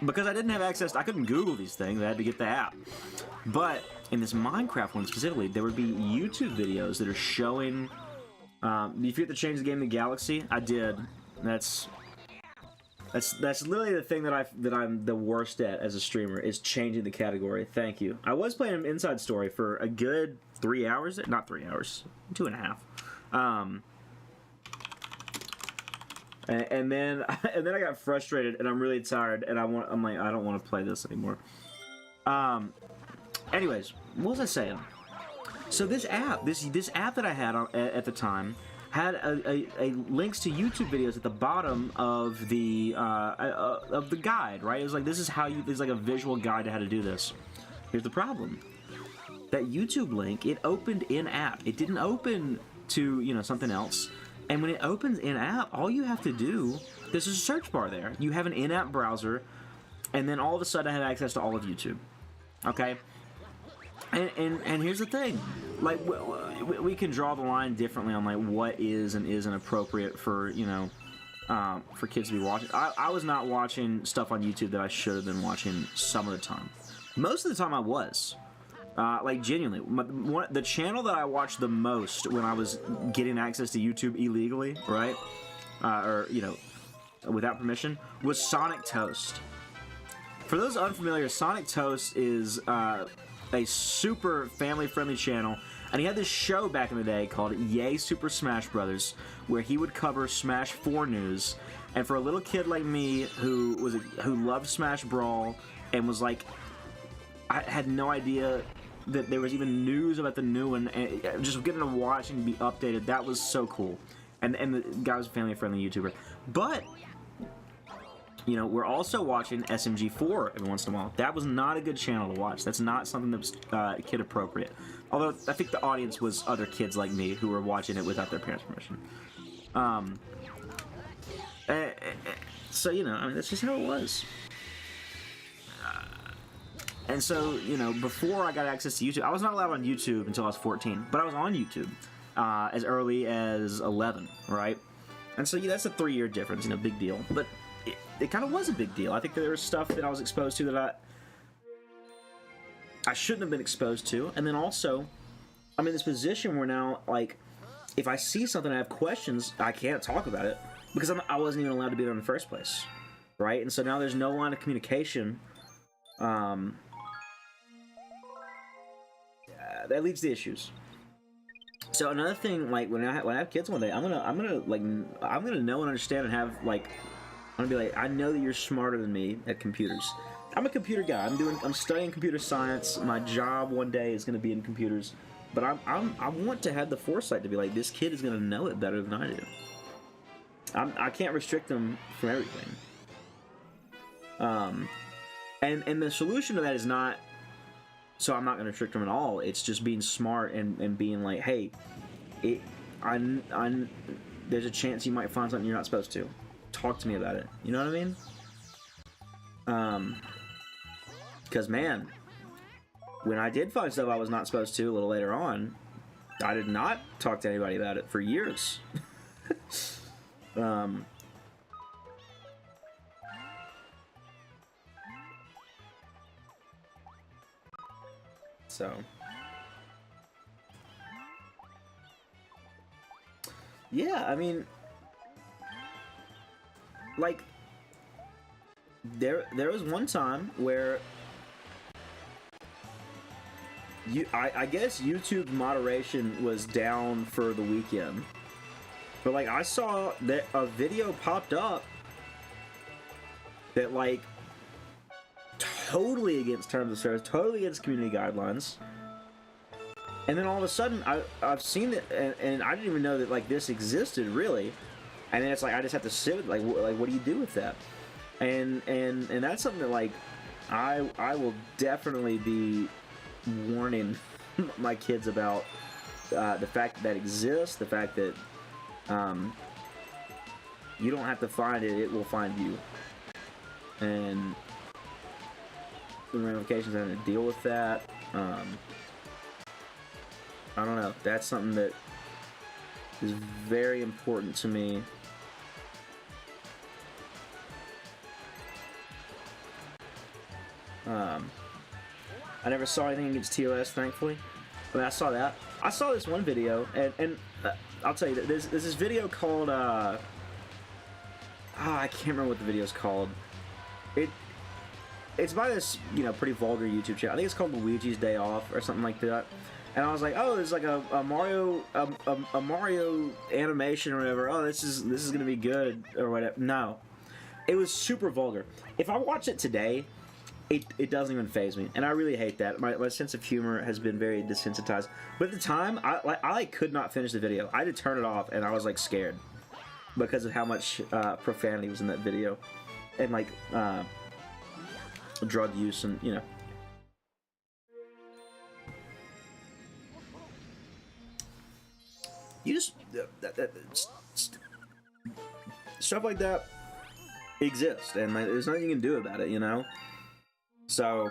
Because I didn't have access, I couldn't Google these things. I had to get the app. But in this Minecraft one specifically, there would be YouTube videos that are showing Do you forget to change the game to Galaxy? I did. That's literally the thing that I'm the worst at as a streamer, is changing the category. Thank you. I was playing an Inside Story for a good 3 hours. Not 3 hours, 2.5. And then I got frustrated, and I'm really tired, and I'm like, I don't want to play this anymore. Anyways, what was I saying? So this app, this app that I had at the time, had a links to YouTube videos at the bottom of the guide, right? It was like, this is how you. There's like a visual guide to how to do this. Here's the problem: that YouTube link, it opened in app. It didn't open to something else. And when it opens in app, all you have to do, there's a search bar there. You have an in-app browser, and then all of a sudden I have access to all of YouTube. Okay. And here's the thing, like we can draw the line differently on like what is and isn't appropriate for for kids to be watching. I was not watching stuff on YouTube that I should have been watching some of the time. Most of the time I was, like genuinely, the channel that I watched the most when I was getting access to YouTube illegally, right, or without permission, was Sonic Toast. For those unfamiliar, Sonic Toast is a super family-friendly channel, and he had this show back in the day called Yay Super Smash Brothers, where he would cover Smash 4 news. And for a little kid like me who loved Smash Brawl and was like, I had no idea that there was even news about the new one, and just getting to watch and be updated, that was so cool. And the guy was a family-friendly YouTuber. But we're also watching SMG4 every once in a while. That was not a good channel to watch. That's not something that was kid appropriate. Although I think the audience was other kids like me who were watching it without their parents' permission. So I mean, that's just how it was. And so before I got access to YouTube, I was not allowed on YouTube until I was 14, but I was on YouTube as early as 11, right? And so that's a 3-year difference, big deal. But it kind of was a big deal. I think that there was stuff that I was exposed to that I shouldn't have been exposed to. And then also, I'm in this position where now, like, if I see something I have questions, I can't talk about it because I wasn't even allowed to be there in the first place, right? And so now there's no line of communication. That leads to issues. So another thing, like when I have kids one day, I'm gonna know and understand and have like. I'm gonna be like, I know that you're smarter than me at computers. I'm a computer guy. I'm studying computer science. My job one day is gonna be in computers, but I want to have the foresight to be like, this kid is gonna know it better than I do. I can't restrict them from everything. And the solution to that is not, so I'm not gonna restrict them at all. It's just being smart and being like, hey, there's a chance you might find something you're not supposed to. Talk to me about it. You know what I mean? Because man, when I did find stuff I was not supposed to a little later on, I did not talk to anybody about it for years. So yeah, I mean, like, there was one time where I guess YouTube's moderation was down for the weekend, but like I saw that a video popped up that like totally against terms of service, totally against community guidelines, and then all of a sudden I've seen it and I didn't even know that like this existed really. And then it's like I just have to sit with like what do you do with that? And that's something that like I will definitely be warning my kids about, the fact that exists, the fact that you don't have to find it, it will find you, and the ramifications of having to deal with that. I don't know. That's something that is very important to me. I never saw anything against TOS, thankfully. I mean, I saw that. I saw this one video, and I'll tell you, there's this video called, I can't remember what the video's called. It's by this, you know, pretty vulgar YouTube channel. I think it's called Luigi's Day Off or something like that. And I was like, oh, there's like a Mario animation or whatever. Oh, this is gonna be good or whatever. No, it was super vulgar. If I watch it today, it doesn't even faze me, and I really hate that. My sense of humor has been very desensitized. But at the time, I could not finish the video. I had to turn it off, and I was like scared because of how much profanity was in that video, and like drug use, and you know. You just stuff like that exists, and like, there's nothing you can do about it, you know. So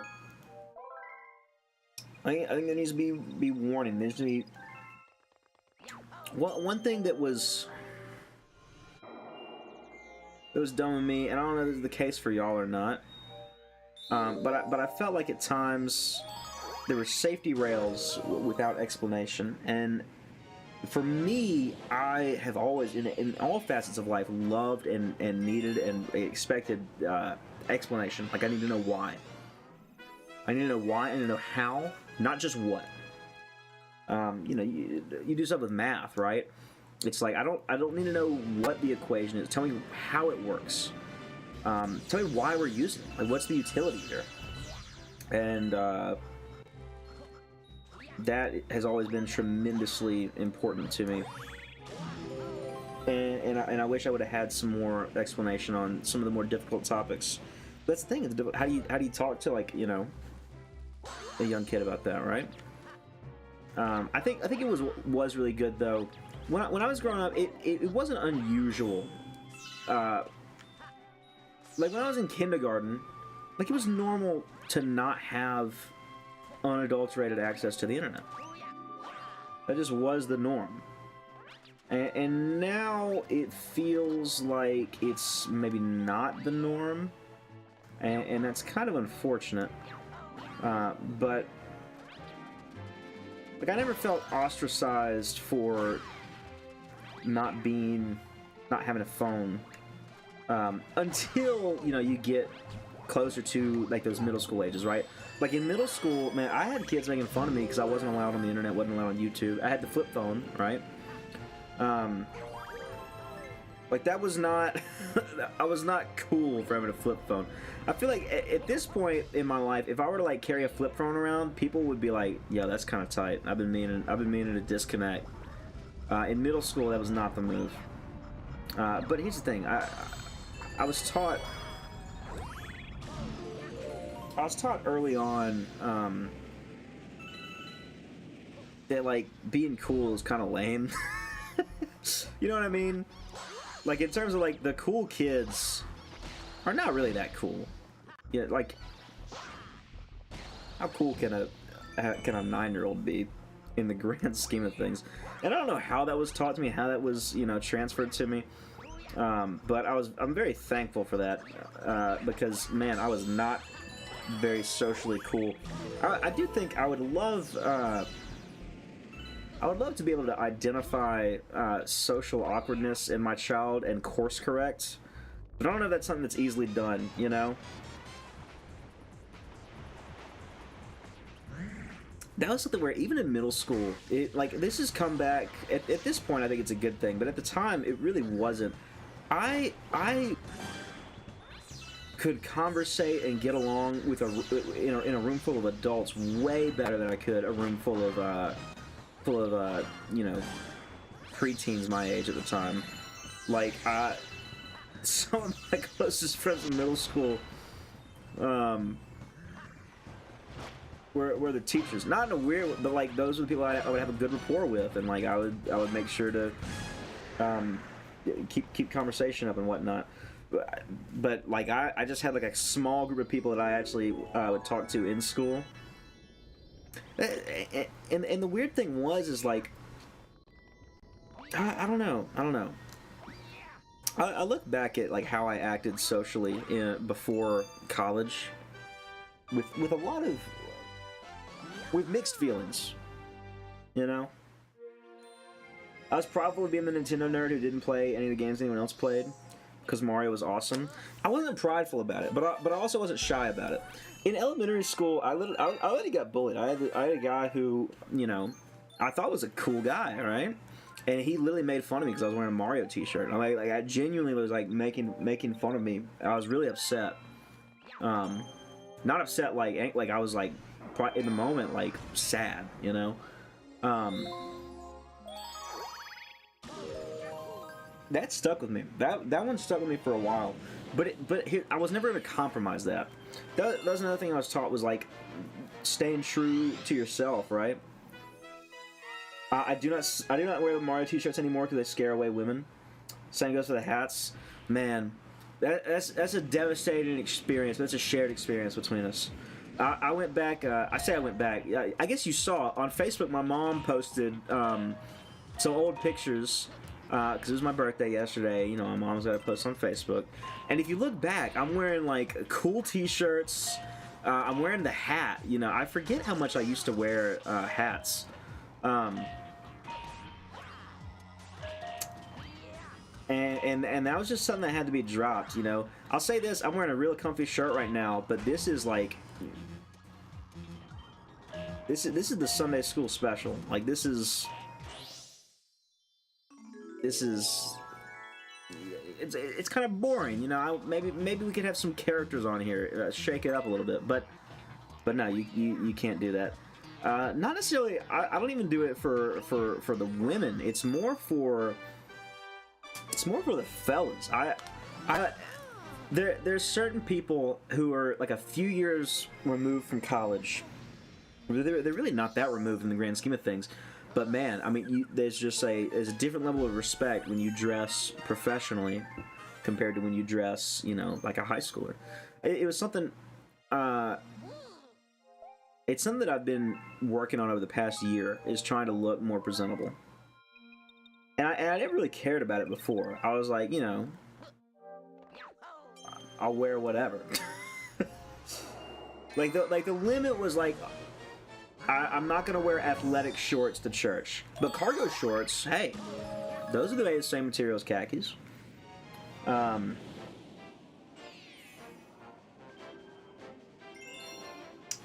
I think there needs to be warning. There needs to be one thing that was done with me, and I don't know if this is the case for y'all or not. But I felt like at times there were safety rails without explanation, and for me, I have always, in all facets of life, loved and needed and expected explanation. Like, I need to know why. I need to know why, I need to know how, not just what. You know, you do stuff with math, right? It's like, I don't need to know what the equation is. Tell me how it works. Tell me why we're using it. Like, what's the utility here? And that has always been tremendously important to me. And I wish I would have had some more explanation on some of the more difficult topics. That's the thing. How do you talk to, like, you know, a young kid about that, right? I think it was really good though. When I was growing up, it wasn't unusual. Like when I was in kindergarten, like it was normal to not have unadulterated access to the internet. That just was the norm. And now it feels like it's maybe not the norm, and that's kind of unfortunate. But like I never felt ostracized for not having a phone until, you know, you get closer to like those middle school ages, right? Like in middle school, man, I had kids making fun of me because I wasn't allowed on the internet, wasn't allowed on YouTube. I had the flip phone, right? Like that was not I was not cool for having a flip phone. I feel like at this point in my life, if I were to like carry a flip phone around, people would be like, "Yo, that's kind of tight. I've been meaning to disconnect." In middle school, that was not the move. But here's the thing: I was taught early on that like being cool is kind of lame. You know what I mean? Like in terms of like the cool kids are not really that cool. Yeah, like how cool can a 9-year-old be in the grand scheme of things? And I don't know how that was taught to me, how that was, you know, transferred to me. But I'm very thankful for that because man, I was not very socially cool. I do think I would love to be able to identify social awkwardness in my child and course correct, but I don't know if that's something that's easily done, you know? That was something where even in middle school, like this has come back, at this point I think it's a good thing, but at the time it really wasn't. I could conversate and get along with in a room full of adults way better than I could a room full of you know, preteens my age at the time. Like some of my closest friends in middle school were the teachers. Not in a weird way, but like those were the people I would have a good rapport with, and like I would make sure to keep conversation up and whatnot. But like I just had like a small group of people that I actually would talk to in school. And the weird thing is like I don't know. I look back at like how I acted socially before college with a lot of mixed feelings, you know. I was probably being the Nintendo nerd who didn't play any of the games anyone else played, because Mario was awesome. I wasn't prideful about it, but I also wasn't shy about it. In elementary school, I literally got bullied. I had a guy who, you know, I thought was a cool guy, right? And he literally made fun of me because I was wearing a Mario T-shirt. I'm like I genuinely was like making fun of me. I was really upset. Not upset like I was like in the moment like sad, you know. That stuck with me. That one stuck with me for a while. But here, I was never going to compromise that. That was another thing I was taught was like staying true to yourself, right? I do not wear the Mario T-shirts anymore because they scare away women. Same goes for the hats. Man, that's a devastating experience. That's a shared experience between us. I went back. I say I went back. I guess you saw on Facebook. My mom posted some old pictures because it was my birthday yesterday. You know, my mom's got to post on Facebook. And if you look back, I'm wearing like cool T-shirts. I'm wearing the hat. You know, I forget how much I used to wear hats. And that was just something that had to be dropped, you know. I'll say this, I'm wearing a real comfy shirt right now, but this is like this is the Sunday school special. Like this is it's kind of boring, you know. Maybe we could have some characters on here, shake it up a little bit, but no, you can't do that. Not necessarily. I don't even do it for the women. It's more for the fellas. There's certain people who are like a few years removed from college. They're really not that removed in the grand scheme of things. But man, I mean, there's a different level of respect when you dress professionally compared to when you dress, you know, like a high schooler. It was something. It's something that I've been working on over the past year, is trying to look more presentable. And I never really cared about it before. I was like, you know, I'll wear whatever. like the limit was like, I'm not gonna wear athletic shorts to church, but cargo shorts, hey, those are the same material as khakis.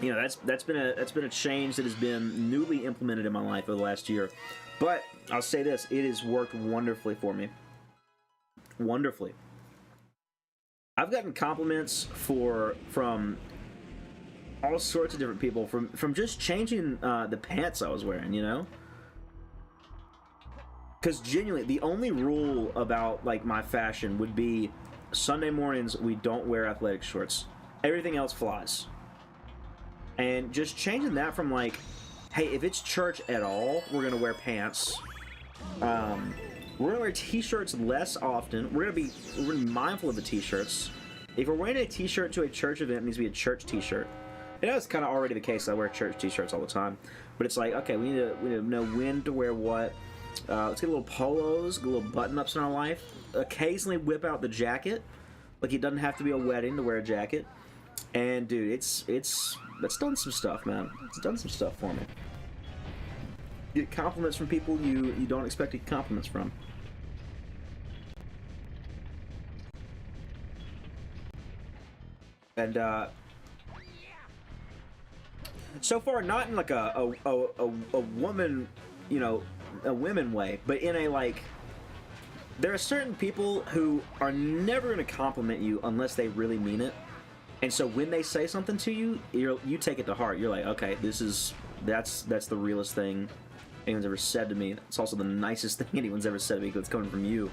You know, that's been a change that has been newly implemented in my life over the last year. But I'll say this, it has worked wonderfully for me. Wonderfully. I've gotten compliments from all sorts of different people from just changing the pants I was wearing, you know? Because genuinely, the only rule about like my fashion would be Sunday mornings we don't wear athletic shorts. Everything else flies. And just changing that from like, hey, if it's church at all, we're gonna wear pants. We're gonna wear t-shirts less often. We're gonna be mindful of the t-shirts. If we're wearing a t-shirt to a church event, it needs to be a church t-shirt. And that's kind of already the case. I wear church t-shirts all the time. But it's like, okay, we need to know when to wear what. Let's get a little polos, get a little button-ups in our life. Occasionally whip out the jacket. Like, it doesn't have to be a wedding to wear a jacket. And dude, it's done some stuff, man. It's done some stuff for me. You get compliments from people you don't expect to get compliments from. And so far, not in like a woman, you know, a women way, but in a like, there are certain people who are never going to compliment you unless they really mean it. And so when they say something to you, you take it to heart. You're like, okay, that's the realest thing anyone's ever said to me. It's also the nicest thing anyone's ever said to me because it's coming from you.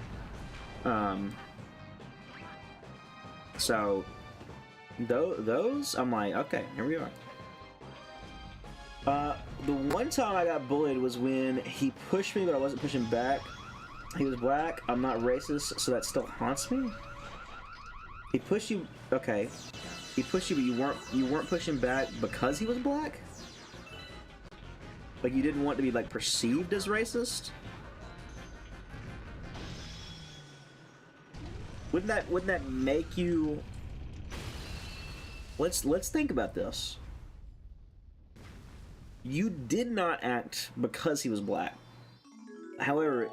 So those, I'm like, okay, here we are. The one time I got bullied was when he pushed me, but I wasn't pushing back. He was black. I'm not racist, so that still haunts me. He pushed you, okay. He pushed you, but you weren't pushing back because he was black? Like you didn't want to be like perceived as racist? Wouldn't that make you? Let's think about this. You did not act because he was black. However,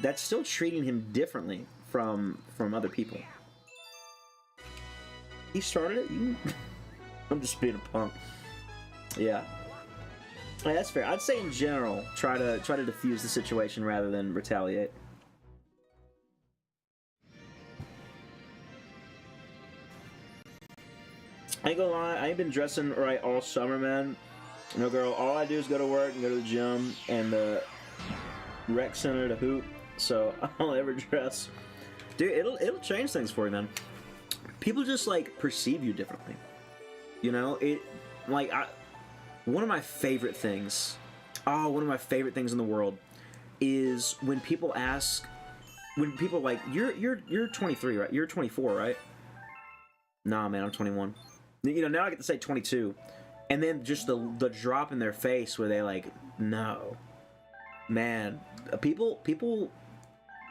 that's still treating him differently from other people. He started it. I'm just being a punk. Yeah. Yeah, that's fair. I'd say in general, try to diffuse the situation rather than retaliate. I ain't gonna lie, I ain't been dressing right all summer, man. No, girl, all I do is go to work and go to the gym and the rec center to hoop, so I don't ever dress. Dude, it'll change things for you, man. People just, like, perceive you differently. You know? One of my favorite things, one of my favorite things in the world is when people ask, like, you're 23, right? You're 24, right? Nah, man, I'm 21. You know, now I get to say 22. And then just the drop in their face where they like, no. Man, people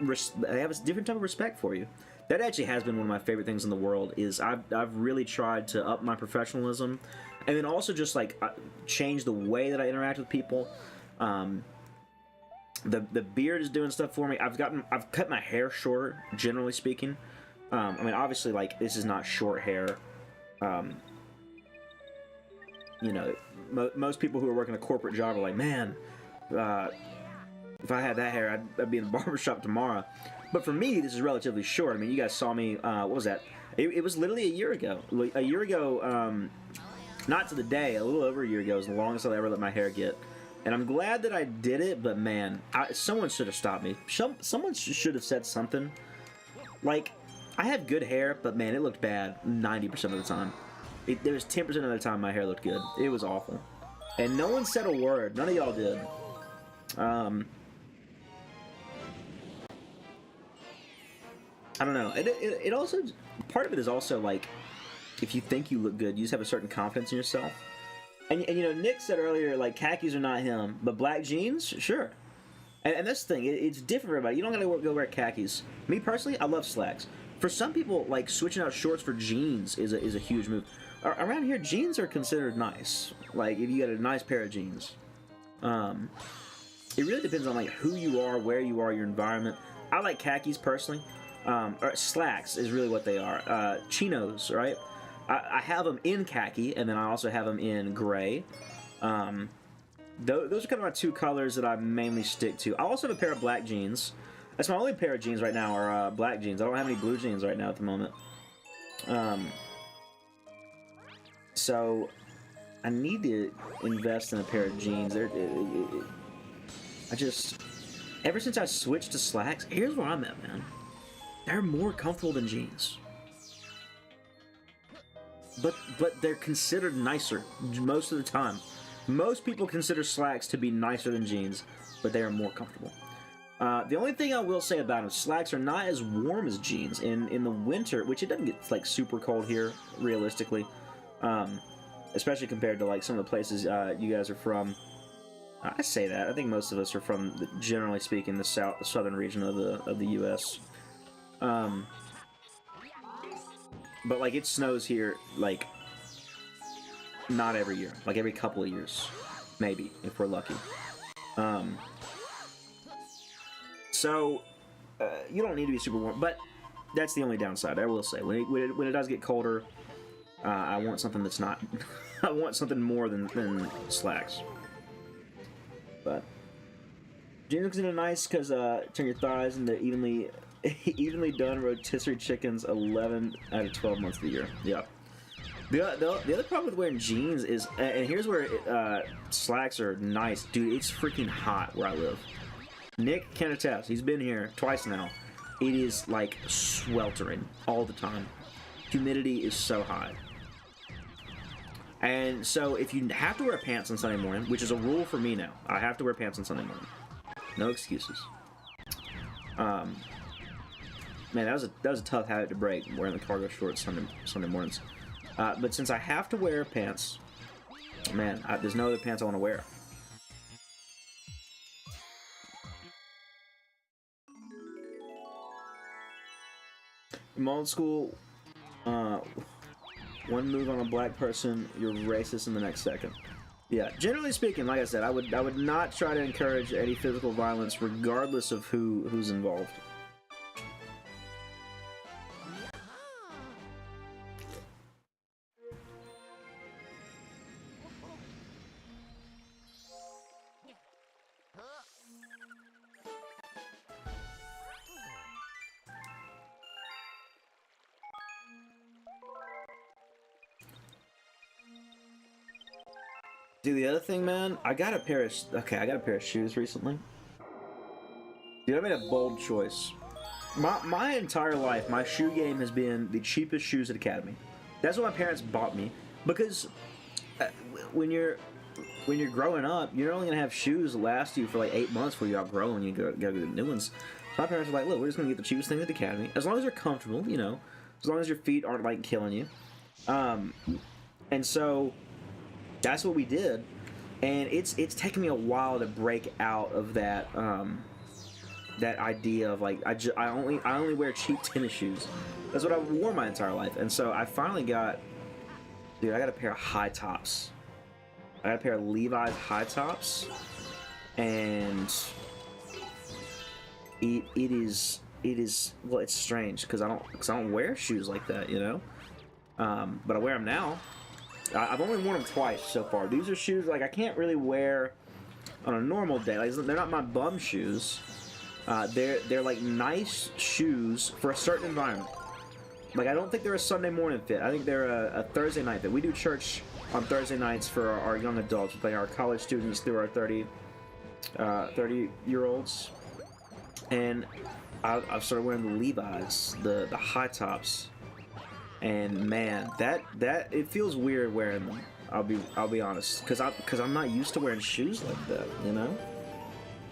they have a different type of respect for you. That actually has been one of my favorite things in the world is I've really tried to up my professionalism and then also just like change the way that I interact with people. The beard is doing stuff for me. I've cut my hair shorter, generally speaking. I mean, obviously, like, this is not short hair. You know, most people who are working a corporate job are like, man, if I had that hair, I'd be in the barbershop tomorrow. But for me, this is relatively short. I mean, you guys saw me, what was that? It was literally a year ago. A year ago, not to the day, a little over a year ago was the longest I'll ever let my hair get. And I'm glad that I did it, but man, someone should have stopped me. Someone should have said something. Like, I have good hair, but man, it looked bad 90% of the time. There was 10% of the time my hair looked good. It was awful. And no one said a word. None of y'all did. I don't know. It also, part of it is also like, if you think you look good, you just have a certain confidence in yourself. And you know, Nick said earlier, like, khakis are not him, but black jeans, sure. And that's the thing, it's different for everybody. You don't gotta go wear khakis. Me personally, I love slacks. For some people, like, switching out shorts for jeans is a huge move. Around here, jeans are considered nice. Like, if you got a nice pair of jeans. It really depends on, like, who you are, where you are, your environment. I like khakis, personally. Or slacks is really what they are. Chinos, right? I have them in khaki, and then I also have them in gray. Those are kind of my two colors that I mainly stick to. I also have a pair of black jeans. That's my only pair of jeans right now, are black jeans. I don't have any blue jeans right now at the moment. So, I need to invest in a pair of jeans. Ever since I switched to slacks, here's where I'm at, man. They're more comfortable than jeans. But they're considered nicer most of the time. Most people consider slacks to be nicer than jeans, but they are more comfortable. The only thing I will say about them, slacks are not as warm as jeans. In the winter, which it doesn't get like super cold here, realistically, especially compared to like some of the places you guys are from. I say that. I think most of us are from, generally speaking, the southern region of the U.S. But like it snows here like not every year, like every couple of years, maybe if we're lucky. So you don't need to be super warm, but that's the only downside. I will say when it does get colder, I want something that's not. I want something more than slacks. But jeans looks into nice because turn your thighs into evenly done rotisserie chickens 11 out of 12 months of the year. Yeah. The other problem with wearing jeans is, and here's where slacks are nice, dude. It's freaking hot where I live. Nick can attest. He's been here twice now. It is like sweltering all the time. Humidity is so high. And so if you have to wear pants on Sunday morning, which is a rule for me now, I have to wear pants on Sunday morning. No excuses. Man, that was a tough habit to break, wearing the cargo shorts Sunday mornings. But since I have to wear pants, man, there's no other pants I want to wear. In old school, one move on a black person, you're racist in the next second. Yeah, generally speaking, like I said, I would not try to encourage any physical violence, regardless of who's involved. Dude, the other thing, man, I got a pair of shoes recently. Dude, I made a bold choice. My entire life, my shoe game has been the cheapest shoes at Academy. That's what my parents bought me, because when you're growing up, you're only gonna have shoes that last you for like 8 months before you outgrow and you gotta get new ones. So my parents were like, look, we're just gonna get the cheapest thing at the Academy, as long as they're comfortable, you know, as long as your feet aren't like killing you. And so that's what we did, and it's taken me a while to break out of that that idea of like I only wear cheap tennis shoes. That's what I wore my entire life, and so I finally got, dude, I got a pair of high tops. I got a pair of Levi's high tops, and it is well, it's strange because I don't wear shoes like that, you know, but I wear them now. I've only worn them twice so far. These are shoes like I can't really wear on a normal day. Like, they're not my bum shoes. They're like nice shoes for a certain environment. Like, I don't think they're a Sunday morning fit. I think they're a Thursday night fit. We do church on Thursday nights for our young adults, like our college students through our 30-year-olds. And I've started wearing the Levi's, the high tops. And man, that it feels weird wearing them. I'll be honest, because I'm not used to wearing shoes like that. You know,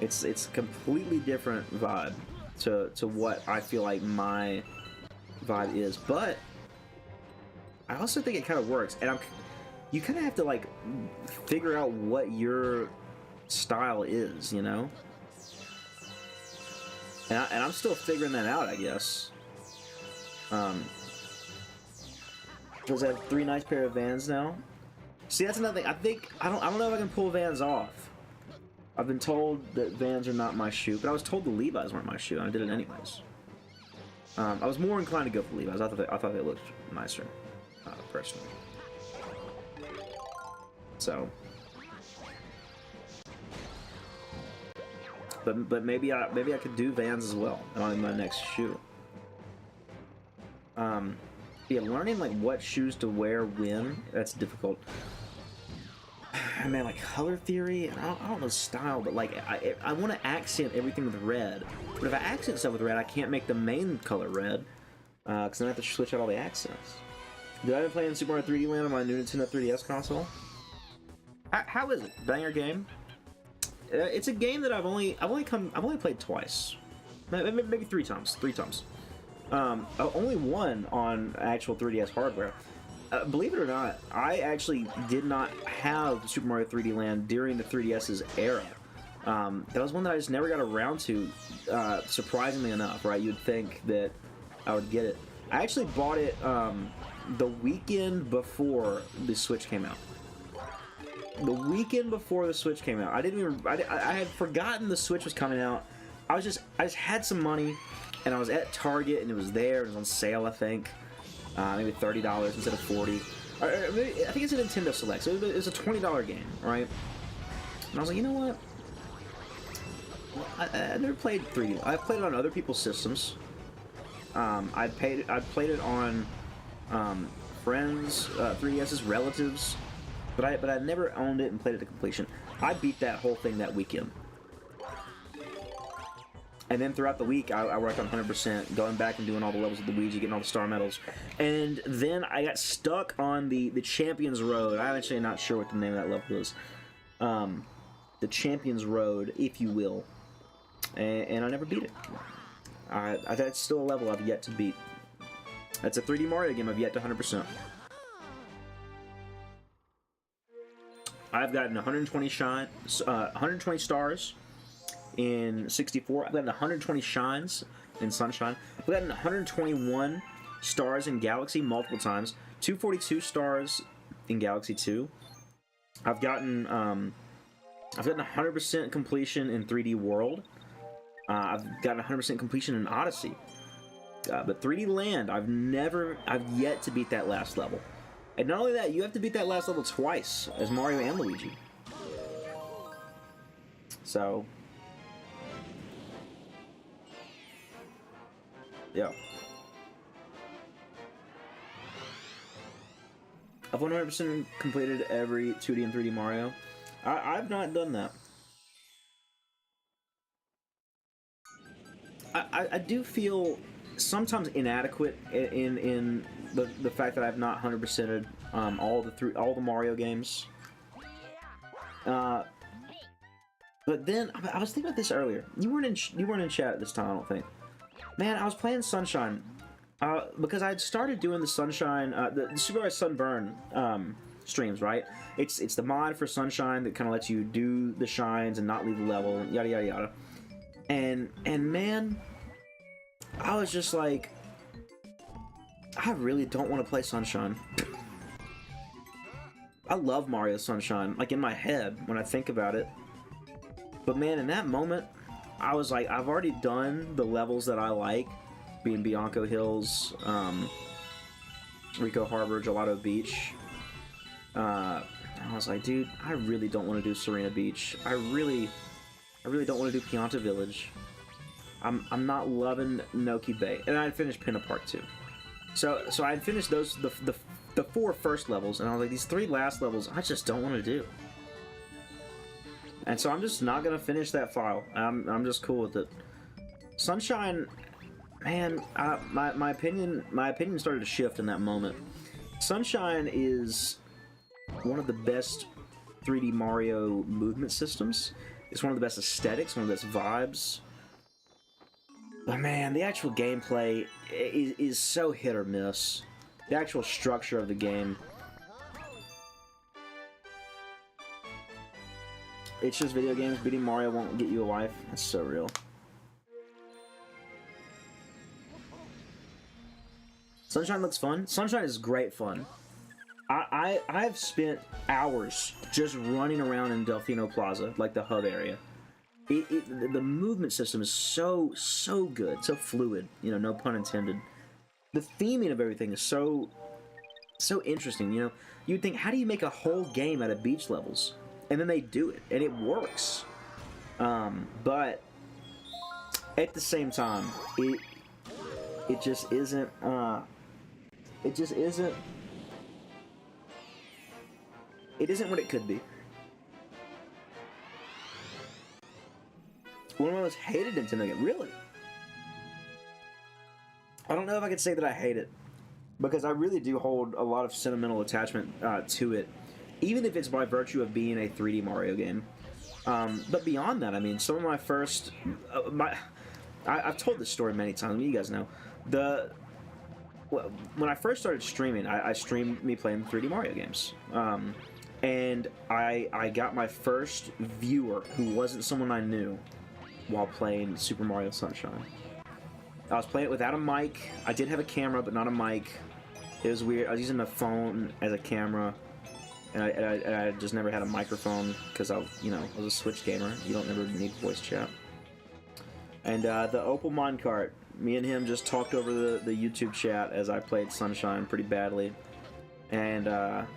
it's a completely different vibe to what I feel like my vibe is. But I also think it kind of works, and you kind of have to like figure out what your style is, you know. And I'm still figuring that out, I guess. Because I have 3 nice pair of Vans now. See, that's another thing. I don't know if I can pull Vans off. I've been told that Vans are not my shoe, but I was told the Levi's weren't my shoe, and I did it anyways. I was more inclined to go for Levi's. I thought they looked nicer, personally. So, but maybe I could do Vans as well on my next shoe. Yeah, learning like what shoes to wear when, that's difficult. I mean, like color theory, and I don't know style, but like I want to accent everything with red. But if I accent stuff with red, I can't make the main color red, because then I have to switch out all the accents. Did I been playing Super Mario 3D Land on my new Nintendo 3DS console? How is it? Banger game. It's a game that I've only played twice, maybe 3 times. Only one on actual 3DS hardware. Believe it or not, I actually did not have Super Mario 3D Land during the 3DS's era. That was one that I just never got around to, surprisingly enough, right? You'd think that I would get it. I actually bought it the weekend before the Switch came out. The weekend before the Switch came out. I had forgotten the Switch was coming out. I just had some money, and I was at Target, and it was there. It was on sale, I think. Maybe $30 instead of $40. Maybe, I think it's a Nintendo Select, so it was a $20 game, right? And I was like, you know what? Well, I never played 3D. I've played it on other people's systems. I played it on friends, 3DS's relatives, but I never owned it and played it to completion. I beat that whole thing that weekend. And then throughout the week, I worked on 100%, going back and doing all the levels of the Luigi, getting all the star medals. And then I got stuck on the Champions Road. I'm actually not sure what the name of that level is. The Champions Road, if you will. And I never beat it. That's still a level I've yet to beat. That's a 3D Mario game I've yet to 100%. I've gotten 120 stars in 64. I've gotten 120 shines in Sunshine. I've gotten 121 stars in Galaxy multiple times. 242 stars in Galaxy 2. I've gotten 100% completion in 3D World. I've gotten 100% completion in Odyssey. But 3D Land, I've yet to beat that last level. And not only that, you have to beat that last level twice as Mario and Luigi. So, yeah. I've 100% completed every 2D and 3D Mario. I've not done that. I do feel sometimes inadequate in the fact that I've not 100%ed all the Mario games. But then I was thinking about this earlier. You weren't in chat at this time, I don't think. Man, I was playing Sunshine because I had started doing the Sunshine, the Super Mario Sunburn streams, right? It's the mod for Sunshine that kind of lets you do the shines and not leave the level, yada yada yada. And man, I was just like, I really don't want to play Sunshine. I love Mario Sunshine, like in my head when I think about it. But man, in that moment, I was like, I've already done the levels that I like, being Bianco Hills, Rico Harbor, Gelato Beach. I was like, dude, I really don't want to do Serena Beach. I really don't want to do Pianta Village. I'm not loving Noki Bay, and I had finished Pinna Park too. So I had finished those the 4 first levels, and I was like, these 3 last levels, I just don't want to do. And so I'm just not gonna finish that file. I'm just cool with it. Sunshine, man, my opinion started to shift in that moment. Sunshine is one of the best 3D Mario movement systems. It's one of the best aesthetics, one of the best vibes. But man, the actual gameplay is so hit or miss. The actual structure of the game. It's just video games. Beating Mario won't get you a wife. That's so real. Sunshine looks fun. Sunshine is great fun. I've spent hours just running around in Delfino Plaza, like the hub area. The movement system is so good, so fluid. You know, no pun intended. The theming of everything is so interesting. You know, you'd think, how do you make a whole game out of beach levels? And then they do it, and it works. But at the same time, it just isn't. It just isn't. It isn't what it could be. One of my most hated Nintendo games. Really? I don't know if I could say that I hate it, because I really do hold a lot of sentimental attachment to it, even if it's by virtue of being a 3D Mario game. But beyond that, I mean, some of my first... I've told this story many times, you guys know. When I first started streaming, I streamed me playing 3D Mario games. And I got my first viewer who wasn't someone I knew while playing Super Mario Sunshine. I was playing it without a mic. I did have a camera, but not a mic. It was weird. I was using my phone as a camera, and I just never had a microphone because I was a Switch gamer. You don't never need voice chat. And the Opal minecart, me and him just talked over the YouTube chat as I played Sunshine pretty badly, and it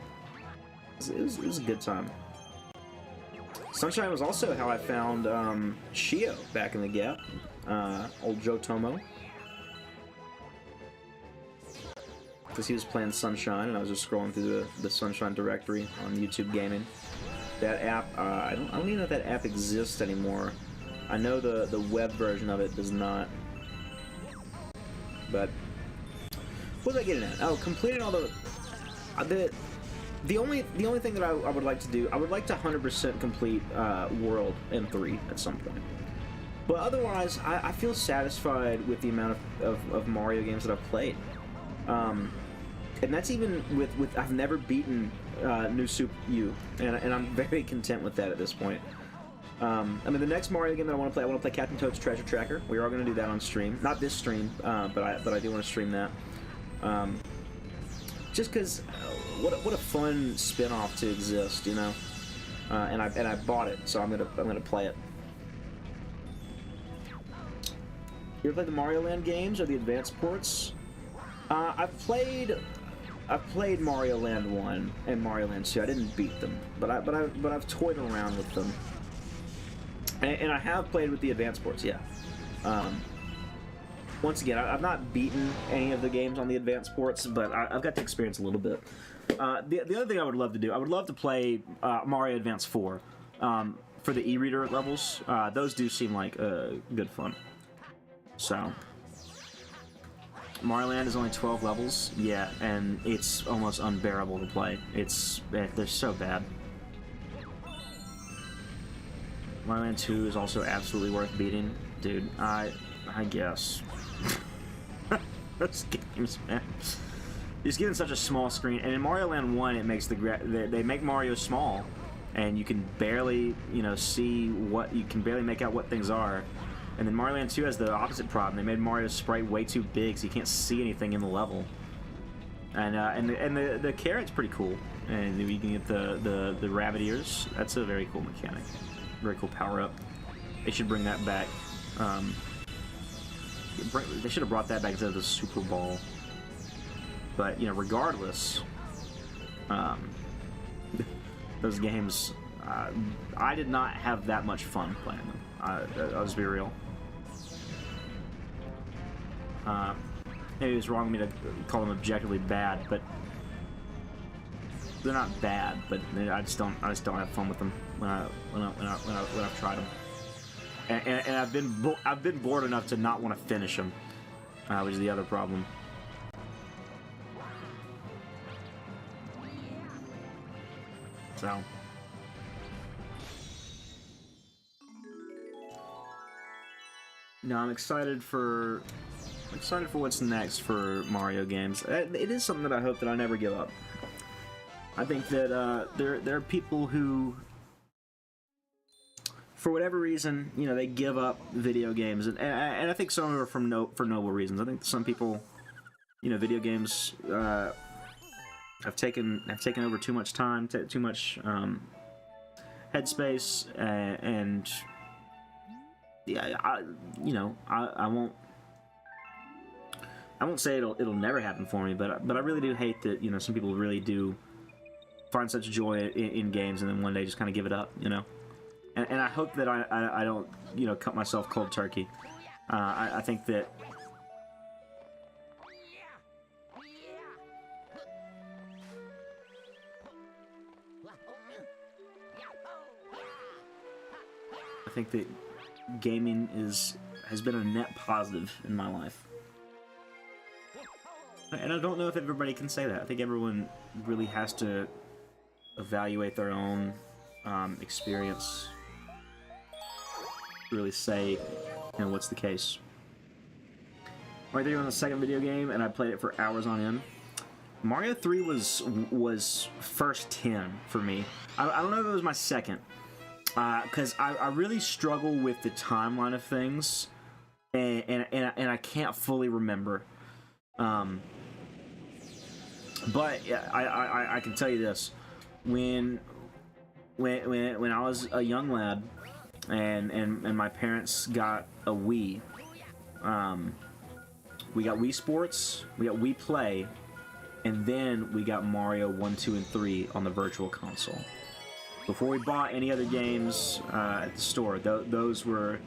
was a good time. Sunshine was also how I found Shio back in the Gap, old Joe Tomo. Because he was playing Sunshine, and I was just scrolling through the Sunshine directory on YouTube Gaming. That app, I don't even know if that app exists anymore. I know the web version of it does not. But what was I getting at? Oh, completing all the only thing that I would like to do, I would like to 100% complete World in 3 at some point. But otherwise, I feel satisfied with the amount of Mario games that I've played. And that's even with I've never beaten New Super U, and I'm very content with that at this point. I mean, the next Mario game that I want to play Captain Toad's Treasure Tracker. We are going to do that on stream, not this stream, but I do want to stream that. Just because, what a fun spin-off to exist, you know. and I bought it, so I'm gonna play it. You ever played the Mario Land games or the advanced ports? I've played Mario Land 1 and Mario Land 2. I didn't beat them, but I've toyed around with them, and I have played with the advanced ports. Yeah. Once again, I've not beaten any of the games on the advanced ports, but I've got to experience a little bit. The other thing I would love to do, I would love to play Mario Advance 4 for the e-reader levels. Those do seem like good fun. So, Mario Land is only 12 levels, yeah, and it's almost unbearable to play. They're so bad. Mario Land 2 is also absolutely worth beating, dude. I guess. Those games, man. He's given such a small screen, and in Mario Land 1, it makes they make Mario small, and you can barely, see what you can barely make out what things are. And then Mario Land 2 has the opposite problem. They made Mario's sprite way too big, so you can't see anything in the level. And the carrot's pretty cool, and you can get the rabbit ears. That's a very cool mechanic, very cool power up. They should bring that back. They should have brought that back instead of the Super Ball. But regardless, those games, I did not have that much fun playing them. I'll just be real. Maybe it was wrong of me to call them objectively bad, but they're not bad. But I just don't have fun with them when I've tried them. And I've been bored enough to not want to finish them, which is the other problem. So. No, I'm excited for what's next for Mario games. It is something that I hope that I never give up. I think that there are people who, for whatever reason, they give up video games, and I think some of them are for noble reasons. I think some people, video games have taken over too much time, too much headspace, and yeah, I won't say it'll never happen for me, but I really do hate that some people really do find such joy in games and then one day just kind of give it up, and I hope that I don't cut myself cold turkey. I think that gaming has been a net positive in my life. And I don't know if everybody can say that. I think everyone really has to evaluate their own experience to really say, what's the case. Right there on the second video game, and I played it for hours on end. Mario 3 was first 10 for me. I don't know if it was my second, because I really struggle with the timeline of things, and I can't fully remember. But I can tell you this: when I was a young lad, and my parents got a Wii, we got Wii Sports, we got Wii Play, and then we got Mario 1, 2, and 3 on the Virtual Console. Before we bought any other games at the store, those were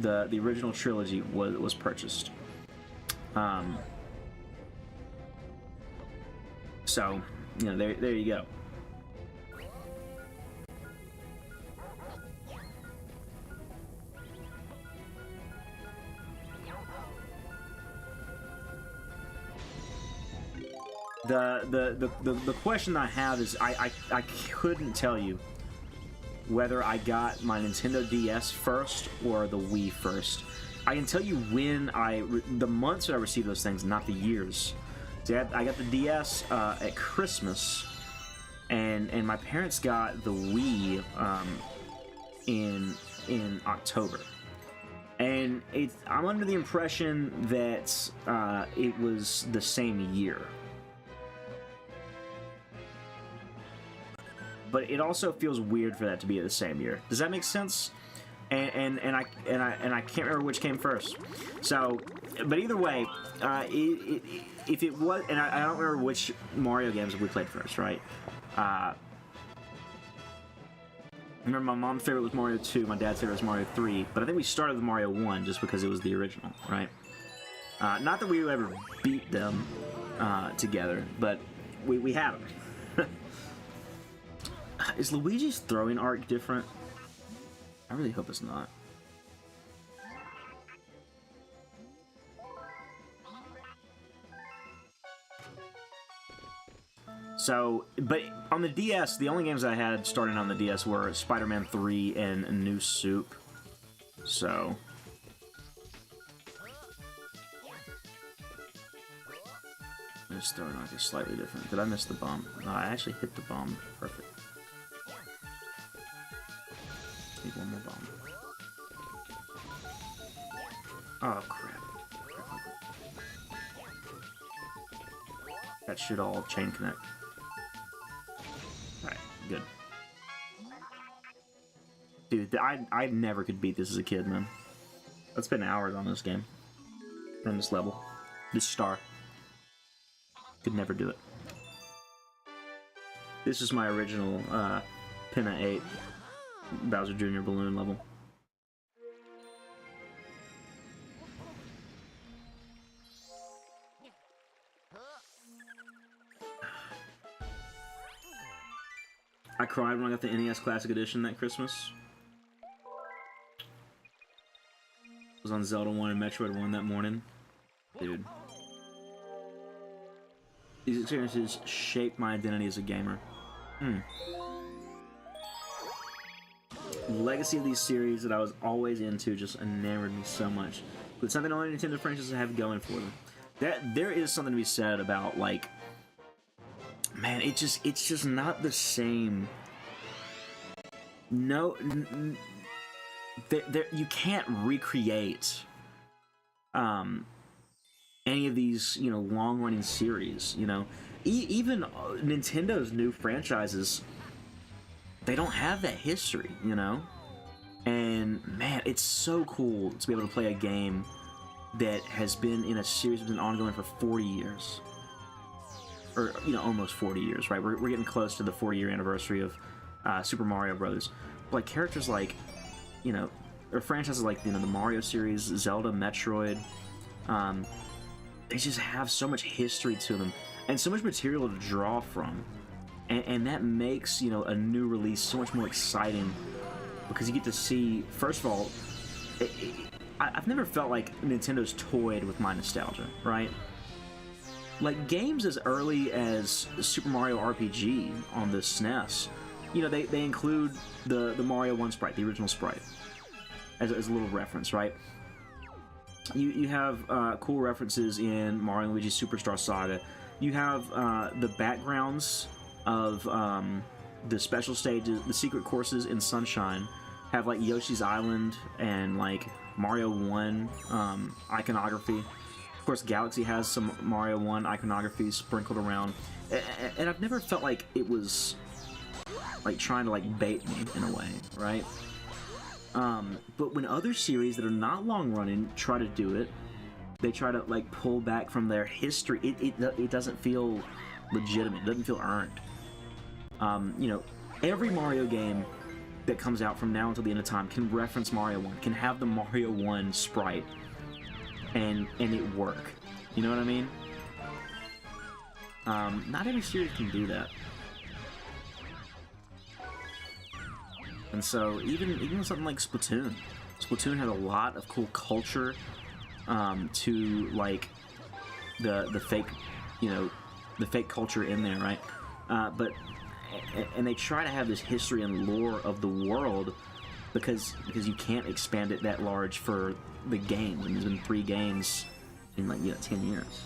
the original trilogy was purchased. So, there you go. The question I have is I couldn't tell you whether I got my Nintendo DS first or the Wii first. I can tell you when the months that I received those things, not the years. See, I got the DS at Christmas, and my parents got the Wii in October. And I'm under the impression that it was the same year. but it also feels weird for that to be the same year. Does that make sense? And I can't remember which came first. So, but either way, if it was, and I don't remember which Mario games we played first, right? I remember my mom's favorite was Mario 2, my dad's favorite was Mario 3, but I think we started with Mario 1 just because it was the original, right? Not that we would ever beat them together, but we had them. Is Luigi's throwing arc different? I really hope it's not. So, but on the DS, the only games I had starting on the DS were Spider-Man 3 and New Soup. So... this throwing arc is slightly different. Did I miss the bomb? No, I actually hit the bomb. Perfect. Need one more bomb. Oh, crap. That should all chain connect. Alright, good. Dude, I never could beat this as a kid, man. I've spent hours on this game. On this level. This star. Could never do it. This is my original Pinna 8 Bowser Jr. balloon level. I cried when I got the NES Classic Edition that Christmas. I was on Zelda 1 and Metroid 1 that morning. Dude. These experiences shaped my identity as a gamer. The legacy of these series that I was always into just enamored me so much. But something only Nintendo franchises have going for them. There is something to be said about, like, man, it's just not the same. No, you can't recreate any of these, you know, long-running series, you know. Even Nintendo's new franchises, they don't have that history, you know. And man, it's so cool to be able to play a game that has been in a series that's been ongoing for 40 years. Or, you know, almost 40 years, right? We're getting close to the 40-year anniversary of Super Mario Brothers. Like, characters like, you know, or franchises like, you know, the Mario series, Zelda, Metroid, they just have so much history to them and so much material to draw from. And that makes, you know, a new release so much more exciting because you get to see, first of all, I've never felt like Nintendo's toyed with my nostalgia, right? Like, games as early as Super Mario RPG on the SNES, you know, they include the Mario 1 sprite, the original sprite, as a little reference, right? You have cool references in Mario and Luigi's Superstar Saga. You have the backgrounds of the special stages, the secret courses in Sunshine, have like Yoshi's Island and like Mario 1 iconography. Of course, Galaxy has some Mario 1 iconography sprinkled around. And I've never felt like it was like trying to like bait me in a way, right? But when other series that are not long running try to do it, they try to like pull back from their history. It doesn't feel legitimate. It doesn't feel earned. You know, every Mario game that comes out from now until the end of time can reference Mario 1, can have the Mario 1 sprite, and it work. You know what I mean? Not every series can do that. And so even something like Splatoon has a lot of cool culture to like the fake, you know, the fake culture in there, right? But they try to have this history and lore of the world because you can't expand it that large for the game. And there's been 3 games in like 10 years.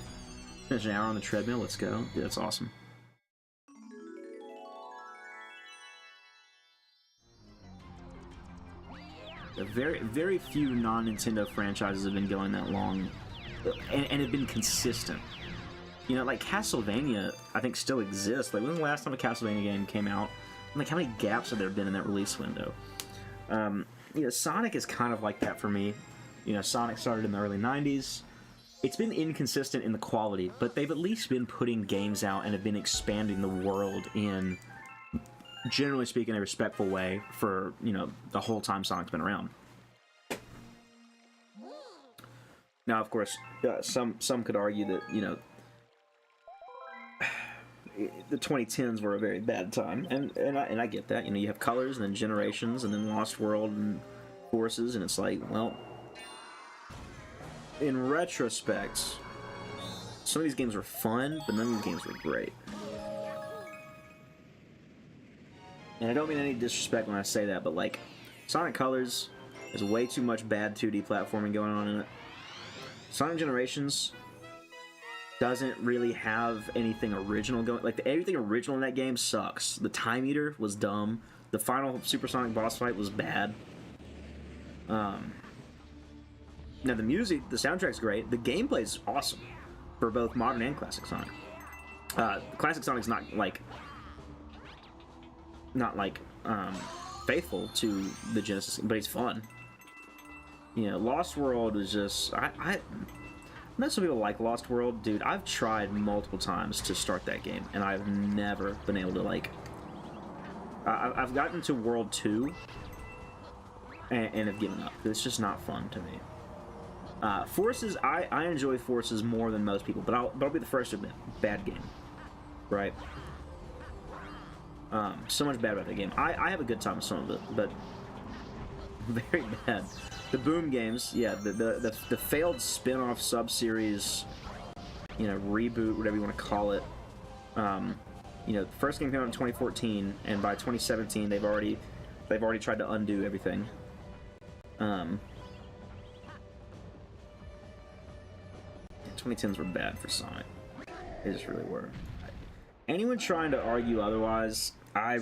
Finish an hour on the treadmill. Let's go. Yeah, that's awesome. Very few non-Nintendo franchises have been going that long, and have been consistent. You know, like Castlevania, I think still exists. Like, when was the last time a Castlevania game came out? like how many gaps have there been in that release window? Sonic is kind of like that for me. Sonic started in the early 90s. It's been inconsistent in the quality, but they've at least been putting games out and have been expanding the world in, generally speaking, a respectful way for, the whole time Sonic's been around. Now, of course, some could argue that, the 2010s were a very bad time, and I get that. You have Colors, and then Generations, and then Lost World, and Forces, and it's like, well, in retrospect, some of these games were fun, but none of these games were great. And I don't mean any disrespect when I say that, but like, Sonic Colors, there's way too much bad 2D platforming going on in it. Sonic Generations doesn't really have anything original going. Like, everything original in that game sucks. The Time Eater was dumb. The final Supersonic boss fight was bad. Now the music, the soundtrack's great. The gameplay's awesome for both modern and classic Sonic. Classic Sonic's not like faithful to the Genesis, but it's fun. Lost World is just I know some people like Lost World. Dude, I've tried multiple times to start that game, and I've never been able to, like... I've gotten to World 2, and have given up. It's just not fun to me. Forces, I enjoy Forces more than most people, but I'll be the first to admit, bad game. Right? So much bad about that game. I have a good time with some of it, but very bad. The Boom games, yeah, the failed spin-off sub-series, reboot, whatever you want to call it. The first game came out in 2014, and by 2017 they've already tried to undo everything. 2010s were bad for Sonic. They just really were. Anyone trying to argue otherwise, I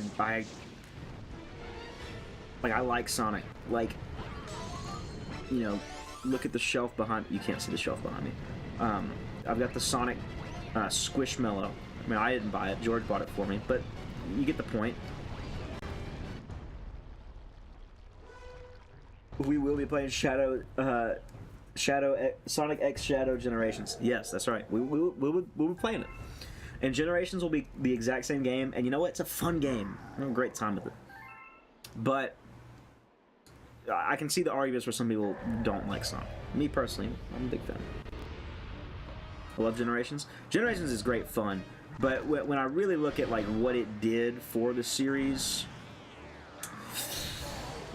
like Sonic. Like, look at the shelf behind... You can't see the shelf behind me. I've got the Sonic Squishmallow. I mean, I didn't buy it. George bought it for me, but you get the point. We will be playing Sonic X Shadow Generations. Yes, that's right. We'll be playing it. And Generations will be the exact same game, and you know what? It's a fun game. I have a great time with it. But I can see the arguments where some people don't like Sonic. Me personally, I'm a big fan. I love Generations. Generations is great fun, but when I really look at like what it did for the series,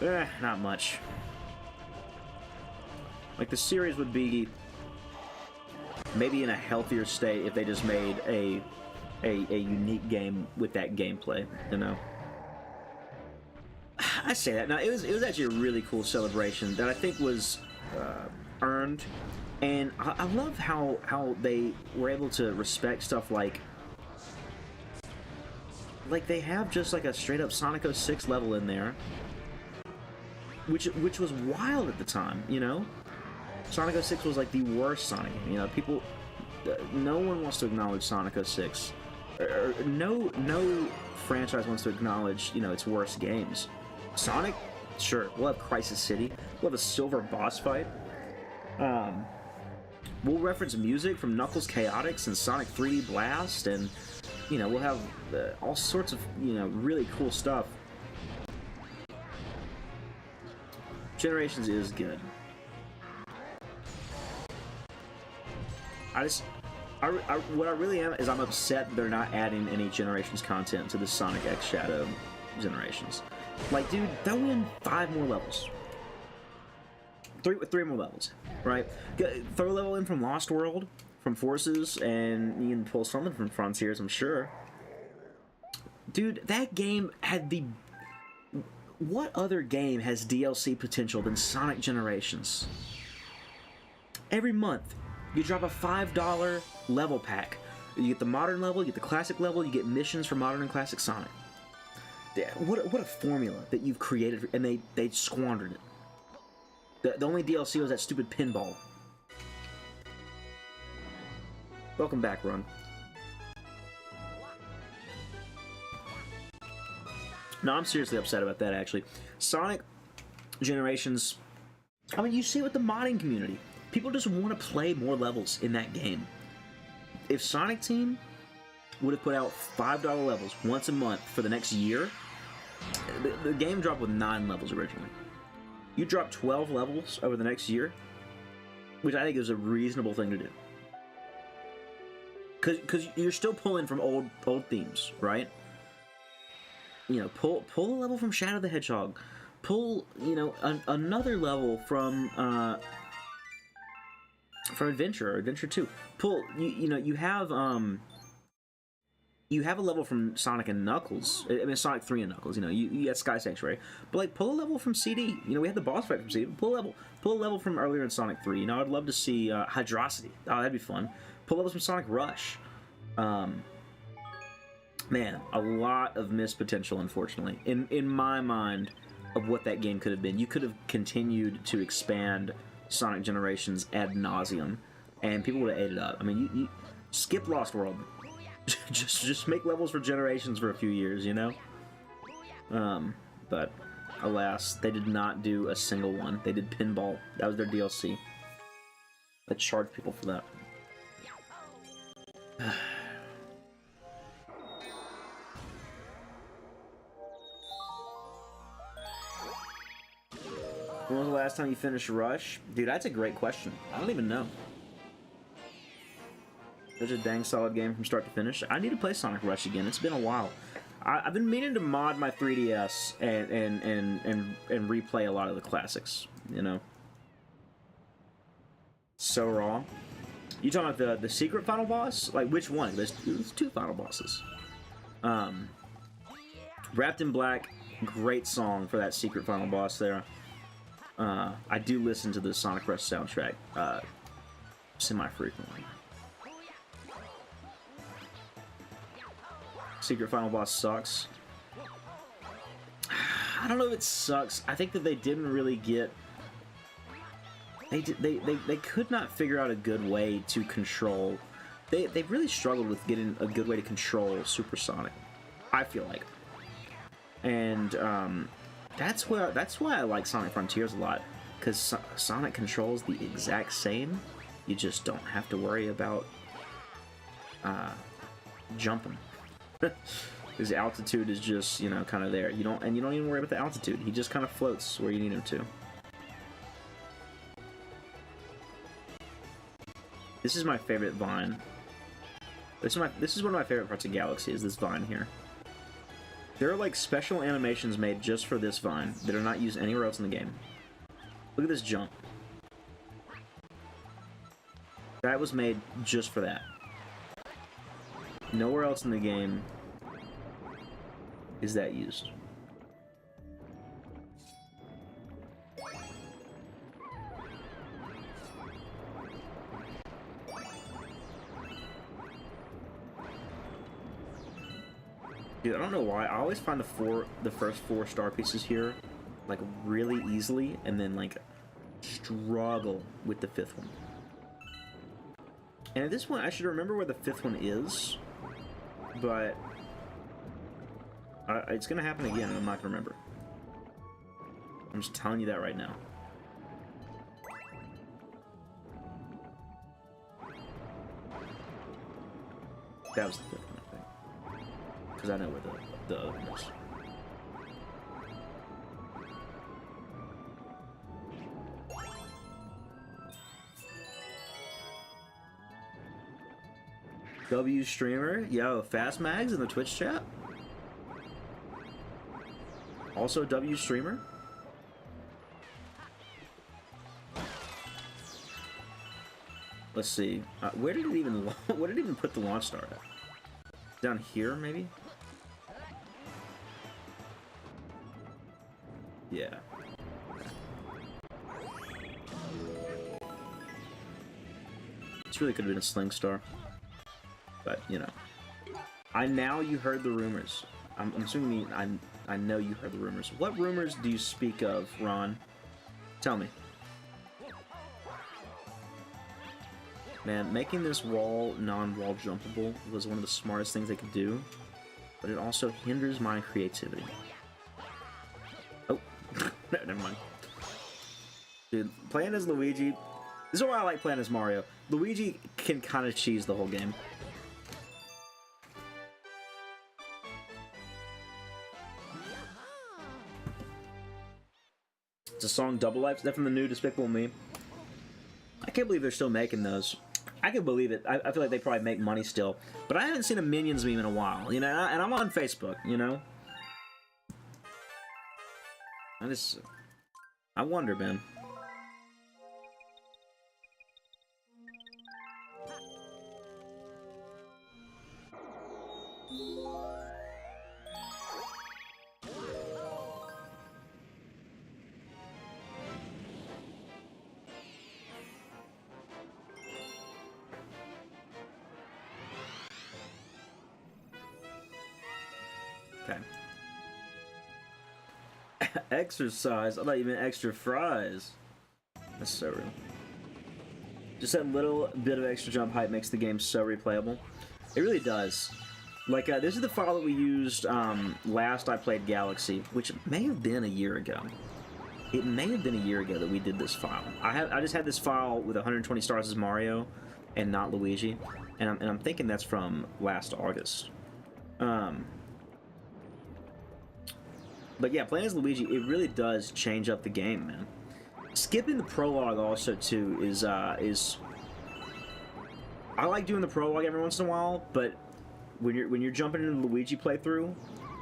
not much. Like, the series would be maybe in a healthier state if they just made a unique game with that gameplay, I say that. Now, it was actually a really cool celebration that I think was earned, and I love how they were able to respect stuff like they have just like a straight up Sonic 06 level in there, which was wild at the time, Sonic 06 was like the worst Sonic game. People, no one wants to acknowledge Sonic 06. Or no franchise wants to acknowledge, its worst games. Sonic, sure, we'll have Crisis City. We'll have a silver boss fight. We'll reference music from Knuckles Chaotix and Sonic 3D Blast, and we'll have all sorts of really cool stuff. Generations is good. What I really am is I'm upset that they're not adding any Generations content to the Sonic X Shadow Generations. Like, dude, throw in 5 more levels. Three more levels, right? Throw a level in from Lost World, from Forces, and you can pull something from Frontiers, I'm sure. Dude, that game had the... What other game has DLC potential than Sonic Generations? Every month, you drop a $5 level pack. You get the modern level, you get the classic level, you get missions for modern and classic Sonic. What a formula that you've created, and they squandered it. The only DLC was that stupid pinball. Welcome back, Ron. No, I'm seriously upset about that, actually. Sonic Generations... I mean, you see it with the modding community. People just want to play more levels in that game. If Sonic Team would have put out $5 levels once a month for the next year, the game dropped with 9 levels originally. You drop 12 levels over the next year, which I think is a reasonable thing to do. Because you're still pulling from old themes, right? You know, pull a level from Shadow the Hedgehog. Pull, you know, another level from Adventure or Adventure 2. Pull, you know, you have a level from Sonic and Knuckles. I mean, Sonic 3 and Knuckles. You know, you got Sky Sanctuary, but like pull a level from CD. You know, we had the boss fight from CD. Pull a level from earlier in Sonic 3. You know, I'd love to see Hydrosity. Oh, that'd be fun. Pull levels from Sonic Rush. Man, a lot of missed potential, unfortunately, in my mind, of what that game could have been. You could have continued to expand Sonic Generations ad nauseum, and people would have ate it up. I mean, you skip Lost World. just make levels for Generations for a few years, you know? But alas, they did not do a single one. They did Pinball. That was their DLC. They charged people for that. When was the last time you finished Rush? Dude, that's a great question. I don't even know. Such a dang solid game from start to finish. I need to play Sonic Rush again. It's been a while. I've been meaning to mod my 3DS and replay a lot of the classics, you know? So raw. You talking about the secret final boss? Like, which one? There's 2 final bosses. Wrapped in Black, great song for that secret final boss there. I do listen to the Sonic Rush soundtrack semi-frequently. Secret final boss sucks. I don't know if it sucks. I think that they didn't really get... They could not figure out a good way to control... They really struggled with getting a good way to control Supersonic, I feel like. And that's why I like Sonic Frontiers a lot, because Sonic controls the exact same. You just don't have to worry about jumping. His altitude is just, you know, kind of there. You don't even worry about the altitude. He just kind of floats where you need him to. This is my favorite vine. This is one of my favorite parts of Galaxy, is this vine here. There are like special animations made just for this vine that are not used anywhere else in the game. Look at this jump. That was made just for that. Nowhere else in the game is that used. Dude, I don't know why. I always find the first 4 star pieces here like really easily, and then like struggle with the 5th one. And at this point, I should remember where the 5th one is, but it's gonna happen again, and I'm not gonna remember. I'm just telling you that right now. That was the 5th one, I think. Because I know where the other one is. W streamer, yo, Fast Mags in the Twitch chat. Also W streamer. Let's see. Where did it even? Where did it even put the launch star at? Down here, maybe. Yeah. This really could have been a Sling Star. But, you know. You heard the rumors. I'm assuming I know you heard the rumors. What rumors do you speak of, Ron? Tell me. Man, making this wall non-wall jumpable was one of the smartest things they could do, but it also hinders my creativity. Never mind. Dude, playing as Luigi... This is why I like playing as Mario. Luigi can kind of cheese the whole game. It's a song, Double Life. Is that from the new Despicable Me? I can't believe they're still making those. I can believe it. I feel like they probably make money still. But I haven't seen a Minions meme in a while, you know? And I'm on Facebook, you know? I wonder, man. Okay. Exercise? I thought you meant extra fries. That's so real. Just that little bit of extra jump height makes the game so replayable. It really does. Like, this is the file that we used last I played Galaxy, which may have been a year ago. It may have been a year ago that we did this file. I just had this file with 120 stars as Mario and not Luigi, and I'm thinking that's from last August. But yeah, playing as Luigi, it really does change up the game, man. Skipping the prologue also too is I like doing the prologue every once in a while, but when you're jumping into the Luigi playthrough,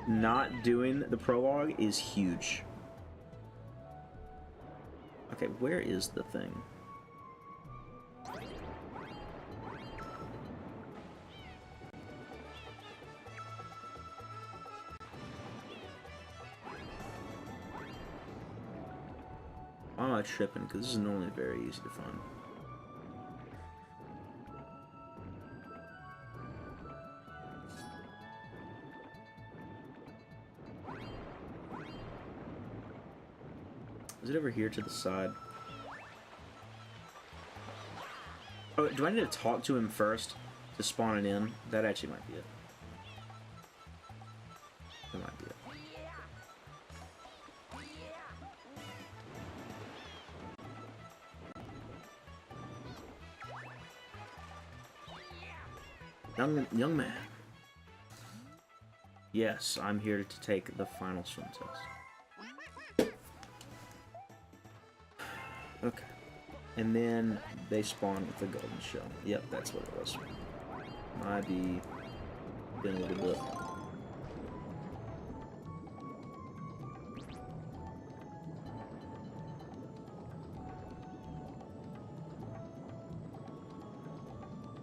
not doing the prologue is huge. Okay, where is the thing? I'm not tripping, because this is normally very easy to find. Is it over here to the side? Oh, do I need to talk to him first to spawn it in? That actually might be it. That might be it. Young man. Yes, I'm here to take the final swim test. Okay. And then they spawn with the golden shell. Yep, that's what it was. Might be been a little bit.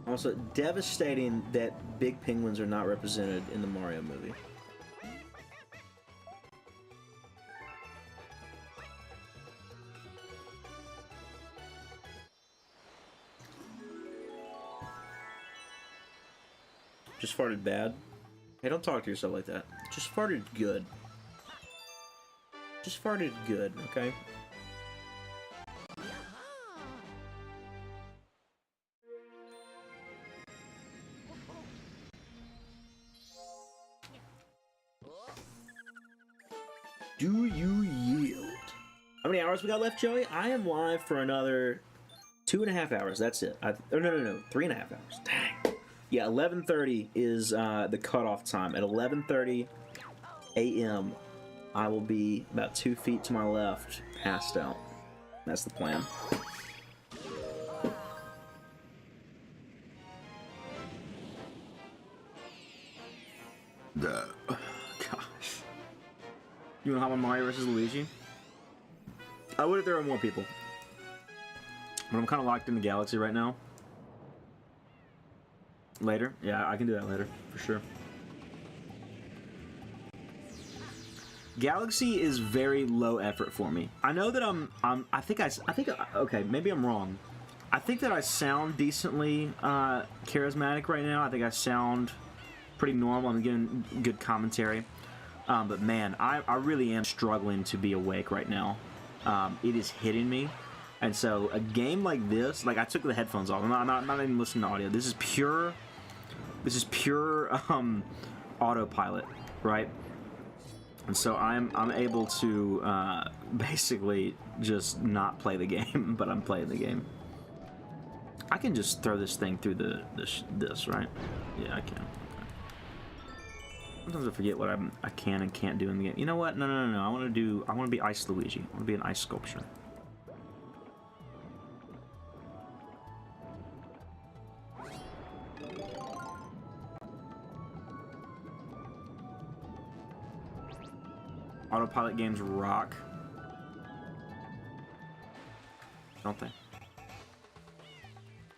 Also, devastating that big penguins are not represented in the Mario movie. Just farted bad? Hey, don't talk to yourself like that. Just farted good. Just farted good, okay? Do you yield? How many hours we got left, Joey? I am live for another 2.5 hours. That's it. No, 3.5 hours. Dang. Yeah, 11:30 is the cutoff time. At 11:30 a.m., I will be about 2 feet to my left, passed out. That's the plan. Gosh. You wanna hop on Mario vs. Luigi? I would if there were more people. But I'm kind of locked into Galaxy right now. Later? Yeah, I can do that later, for sure. Galaxy is very low effort for me. I know that okay, maybe I'm wrong. I think that I sound decently charismatic right now. I think I sound pretty normal. I'm getting good commentary. But man, I really am struggling to be awake right now. It is hitting me. And so a game like this, like I took the headphones off. I'm not even listening to audio. This is pure autopilot, right? And so I'm able to basically just not play the game, but I'm playing the game. I can just throw this thing through this, right? Yeah, I can. Sometimes I forget what I can and can't do in the game. You know what? No. I want to be Ice Luigi. I want to be an ice sculpture. Autopilot games rock. Don't they?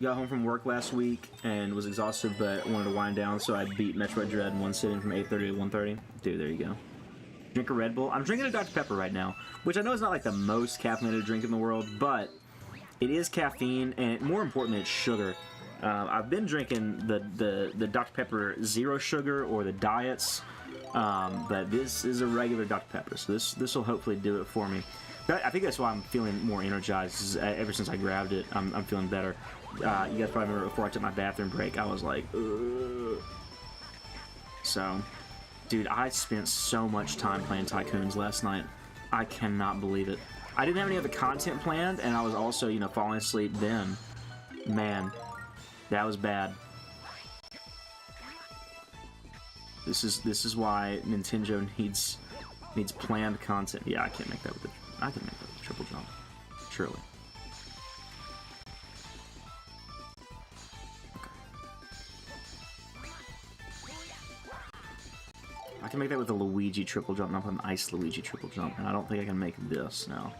Got home from work last week and was exhausted but wanted to wind down, so I beat Metroid Dread in one sitting from 8:30 to 1:30. Dude, there you go. Drink a Red Bull. I'm drinking a Dr. Pepper right now, which I know is not like the most caffeinated drink in the world, but it is caffeine, and more importantly, it's sugar. I've been drinking the Dr. Pepper Zero Sugar or the Diets, but this is a regular Dr. Pepper, so this will hopefully do it for me. I think that's why I'm feeling more energized. Ever since I grabbed it, I'm feeling better. You guys probably remember before I took my bathroom break, I was like, ugh. So, dude, I spent so much time playing Tycoons last night. I cannot believe it. I didn't have any other content planned, and I was also, you know, falling asleep then. Man, that was bad. This is why Nin10Jo needs planned content. Yeah, I can make that with the triple jump. Surely. I can make that with a Luigi triple jump, not with an Ice Luigi triple jump, and I don't think I can make this now.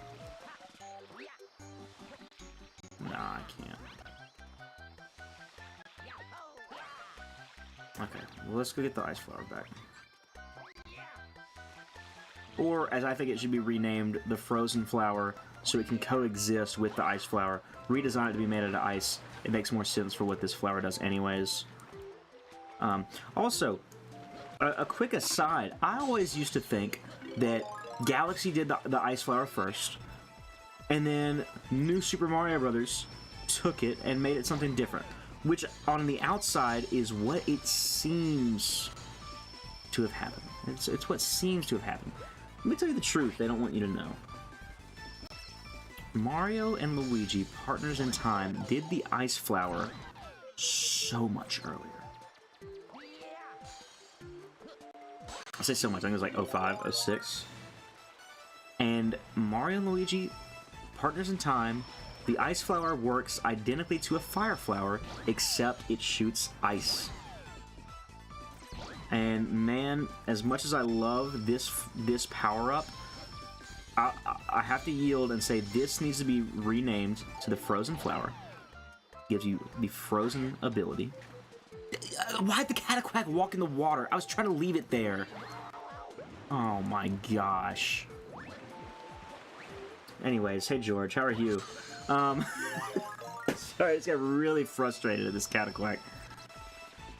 Nah, I can't. Okay, well, let's go get the Ice Flower back. Or, as I think it should be renamed, the Frozen Flower, so it can coexist with the Ice Flower. Redesign it to be made out of ice. It makes more sense for what this flower does anyways. Also, a quick aside, I always used to think that Galaxy did the Ice Flower first, and then New Super Mario Bros. Took it and made it something different, which on the outside is what it seems to have happened. It's what seems to have happened. Let me tell you the truth, they don't want you to know. Mario and Luigi, partners in time, did the Ice Flower so much earlier. I say so much, I think it was like 05, 06. And Mario and Luigi, partners in time, the Ice Flower works identically to a Fire Flower, except it shoots ice. And man, as much as I love this power-up, I have to yield and say this needs to be renamed to the Frozen Flower. Gives you the frozen ability. Why'd the Cataquack walk in the water? I was trying to leave it there. Oh my gosh. Anyways, hey George, how are you? Sorry, I just got really frustrated at this Cataquack.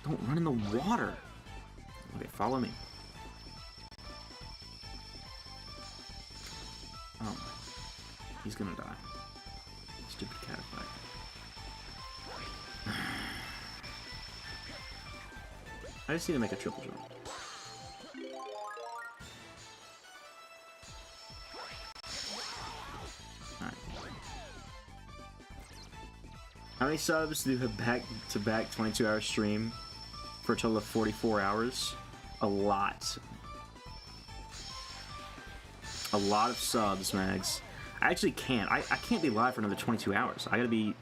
Don't run in the water. Okay, follow me. Oh, he's gonna die. Stupid Cataquack. I just need to make a triple jump. Alright. How many subs do a back-to-back 22-hour stream for a total of 44 hours? A lot. A lot of subs, Mags. I actually can't. I can't be live for another 22 hours. I gotta be...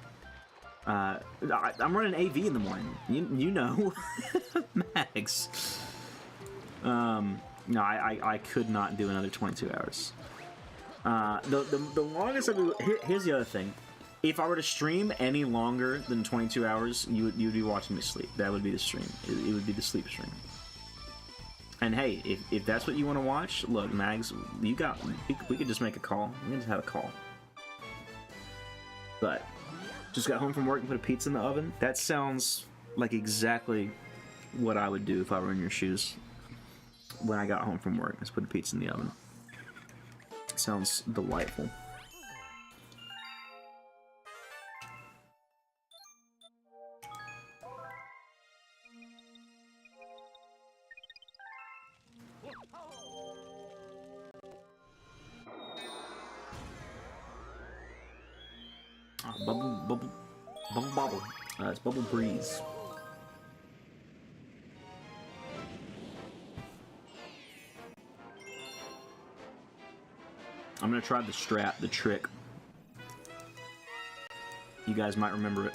I'm running AV in the morning. You know. Mags. No, I could not do another 22 hours. The longest I've been... Here's the other thing. If I were to stream any longer than 22 hours, you would be watching me sleep. That would be the stream. It would be the sleep stream. And hey, if that's what you want to watch, look, Mags, we could just make a call. We can just have a call. But just got home from work and put a pizza in the oven. That sounds like exactly what I would do if I were in your shoes. When I got home from work, just put a pizza in the oven. Sounds delightful. Bubble. It's Bubble Breeze. I'm gonna try the trick. You guys might remember it.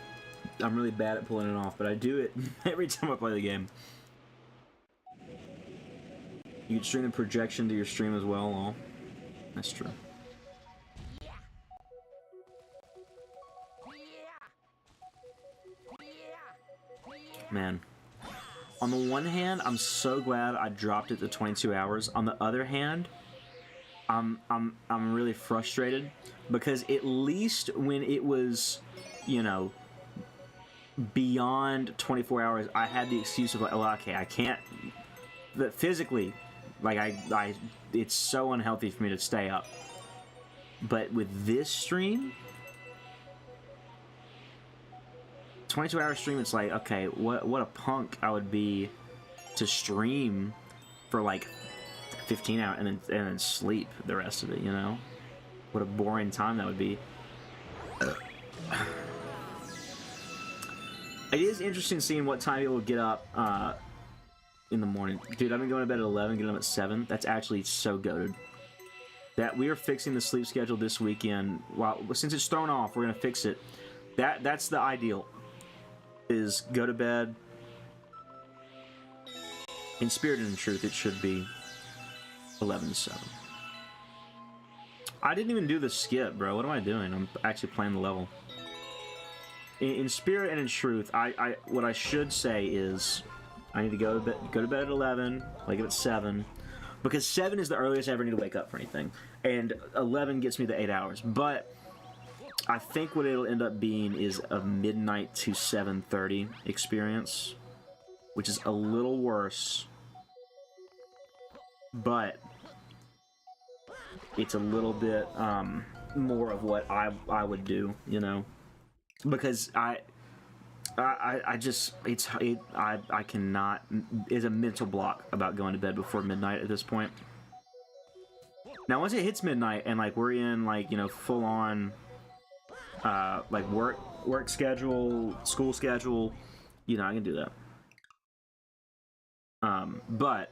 I'm really bad at pulling it off, but I do it every time I play the game. You can stream the projection to your stream as well. Oh, that's true. Man. On the one hand, I'm so glad I dropped it to 22 hours. On the other hand, I'm really frustrated because at least when it was, you know, beyond 24 hours, I had the excuse of like, well, okay, I can't. But physically, like I, it's so unhealthy for me to stay up. But with this stream, 22-hour stream, it's like, okay, what a punk I would be to stream for like 15 hours and then sleep the rest of it, you know? What a boring time that would be. It is interesting seeing what time people get up in the morning. Dude, I've been going to bed at 11, getting up at 7. That's actually so goated. That we are fixing the sleep schedule this weekend. Well, since it's thrown off, we're going to fix it. That's the ideal. Is go to bed. In spirit and in truth, it should be 11 to 7. I didn't even do the skip, bro. What am I doing? I'm actually playing the level. In spirit and in truth, what I should say is I need to go to bed at 11, wake up at 7, because 7 is the earliest I ever need to wake up for anything, and 11 gets me the 8 hours. But I think what it'll end up being is a midnight to 7:30 experience, which is a little worse, but it's a little bit more of what I would do, you know, because I cannot. It's a mental block about going to bed before midnight at this point. Now once it hits midnight and like we're in like, you know, full on like work schedule, school schedule, you know, I can do that. But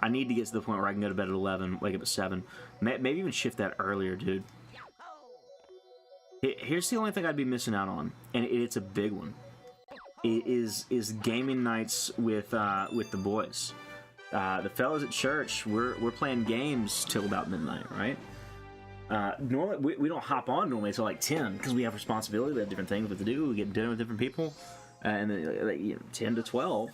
I need to get to the point where I can go to bed at 11, wake up at 7, maybe even shift that earlier, dude. Here's the only thing I'd be missing out on, and it's a big one. It is gaming nights with the boys. The fellas at church, we're playing games till about midnight, right? Normally we don't hop on normally until like 10 because we have responsibility, we have different things we have to do, we get dinner with different people, and then like, you know, 10 to 12.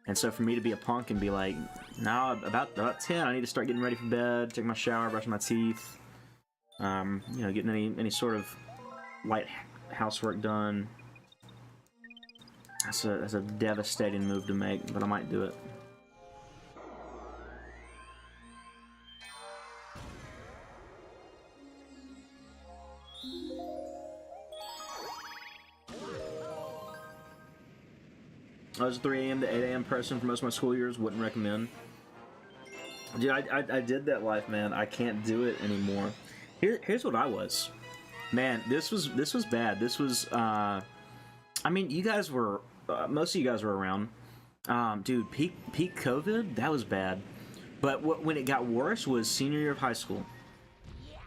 And so for me to be a punk and be like, now about 10, I need to start getting ready for bed, take my shower, brushing my teeth, you know, getting any sort of light housework done. That's a devastating move to make, but I might do it. I was a 3 a.m. to 8 a.m. person for most of my school years. Wouldn't recommend. Dude, I did that life, man. I can't do it anymore. Here's what I was. Man, this was bad. This was, I mean, you guys were, most of you guys were around. Dude, peak COVID, that was bad. But when it got worse was senior year of high school.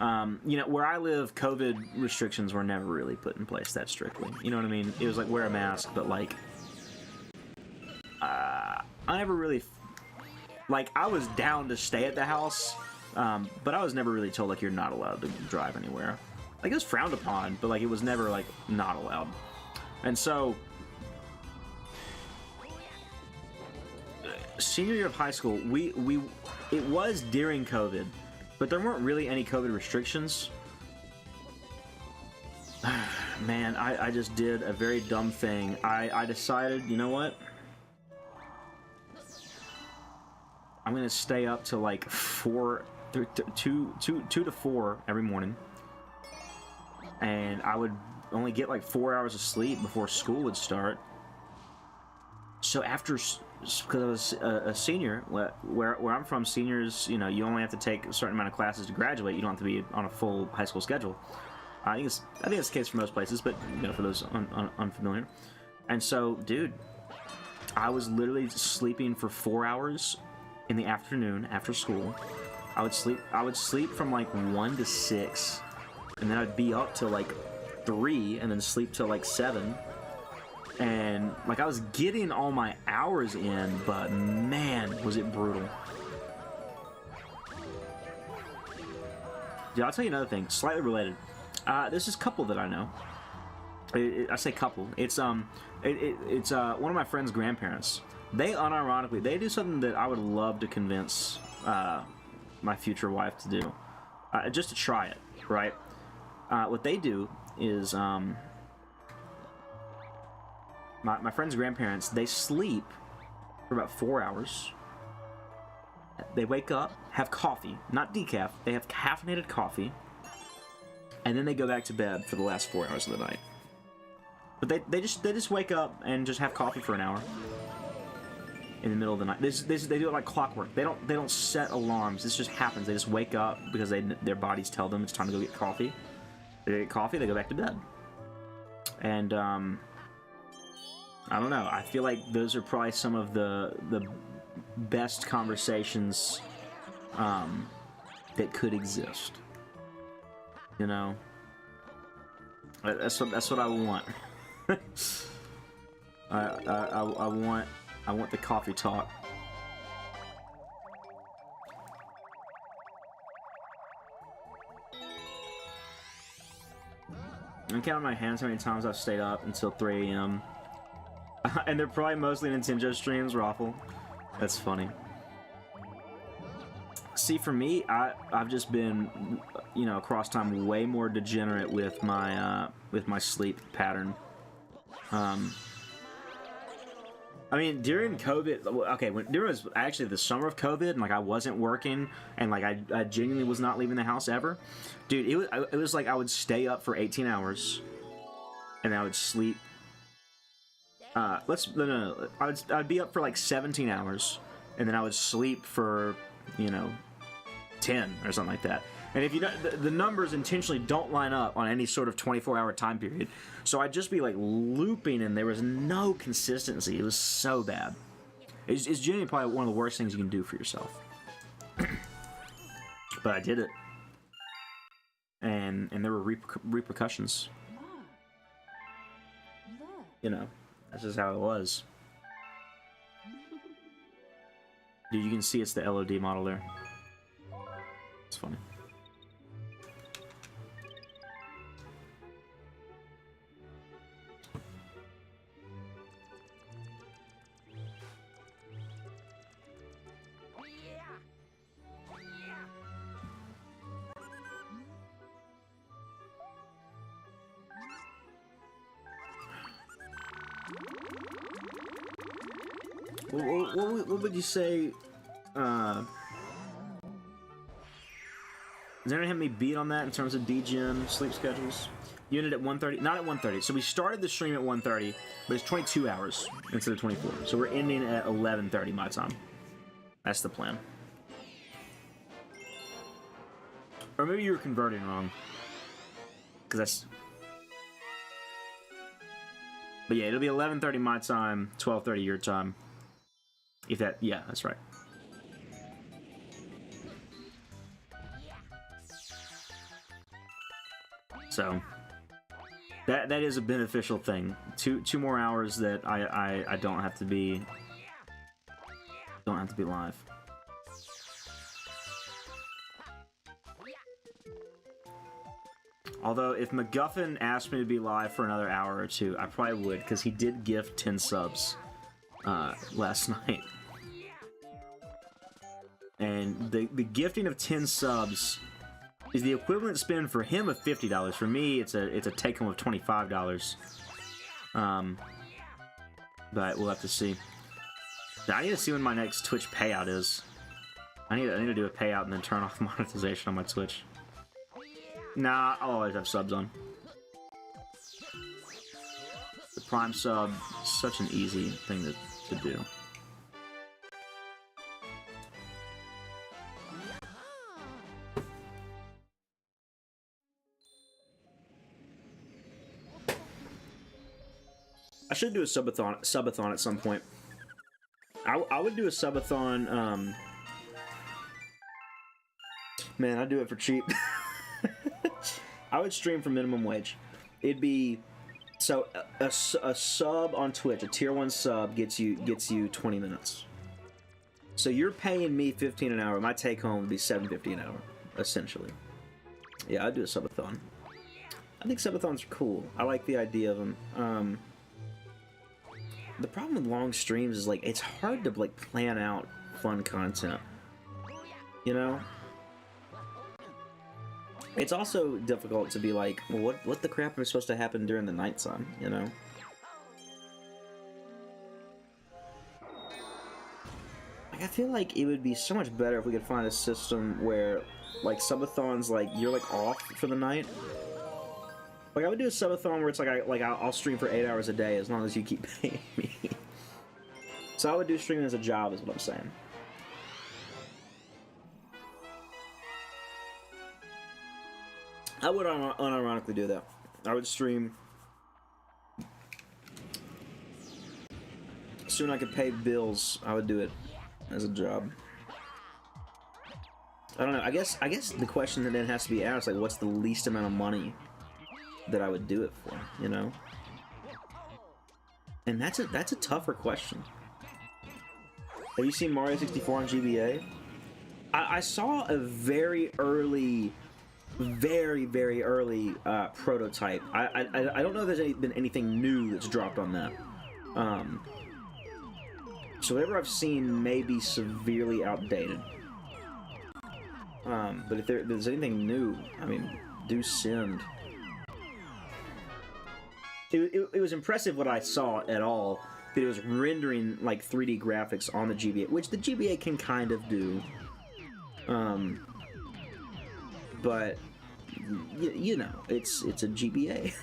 You know, where I live, COVID restrictions were never really put in place that strictly. You know what I mean? It was like wear a mask, but like, I never really, like, I was down to stay at the house, but I was never really told, like, you're not allowed to drive anywhere. Like, it was frowned upon, but, like, it was never, like, not allowed. And so, senior year of high school, it was during COVID, but there weren't really any COVID restrictions. Man, I just did a very dumb thing. I decided, you know what? I'm gonna stay up till like 2 to 4 every morning, and I would only get like 4 hours of sleep before school would start. So after, because I was a senior, where I'm from, seniors, you know, you only have to take a certain amount of classes to graduate. You don't have to be on a full high school schedule. I think it's the case for most places, but you know, for those unfamiliar. And so, dude, I was literally sleeping for 4 hours in the afternoon after school. I would sleep from like 1 to 6, and then I'd be up till like 3, and then sleep till like 7. And like I was getting all my hours in, but man, was it brutal. Dude, I'll tell you another thing, slightly related. There's this couple that I know. I say couple. It's one of my friend's grandparents. They unironically, they do something that I would love to convince my future wife to do, just to try it, right? What they do is my friend's grandparents, they sleep for about 4 hours. They wake up, have coffee, not decaf. They have caffeinated coffee, and then they go back to bed for the last 4 hours of the night. But they just wake up and just have coffee for an hour in the middle of the night. They do it like clockwork. They don't set alarms. This just happens. They just wake up because their bodies tell them it's time to go get coffee. They get coffee. They go back to bed. And I don't know. I feel like those are probably some of the best conversations that could exist. You know, that's what I want. I want the coffee talk. I'm counting my hands how many times I've stayed up until 3 a.m. And they're probably mostly Nin10Jo streams, Raffle. That's funny. See, for me, I've just been, you know, across time way more degenerate with my sleep pattern. I mean, during COVID, okay, there was actually the summer of COVID, and like I wasn't working, and like I genuinely was not leaving the house ever, dude. It was like I would stay up for 18 hours, and I would sleep. No. I'd be up for like 17 hours, and then I would sleep for, you know, 10 or something like that. And if you know, the numbers intentionally don't line up on any sort of 24-hour time period, so I'd just be like looping, and there was no consistency. It was so bad. It's genuinely probably one of the worst things you can do for yourself. But I did it, and there were repercussions. You know, that's just how it was. Dude, you can see it's the LOD model there. It's funny. What would you say? Does anyone have me beat on that in terms of DGen sleep schedules? You ended at 1:30, not at 1:30. So we started the stream at 1:30, but it's 22 hours instead of 24. So we're ending at 11:30 my time. That's the plan. Or maybe you were converting wrong. Because that's... But yeah, it'll be 11:30 my time, 12:30 your time. If that... Yeah, that's right. So... That is a beneficial thing. Two more hours that I don't have to be live. Although if McGuffin asked me to be live for another hour or two, I probably would, because he did gift 10 subs last night. And the gifting of 10 subs is the equivalent spend for him of $50. For me, it's a take home of $25. But we'll have to see. I need to see when my next Twitch payout is. I need to do a payout and then turn off monetization on my Twitch. Nah, I'll always have subs on. The Prime sub is such an easy thing to do. I should do a subathon at some point. I would do a subathon. Man, I'd do it for cheap. I would stream for minimum wage. It'd be so a sub on Twitch, a tier 1 sub gets you 20 minutes. So you're paying me 15 an hour. My take home would be $7.50 an hour, essentially. Yeah, I'd do a subathon. I think subathons are cool. I like the idea of them. The problem with long streams is like it's hard to like plan out fun content. You know? It's also difficult to be like, well, what the crap is supposed to happen during the nighttime, you know? Like, I feel like it would be so much better if we could find a system where, like, subathons, like, you're, like, off for the night. Like, I would do a subathon where it's like, I'll stream for 8 hours a day as long as you keep paying me. So I would do streaming as a job, is what I'm saying. I would unironically do that. I would stream soon I could pay bills. I would do it as a job. I don't know. I guess the question that then has to be asked, like, what's the least amount of money that I would do it for? You know. And that's a tougher question. Have you seen Mario 64 on GBA? I saw a very early prototype. I don't know if there's been anything new that's dropped on that. So whatever I've seen may be severely outdated. But if there's anything new, I mean, do send. It was impressive what I saw at all. That it was rendering like 3D graphics on the GBA, which the GBA can kind of do. But you know, it's a GBA.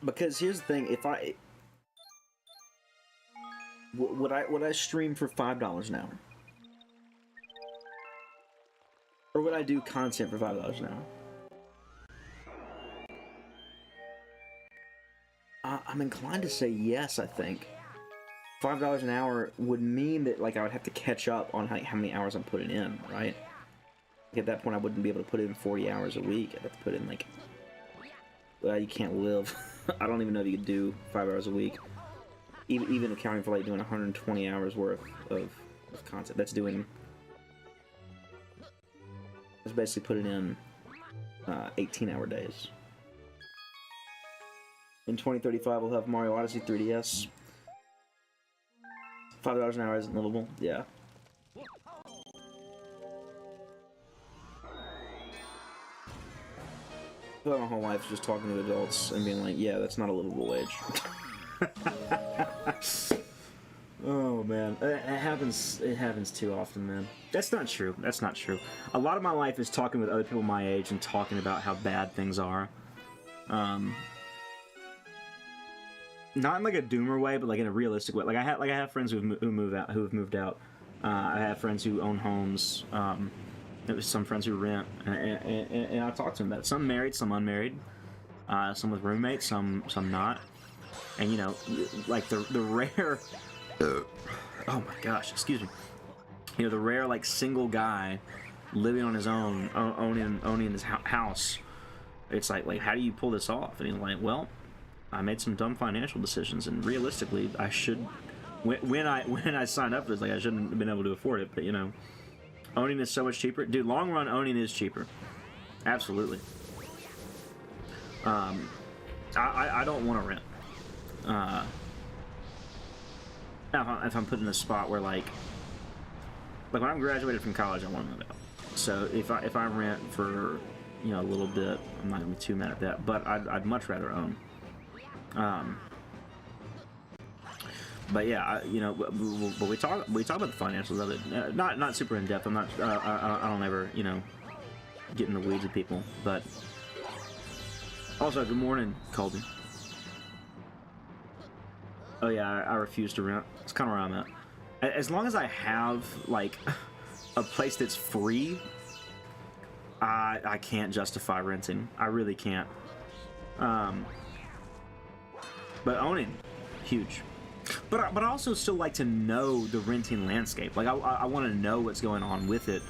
Because here's the thing, if I would I stream for $5 an hour? Or would I do content for $5 an hour? I'm inclined to say yes, I think. $5 an hour would mean that like I would have to catch up on how many hours I'm putting in, right? Like, at that point I wouldn't be able to put in 40 hours a week. I'd have to put in like, well, you can't live. I don't even know if you could do 5 hours a week. Even accounting for like doing 120 hours worth of content. That's basically putting in 18-hour days. In 2035 we'll have Mario Odyssey 3DS. $5 an hour isn't livable. Yeah. I feel like my whole life is just talking to adults and being like, yeah, that's not a livable wage. Oh man, it happens too often, man. That's not true. That's not true. A lot of my life is talking with other people my age and talking about how bad things are. Not in like a doomer way, but like in a realistic way. Like I have friends who have moved out. I have friends who own homes. There's some friends who rent, and I talk to them about it. Some married, some unmarried, some with roommates, some not. And you know, like the rare. Oh my gosh, excuse me. You know, the rare like single guy living on his own, owning his house. It's like how do you pull this off? And he's like, well, I made some dumb financial decisions, and realistically, I should. When I signed up, it was like I shouldn't have been able to afford it, but you know. Owning is so much cheaper. Dude, long run owning is cheaper. Absolutely. I don't want to rent. If I'm put in a spot where like when I'm graduated from college, I want to move out. So if I rent for, you know, a little bit, I'm not gonna be too mad at that. But I'd much rather own. But yeah, but we talk about the finances of it. Not super in depth. I'm not. I don't ever get in the weeds with people. But also, good morning, Colby. Oh yeah, I refuse to rent. It's kind of where I'm at. As long as I have like a place that's free, I can't justify renting. I really can't. But owning, huge. But I also still like to know the renting landscape. Like I want to know what's going on with it.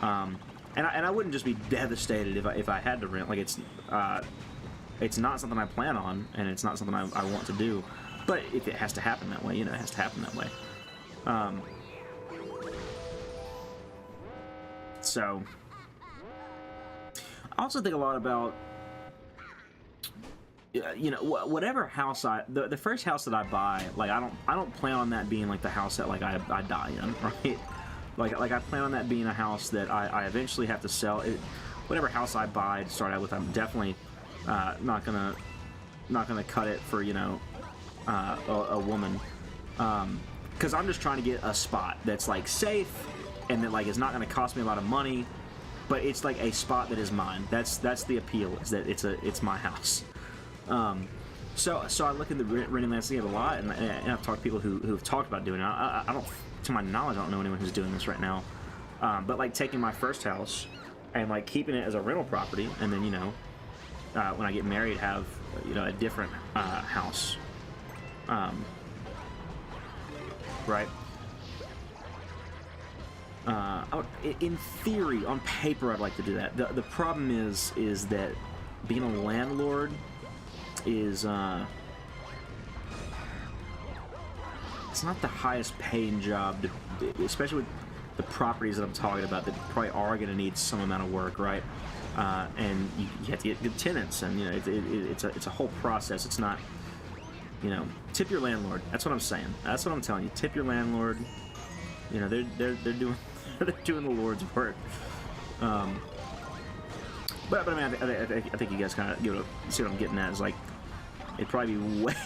And I wouldn't just be devastated if I had to rent. Like it's not something I plan on, and it's not something I want to do. But if it has to happen that way, it has to happen that way. So I also think a lot about whatever house the first house that I buy, like I don't plan on that being like the house that like I die in, right? Like I plan on that being a house that I eventually have to sell. Whatever house I buy to start out with, I'm definitely not gonna cut it for a woman, because I'm just trying to get a spot that's like safe and that like is not going to cost me a lot of money, but it's like a spot that is mine. That's the appeal, is that it's my house. So I look at the renting landscape a lot, and I've talked to people who've talked about doing it. I don't, to my knowledge, I don't know anyone who's doing this right now. But like taking my first house and like keeping it as a rental property, and then when I get married, have a different house. Right. In theory, on paper, I'd like to do that. The problem is that being a landlord is it's not the highest paying job, especially with the properties that I'm talking about that probably are going to need some amount of work, right? And you have to get good tenants, and it's a whole process. It's not, tip your landlord. That's what I'm saying. That's what I'm telling you. Tip your landlord. They're doing they're doing the Lord's work. But I mean, I think you guys kind of see what I'm getting at. Is like, it'd probably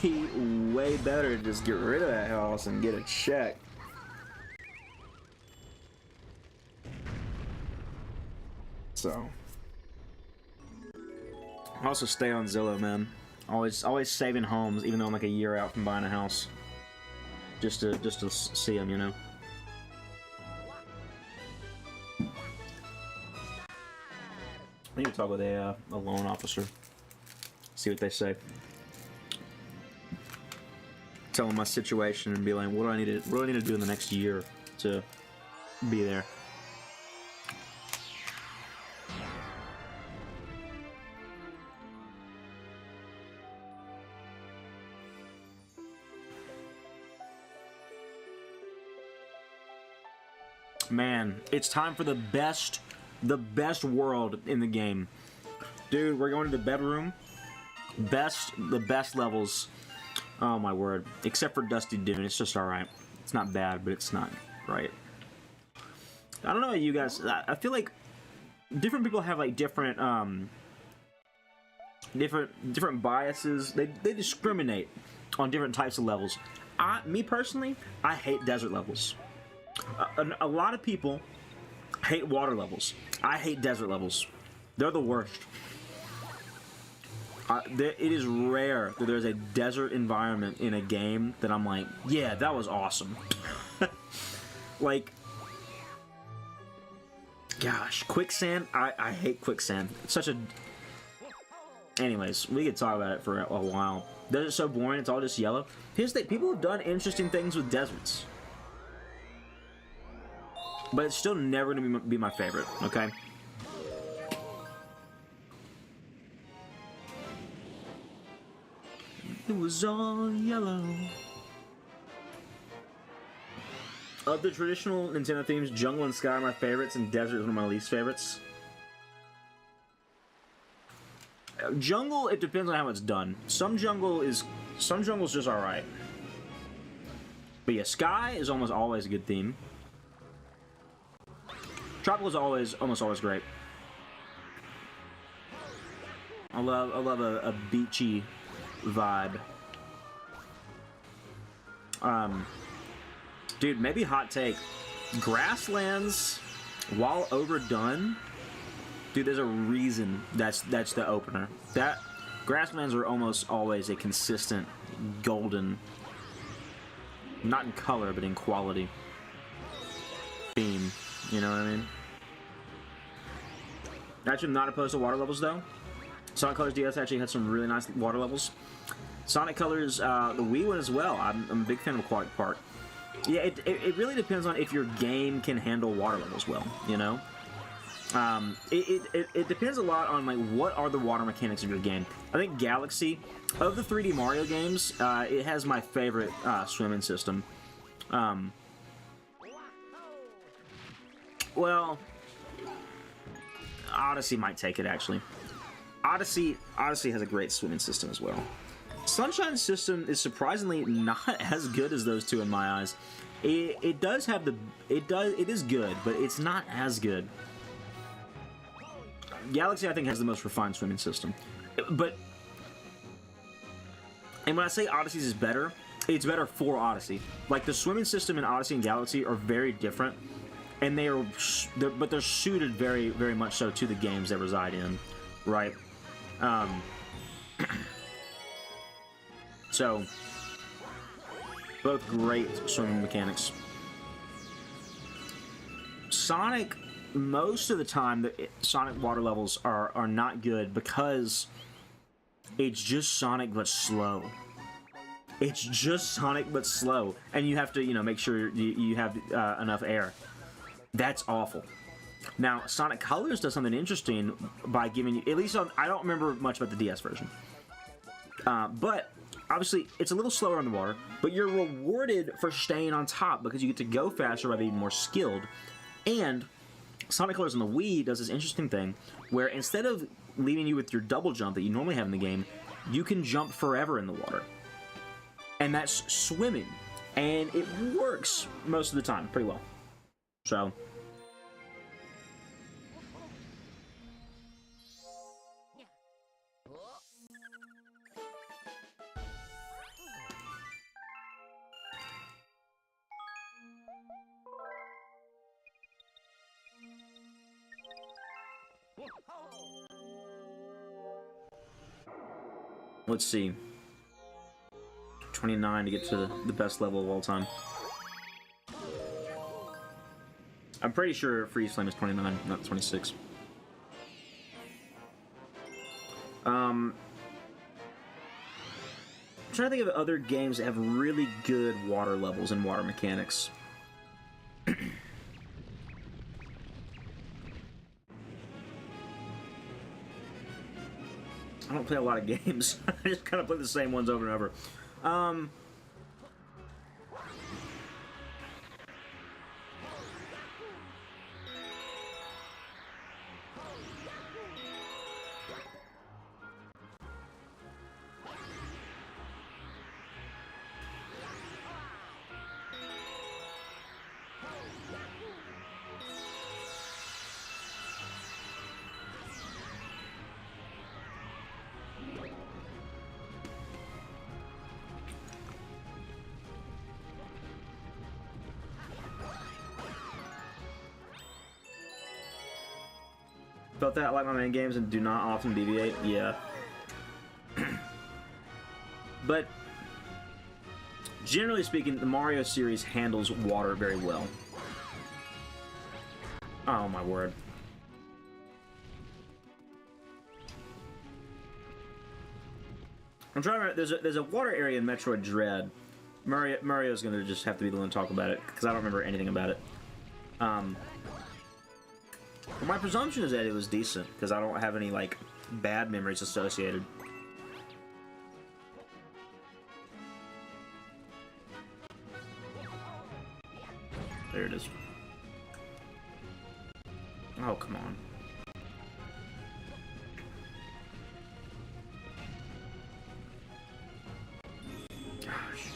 be way better to just get rid of that house and get a check. So, also stay on Zillow, man. Always saving homes, even though I'm like a year out from buying a house, just to see them, I need to talk with a loan officer, see what they say. Tell them my situation and be like, what do I need to do in the next year to be there? Man, it's time for the best world in the game. Dude, we're going to the bedroom. The best levels. Oh my word. Except for Dusty Dune, it's just alright. It's not bad, but it's not right. I don't know about you guys. I feel like different people have like different biases. They discriminate on different types of levels. Me personally, I hate desert levels. A lot of people hate water levels. I hate desert levels. They're the worst. It is rare that there's a desert environment in a game that I'm like, yeah, that was awesome. Like, gosh, quicksand. I hate quicksand. It's such a... Anyways, we could talk about it for a while. Desert's so boring. It's all just yellow. Here's the thing. People have done interesting things with deserts. But it's still never going to be my favorite, okay? It was all yellow. Of the traditional Nintendo themes, Jungle and Sky are my favorites, and Desert is one of my least favorites. Jungle, it depends on how it's done. Some jungle's just alright. But yeah, Sky is almost always a good theme. Tropical is almost always great. I love a beachy vibe. Dude, maybe hot take. Grasslands, while overdone, dude, there's a reason that's the opener. That Grasslands are almost always a consistent golden, not in color, but in quality theme. You know what I mean? Actually, I'm not opposed to water levels, though. Sonic Colors DS actually had some really nice water levels. Sonic Colors, the Wii one as well. I'm a big fan of Aquatic Park. Yeah, it really depends on if your game can handle water levels well, you know? It depends a lot on, like, what are the water mechanics of your game. I think Galaxy, of the 3D Mario games, it has my favorite swimming system. Well, Odyssey might take it, actually. Odyssey has a great swimming system as well. Sunshine's system is surprisingly not as good as those two in my eyes. It is good, but it's not as good. Galaxy, I think, has the most refined swimming system. But, and when I say Odyssey's is better, it's better for Odyssey. Like, the swimming system in Odyssey and Galaxy are very different, and they're suited very, very much so to the games they reside in, right? So, both great swimming mechanics. Sonic, most of the time, the Sonic water levels are not good because it's just Sonic but slow. It's just Sonic but slow, and you have to, you know, make sure you have enough air. That's awful. Now, Sonic Colors does something interesting by giving you, at least on, I don't remember much about the DS version, but obviously it's a little slower on the water, but you're rewarded for staying on top because you get to go faster by being more skilled. And Sonic Colors on the Wii does this interesting thing where instead of leaving you with your double jump that you normally have in the game, you can jump forever in the water. And that's swimming. And it works most of the time pretty well. So, let's see. 29 to get to the best level of all time. I'm pretty sure Freeze Flame is 29, not 26. I'm trying to think of other games that have really good water levels and water mechanics. I don't play a lot of games. I just kind of play the same ones over and over. Felt that like my main games and do not often deviate? Yeah. But generally speaking, the Mario series handles water very well. Oh my word. I'm trying to remember, there's a water area in Metroid Dread. Mario's gonna just have to be the one to talk about it, because I don't remember anything about it. My presumption is that it was decent, because I don't have any, like, bad memories associated. There it is. Oh, come on. Gosh.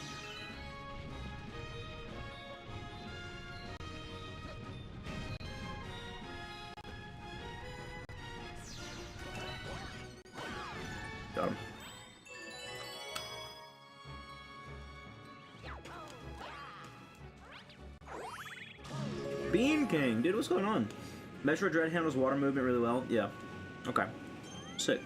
Got him. Bean King, dude, what's going on? Metro Dread handles water movement really well. Yeah. Okay. Sick.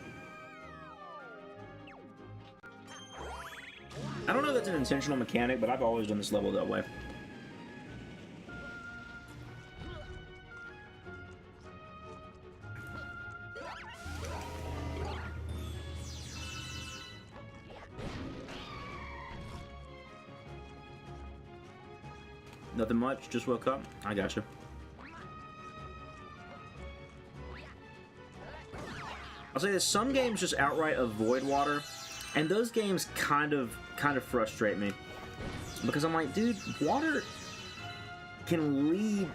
I don't know if that's an intentional mechanic, but I've always done this level that way. Nothing much, just woke up. I gotcha. I'll say this, some games just outright avoid water, and those games kind of frustrate me. Because I'm like, dude, water can lead...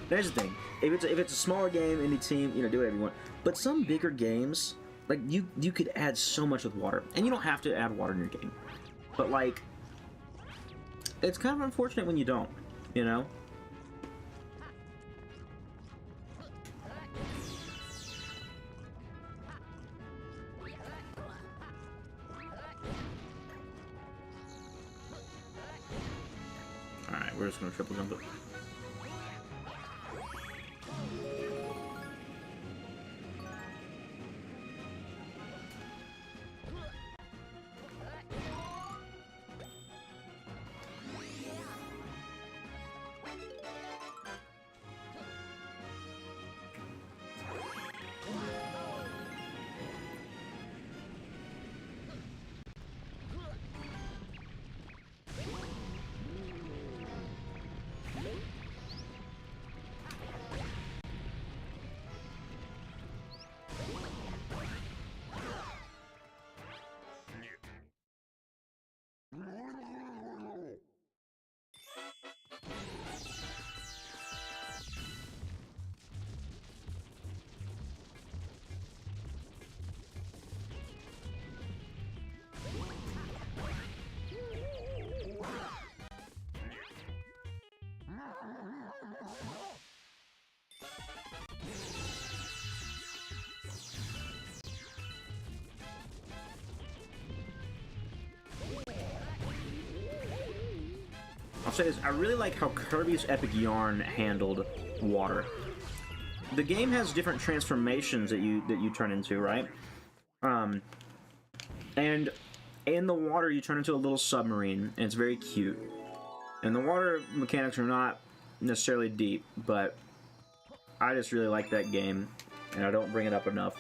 There's the thing. If it's a smaller game, indie team, you know, do whatever you want. But some bigger games, like, you could add so much with water. And you don't have to add water in your game. But, like, it's kind of unfortunate when you don't, you know? Alright, we're just gonna triple jump it. I'll say this, I really like how Kirby's Epic Yarn handled water. The game has different transformations that you turn into, right? And in the water you turn into a little submarine, and it's very cute. And the water mechanics are not necessarily deep, but I just really like that game, and I don't bring it up enough.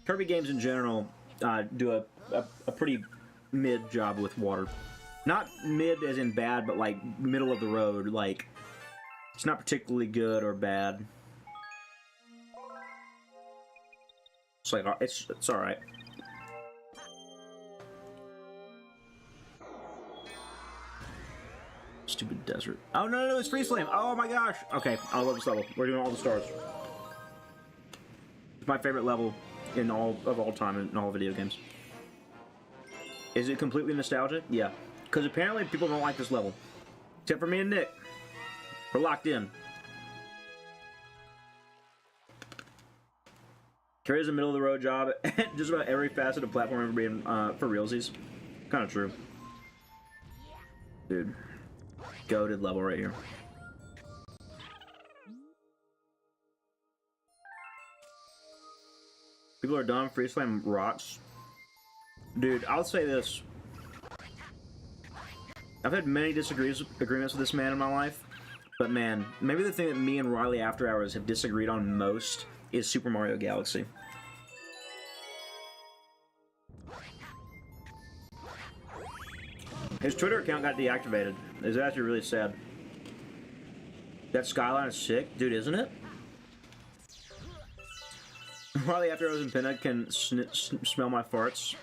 Kirby games in general do a pretty mid job with water. Not mid as in bad, but like middle of the road. Like, it's not particularly good or bad. It's like, it's alright. Stupid desert. Oh, no, it's Freeze Flame. Oh my gosh. Okay, I love this level. We're doing all the stars. It's my favorite level in all time in all video games. Is it completely nostalgic? Yeah. Because apparently people don't like this level. Except for me and Nick. We're locked in. Carries a middle of the road job at just about every facet of platform ever being for realsies. Kind of true. Dude. Goated level right here. People are dumb. Freeze Flame rocks. Dude, I'll say this. I've had many agreements with this man in my life, but man, maybe the thing that me and Riley After Hours have disagreed on most is Super Mario Galaxy. His Twitter account got deactivated. It's actually really sad. That skyline is sick. Dude, isn't it? Riley After Hours and Pinna can smell my farts.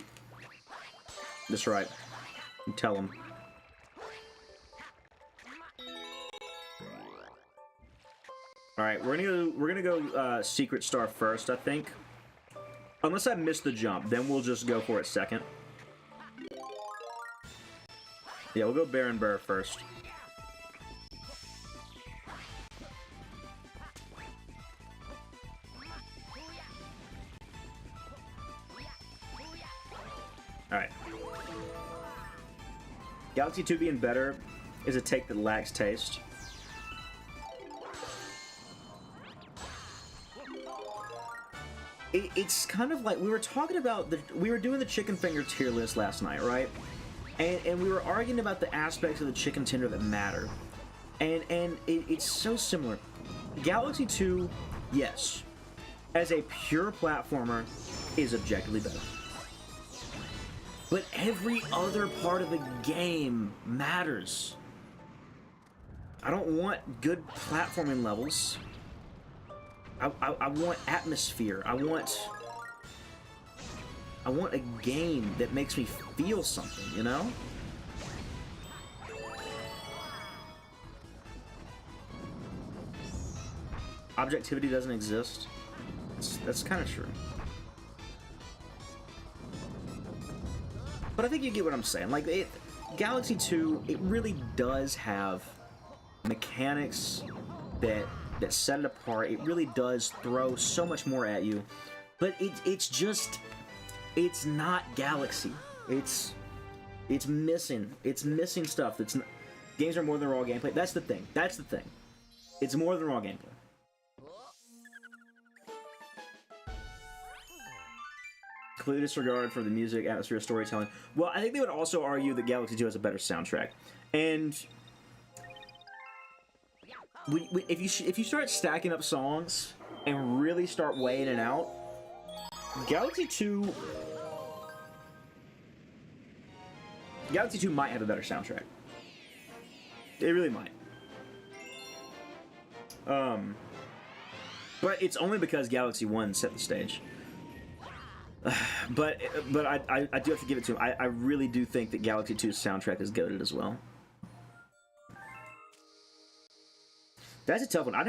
That's right. Tell him. Alright, we're gonna go Secret Star first, I think. Unless I miss the jump, then we'll just go for it second. Yeah, we'll go Baron Burr first. Galaxy 2 being better is a take that lacks taste. It's kind of like we were talking about we were doing the chicken finger tier list last night, right? And we were arguing about the aspects of the chicken tender that matter. And it's so similar. Galaxy 2, yes, as a pure platformer, is objectively better. But every other part of the game matters. I don't want good platforming levels. I want atmosphere. I want a game that makes me feel something, you know? Objectivity doesn't exist. That's kind of true. But I think you get what I'm saying. Like, Galaxy 2, it really does have mechanics that set it apart. It really does throw so much more at you. But it's not Galaxy. It's missing stuff. Games are more than raw gameplay. That's the thing. It's more than raw gameplay. Completely disregard for the music, atmosphere, storytelling. Well, I think they would also argue that Galaxy 2 has a better soundtrack. And if you start stacking up songs and really start weighing it out, Galaxy 2 might have a better soundtrack. It really might. But it's only because Galaxy 1 set the stage. But I do have to give it to him. I really do think that Galaxy 2's soundtrack is goated as well. That's a tough one. I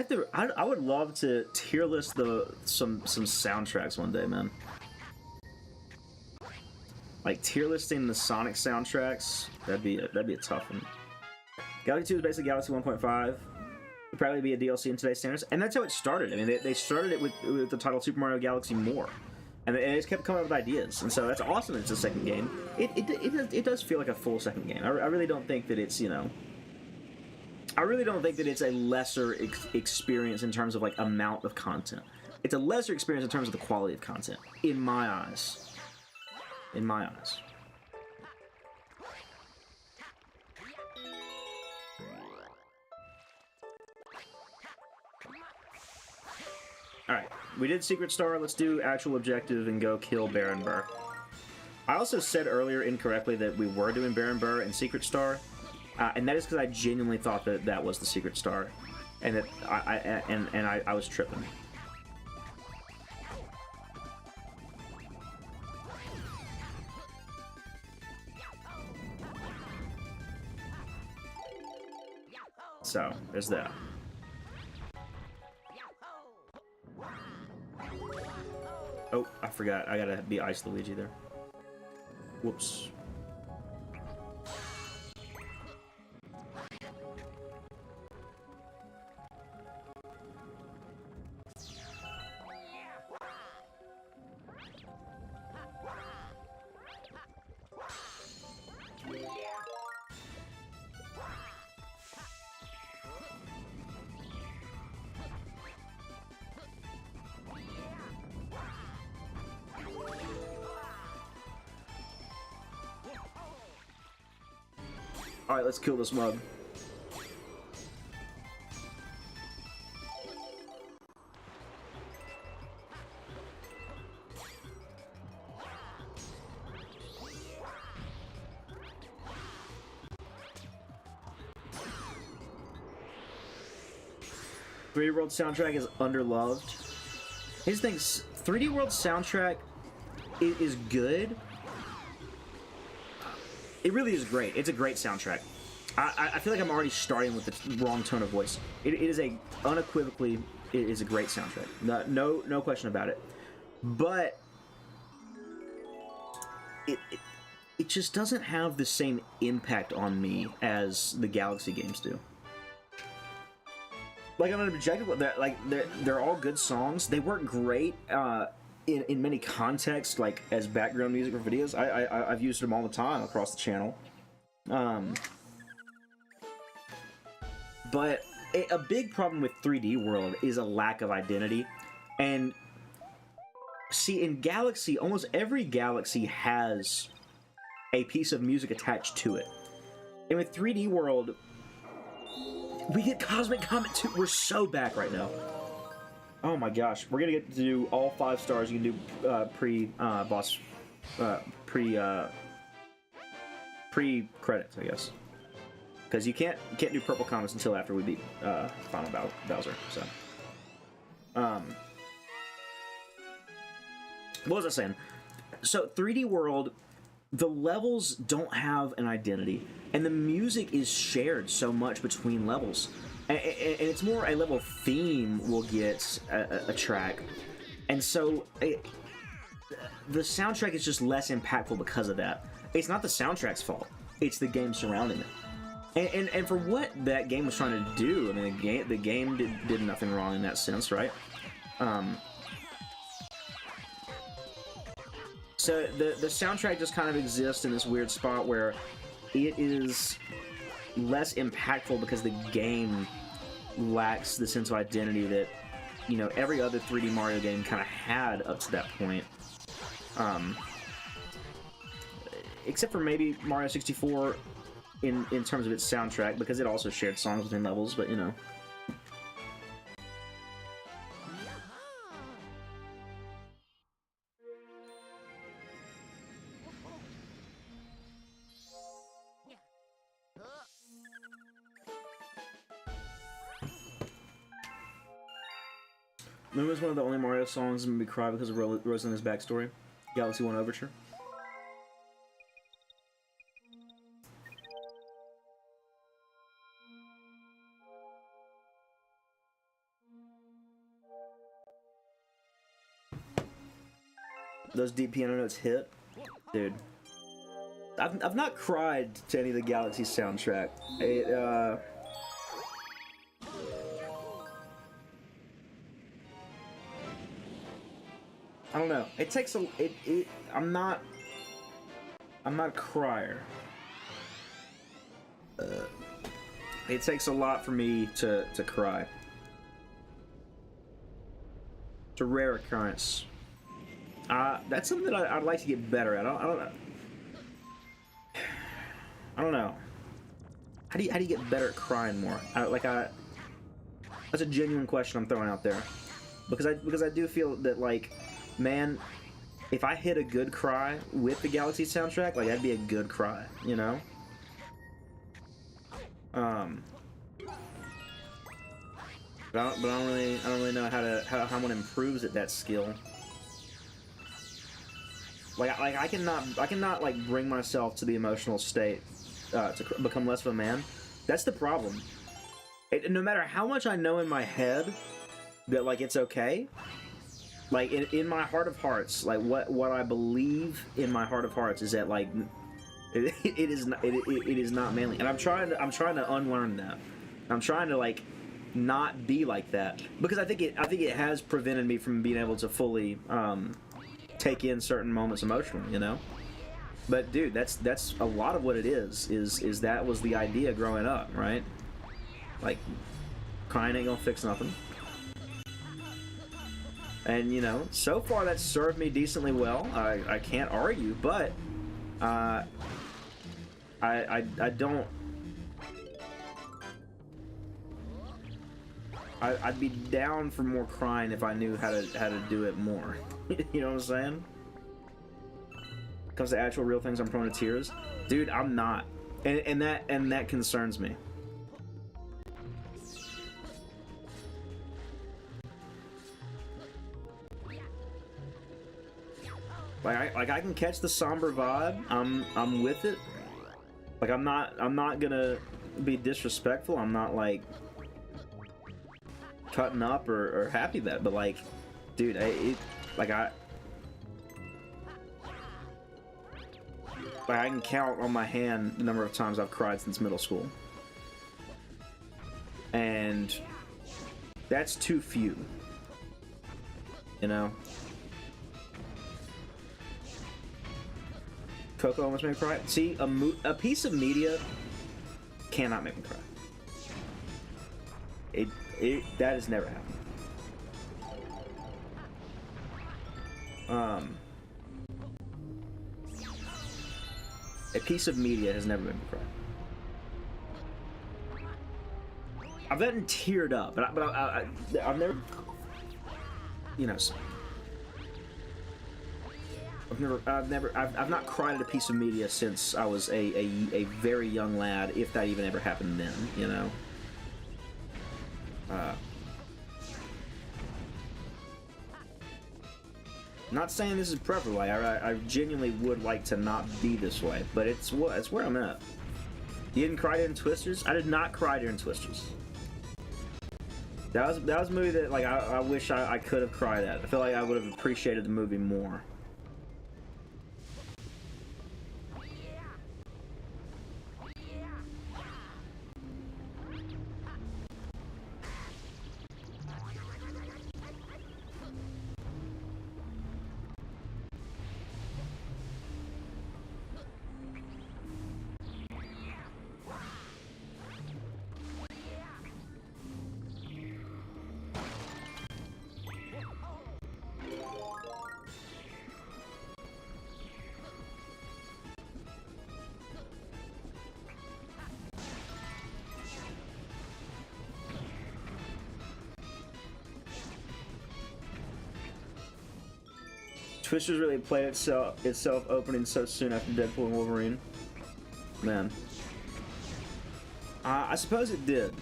would love to tier list some soundtracks one day, man. Like tier listing the Sonic soundtracks. That'd be a tough one. Galaxy 2 is basically Galaxy 1.5. It'd probably be a DLC in today's standards, and that's how it started. I mean, they started it with the title Super Mario Galaxy More. And they just kept coming up with ideas, and so that's awesome. It's a second game. It does feel like a full second game. I really don't think that it's, you know, I really don't think that it's a lesser experience in terms of like amount of content. It's a lesser experience in terms of the quality of content, in my eyes. In my eyes. Alright, we did Secret Star, let's do actual objective and go kill Baron Burr. I also said earlier incorrectly that we were doing Baron Burr and Secret Star, and that is because I genuinely thought that that was the Secret Star, and that I was tripping. So, there's that. Oh, I forgot. I gotta be Ice Luigi there. Whoops. Alright, let's kill this mug. "3D World soundtrack is underloved." His thing's 3D World soundtrack is good. It really is great. It's a great soundtrack. I feel like I'm already starting with the wrong tone of voice. It is unequivocally, it is a great soundtrack. No question about it. But it just doesn't have the same impact on me as the Galaxy games do. Like on an objective, they're all good songs. They work great in many contexts, like as background music for videos. I've used them all the time across the channel. But a big problem with 3D World is a lack of identity. And see, in Galaxy, almost every Galaxy has a piece of music attached to it. And with 3D World, we get Cosmic Comet 2. We're so back right now. Oh my gosh. We're gonna get to do all 5 stars. You can do pre-boss, pre-credits, I guess. Because you can't do purple comets until after we beat Final Bowser. So, what was I saying? So 3D World, the levels don't have an identity, and the music is shared so much between levels, and it's more a level theme will get a track, and so the soundtrack is just less impactful because of that. It's not the soundtrack's fault; it's the game surrounding it. And for what that game was trying to do, I mean, the game did nothing wrong in that sense, right? So the soundtrack just kind of exists in this weird spot where it is less impactful because the game lacks the sense of identity that, you know, every other 3D Mario game kind of had up to that point. Except for maybe Mario 64 in terms of its soundtrack, because it also shared songs between levels, but you know. Remember, it's one of the only Mario songs that made me cry because of Rosalina's backstory. Galaxy 1 Overture. Those deep piano notes hit, dude. I've not cried to any of the Galaxy soundtrack. I don't know. It takes a I'm not a crier. It takes a lot for me to cry. It's a rare occurrence. That's something that I'd like to get better at. I don't know. I don't know. How do you get better at crying more? That's a genuine question I'm throwing out there, because I do feel that, like, man, if I hit a good cry with the Galaxy soundtrack, like, that'd be a good cry, you know? But I don't really know how one improves at that skill. Like I cannot like bring myself to the emotional state to become less of a man. That's the problem. No matter how much I know in my head that, like, it's okay, like in my heart of hearts, like what I believe in my heart of hearts is that, like, it is not manly, and I'm trying to unlearn that. I'm trying to, like, not be like that, because I think it has prevented me from being able to fully take in certain moments emotionally, you know. But dude, that's a lot of what it is that was the idea growing up, right? Like, crying ain't gonna fix nothing. And, you know, so far that's served me decently well. I can't argue, but I don't. I'd be down for more crying if I knew how to do it more. You know what I'm saying? When it comes to actual real things, I'm prone to tears. Dude, I'm not. And that concerns me. Like I can catch the somber vibe. I'm with it. Like I'm not gonna be disrespectful. I'm not, like, cutting up or happy that, but, like, dude, I can count on my hand the number of times I've cried since middle school, and that's too few, you know. Coco almost made me cry. See, a piece of media cannot make me cry. That has never happened. A piece of media has never made me cry. I've gotten teared up, but I've never, you know, I've not cried at a piece of media since I was a very young lad, if that even ever happened then, you know. Not saying this is preferable. I genuinely would like to not be this way, but it's where I'm at. You didn't cry during Twisters? I did not cry during Twisters. That was a movie that, like, I wish I could have cried at. I feel like I would have appreciated the movie more. Twisters really played itself opening so soon after Deadpool and Wolverine. Man. I suppose it did.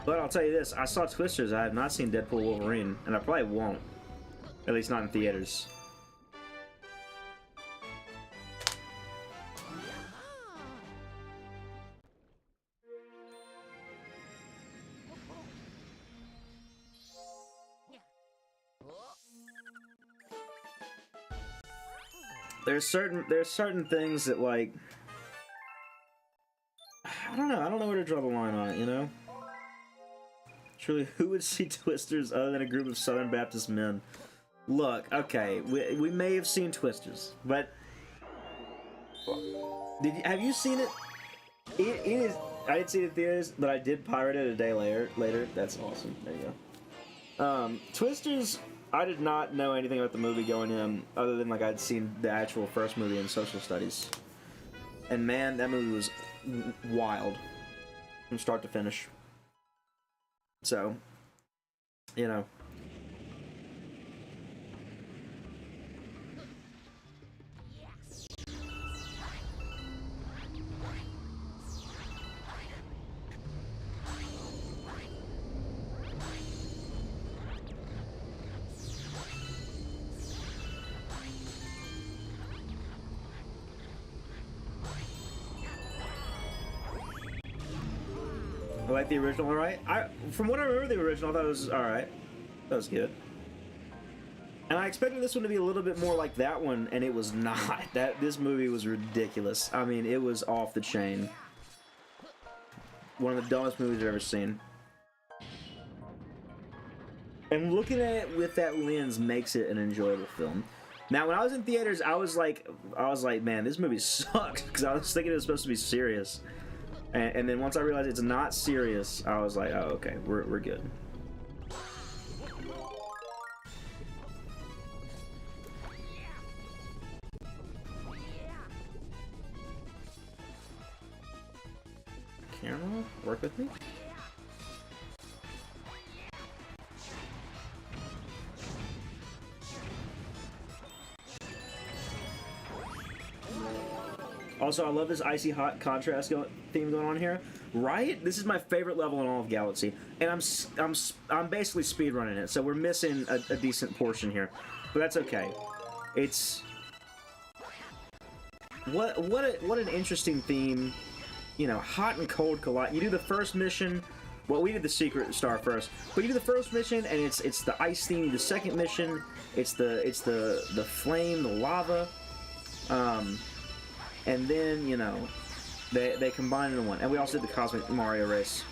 But I'll tell you this, I saw Twisters, I have not seen Deadpool and Wolverine, and I probably won't. At least not in theaters. There's certain things that, like, I don't know where to draw the line on it, you know? Truly, who would see Twisters other than a group of Southern Baptist men? Look, okay, we may have seen Twisters, but have you seen it? It is. I didn't see it in theaters, but I did pirate it a day later. That's awesome. There you go. Twisters. I did not know anything about the movie going in, other than, like, I'd seen the actual first movie in social studies. And man, that movie was wild from start to finish. So, you know. I like the original, alright? From what I remember the original, I thought it was alright. That was good. And I expected this one to be a little bit more like that one, and it was not. This movie was ridiculous. I mean, it was off the chain. One of the dumbest movies I've ever seen. And looking at it with that lens makes it an enjoyable film. Now, when I was in theaters, I was like, man, this movie sucks, because I was thinking it was supposed to be serious. And then once I realized it's not serious, I was like, oh, okay, we're good. Camera, work with me? Also, I love this icy hot contrast theme going on here. Right? This is my favorite level in all of Galaxy, and I'm basically speedrunning it, so we're missing a decent portion here, but that's okay. It's what an interesting theme. You know, hot and cold collide. You do the first mission. Well, we did the secret star first, but you do the first mission, and it's the ice theme. The second mission, it's the flame, the lava. And then, you know, they combine into one. And we also did the Cosmic Mario race.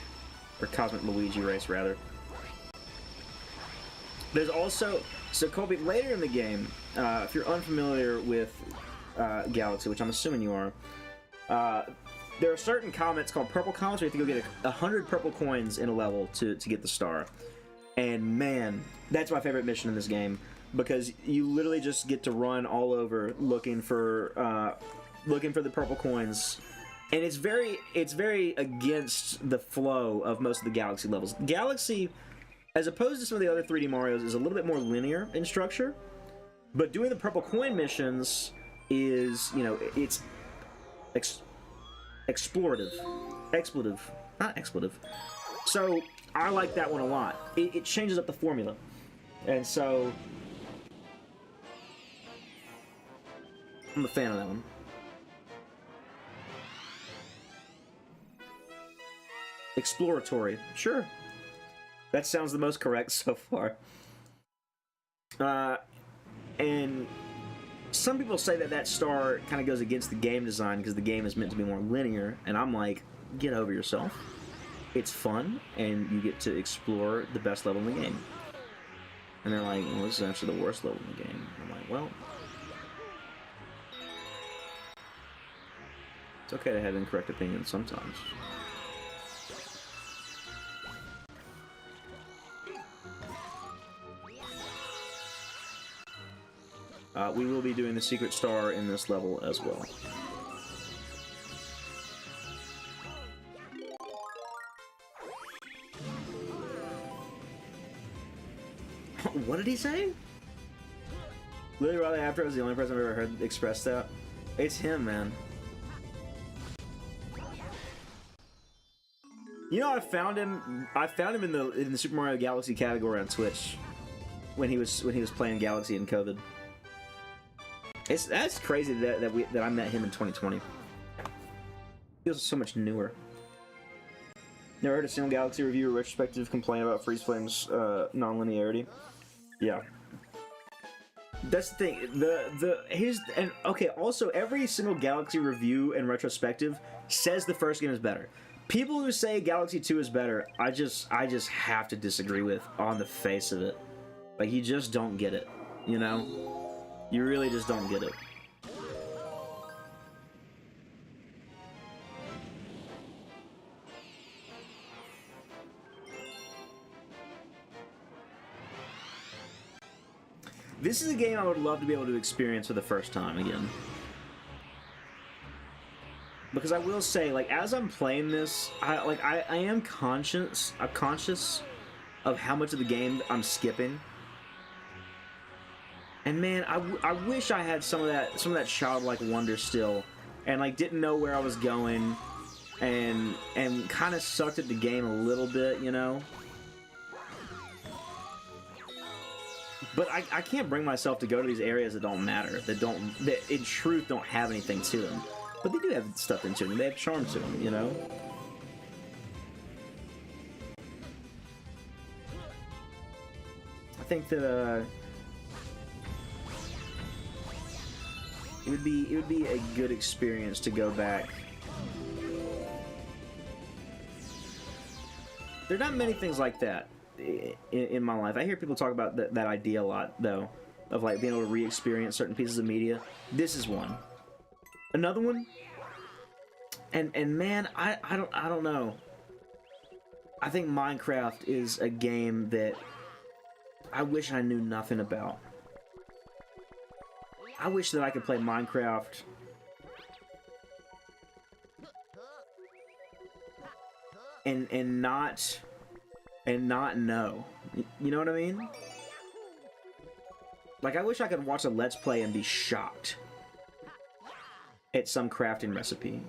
Or Cosmic Luigi race, rather. There's also... So, Colby, later in the game, if you're unfamiliar with Galaxy, which I'm assuming you are, there are certain comments called purple comments where you have to go get 100 purple coins in a level to get the star. And man, that's my favorite mission in this game, because you literally just get to run all over looking for the purple coins. And it's very against the flow of most of the Galaxy levels. Galaxy, as opposed to some of the other 3D Marios, is a little bit more linear in structure. But doing the purple coin missions is, you know, it's explorative. Not expletive. So I like that one a lot. It changes up the formula. And so I'm a fan of that one. Exploratory. Sure. That sounds the most correct so far. And some people say that star kind of goes against the game design because the game is meant to be more linear, and I'm like, get over yourself. It's fun, and you get to explore the best level in the game. And they're like, well, this is actually the worst level in the game. I'm like, well, it's okay to have incorrect opinions sometimes. We will be doing the secret star in this level as well. What did he say? Literally right after, I was the only person I've ever heard express that. It's him, man. You know, I found him in the Super Mario Galaxy category on Twitch when he was playing Galaxy in COVID. That's crazy that I met him in 2020. Feels so much newer. Never heard a single Galaxy review or retrospective complain about Freeze Flame's non-linearity. Yeah. That's the thing. Okay, also every single Galaxy review and retrospective says the first game is better. People who say Galaxy 2 is better, I just have to disagree with on the face of it. Like, you just don't get it, you know? You really just don't get it. This is a game I would love to be able to experience for the first time again. Because I will say, like, as I'm playing this, I am conscious of how much of the game I'm skipping. And man, I wish I had some of that childlike wonder still, and like didn't know where I was going, and kind of sucked at the game a little bit, you know. But I can't bring myself to go to these areas that don't matter, that in truth don't have anything to them. But they do have stuff into them. They have charm to them, you know. I think that it would be a good experience to go back. There are not many things like that in my life. I hear people talk about that idea a lot, though, of like being able to re-experience certain pieces of media. This is one. Another one, and man, I don't know. I think Minecraft is a game that I wish I knew nothing about. I wish that I could play Minecraft and not know. You know what I mean? Like, I wish I could watch a Let's Play and be shocked at some crafting recipe.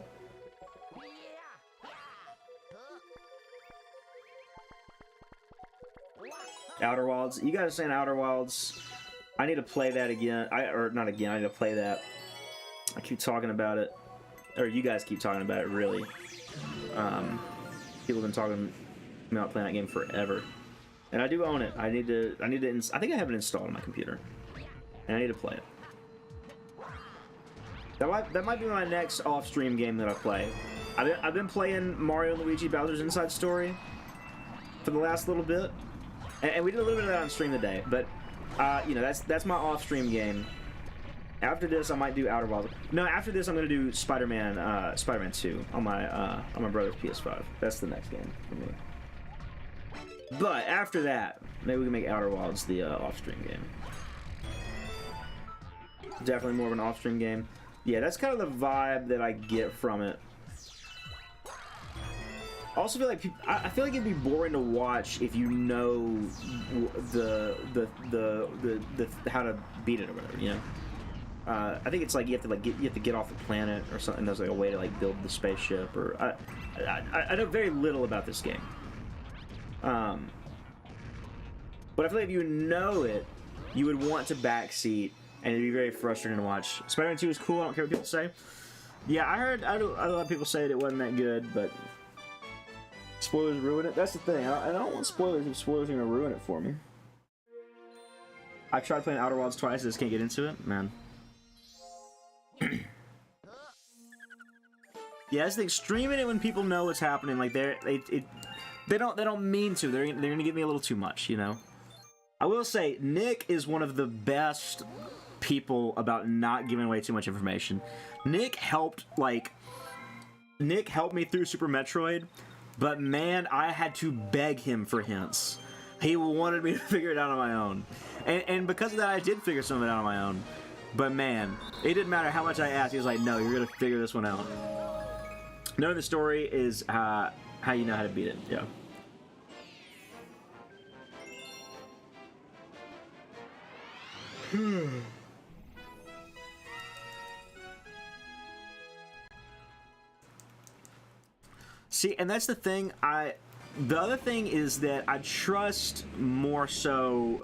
Outer Wilds. You guys are saying Outer Wilds. I need to play that again. Not again, I need to play that. I keep talking about it. Or you guys keep talking about it, really. People have been talking about playing that game forever. And I do own it. I think I have it installed on my computer. And I need to play it. That might be my next off-stream game that I play. I've been playing Mario and Luigi Bowser's Inside Story for the last little bit, and we did a little bit of that on stream today. But you know, that's my off-stream game. After this, I might do Outer Wilds. No, after this, I'm gonna do Spider-Man 2 on my brother's PS5. That's the next game for me. But after that, maybe we can make Outer Wilds the off-stream game. Definitely more of an off-stream game. Yeah, that's kind of the vibe that I get from it. I also feel like I feel like it'd be boring to watch if you know the how to beat it or whatever, you know. I think it's like you have to get off the planet or something. There's like a way to like build the spaceship, or I know very little about this game. But I feel like if you know it, you would want to backseat, and it'd be very frustrating to watch. Spider-Man 2 is cool. I don't care what people say. Yeah, I heard a lot of people say that it wasn't that good, but spoilers ruin it. That's the thing. I don't want spoilers if spoilers are gonna ruin it for me. I tried playing Outer Wilds twice. I just can't get into it, man. Yeah, that's the thing. Streaming it when people know what's happening, like they don't mean to. They're gonna give me a little too much, you know. I will say Nick is one of the best people about not giving away too much information. Nick helped me through Super Metroid, but man, I had to beg him for hints. He wanted me to figure it out on my own, and because of that, I did figure some of it out on my own. But man, it didn't matter how much I asked. He was like, "No, you're gonna figure this one out." Knowing the story is how you know how to beat it. Yeah. See, and that's the thing. The other thing is that I trust more so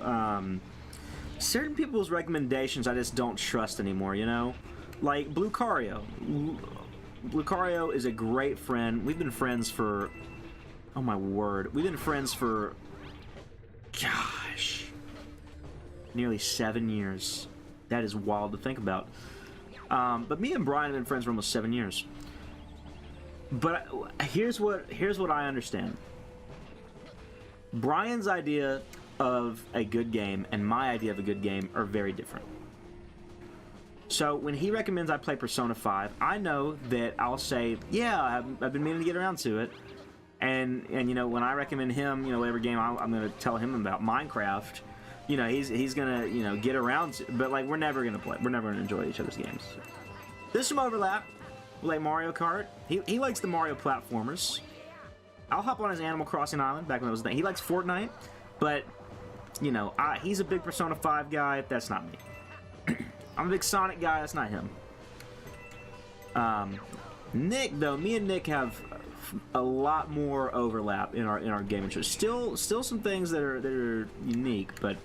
certain people's recommendations. I just don't trust anymore. You know, like Lucario. Lucario is a great friend. We've been friends for, oh my word, we've been friends for, gosh, nearly 7 years. That is wild to think about. But me and Brian have been friends for almost 7 years. But here's what I understand. Brian's idea of a good game and my idea of a good game are very different. So when he recommends I play Persona 5, I know that I'll say, yeah, I've been meaning to get around to it. And you know, when I recommend him, you know, whatever game I'm going to tell him about, Minecraft, you know, he's going to, you know, get around to it. But like, we're never going to play. We're never going to enjoy each other's games. There's some overlap. We like Mario Kart. He likes the Mario platformers. I'll hop on his Animal Crossing island back when it was a thing. He likes Fortnite, but you know, he's a big Persona 5 guy. That's not me. I'm a big Sonic guy. That's not him. Nick, though, me and Nick have a lot more overlap in our game interests. Still some things that are unique, but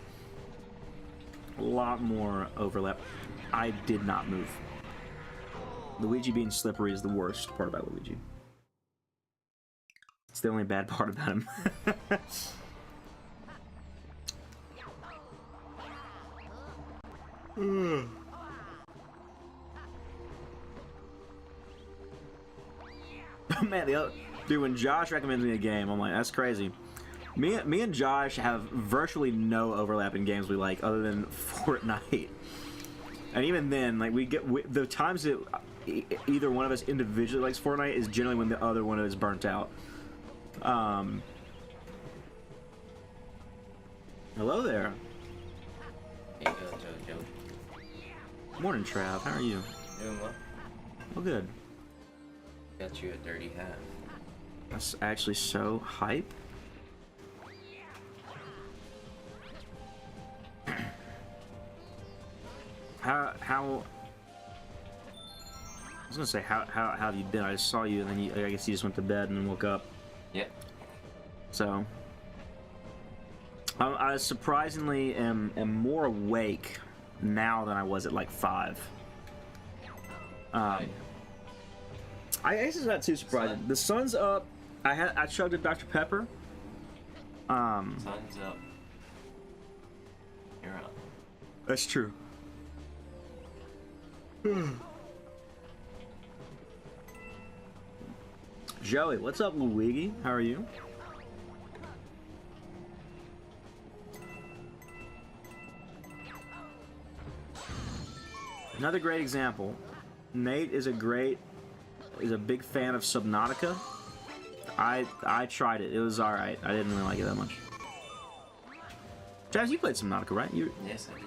a lot more overlap. I did not move. Luigi being slippery is the worst part about Luigi. It's the only bad part about him. Man, dude, when Josh recommends me a game, I'm like, that's crazy. Me and Josh have virtually no overlap in games we like, other than Fortnite. And even then, like, the times that either one of us individually likes Fortnite is generally when the other one is burnt out. Hello there. Hey, JoJo. Morning, Trav. How are you? Doing well. Well, good. Got you a dirty hat. That's actually so hype. How I was gonna say how have you been? I just saw you, and then I guess you just went to bed and then woke up. Yep. So I surprisingly am more awake now than I was at like 5. I guess it's not too surprising. The sun's up. I chugged a Dr. Pepper. Sun's up. You're up. That's true. Joey, what's up, Luigi? How are you? Another great example. Nate is a big fan of Subnautica. I tried it. It was all right. I didn't really like it that much. Jazz, you played Subnautica, right? Yes, I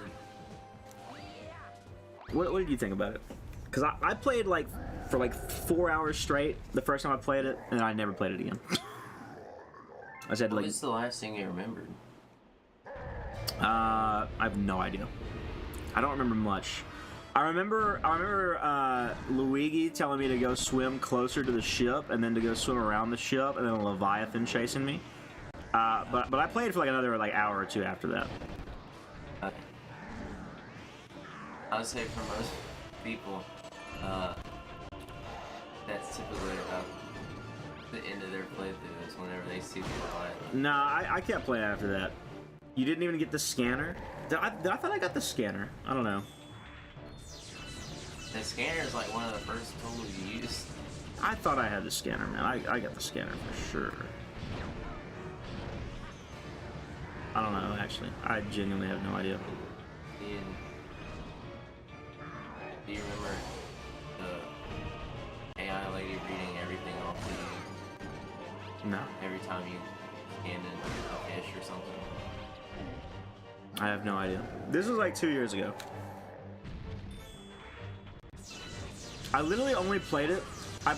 did. What did you think about it? Because I played for 4 hours straight the first time I played it, and I never played it again. I said What was the last thing you remembered? I have no idea. I don't remember much. I remember Luigi telling me to go swim closer to the ship, and then to go swim around the ship, and then a Leviathan chasing me. But I played for another hour or two after that. Okay. I would say for most people, that's typically about the end of their playthrough is whenever they see the Leviathan. Nah, I kept playing after that. You didn't even get the scanner? I thought I got the scanner. I don't know. The scanner is like one of the first tools you use. I thought I had the scanner, man. I got the scanner for sure. I don't know, actually. I genuinely have no idea. Do you remember the AI lady reading everything off to you No. every time you scanned a fish or something? I have no idea. This was 2 years ago. I literally only played it. I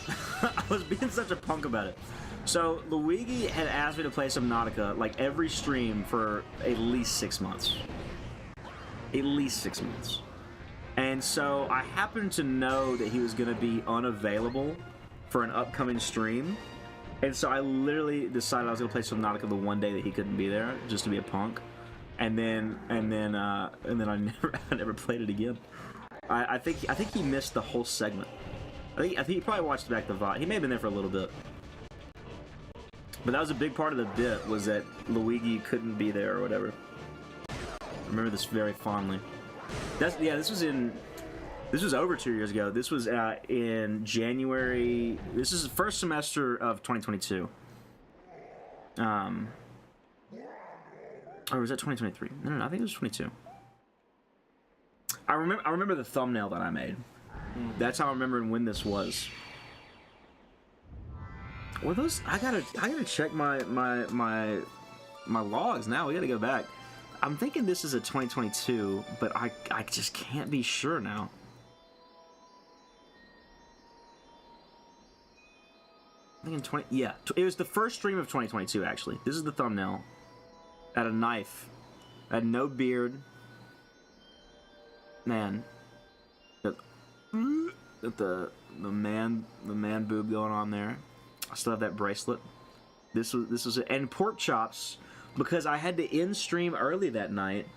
was being such a punk about it. So Luigi had asked me to play Subnautica every stream for at least 6 months. At least 6 months. And so I happened to know that he was going to be unavailable for an upcoming stream. And so I literally decided I was going to play Subnautica the one day that he couldn't be there, just to be a punk. And then I never played it again. I think he missed the whole segment. I think he probably watched back the VOD. He may have been there for a little bit. But that was a big part of the bit, was that Luigi couldn't be there or whatever. I remember this very fondly. This was over 2 years ago. This was in January. This is the first semester of 2022. Or was that 2023? No, I think it was 22. I remember the thumbnail that I made. That's how I remember when this was. Were those? I gotta check my logs now. We gotta go back. I'm thinking this is a 2022, but I just can't be sure now. I think in 20. Yeah, it was the first stream of 2022. Actually, this is the thumbnail. Had a knife. Had no beard. Man. The man boob going on there. I still have that bracelet. This was it. And pork chops, because I had to end stream early that night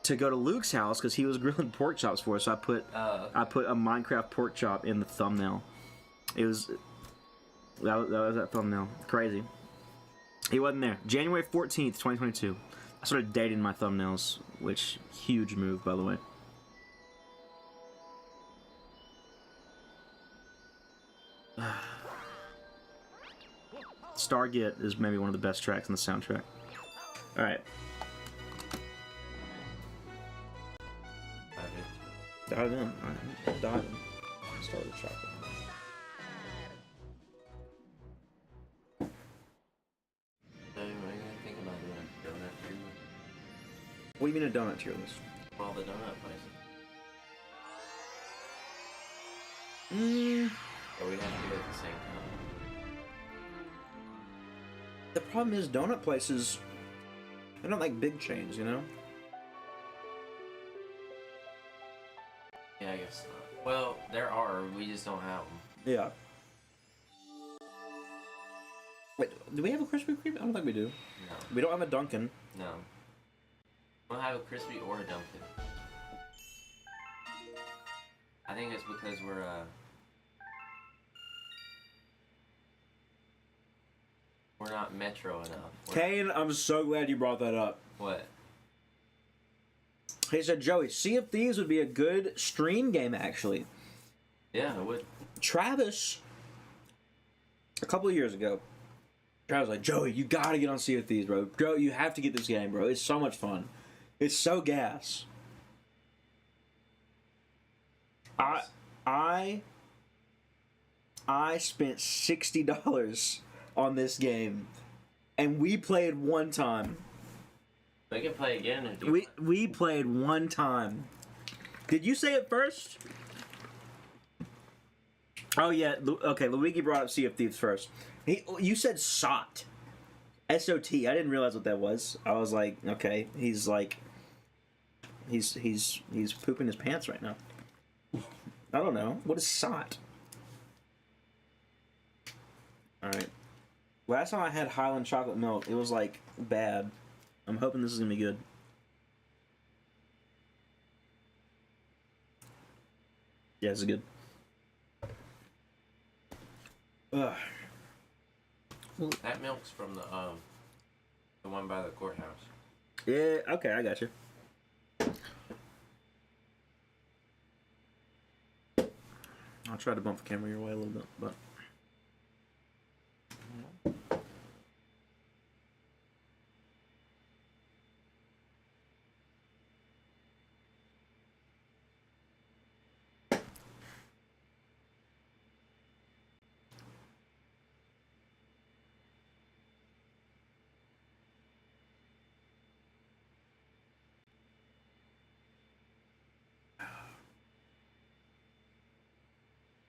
to go to Luke's house because he was grilling pork chops for us. So I put a Minecraft pork chop in the thumbnail. It was that was that thumbnail. Crazy. He wasn't there. January 14th, 2022. I started dating my thumbnails, which huge move, by the way. Stargate is maybe one of the best tracks in the soundtrack. Alright. Dive in. Alright. Dive in. Start with chocolate. So, what are you gonna think about doing a donut tier list? What do you mean a donut tier list? All the donut places. Or we have to do it at the same time. The problem is donut places, I don't like big chains, you know? Yeah, I guess not. Well, there are, we just don't have them. Yeah. Wait, do we have a Krispy Kreme? I don't think we do. No. We don't have a Dunkin'. No. We don't have a crispy or a Dunkin'. I think it's because we're not metro enough. Kane, I'm so glad you brought that up. What? He said, Joey, Sea of Thieves would be a good stream game, actually. Yeah, it would. Travis, a couple of years ago, Travis was like, Joey, you gotta get on Sea of Thieves, bro. Joe, you have to get this game, bro. It's so much fun. It's so gas. I spent $60 on this game, and we played one time. We can play again if you We played one time. Did you say it first? Oh yeah. Okay, Luigi brought up Sea of Thieves first. You said SOT. S-O-T. I didn't realize what that was. I was like, okay, he's pooping his pants right now. I don't know. What is SOT? Alright. Last time I had Highland chocolate milk, it was like bad. I'm hoping this is gonna be good. Yeah, this is good. Ugh. That milk's from the one by the courthouse. Yeah, okay, I got you. I'll try to bump the camera your way a little bit, but...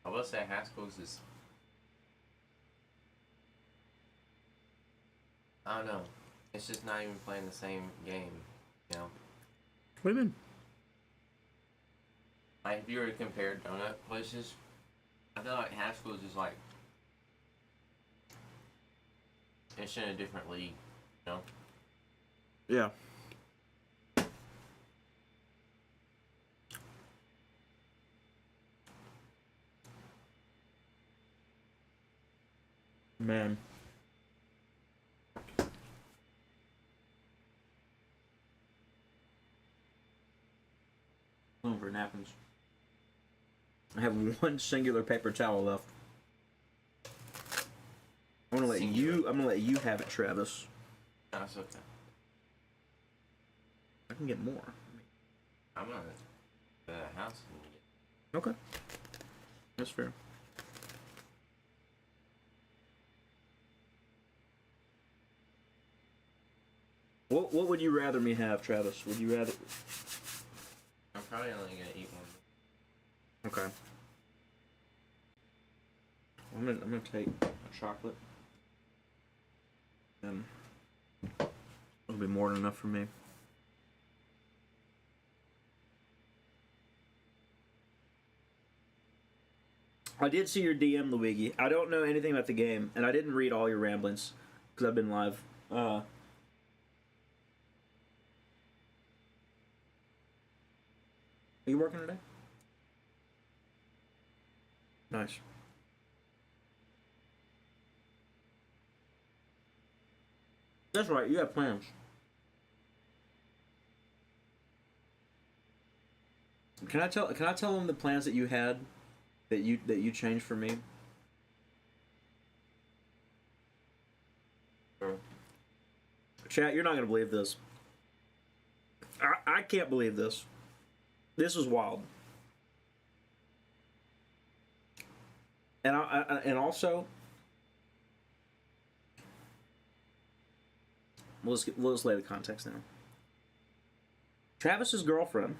I will say Haskell's is... I don't know. It's just not even playing the same game, you know? What do you mean? Like, if you were to compare donut places, I feel like Haskell's is like... It's in a different league, you know? Yeah. Man. For napkins. I have one singular paper towel left. I'm gonna let you have it, Travis. No, it's okay. I can get more. I'm at the house and get... Okay. That's fair. What would you rather me have, Travis? Would you rather... I'm probably only gonna eat one. Okay. I'm gonna take a chocolate. And it'll be more than enough for me. I did see your DM, Luigi. I don't know anything about the game, and I didn't read all your ramblings because I've been live. Are you working today? Nice. That's right. You have plans. Can I tell them the plans that you had that you changed for me? Sure. Chat, you're not gonna believe this. I can't believe this. This is wild. And also, let's lay the context now. Travis's girlfriend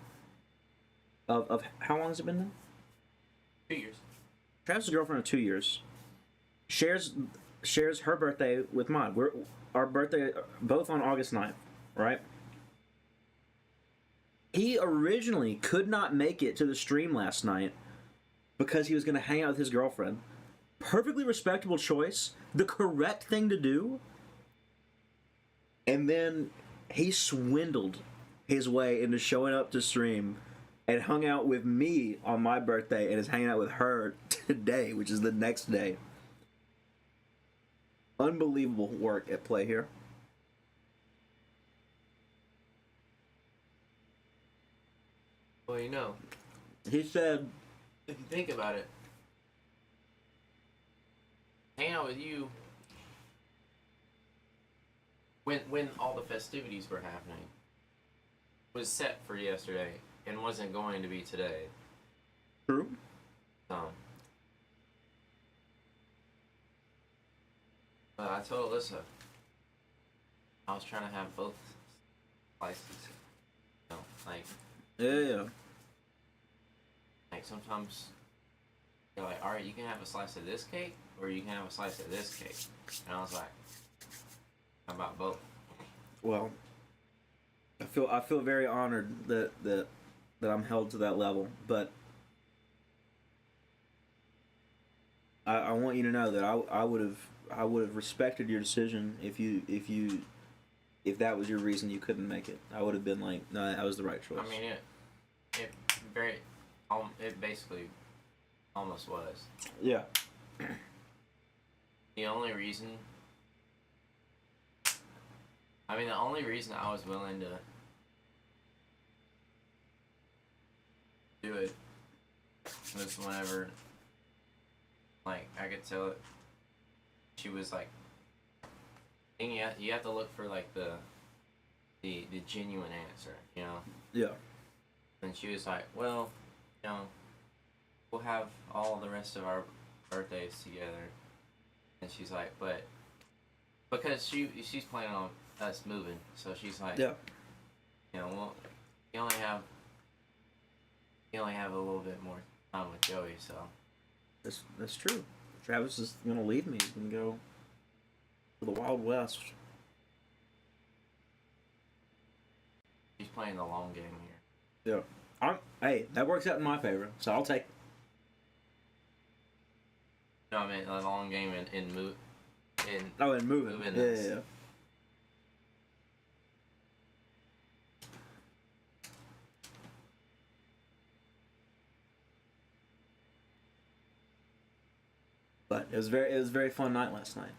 of how long has it been now? 2 years. Travis's girlfriend of 2 years shares her birthday with mine. Our birthday both on August 9th, right? He originally could not make it to the stream last night because he was going to hang out with his girlfriend. Perfectly respectable choice, the correct thing to do. And then he swindled his way into showing up to stream and hung out with me on my birthday and is hanging out with her today, which is the next day. Unbelievable work at play here. Well, you know, He said, if you think about it, hang out with you when all the festivities were happening was set for yesterday and wasn't going to be today. True. But I told Alyssa I was trying to have both slices. You know, Yeah. like sometimes you're like, all right, you can have a slice of this cake, or you can have a slice of this cake. And I was like, how about both? Well, I feel very honored that I'm held to that level, but I want you to know that I would have respected your decision if that was your reason you couldn't make it. I would have been like, no, that was the right choice. I mean, it basically almost was. Yeah. The only reason I was willing to do it was whenever, like, I could tell it. She was like, and you have to look for like the genuine answer, you know. Yeah. And she was like, well, you know, we'll have all the rest of our birthdays together. And she's like, but because she's planning on us moving, so she's like, Yeah. you know, well, you only have a little bit more time with Joey, so That's true. Travis is gonna leave me. He's gonna go to the Wild West. she's playing the long game here. Yeah. Hey, that works out in my favor, so I'll take it. No, I mean the long game in move. Oh, and moving. Moving Yeah, is- yeah, yeah. But it was a very fun night last night.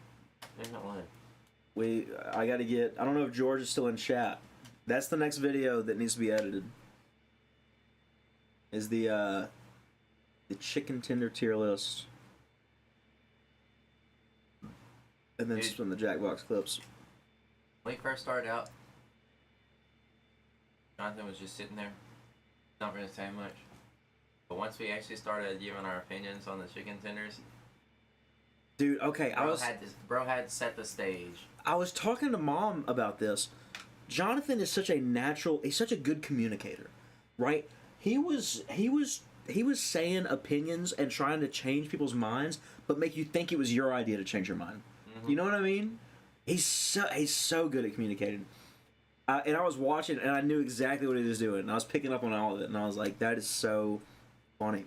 I gotta get. I don't know if George is still in chat. That's the next video that needs to be edited. Is the chicken tender tier list, and then Dude. some of the Jackbox clips. When we first started out, Jonathan was just sitting there, not really saying much. But once we actually started giving our opinions on the chicken tenders, Dude, okay, bro had set the stage. I was talking to Mom about this. Jonathan is such a good communicator, right? He was saying opinions and trying to change people's minds, but make you think it was your idea to change your mind. Mm-hmm. You know what I mean? He's so good at communicating. And I was watching, and I knew exactly what he was doing. And I was picking up on all of it, and I was like, that is so funny.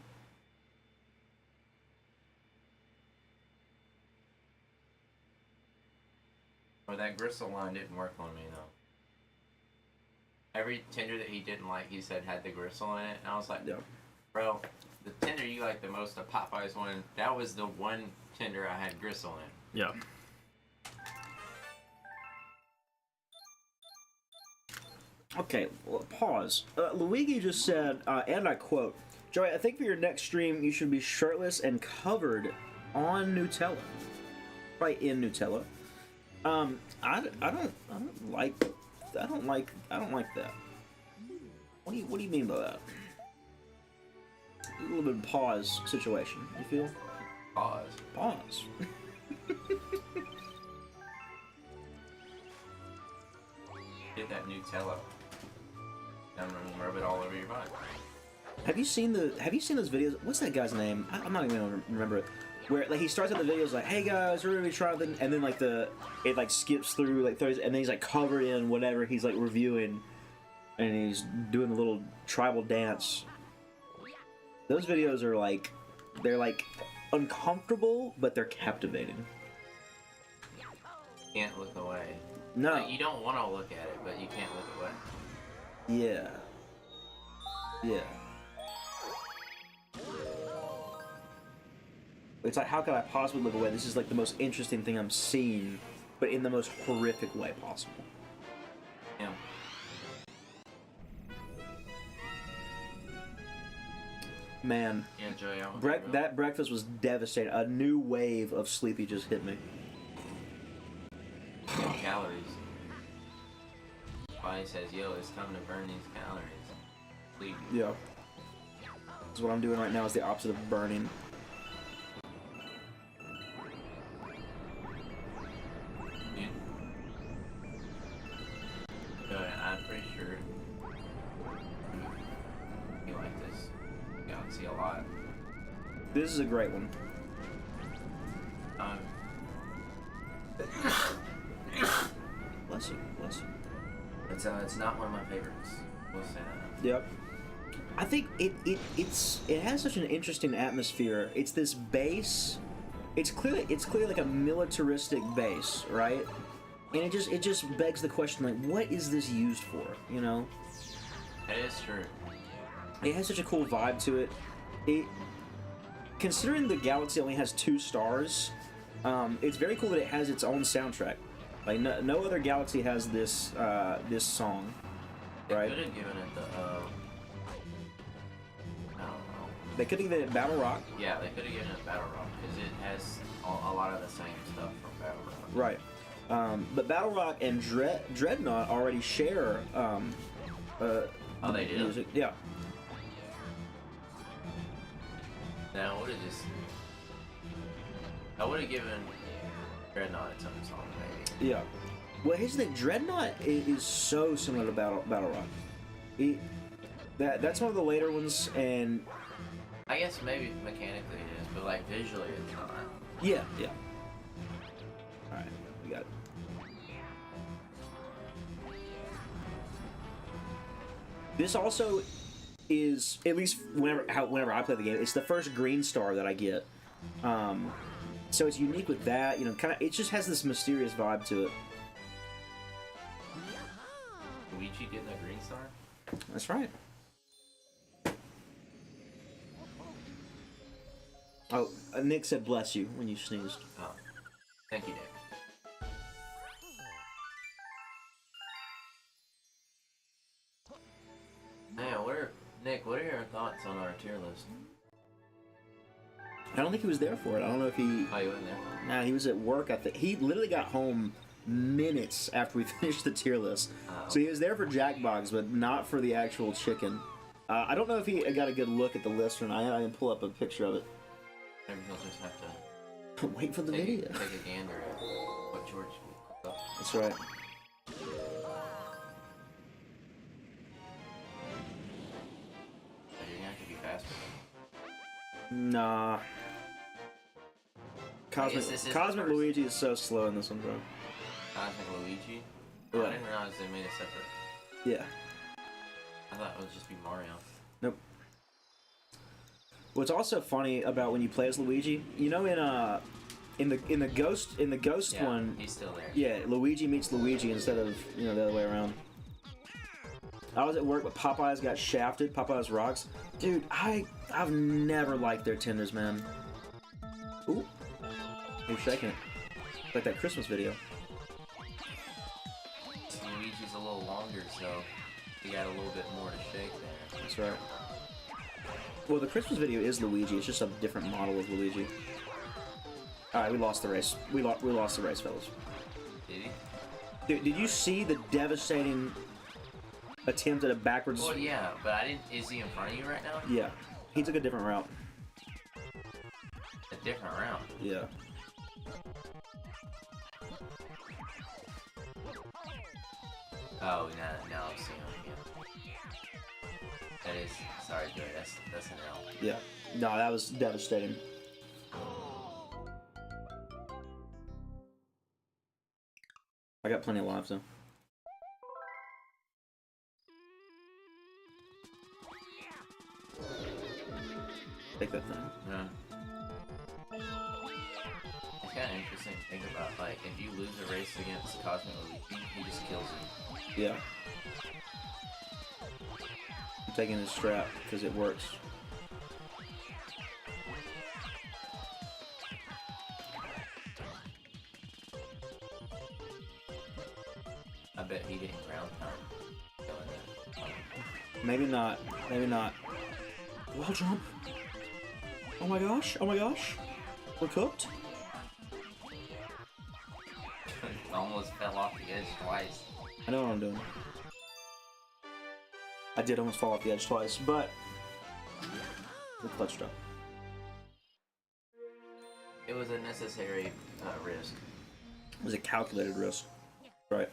Or that gristle line didn't work on me though. Every tender that he didn't like, he said had the gristle in it, and I was like, Yeah. bro, the tender you like the most, the Popeyes one, that was the one tender I had gristle in. Yeah. Okay, well, pause. Luigi just said, and I quote, Joey, I think for your next stream, you should be shirtless and covered on Nutella. Right, in Nutella. I don't like that. What do you mean by that? A little bit of pause situation. You feel? Pause. Pause. Get that Nutella. And rub it all over your body. Have you seen those videos? What's that guy's name? I'm not even gonna remember it. Where like he starts out the videos like, "Hey guys, we're gonna try something," and then like it like skips through like 30s, and then he's like covered in whatever he's like reviewing, and he's doing the little tribal dance. Those videos are like, they're like uncomfortable, but they're captivating. Can't look away. No. Like, you don't want to look at it, but you can't look away. Yeah. Yeah. It's like, how could I possibly look away? This is like the most interesting thing I'm seeing, but in the most horrific way possible. Yeah. Man, Yeah, Joey. I want that breakfast was devastating. A new wave of sleepy just hit me. calories. Body says, "Yo, it's time to burn these calories." Sleep. Yeah. Because what I'm doing right now is the opposite of burning. Dude. I'm pretty sure you like this galaxy a lot. This is a great one. Um, Bless you, bless you. it's not one of my favorites. We'll say that. Yep. I think it has such an interesting atmosphere. It's this base. It's clearly like a militaristic base, right? And it just begs the question, like, what is this used for? You know? It is true. It has such a cool vibe to it. It, considering the galaxy only has 2 stars, it's very cool that it has its own soundtrack. Like no other galaxy has this this song, right? They could have given it the I don't know. They could have given it Battle Rock, Yeah, they could have given it Battle Rock because it has a lot of the same stuff from Battle Rock. right? But Battle Rock and Dreadnought already share. Oh, they do? Music. Yeah. Now, I would have given Dreadnought its own song, maybe. Yeah. Well, here's the thing. Dreadnought is so similar to Battle Rock. That's one of the later ones, and I guess maybe mechanically it is, but like visually it's not. yeah. All right, we got it. This also is, at least whenever I play the game, it's the first green star that I get. So it's unique with that, you know, it just has this mysterious vibe to it. Luigi getting a green star? That's right. Oh, Nick said bless you when you sneezed. Oh. Thank you, Nick. Man, Nick, what are your thoughts on our tier list? I don't think he was there for it. I don't know if he... Oh, you wasn't there? Nah, he was at work. I think he literally got home minutes after we finished the tier list. Oh. So he was there for Jackbox, but not for the actual chicken. I don't know if he got a good look at the list or not. I didn't pull up a picture of it. Maybe he'll just have to Wait for the take video. a gander at what George will cook up. That's right. You're gonna have to be faster. Nah. guess this is Cosmic the first. Luigi is so slow in this one, bro. Cosmic Luigi? Oh, Yeah. I didn't realize they made it separate. Yeah. I thought it would just be Mario. Nope. What's also funny about when you play as Luigi, you know, in the ghost Yeah, one, he's still there. yeah, Luigi meets Luigi instead of, you know, the other way around. I was at work, but Popeyes got shafted. Popeyes rocks, dude. I've never liked their tenders, man. Ooh, you're shaking it like that Christmas video. Luigi's a little longer, so he got a little bit more to shake there. That's right. Well, the Christmas video is Luigi. It's just a different model of Luigi. All right, we lost the race. We lost the race, fellas. Did he? Dude, did you see the devastating attempt at a backwards? Well, yeah, but I didn't. Is he in front of you right now? Yeah, he took a different route. A different route. Yeah. Oh, now I'm seeing him again. That is. Sorry, Joey. That's an L. Yeah. No, that was devastating. I got plenty of lives though. Take that thing. Yeah. It's kind of interesting to think about. Like, if you lose a race against Cosmic Luigi, he just kills you. Yeah. I'm taking his strap because it works. I bet he didn't ground pound killing that. Maybe not. Maybe not. Wall jump. Oh my gosh. Oh my gosh. We're cooked. Almost fell off the edge twice. I know what I'm doing. I did almost fall off the edge twice, but the clutch stuff. It was a necessary risk. It was a calculated risk. Right.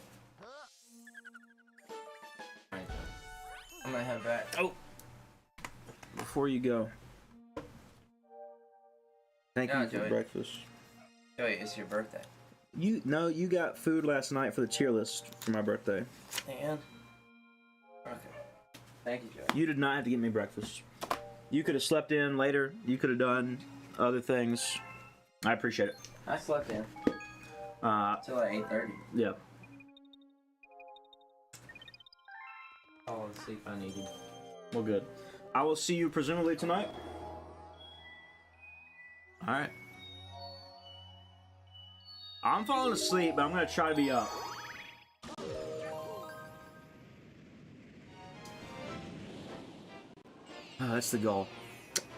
Right. I'm gonna head back. Oh! Before you go, thank Yeah, you for Joey. breakfast. Joey, it's your birthday. You got food last night for the tier list for my birthday. And? Okay. Thank you, Joey. You did not have to get me breakfast. You could have slept in later. You could have done other things. I appreciate it. I slept in till like 8:30. Yeah. Oh, the sleep I needed. Well, good. I will see you presumably tonight. All right. I'm falling asleep, but I'm gonna try to be up. Oh, that's the goal.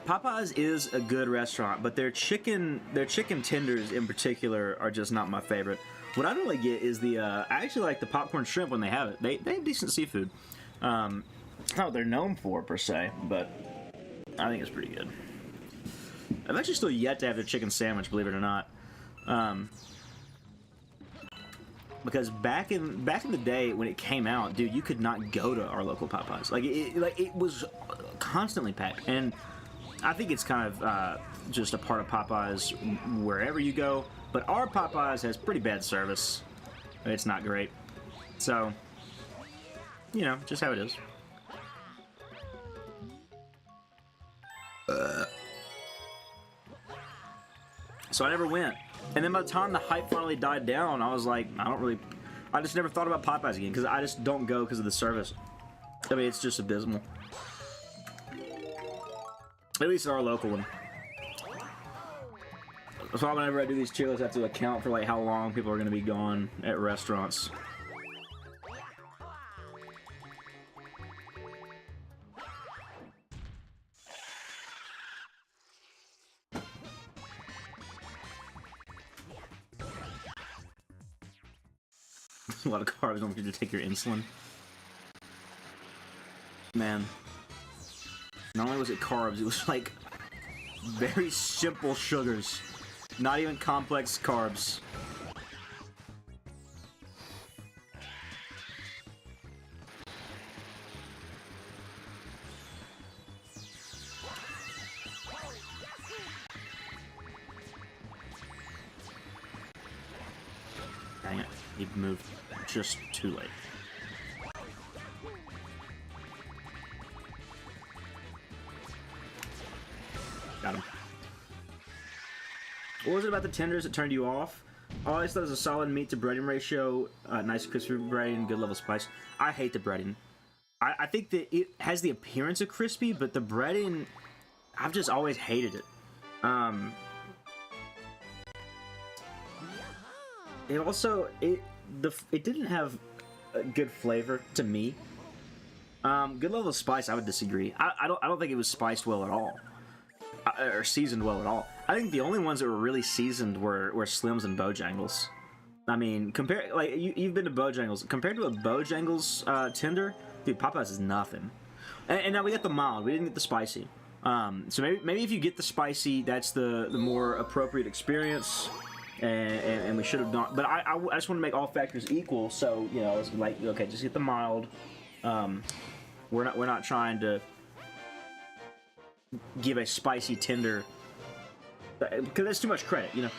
Popeyes is a good restaurant, but their chicken tenders in particular are just not my favorite. What I don't really get is the I actually like the popcorn shrimp when they have it. They have decent seafood. It's not what they're known for per se, but I think it's pretty good. I've actually still yet to have their chicken sandwich, believe it or not. Because back in the day when it came out, dude, you could not go to our local Popeyes. Like it was constantly packed, and I think it's kind of just a part of Popeyes wherever you go. But our Popeyes has pretty bad service. It's not great. So, you know, just how it is. So I never went. And then by the time the hype finally died down, I was like, I just never thought about Popeyes again because I just don't go because of the service. I mean, it's just abysmal. At least our local one. So whenever I do these tier lists, I have to account for like how long people are going to be gone at restaurants. A lot of carbs. Don't forget to take your insulin. Man. Not only was it carbs, it was like very simple sugars. Not even complex carbs. Dang it. He moved just too late. Got him. What was it about the tenders that turned you off? Oh, I just thought it was a solid meat to breading ratio, nice crispy breading, good level of spice. I hate the breading. I think that it has the appearance of crispy, but the breading, I've just always hated it. It also it didn't have a good flavor to me. Good level of spice, I would disagree. I don't think it was spiced well at all. Or seasoned well at all. I think the only ones that were really seasoned were Slims and Bojangles. I mean, you've been to Bojangles. Compared to a Bojangles tender, dude, Popeyes is nothing. And now we got the mild. We didn't get the spicy. So maybe if you get the spicy, that's the more appropriate experience. And we should have done. But I just want to make all factors equal. So you know, it's like okay, just get the mild. We're not trying to give a spicy tender because that's too much credit, you know.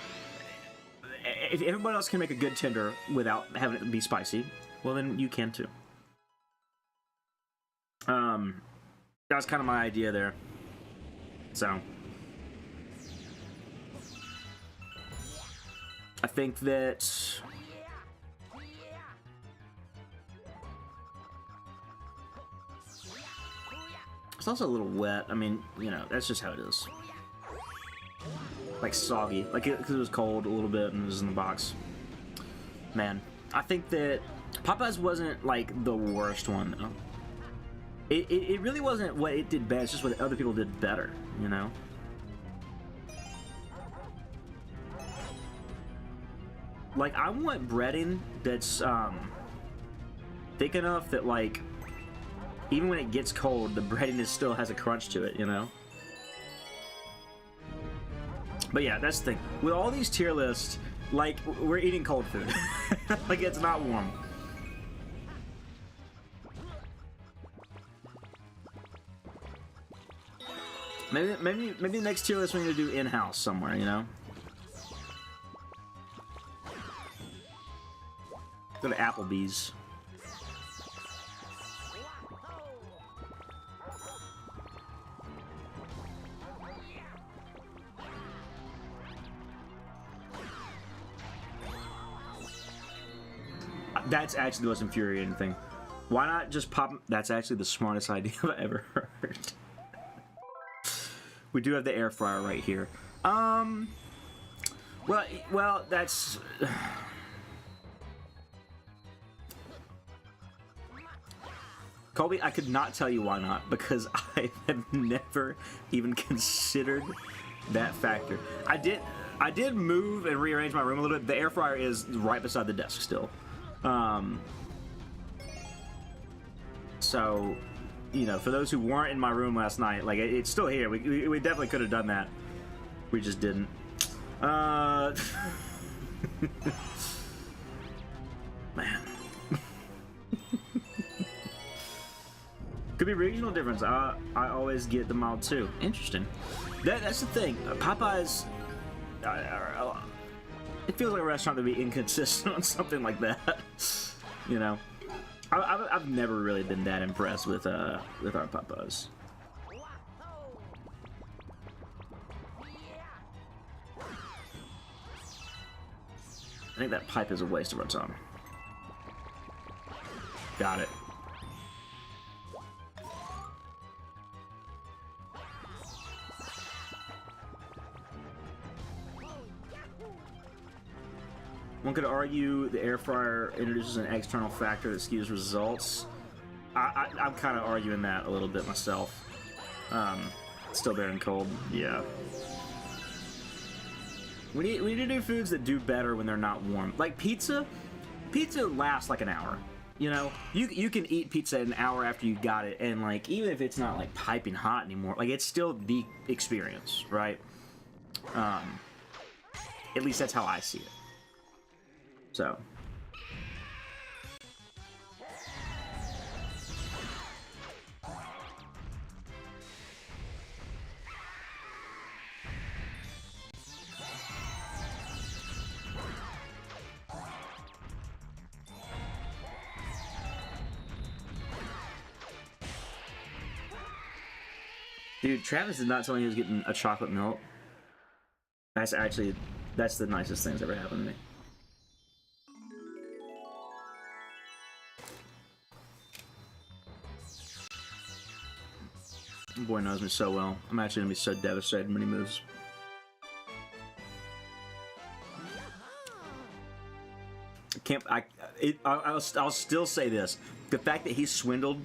If everybody else can make a good tender without having it be spicy, well then you can too. That was kind of my idea there. So I think that it's also a little wet. I mean, you know, that's just how it is. Like soggy, like because it was cold a little bit and it was in the box. Man, I think that Popeyes wasn't like the worst one though. It really wasn't what it did bad. It's just what other people did better, you know. Like I want breading that's thick enough that like even when it gets cold, the breading still has a crunch to it, you know? But yeah, that's the thing. With all these tier lists, like, we're eating cold food. Like, it's not warm. Maybe the next tier list we need to do in-house somewhere, you know? Go to Applebee's. That's actually the most infuriating thing. Why not just pop? That's actually the smartest idea I've ever heard. We do have the air fryer right here. Well, that's. Colby, I could not tell you why not, because I have never even considered that factor. I did move and rearrange my room a little bit. The air fryer is right beside the desk still. So, you know, for those who weren't in my room last night, like, it's still here. We definitely could have done that. We just didn't. Man. Could be regional difference. I always get the mild too. Interesting. That's the thing. Popeyes. It feels like a restaurant to be inconsistent on something like that. You know, I've never really been that impressed with our Popeyes. I think that pipe is a waste of our time. Got it. One could argue the air fryer introduces an external factor that skews results. I'm kind of arguing that a little bit myself. Still there and cold, yeah. We need to do foods that do better when they're not warm. Like pizza. Pizza lasts like an hour. You know, you can eat pizza an hour after you got it, and like even if it's not like piping hot anymore, like it's still the experience, right? At least that's how I see it. So. Dude, Travis did not tell me he was getting a chocolate milk. That's the nicest thing that's ever happened to me. Boy knows me so well. I'm actually gonna be so devastated when he moves. I'll still say this: the fact that he swindled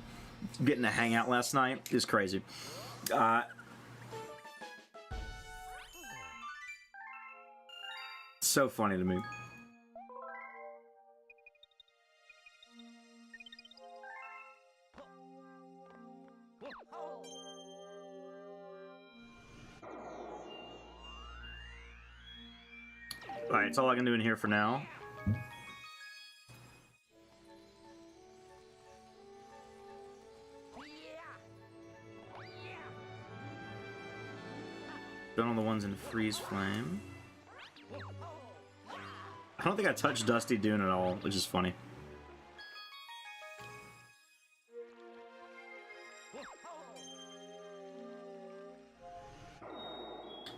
getting a hangout last night is crazy. So funny to me. Alright, it's all I can do in here for now. Done all the ones in freeze flame. I don't think I touched Dusty Dune at all, which is funny.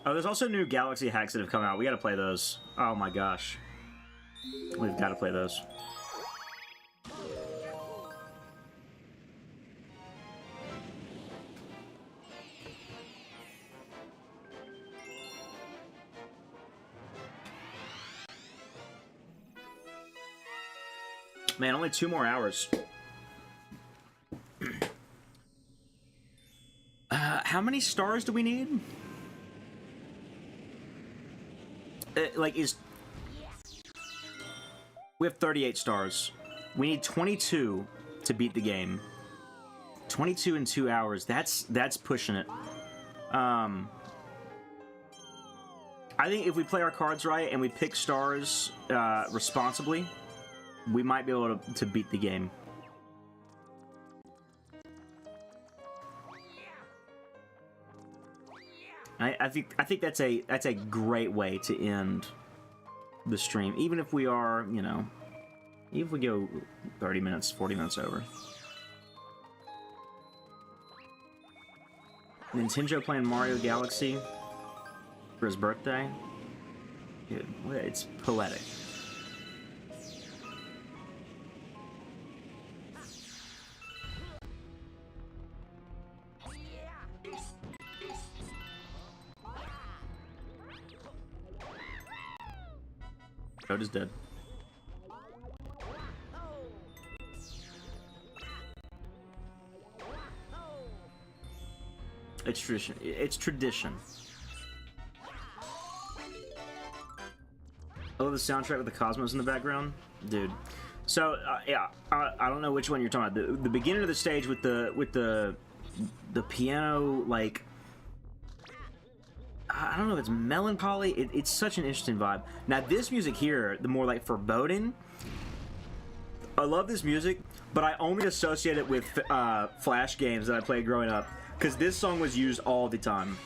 Oh, there's also new Galaxy hacks that have come out. We gotta play those. Oh my gosh. We've gotta play those. Man, only 2 more hours. How many stars do we need? We have 38 stars. We need 22 to beat the game. 22 in 2 hours. That's pushing it. I think if we play our cards right and we pick stars responsibly, we might be able to beat the game. I think that's a great way to end the stream, even if we are, you know, even if we go 30 minutes, 40 minutes over. Nin10Jo playing Mario Galaxy for his birthday. Dude, it's poetic. Toad is dead. It's tradition. It's tradition. I love the soundtrack with the Cosmos in the background, dude. So yeah, I don't know which one you're talking about. The beginning of the stage with the piano, like, I don't know if it's melancholy. It's such an interesting vibe. Now this music here, the more like foreboding. I love this music, but I only associate it with Flash games that I played growing up, because this song was used all the time.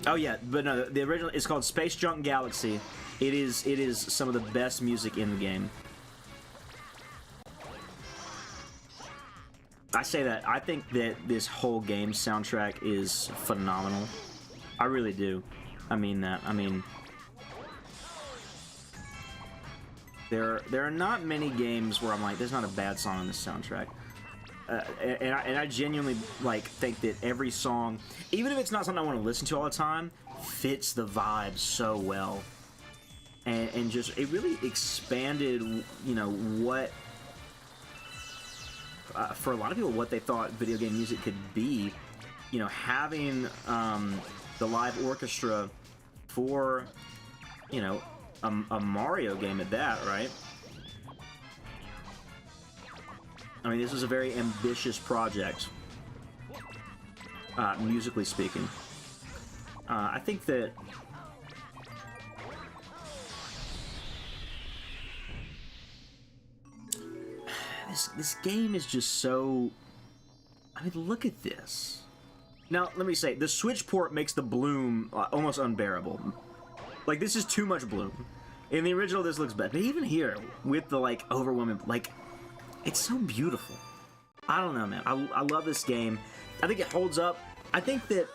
Oh yeah, but no, the original is called Space Junk Galaxy. It is some of the best music in the game. I say that. I think that this whole game soundtrack is phenomenal. I really do. I mean that. I mean, there are not many games where I'm like, there's not a bad song on this soundtrack. And I genuinely like think that every song, even if it's not something I want to listen to all the time, fits the vibe so well. And just, it really expanded, you know, what for a lot of people, what they thought video game music could be. You know, having the live orchestra for, you know, a Mario game at that, right? I mean, this was a very ambitious project, musically speaking. I think that this game is just so... I mean, look at this. Now, let me say, the Switch port makes the bloom almost unbearable. Like, this is too much bloom. In the original, this looks bad. But even here, with the, like, overwhelming... Like, it's so beautiful. I don't know, man. I love this game. I think it holds up. I think that,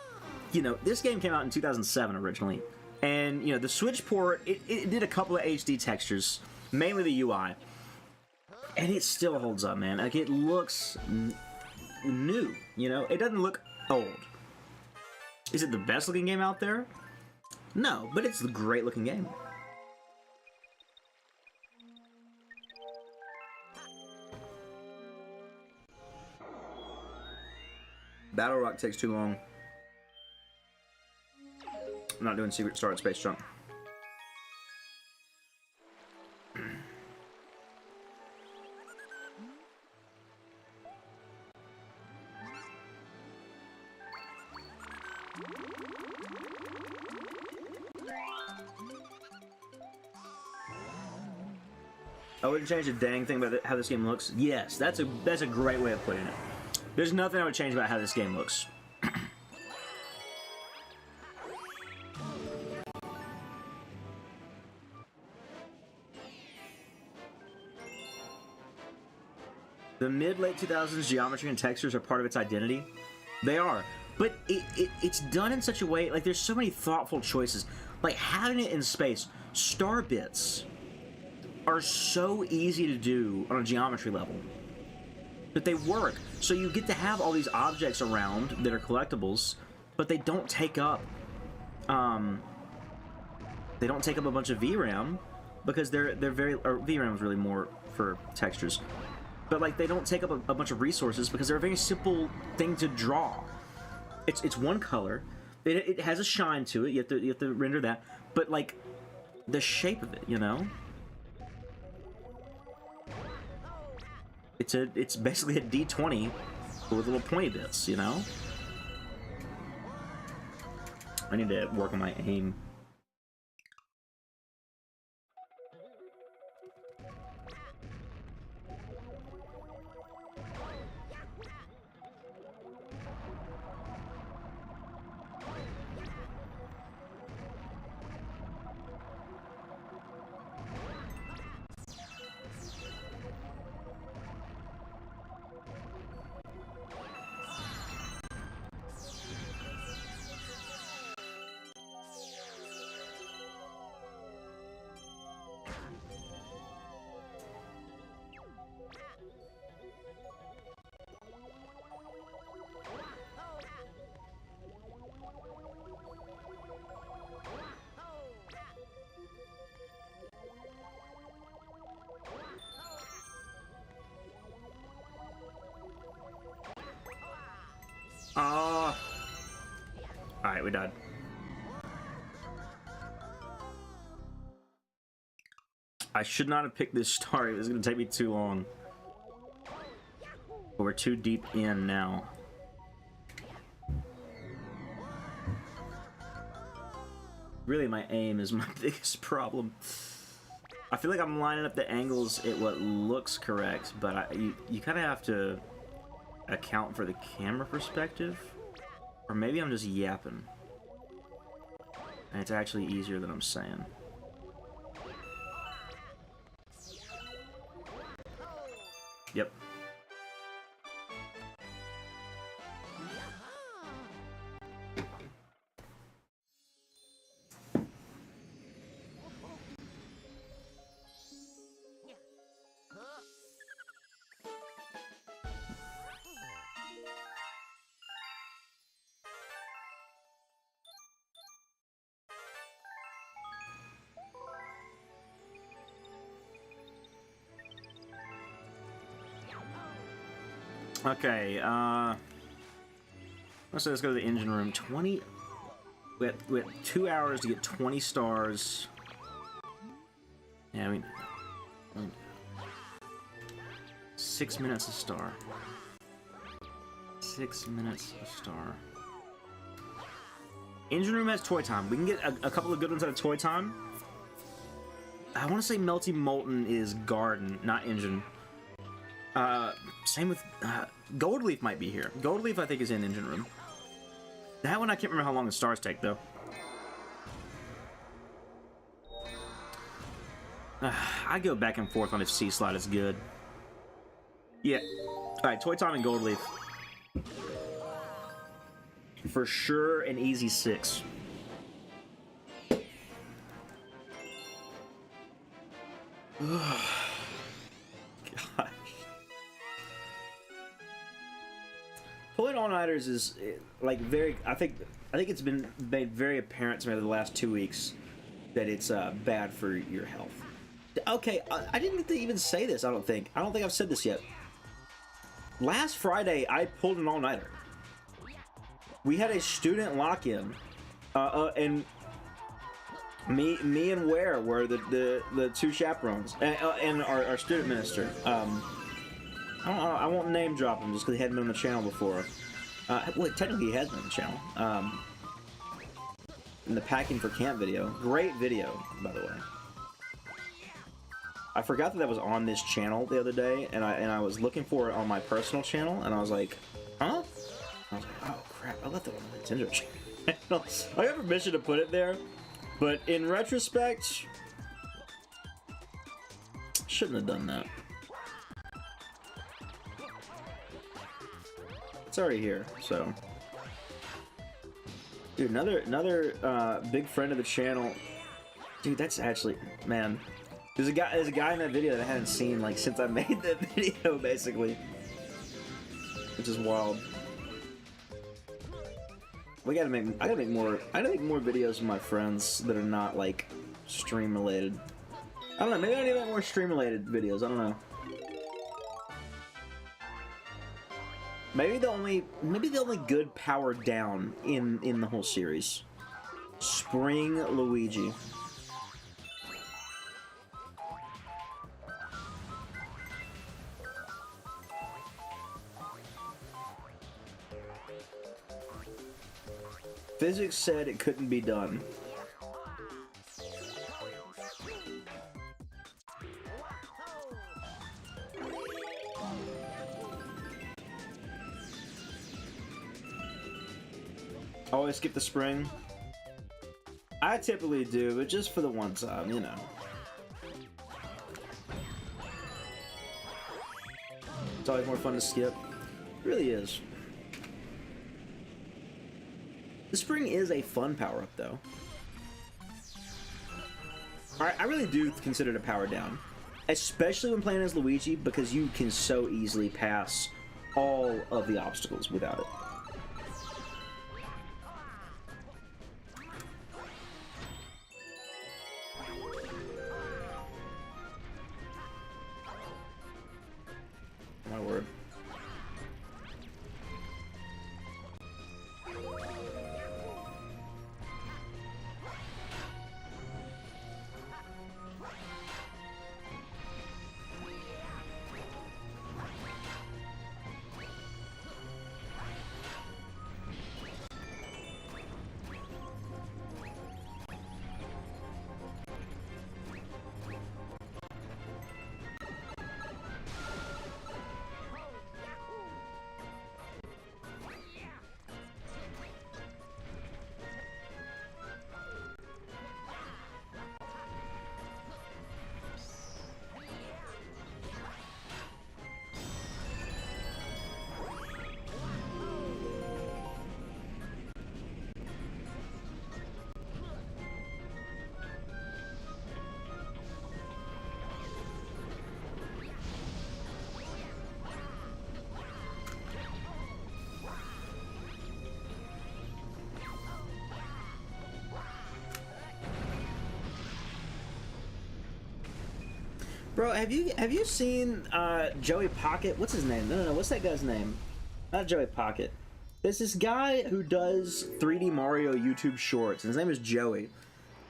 you know, this game came out in 2007 originally. And, you know, the Switch port, it did a couple of HD textures, mainly the UI. And it still holds up, man. Like, it looks new, you know? It doesn't look old. Is it the best looking game out there? No, but it's a great looking game. Battle Rock takes too long. I'm not doing Secret Star at Space Junk. I wouldn't change a dang thing about how this game looks. Yes, that's a great way of putting it. There's nothing I would change about how this game looks. The mid-late 2000s geometry and textures are part of its identity. They are. But it's done in such a way, like, there's so many thoughtful choices. Like, having it in space, star bits are so easy to do on a geometry level. But they work. So you get to have all these objects around that are collectibles, but they don't take up a bunch of VRAM, because they're very, or VRAM is really more for textures. But like, they don't take up a bunch of resources because they're a very simple thing to draw. It's one color. It has a shine to it. You have to render that. But like, the shape of it, you know? It's basically a D20 with little pointy bits, you know? I need to work on my aim. Ah. Alright, we died. I should not have picked this star. It was going to take me too long. But we're too deep in now. Really, my aim is my biggest problem. I feel like I'm lining up the angles at what looks correct, but you kind of have to account for the camera perspective. Or maybe I'm just yapping. And it's actually easier than I'm saying. Yep. Okay, let's go to the engine room. 20... We had 2 hours to get 20 stars. Yeah, I mean 6 minutes a star. 6 minutes a star. Engine room has toy time. We can get a couple of good ones out of toy time. I want to say Melty Molten is garden, not engine. Same with Gold Leaf might be here. Gold Leaf I think is in engine room. That one I can't remember how long the stars take though. I go back and forth on if C slot is good. Yeah. Alright, Toy Time and Gold Leaf. For sure an easy 6. Gosh. Pulling all-nighters is like very. I think it's been made very apparent to me over the last 2 weeks that it's bad for your health. Okay, I didn't get to even say this. I don't think I've said this yet. Last Friday, I pulled an all-nighter. We had a student lock-in, and me and Ware were the two chaperones, and our student minister. I won't name drop him just because he hadn't been on the channel before. Well, technically he has been on the channel. In the packing for camp video, great video by the way. I forgot that was on this channel the other day, and I was looking for it on my personal channel, and I was like, huh? I was like, oh crap, I left it on the Nin10Jo channel. I got permission to put it there, but in retrospect, shouldn't have done that. It's already here, so. Dude, another big friend of the channel. Dude, that's actually, man. There's a guy in that video that I hadn't seen like since I made that video, basically, which is wild. I gotta make more videos with my friends that are not like stream related. I don't know. Maybe I need to make more stream related videos. I don't know. Maybe the only good power down in the whole series. Spring Luigi. Physics said it couldn't be done. Always skip the spring. I typically do, but just for the one time, you know. It's always more fun to skip. It really is. The spring is a fun power-up, though. I really do consider it a power down. Especially when playing as Luigi, because you can so easily pass all of the obstacles without it. My word. Bro, have you seen Joey Pocket? What's his name? No, what's that guy's name? Not Joey Pocket. There's this guy who does 3D Mario YouTube shorts, and his name is Joey.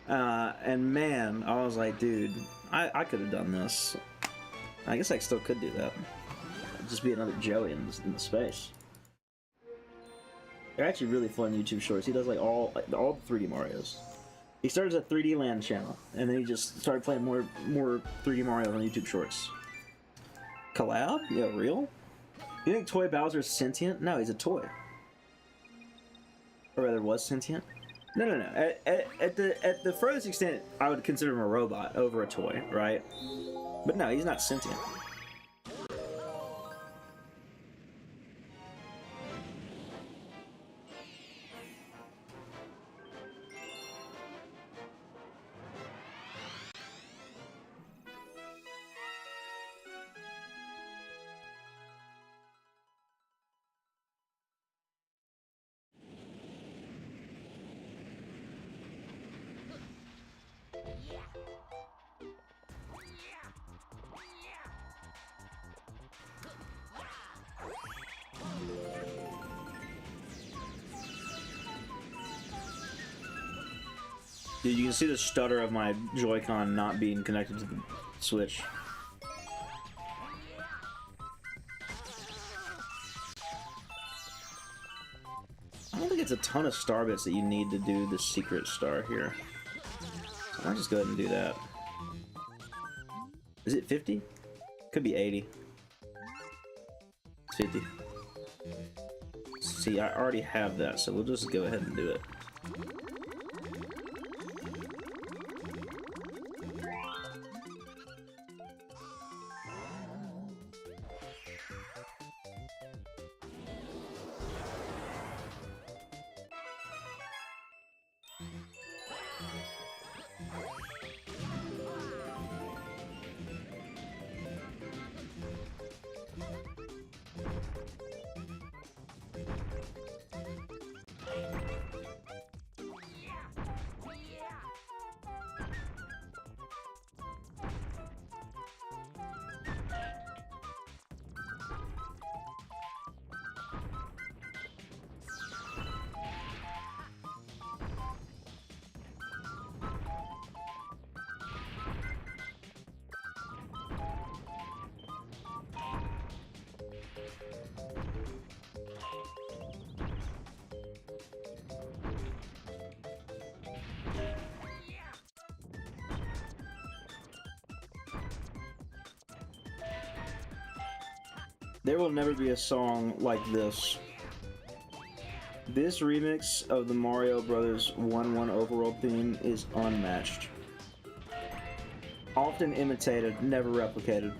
And man, I was like, dude, I could have done this. I guess I still could do that. Just be another Joey in the space. They're actually really fun YouTube shorts. He does like all the 3D Marios. He started a 3D Land channel, and then he just started playing more 3D Mario on YouTube Shorts. Collab? Yeah, real? You think Toy Bowser is sentient? No, he's a toy. Or rather, was sentient? No. At the furthest extent, I would consider him a robot over a toy, right? But no, he's not sentient. Dude, you can see the stutter of my Joy-Con not being connected to the Switch. I don't think it's a ton of star bits that you need to do the secret star here. So I might just go ahead and do that. Is it 50? Could be 80. It's 50. See, I already have that, so we'll just go ahead and do it. There will never be a song like this. This remix of the Mario Brothers 1-1 overworld theme is unmatched. Often imitated, never replicated.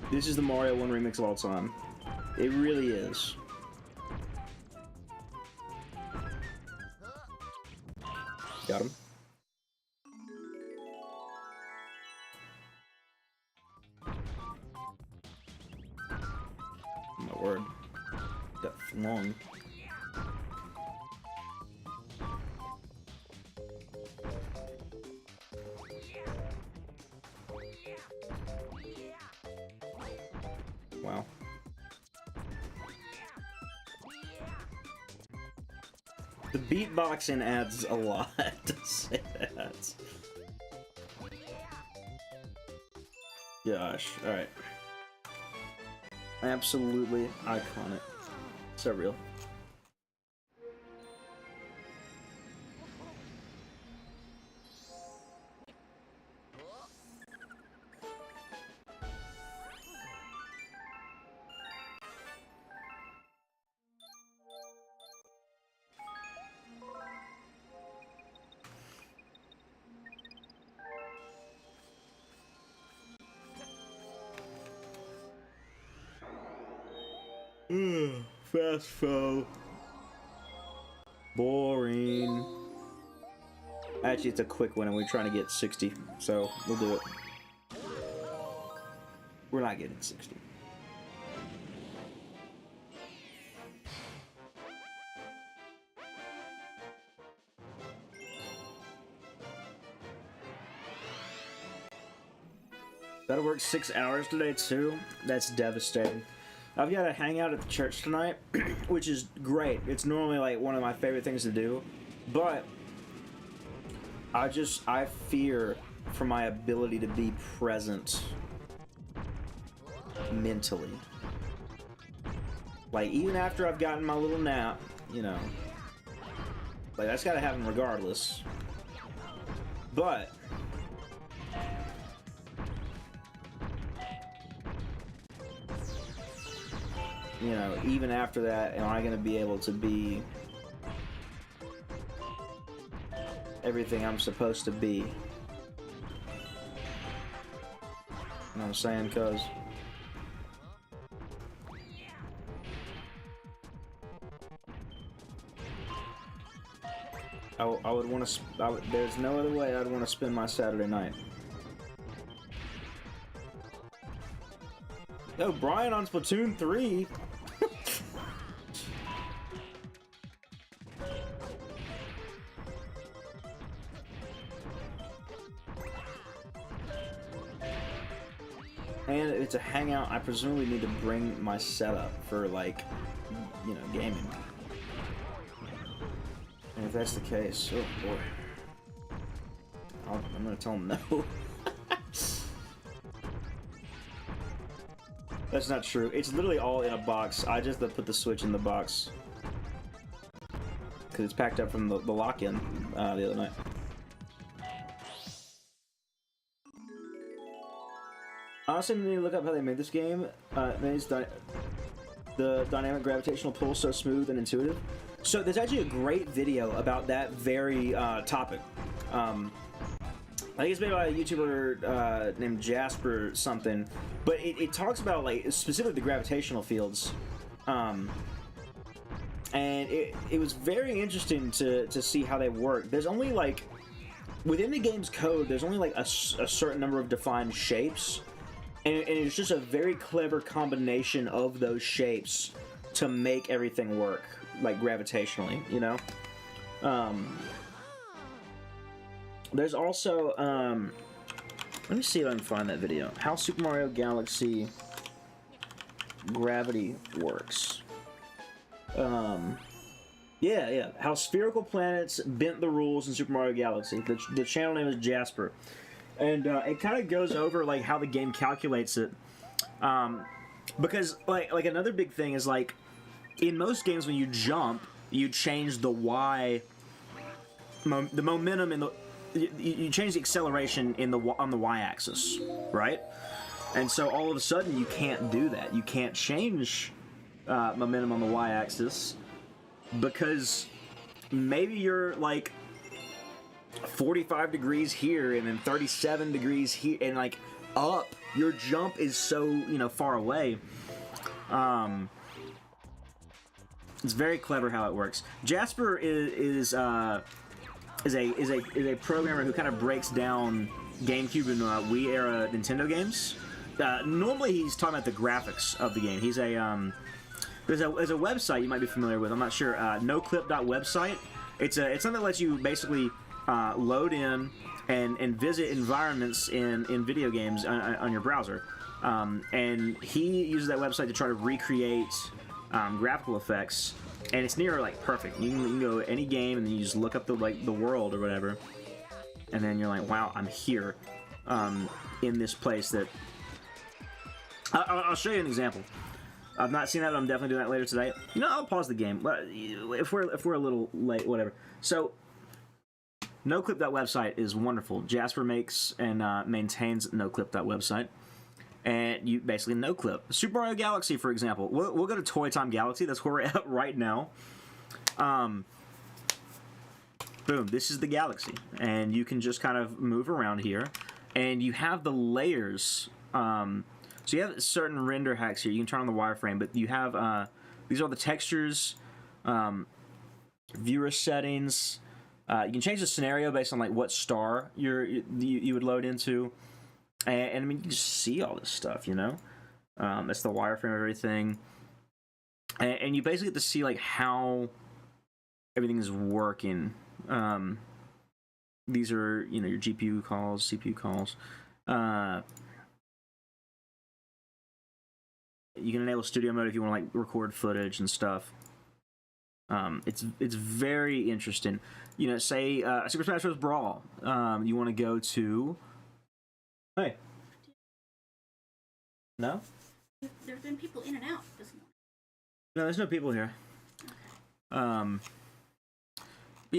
This is the Mario 1 remix of all time. It really is. Got him. My word. Got long. Wow. The beatboxing adds a lot to say that. Gosh, alright. Absolutely iconic. So real. Fast foe. Boring. Actually, it's a quick one and we're trying to get 60, so we'll do it. We're not getting 60. Gotta work 6 hours today too? That's devastating. I've got to hang out at the church tonight, which is great. It's normally like one of my favorite things to do, but I fear for my ability to be present mentally. Like, even after I've gotten my little nap, you know, like, that's got to happen regardless. But you know, even after that, am I going to be able to be everything I'm supposed to be? You know what I'm saying? Cause I would want to. There's no other way I'd want to spend my Saturday night. Yo, Brian on Splatoon 3. And it's a hangout. I presumably need to bring my setup for, like, you know, gaming. And if that's the case, oh boy. I'm gonna tell him no. That's not true. It's literally all in a box. I just put the Switch in the box. Because it's packed up from the lock-in the other night. Honestly, I need to look up how they made this game. The dynamic gravitational pull so smooth and intuitive. So there's actually a great video about that very topic. I think it's made by a YouTuber named Jasper something, but it talks about, like, specifically the gravitational fields, and it was very interesting to see how they work. There's only, like, within the game's code, there's only, like, a certain number of defined shapes, and it's just a very clever combination of those shapes to make everything work, like, gravitationally, you know? There's also, let me see if I can find that video. How Super Mario Galaxy gravity works. Yeah. How spherical planets bent the rules in Super Mario Galaxy. The channel name is Jasper. And it kind of goes over, like, how the game calculates it. Because, like another big thing is, like, in most games when you jump, you change the Y, the momentum in the, you change the acceleration in the on the Y-axis, right? And so all of a sudden you can't do that. You can't change momentum on the Y-axis because maybe you're like 45 degrees here and then 37 degrees here and like up. Your jump is so, you know, far away. It's very clever how it works. Jasper is a programmer who kind of breaks down GameCube and Wii era Nintendo games. Normally he's talking about the graphics of the game. He's there's a website you might be familiar with. I'm not sure. NoClip.website. It's something that lets you basically load in and visit environments in video games on your browser. And he uses that website to try to recreate graphical effects, and it's near like perfect. You can go to any game and then you just look up the world or whatever, and then you're like, wow, I'm here in this place that I'll show you an example. I've not seen that, but I'm definitely doing that later today. You know, I'll pause the game if we're a little late, whatever. So NoClip.website is wonderful. Jasper makes and maintains NoClip.website. And you basically no-clip. Super Mario Galaxy, for example. We'll go to Toy Time Galaxy. That's where we're at right now. Boom. This is the galaxy. And you can just kind of move around here. And you have the layers. So you have certain render hacks here. You can turn on the wireframe. But you have... these are the textures. Viewer settings. You can change the scenario based on like what star you would load into. And I mean, you can just see all this stuff, you know? It's the wireframe of everything. And you basically get to see, like, how everything is working. These are, you know, your GPU calls, CPU calls. You can enable studio mode if you want to, like, record footage and stuff. It's very interesting. You know, say, Super Smash Bros. Brawl. You want to go to... Hey. No? There have been people in and out this morning. No, there's no people here. Yeah,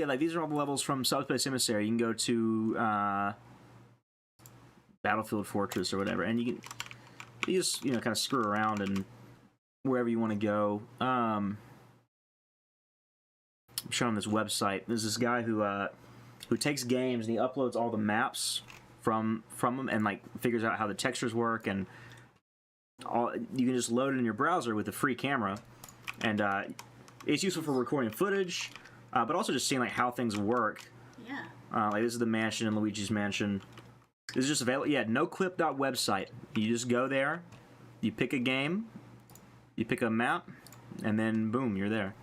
like these are all the levels from Subspace Emissary. You can go to Battlefield Fortress or whatever, and you just, you know, kind of screw around and wherever you want to go. I'm showing this website. There's this guy who takes games and he uploads all the maps from them and like figures out how the textures work, and all you can just load it in your browser with a free camera, and it's useful for recording footage, but also just seeing like how things work. Yeah. Like this is the mansion in Luigi's Mansion. This is just available. Yeah, NoClip.website. You just go there, you pick a game, you pick a map, and then boom, you're there.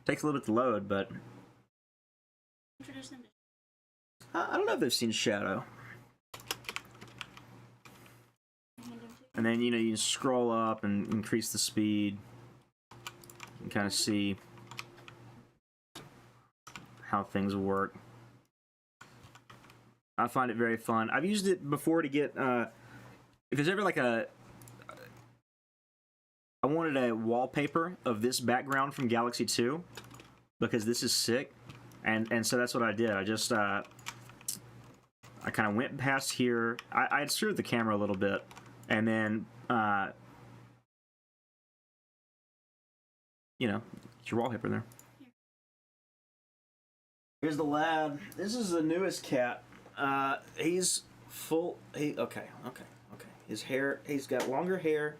Takes a little bit to load, but Introduce them to... I don't know if they've seen Shadow. And then, you know, you can scroll up and increase the speed and kind of see how things work. I find it very fun. I've used it before to get, if there's ever like I wanted a wallpaper of this background from Galaxy 2 because this is sick. And so that's what I did. I just, I kind of went past here. I had screwed the camera a little bit. And then, you know, it's your wallpaper there. Here's the lab. This is the newest cat. He's full. Okay. His hair. He's got longer hair.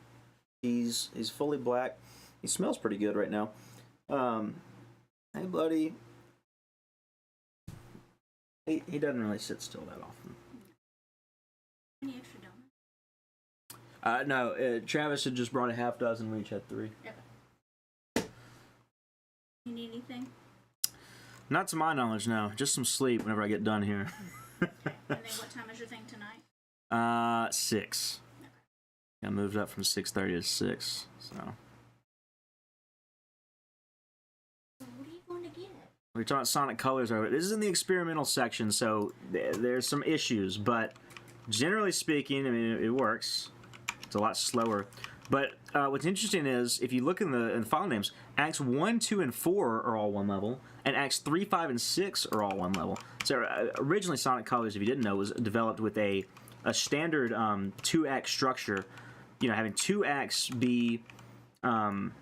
He's fully black. He smells pretty good right now. Hey, buddy. He doesn't really sit still that often. Any extra donuts? No, Travis had just brought a half dozen. We each had 3. Okay. You need anything? Not to my knowledge, no. Just some sleep whenever I get done here. And then what time is your thing tonight? 6. I moved up from 6:30 to 6, so. What are you going to get? We're talking about Sonic Colors. This is in the experimental section, so there's some issues, but generally speaking, I mean, it works. It's a lot slower. But what's interesting is if you look in the file names, Acts 1, 2, and 4 are all one level, and Acts 3, 5, and 6 are all one level. So originally Sonic Colors, if you didn't know, was developed with a standard 2-act structure, you know, having 2 acts be 2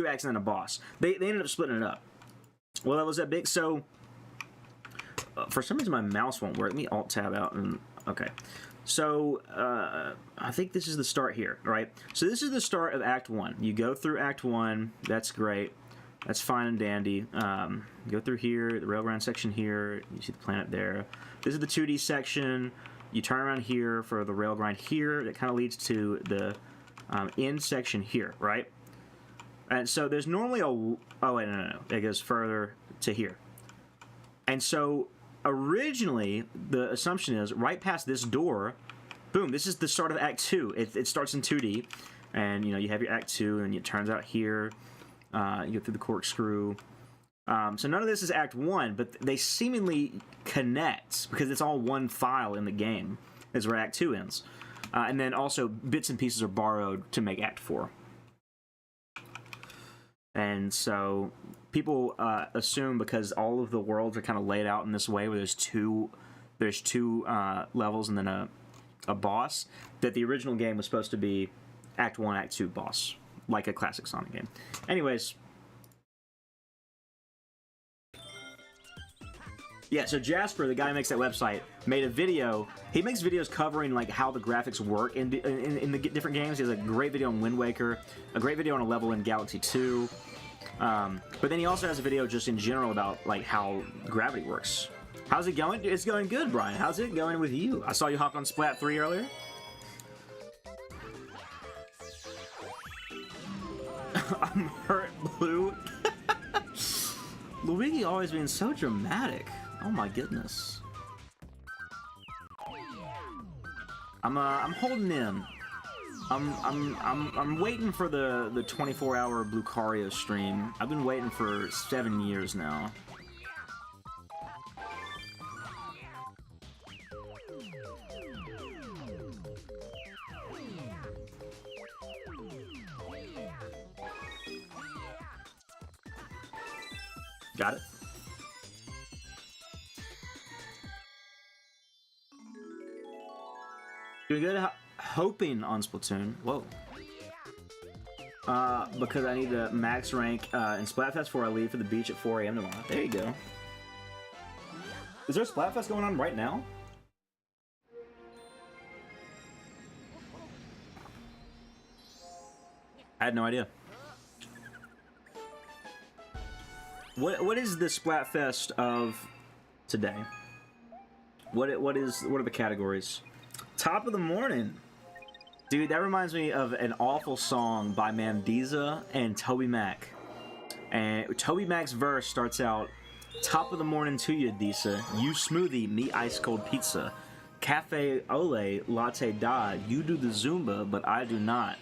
acts and then a boss. They ended up splitting it up. Well, that was that big. So for some reason my mouse won't work. Let me Alt-Tab out and okay. So I think this is the start here, right? So this is the start of Act 1. You go through Act 1. That's great. That's fine and dandy. Go through here, the railground section here. You see the planet there. This is the 2D section. You turn around here for the rail grind here. That kind of leads to the end section here, right? And so there's normally a... Oh, wait, no. It goes further to here. And so originally, the assumption is right past this door, boom, this is the start of Act 2. It starts in 2D. And, you know, you have your Act 2, and it turns out here. You go through the corkscrew. So none of this is Act 1, but they seemingly connect because it's all one file in the game is where Act 2 ends. And then also bits and pieces are borrowed to make Act 4. And so people assume because all of the worlds are kind of laid out in this way where there's two levels and then a boss, that the original game was supposed to be Act 1, Act 2 boss, like a classic Sonic game. Anyways, yeah, so Jasper, the guy who makes that website, made a video. He makes videos covering like how the graphics work in the different games. He has a great video on Wind Waker, a great video on a level in Galaxy 2. But then he also has a video just in general about like how gravity works. How's it going? It's going good, Brian. How's it going with you? I saw you hop on Splat 3 earlier. I'm hurt, Blue. Luigi always being so dramatic. Oh my goodness. I'm holding in. I'm waiting for the 24-hour Lucario stream. I've been waiting for 7 years now. Got it. Doing good. Hoping on Splatoon. Whoa. Because I need to max rank in Splatfest before I leave for the beach at 4 a.m. tomorrow. There you go. Is there a Splatfest going on right now? I had no idea. What is the Splatfest of today? What are the categories? Top of the morning. Dude, that reminds me of an awful song by Mandiza and Toby Mac. And Toby Mac's verse starts out, top of the morning to you, Disa. You smoothie, me ice cold pizza. Cafe ole, latte da. You do the Zumba, but I do not.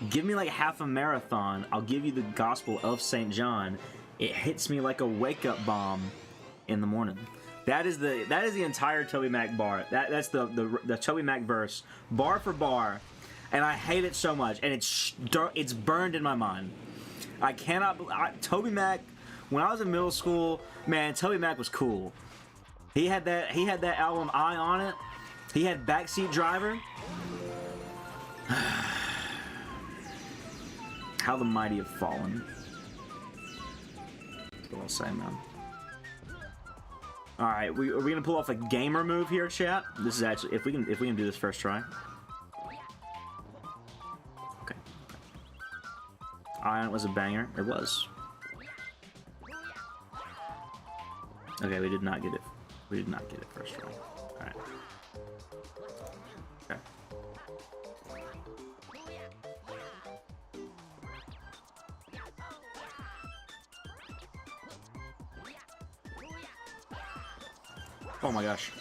Give me like half a marathon. I'll give you the gospel of St. John. It hits me like a wake-up bomb in the morning. That is the entire Toby Mac bar. That's the Toby Mac verse, bar for bar, and I hate it so much. And it's burned in my mind. I cannot. Toby Mac. When I was in middle school, man, Toby Mac was cool. He had that album Eye on It. He had Backseat Driver. How the mighty have fallen. That's what I'll say, man. All right, are we gonna pull off a gamer move here, chat? This is actually if we can do this first try. Okay. Ion was a banger. It was. Okay, we did not get it. We did not get it first try. All right. Okay. Oh my gosh.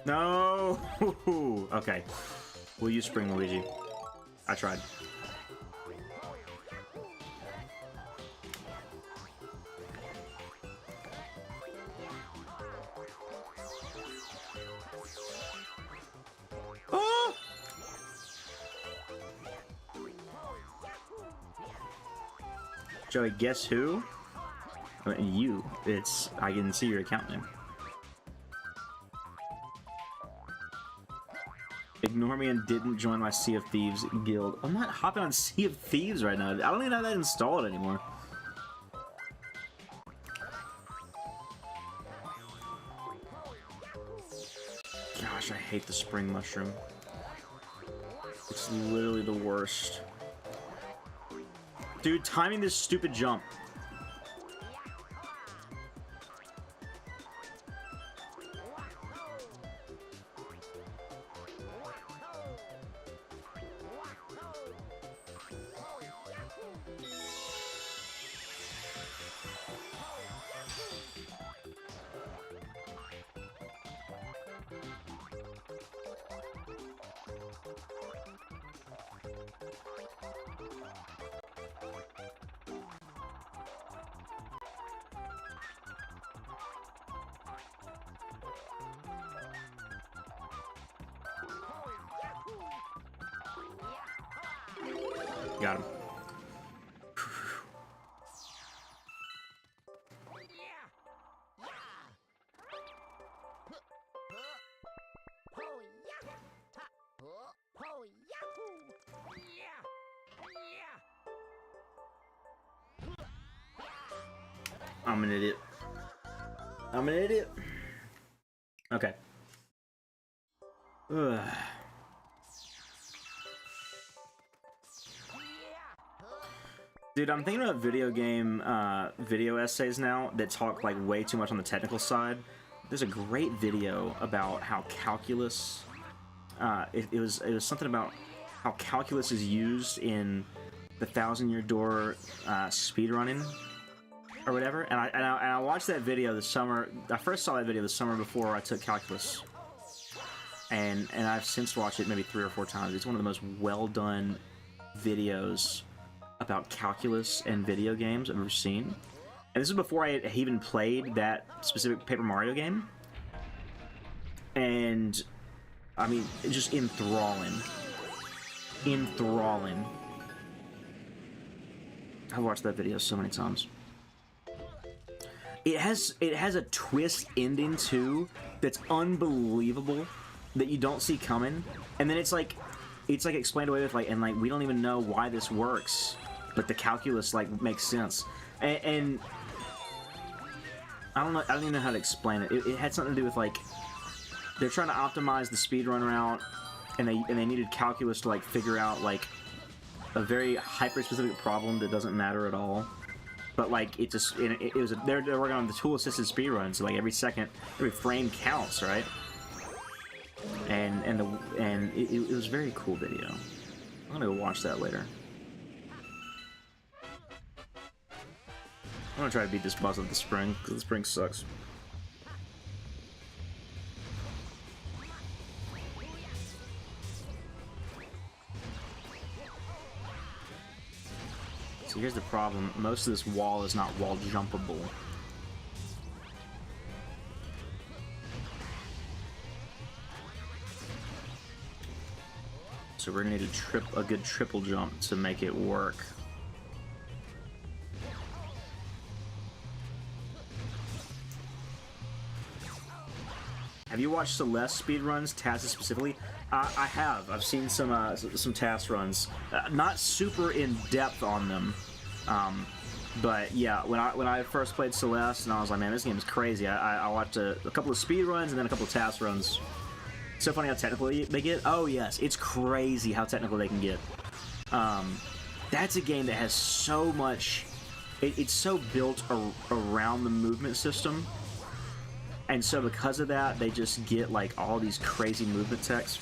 No! Okay. We'll use Spring Luigi. I tried. Joey, guess who? You. I can see your account name. Ignore me and didn't join my Sea of Thieves guild. I'm not hopping on Sea of Thieves right now. I don't even have that installed anymore. Gosh, I hate the spring mushroom. It's literally the worst. Dude, timing this stupid jump. Got him. I'm an idiot. I'm an idiot. Okay. Ugh. Dude, I'm thinking about video game video essays now that talk like way too much on the technical side. There's a great video about how calculus. It was something about how calculus is used in the 1,000-Year Door speedrunning or whatever. And I watched that video this summer. I first saw that video the summer before I took calculus, and I've since watched it maybe 3 or 4 times. It's one of the most well done videos about calculus and video games I've ever seen. And this is before I had even played that specific Paper Mario game. And I mean, just enthralling. Enthralling. I've watched that video so many times. It has a twist ending too that's unbelievable, that you don't see coming. And then it's like explained away with and we don't even know why this works, but the calculus makes sense. And I don't even know how to explain it. It had something to do with they're trying to optimize the speedrun route, and they needed calculus to figure out a very hyper specific problem that doesn't matter at all. But they're working on the tool assisted speedrun, so every second, every frame counts, right? And it was a very cool video. I'm gonna go watch that later. I'm gonna try to beat this boss with the spring, because the spring sucks. So here's the problem. Most of this wall is not wall jumpable. So we're gonna need a good triple jump to make it work. Have you watched Celeste speedruns, TAS specifically? I have. I've seen some TAS runs. Not super in depth on them, but yeah. When I first played Celeste, and I was like, man, this game is crazy. I watched a couple of speed runs and then a couple of TAS runs. It's so funny how technical they get. Oh yes, it's crazy how technical they can get. That's a game that has so much. It's so built around the movement system. And so because of that, they just get all these crazy movement techs.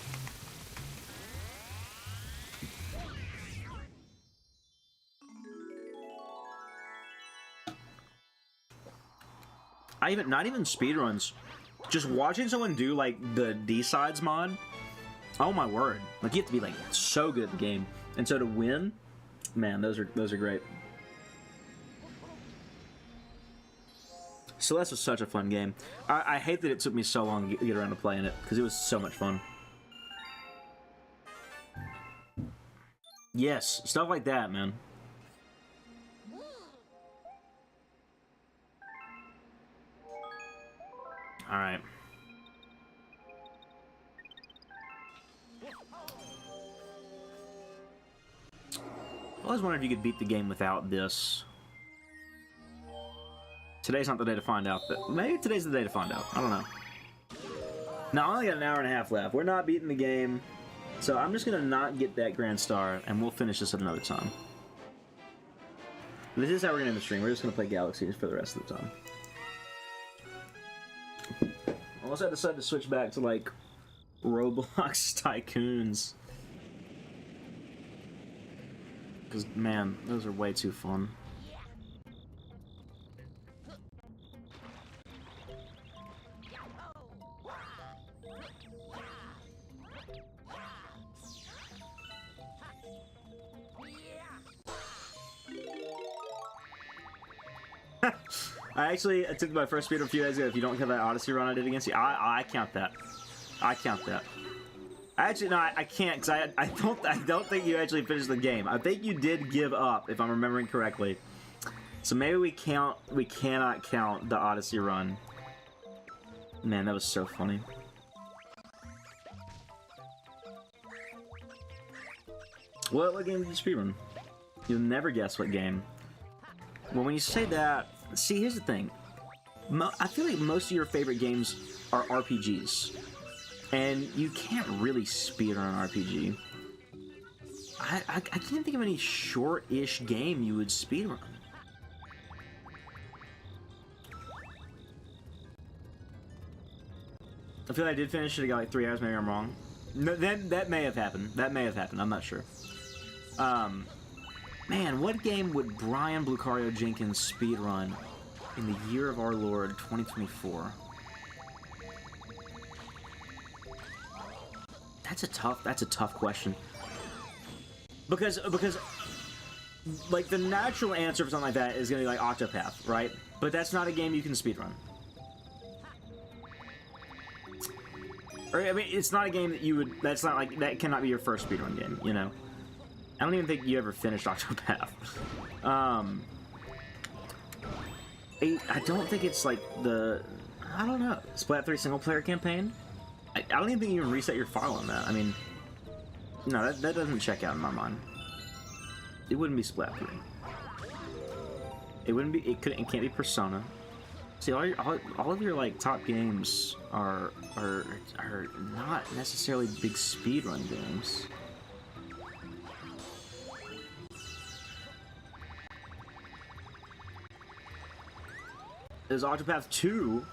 Not even speedruns, just watching someone do the D-sides mod. Oh my word. You have to be so good at the game. And so to win, man, those are great. Celeste was such a fun game. I hate that it took me so long to get around to playing it, because it was so much fun. Yes, stuff like that, man. Alright. I always wondered if you could beat the game without this. Today's not the day to find out, but maybe today's the day to find out. I don't know. Now, I only got an hour and a half left. We're not beating the game, so I'm just gonna not get that grand star, and we'll finish this at another time. This is how we're gonna end the stream. We're just gonna play Galaxies for the rest of the time. Unless I decide to switch back to, like, Roblox Tycoons. Because, man, those are way too fun. I actually took my first speed a few days ago. If you don't count that Odyssey run I did against you, I count that. I count that. Actually, no, I can't, because I don't think you actually finished the game. I think you did give up, if I'm remembering correctly. So maybe we cannot count the Odyssey run. Man, that was so funny. What game did you speedrun? You'll never guess what game. Well, when you say that, see, here's the thing. I feel like most of your favorite games are RPGs. And you can't really speedrun an RPG. I can't think of any short-ish game you would speedrun. I feel like I did finish it. I got like 3 hours. Maybe I'm wrong. No, that may have happened. That may have happened. I'm not sure. Man, what game would Brian Blucario Jenkins speedrun in the year of our Lord 2024? That's a tough question. Because like the natural answer for something like that is gonna be like Octopath, right? But that's not a game you can speedrun. Or I mean, it's not a game that you would. That's not like that. Cannot be your first speedrun game. You know. I don't even think you ever finished Octopath. I don't think it's like the. I don't know. Splat 3 single player campaign. I don't even think you can reset your file on that. I mean, no, that doesn't check out in my mind. It wouldn't be Splat 3. It wouldn't be. It can't be Persona. See, all of your like top games are not necessarily big speedrun games. There's Octopath 2.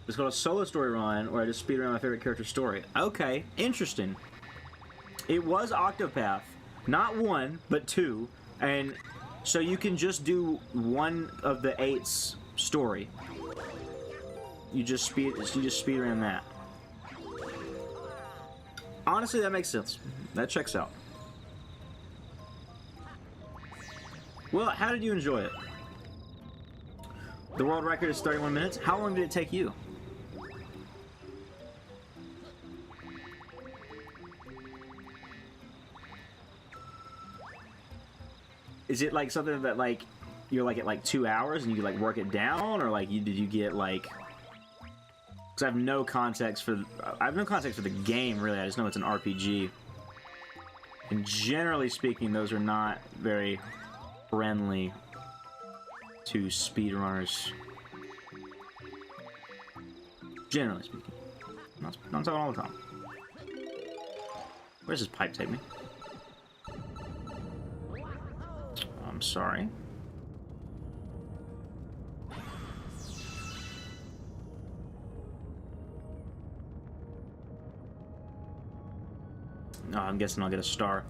It's called a solo story run where I just speedrun my favorite character's story. Okay, interesting. It was Octopath, not 1, but 2, and so you can just do one of the 8's story. You just speedrun that. Honestly, that makes sense. That checks out. Well, how did you enjoy it? The world record is 31 minutes. How long did it take you? Is it like something that like you're like at like 2 hours and you like work it down, or like did you get like? Because I have no context for the game really. I just know it's an RPG, and generally speaking, those are not very friendly to speedrunners. Generally speaking, not talking all the time. Where's this pipe take me? I'm sorry. No, I'm guessing I'll get a star.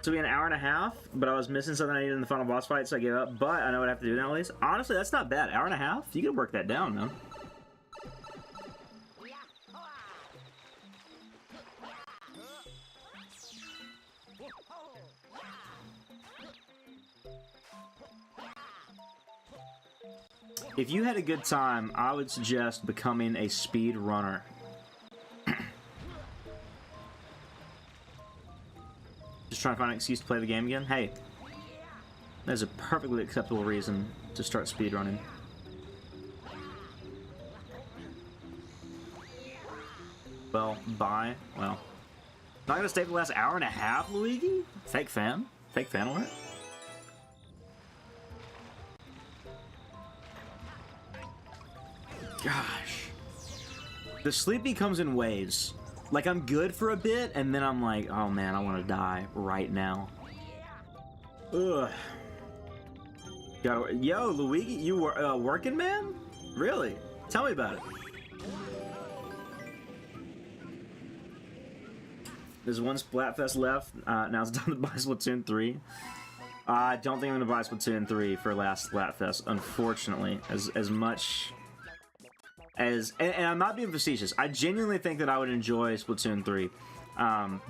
To be an hour and a half, but I was missing something I needed in the final boss fight, so I gave up. But I know what I have to do now, at least. Honestly, that's not bad. Hour and a half? You can work that down, man. if you had a good time, I would suggest becoming a speed runner. Just trying to find an excuse to play the game again? Hey, that's a perfectly acceptable reason to start speedrunning. Well, bye. Well, not gonna stay for the last hour and a half, Luigi? Fake fan? Fake fan alert? Gosh. The sleepy comes in waves. Like, I'm good for a bit, and then I'm like, oh man, I want to die right now. Ugh. Yo, Luigi, you were working, man? Really? Tell me about it. There's one Splatfest left. Now it's time to buy Splatoon 3. I don't think I'm gonna buy Splatoon 3 for last Splatfest, unfortunately. As much as, and I'm not being facetious. I genuinely think that I would enjoy Splatoon 3,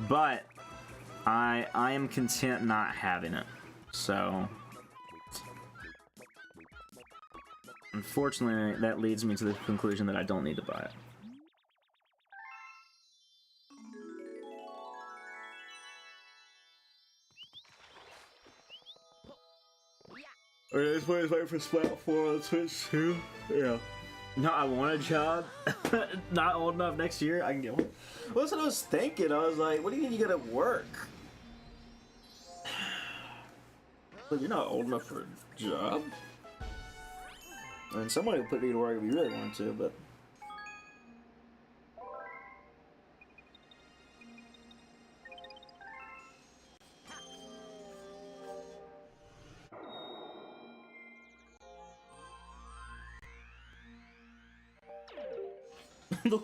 but I am content not having it. So, unfortunately, that leads me to the conclusion that I don't need to buy it. Or this way is waiting for Splat 4 on Switch too. Yeah. No, I want a job. Not old enough next year. I can get one. Well, that's what I was thinking. I was like, what do you mean you gotta work? But you're not old enough for a job. I mean, somebody would put you to work if you really wanted to, but.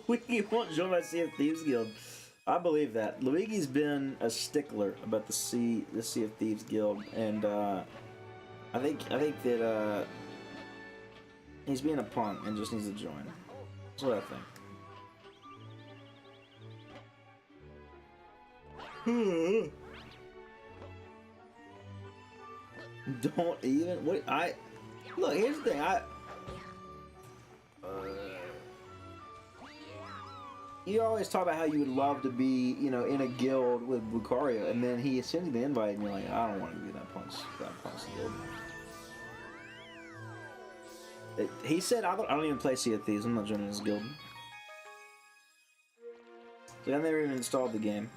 Luigi won't join my Sea of Thieves guild. I believe that. Luigi's been a stickler about the Sea of Thieves guild, and I think that he's being a punk and just needs to join. That's what I think. Don't even wait. Look. Here's the thing. You always talk about how you would love to be, you know, in a guild with Lucario, and then he sends you the invite, and you're like, I don't want to be in that punk's guild. He said, I don't even play Sea of Thieves. I'm not joining his guild. So I never even installed the game.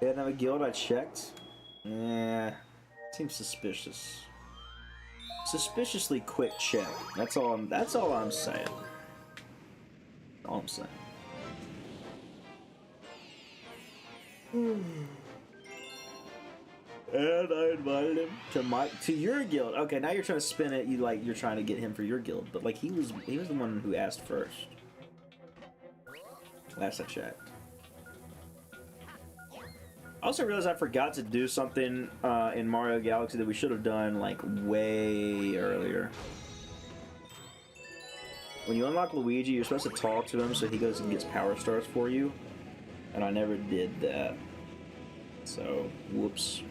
They didn't have a guild. I checked. Yeah, seems suspicious. Suspiciously quick check. That's all I'm saying. All I'm saying. And I invited him to your guild. Okay, now you're trying to spin it. You're trying to get him for your guild, but like he was the one who asked first. Last I checked. I also realized I forgot to do something in Mario Galaxy that we should have done like way earlier. When you unlock Luigi, you're supposed to talk to him so he goes and gets power stars for you. And I never did that. So, whoops.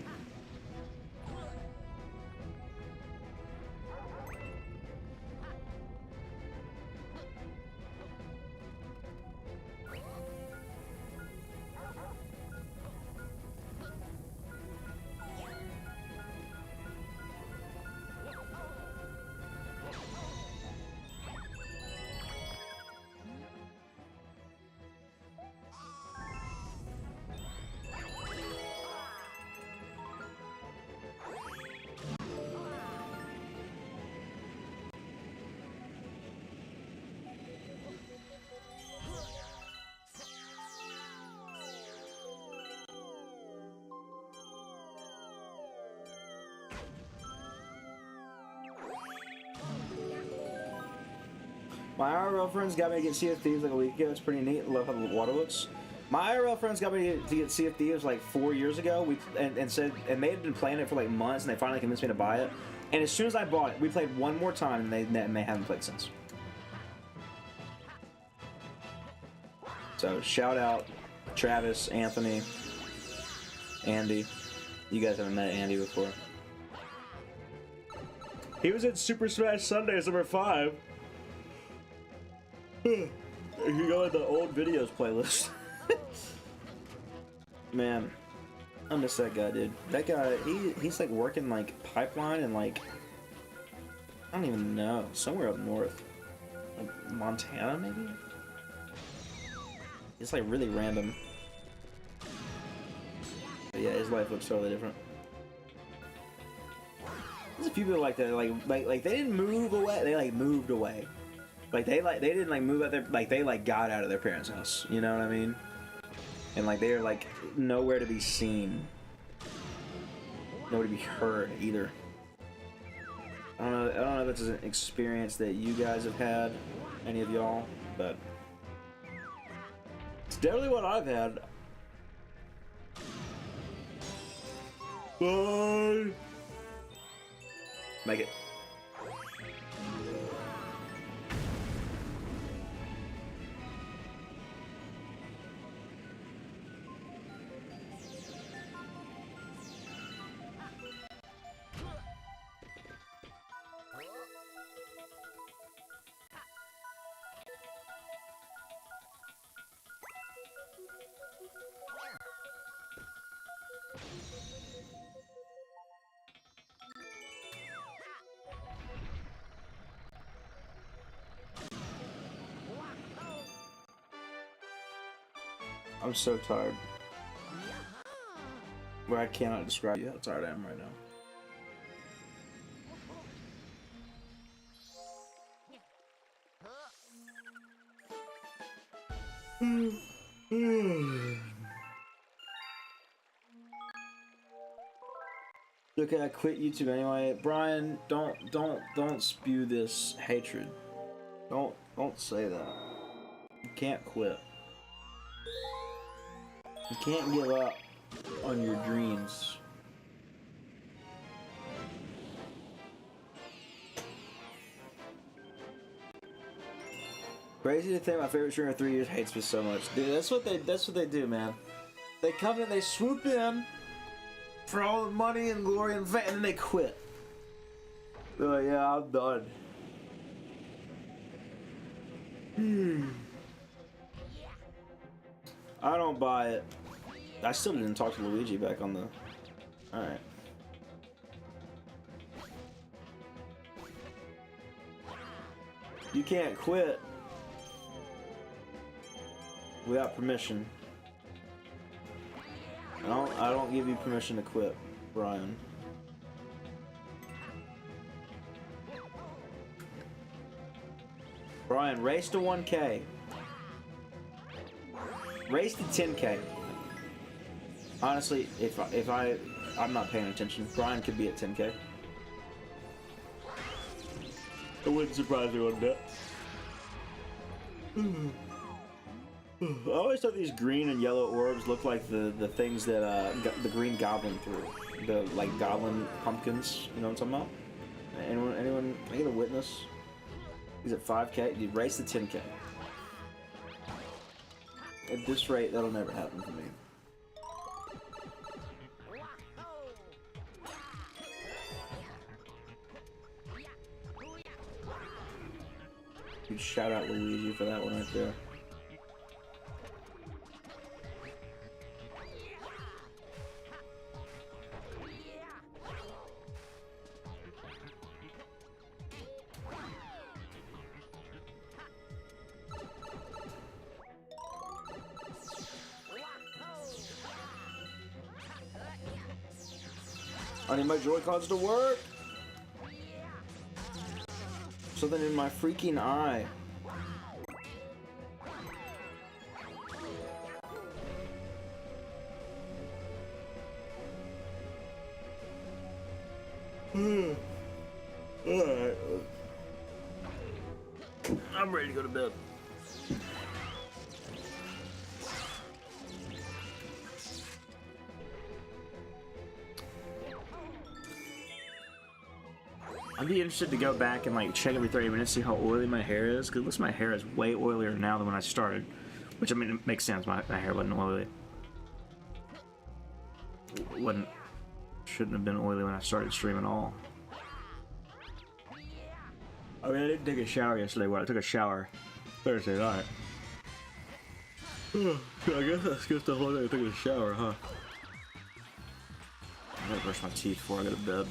My IRL friends got me to get Sea of Thieves like a week ago. It's pretty neat. I love how the water looks. My IRL friends got me to get Sea of Thieves like 4 years ago. And they had been playing it for like months, and they finally convinced me to buy it. And as soon as I bought it, we played one more time, and they haven't played since. So shout out Travis, Anthony, Andy. You guys haven't met Andy before. He was in Super Smash Sundays number 5. You go in the old videos playlist. Man, I miss that guy, dude. That guy, he's like working like pipeline and like, I don't even know, somewhere up north. Like Montana, maybe? It's like really random. But yeah, his life looks totally different. There's a few people like that, like they didn't move away, they like moved away. Like they didn't like move out there, like they like got out of their parents' house, you know what I mean? And like they're like nowhere to be seen. Nowhere to be heard either. I don't know if it's an experience that you guys have had, any of y'all, but it's definitely what I've had. Bye. Make it. I'm so tired. Where I cannot describe you how tired I am right now. Okay, I quit YouTube anyway. Brian, don't spew this hatred. Don't say that. You can't quit. You can't give up on your dreams. Crazy to think my favorite streamer of 3 years hates me so much. Dude, that's what they do, man. They come in, they swoop in for all the money and glory and fame, and then they quit. They're like, yeah, I'm done. I don't buy it. I still didn't talk to Luigi back on the... Alright. You can't quit without permission. I don't give you permission to quit, Brian. Brian, race to 1K. Race to 10K. Honestly, I'm not paying attention. Brian could be at 10K. It wouldn't surprise me one bit. I always thought these green and yellow orbs looked like the things that the Green Goblin threw. The like goblin pumpkins. You know what I'm talking about? Anyone? Can I get a witness? He's at 5K. Dude, race to 10K. At this rate, that'll never happen for me. Dude, shout out Luigi for that one right there. I need my Joy-Cons to work! Something in my freaking eye. Alright. I'm ready to go to bed. I'd be interested to go back and like check every 30 minutes, see how oily my hair is. Because it looks like my hair is way oilier now than when I started. Which, I mean, it makes sense. My hair wasn't oily. Shouldn't have been oily when I started streaming at all. I mean, I didn't take a shower yesterday. Well, I took a shower Thursday night. So I guess that's just the whole day I took a shower, huh? I gotta brush my teeth before I go to bed.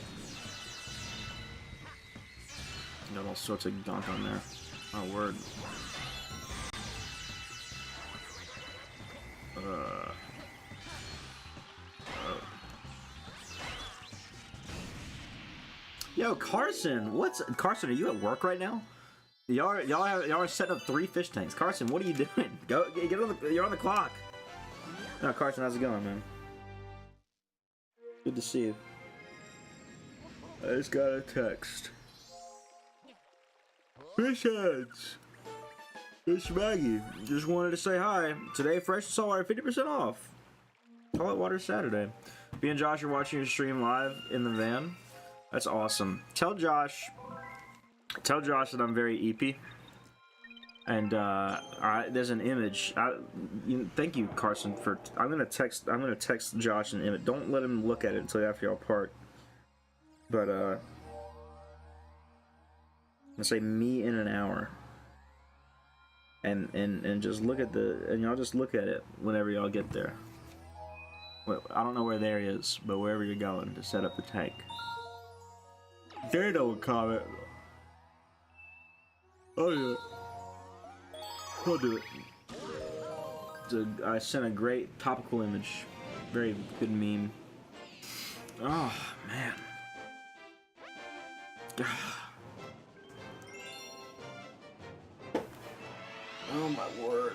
Got all sorts of gunk on there. My word. Yo, Carson, Carson? Are you at work right now? Y'all are setting up 3 fish tanks. Carson, what are you doing? Go get on the. You're on the clock. No, Carson, how's it going, man? Good to see you. I just got a text. Fish heads. It's Maggie. Just wanted to say hi. Today, fresh and saltwater 50% off. Saltwater Saturday. Me and Josh are watching your stream live in the van. That's awesome. Tell Josh that I'm very eepy. And there's an image. Thank you, Carson, for. I'm gonna text Josh an image. Don't let him look at it until after y'all part. But I'm gonna say me in an hour. And just look at y'all just look at it whenever y'all get there. Well, I don't know where there is, but wherever you're going to set up the tank. Daredevil comment. Oh yeah. I'll do it. I sent a great topical image. Very good meme. Oh man. Oh my word.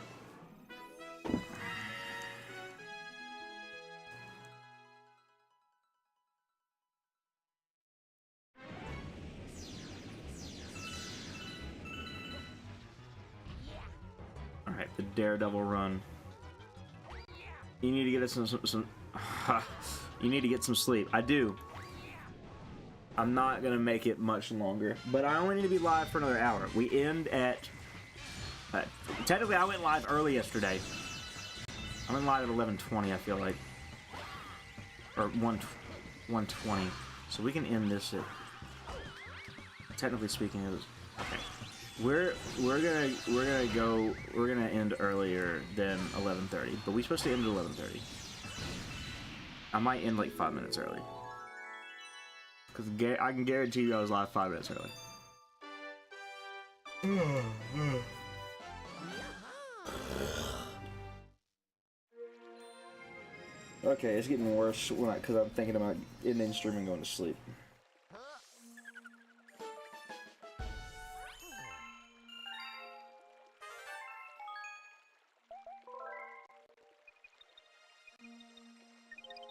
Alright, the Daredevil run. You need to get us some you need to get some sleep. I do. I'm not gonna make it much longer, but I only need to be live for another hour. We end at technically, I went live early yesterday. I went live at 11:20. I feel like, or 1:20. So we can end this at. Technically speaking, it was okay. We're gonna end earlier than 11:30, but we're supposed to end at 11:30. I might end like 5 minutes early, because I can guarantee you I was live 5 minutes early. Okay, it's getting worse because I'm thinking about ending stream and going to sleep.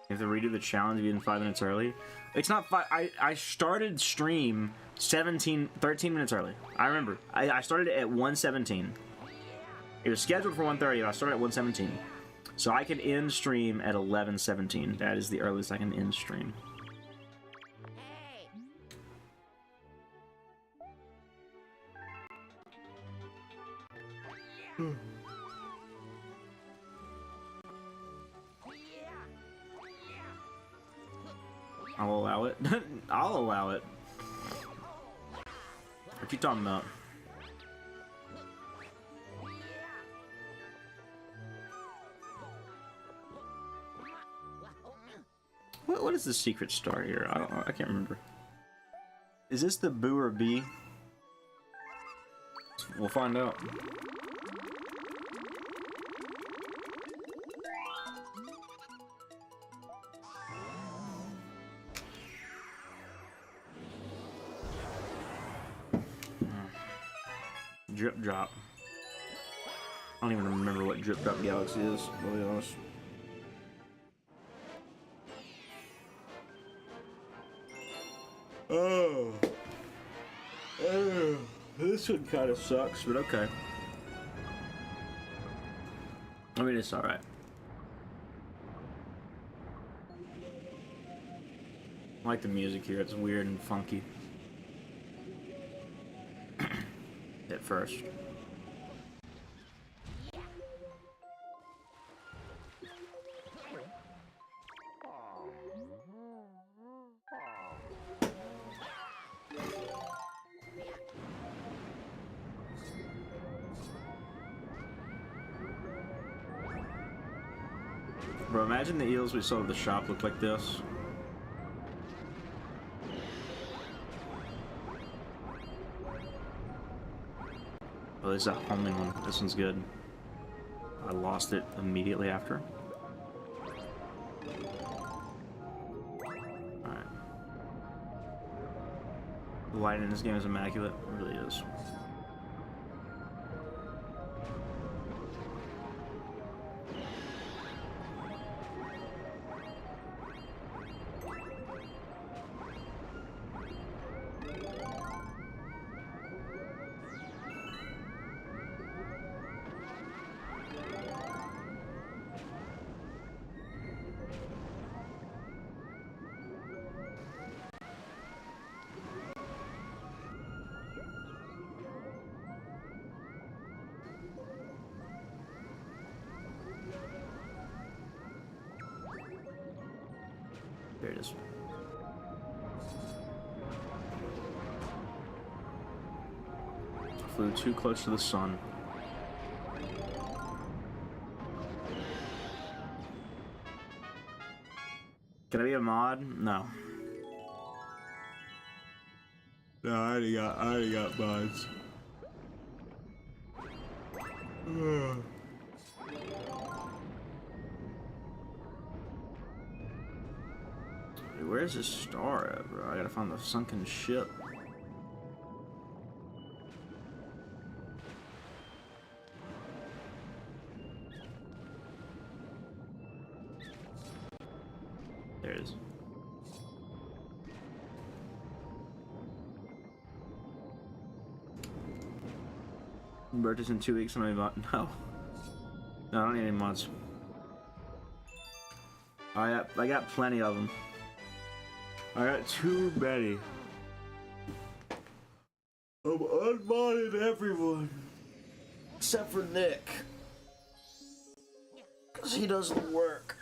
You have to redo the challenge even 5 minutes early. It's not 5. I started stream 13 minutes early. I remember. I started at 1:17. It was scheduled for 1:30, and I started at 1:17. So I can end stream at 11:17. That is the earliest I can end stream. I'll allow it. I'll allow it. What you talking about? What is the secret star here? I can't remember. Is this the Boo or B? We'll find out. Drip drop. I don't even remember what Drip Drop Galaxy is, to be honest. Oh. This one kind of sucks, but okay. I mean, it's alright. I like the music here, it's weird and funky. At first. Bro, imagine the eels we saw at the shop look like this. Oh, there's a homing one. This one's good. I lost it immediately after. Alright. The lighting in this game is immaculate. It really is. There it is. Flew too close to the sun. Can I be a mod? No. No, I already got mods. Where's this star at, bro? I gotta find the sunken ship. There it is. Purchase in 2 weeks when I bought. No. No, I don't need any mods. I got plenty of them. I got too many. I'm unmodding everyone. Except for Nick. Because he doesn't work.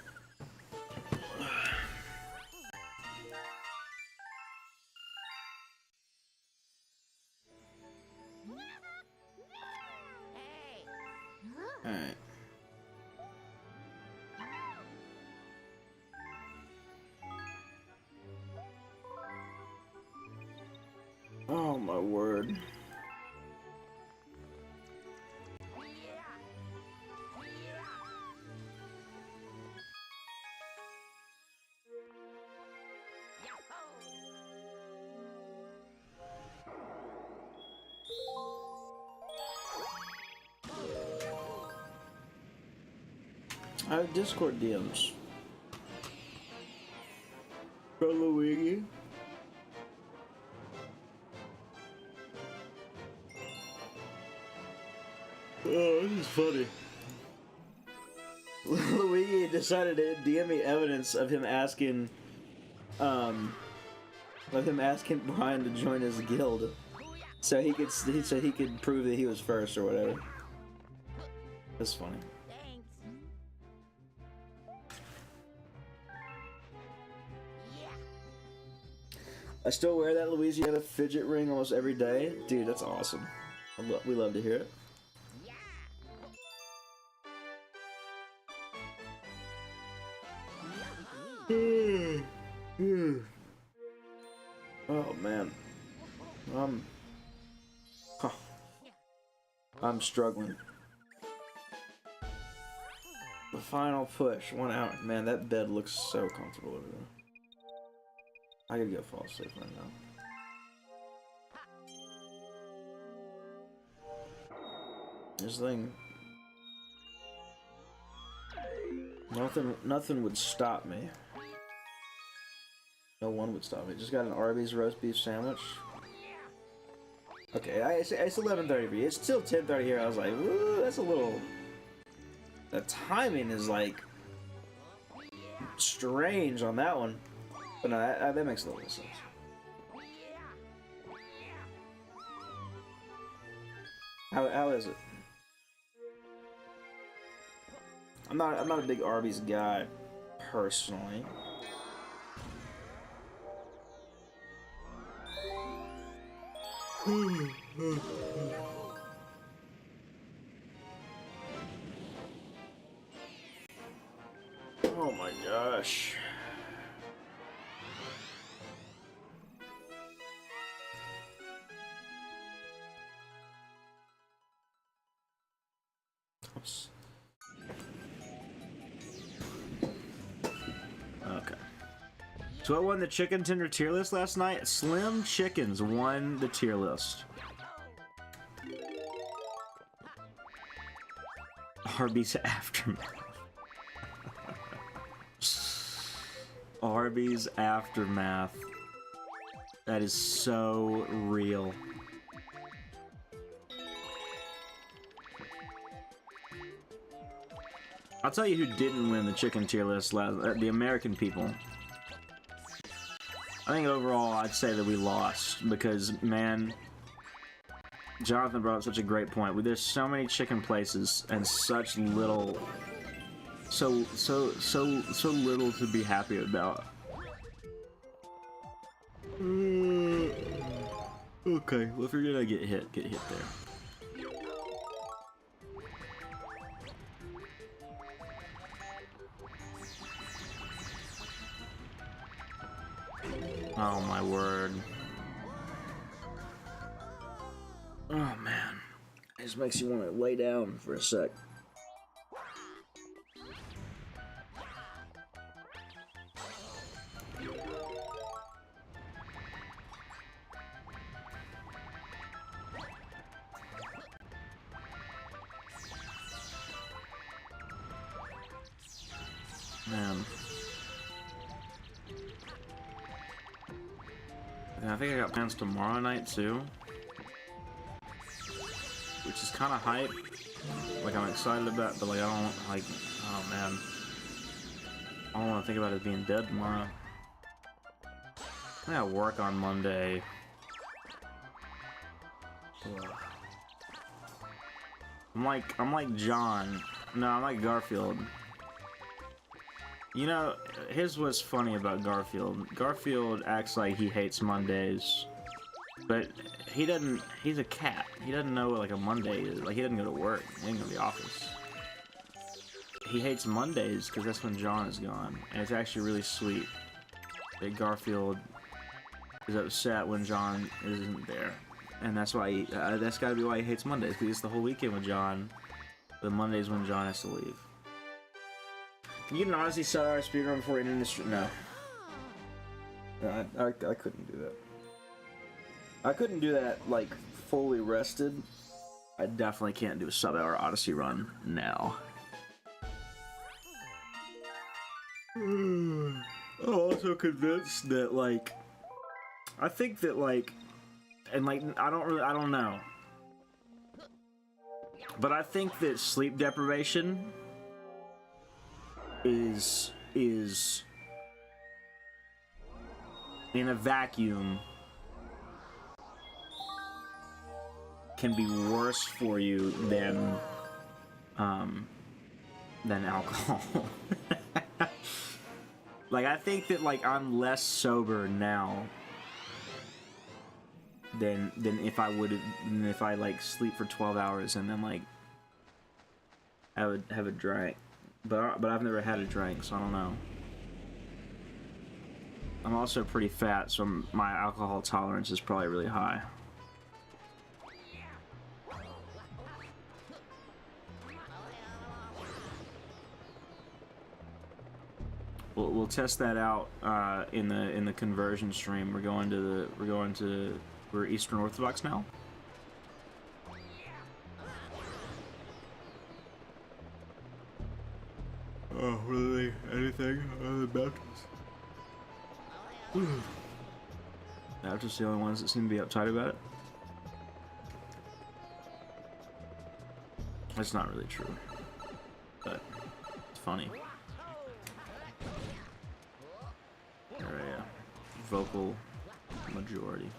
Alright. Oh my word. I have Discord DMs. From Luigi. Oh, this is funny. Luigi decided to DM me evidence of him asking, Brian to join his guild, so he could prove that he was first or whatever. That's funny. I still wear that Louisiana fidget ring almost every day. Dude, that's awesome. We love to hear it. Oh man. I'm struggling. The final push, 1 hour. Man, that bed looks so comfortable over there. I gotta go fall asleep right now. This thing. Nothing would stop me. No one would stop me. Just got an Arby's roast beef sandwich. Okay, it's 11:30 for you. It's still 10:30 here. I was like, woo, that's a little. The timing is like strange on that one. But no, that makes a little sense. How is it? I'm not a big Arby's guy, personally. Oh gosh. Oops. Okay. So what won the chicken tender tier list last night? Slim Chickens won the tier list. Arby's Aftermath. Arby's Aftermath. That is so real. I'll tell you who didn't win the chicken tier list last, the American people. I think overall I'd say that we lost because, man, Jonathan brought up such a great point. There's so many chicken places and such little, so little to be happy about. Okay, well if you're gonna get hit there. Oh my word. Oh man. It just makes you want to lay down for a sec. Man. And I think I got plans tomorrow night too, which is kind of hype. Like I'm excited about, but like I don't like. Oh man, I don't want to think about it being dead tomorrow. I gotta work on Monday. Ugh. I'm like John. No, I'm like Garfield. You know, here's what's funny about Garfield. Garfield acts like he hates Mondays, but he doesn't. He's a cat. He doesn't know what like a Monday is. Like he doesn't go to work. He doesn't go to the office. He hates Mondays because that's when John is gone, and it's actually really sweet that Garfield is upset when John isn't there, and that's why he, that's got to be why he hates Mondays, because it's the whole weekend with John, but Mondays when John has to leave. Can you honestly sell our speedrun before ending the stream? No. No, I couldn't do that. I couldn't do that, like, fully rested. I definitely can't do a sub-hour Odyssey run now. I'm also convinced that, like, I think that, like, and, like, I don't know. But I think that sleep deprivation is in a vacuum can be worse for you than alcohol. Like I think that like I'm less sober now than if I would than if I like sleep for 12 hours and then like I would have a drink. But I've never had a drink, so I don't know. I'm also pretty fat, so my alcohol tolerance is probably really high. We'll test that out in the conversion stream. We're Eastern Orthodox now. Oh, really? Anything other than Baptists? Baptists are the only ones that seem to be uptight about it. That's not really true, but it's funny. They're a vocal majority.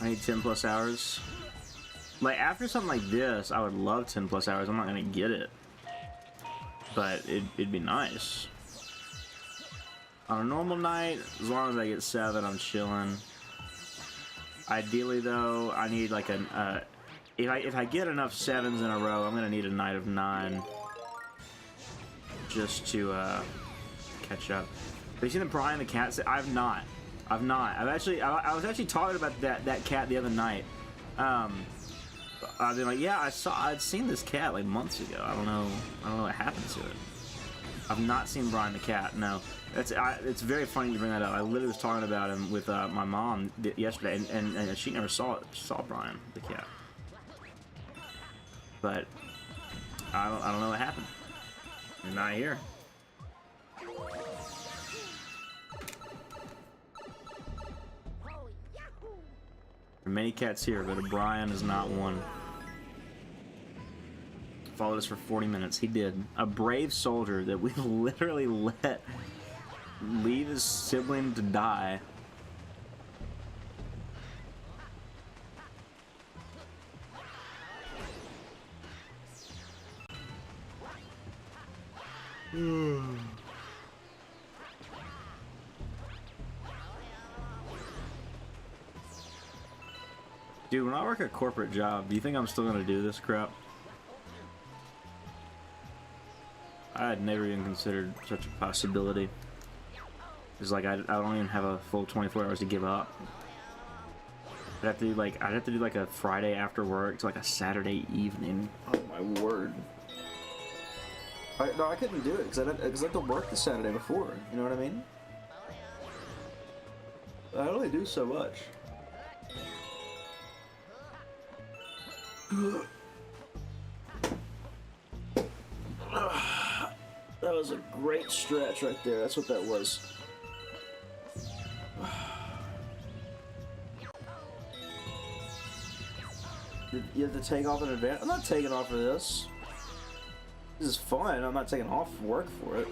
I need 10 plus hours. Like, after something like this, I would love 10 plus hours. I'm not gonna get it. But it'd be nice. On a normal night, as long as I get 7, I'm chilling. Ideally, though, I need like if I get enough 7s in a row, I'm gonna need a night of 9 just to catch up. Have you seen the Brian the cat? I've not. I was actually talking about that cat the other night. I've been like, yeah, I'd seen this cat like months ago. I don't know what happened to it. I've not seen Brian the cat. No, it's very funny to bring that up. I literally was talking about him with my mom yesterday, and she never saw Brian the cat. But I don't know what happened. He's not here. There are many cats here, but Brian is not one. Followed us for 40 minutes. He did. A brave soldier that we literally let leave his sibling to die. Dude, when I work a corporate job, do you think I'm still gonna do this crap? I had never even considered such a possibility. It's like I don't even have a full 24 hours to give up. I'd have to do like a Friday after work to like a Saturday evening. Oh my word! No, I couldn't do it because I had to work the Saturday before. You know what I mean? I only do so much. That was a great stretch right there. That's what that was. You have to take off in advance? I'm not taking off for this. This is fun. I'm not taking off work for it.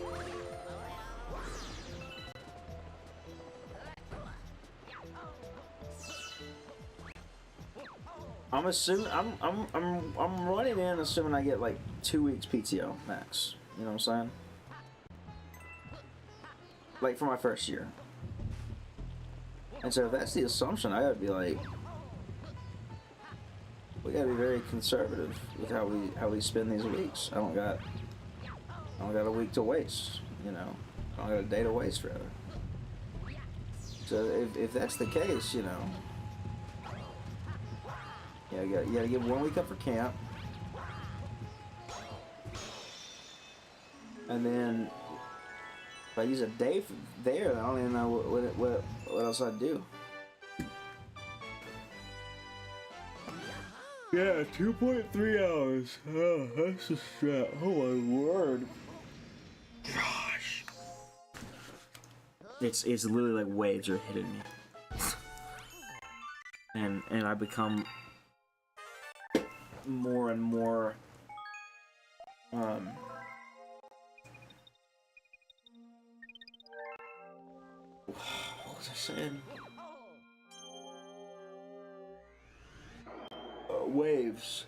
I'm assuming I'm running in assuming I get like 2 weeks PTO max. You know what I'm saying? Like for my first year. And so if that's the assumption, I gotta be like, we gotta be very conservative with how we spend these weeks. I don't got a week to waste, you know. I don't got a day to waste rather. So if that's the case, you know, yeah, you gotta give 1 week up for camp. And then if I use a day there, I don't even know what else I'd do. Yeah, 2.3 hours. Oh, that's a stretch. Oh my word. Gosh. It's literally like waves are hitting me. and I become more and more what was I saying? Waves.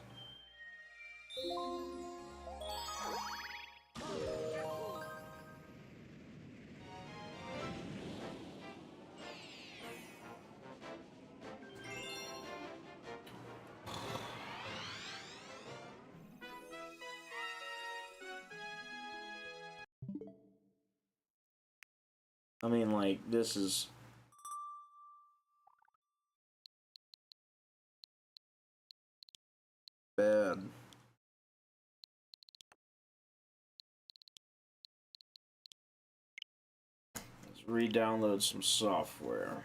I mean, like, this is bad. Let's re-download some software.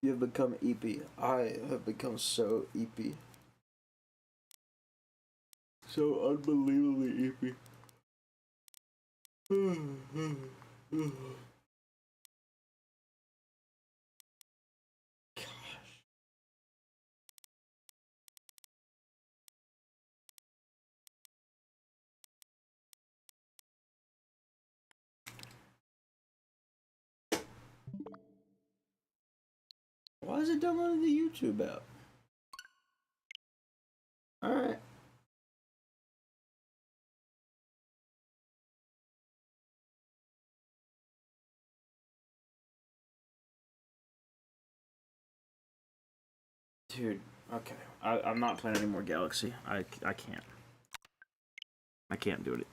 You have become EP. I have become so EP. So unbelievably EP. Why is it downloading the YouTube app? Alright. Dude, okay. I'm not playing any more Galaxy. I can't. I can't do it.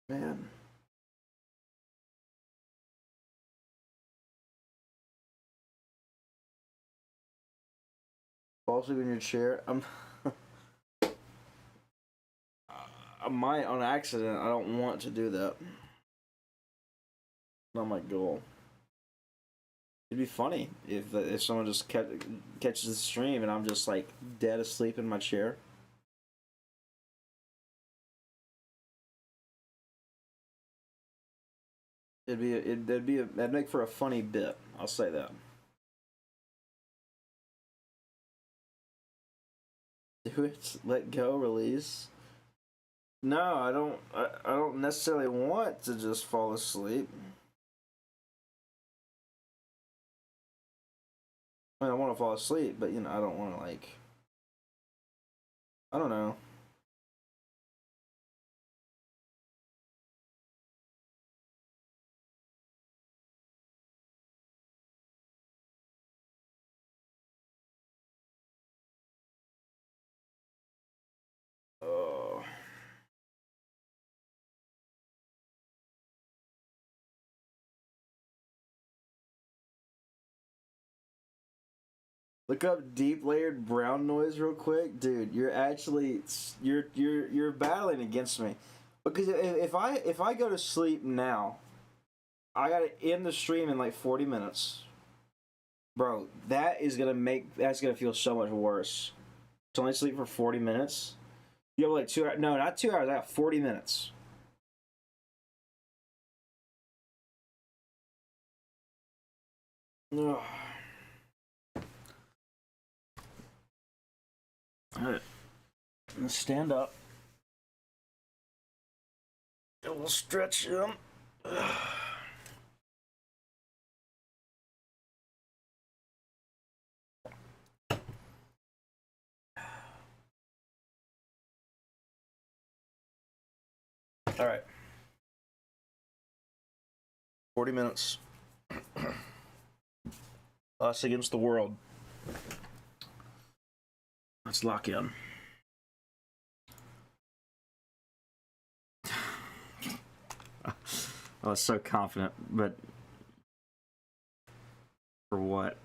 Man. Fall asleep in your chair. I might on accident. I don't want to do that. Not my goal. It'd be funny if someone just catches the stream and I'm just like dead asleep in my chair. That'd make for a funny bit. I'll say that. Do it. Let go. Release. No, I don't. I don't necessarily want to just fall asleep. I mean, I want to fall asleep, but you know, I don't want to like. I don't know. Oh. Look up deep layered brown noise real quick, dude. You're actually you're battling against me, because if I go to sleep now, I gotta end the stream in like 40 minutes, bro. That's gonna feel so much worse. To only sleep for 40 minutes. You have like 2 hours. No, not 2 hours. I got 40 minutes. Ugh. Alright. Let's stand up. And we'll stretch him. Alright. 40 minutes. Us against the world. Let's lock in. I was so confident, but for what?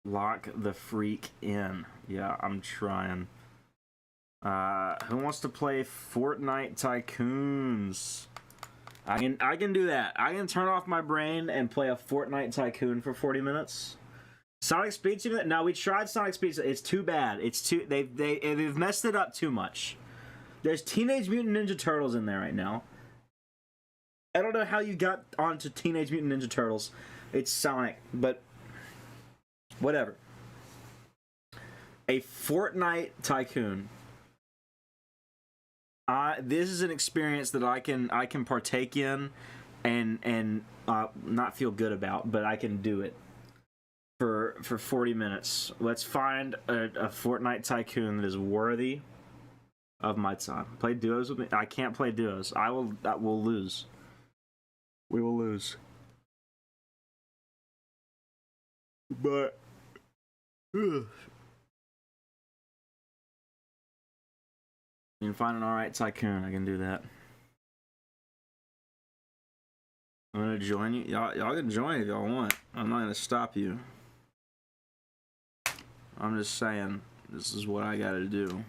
Lock the freak in. Yeah, I'm trying. Who wants to play Fortnite Tycoons? I can do that. I can turn off my brain and play a Fortnite Tycoon for 40 minutes. Sonic Speed Simulator? No, we tried Sonic Speed. It's too bad. They've messed it up too much. There's Teenage Mutant Ninja Turtles in there right now. I don't know how you got onto Teenage Mutant Ninja Turtles. It's Sonic, but whatever. A Fortnite Tycoon. This is an experience that I can partake in and not feel good about, but I can do it for 40 minutes. Let's find a Fortnite Tycoon that is worthy of my time. Play duos with me. I can't play duos. We'll lose. We will lose. But you can find an alright Tycoon. I can do that. I'm gonna join you. Y'all can join if y'all want. I'm not gonna stop you. I'm just saying, this is what I gotta do.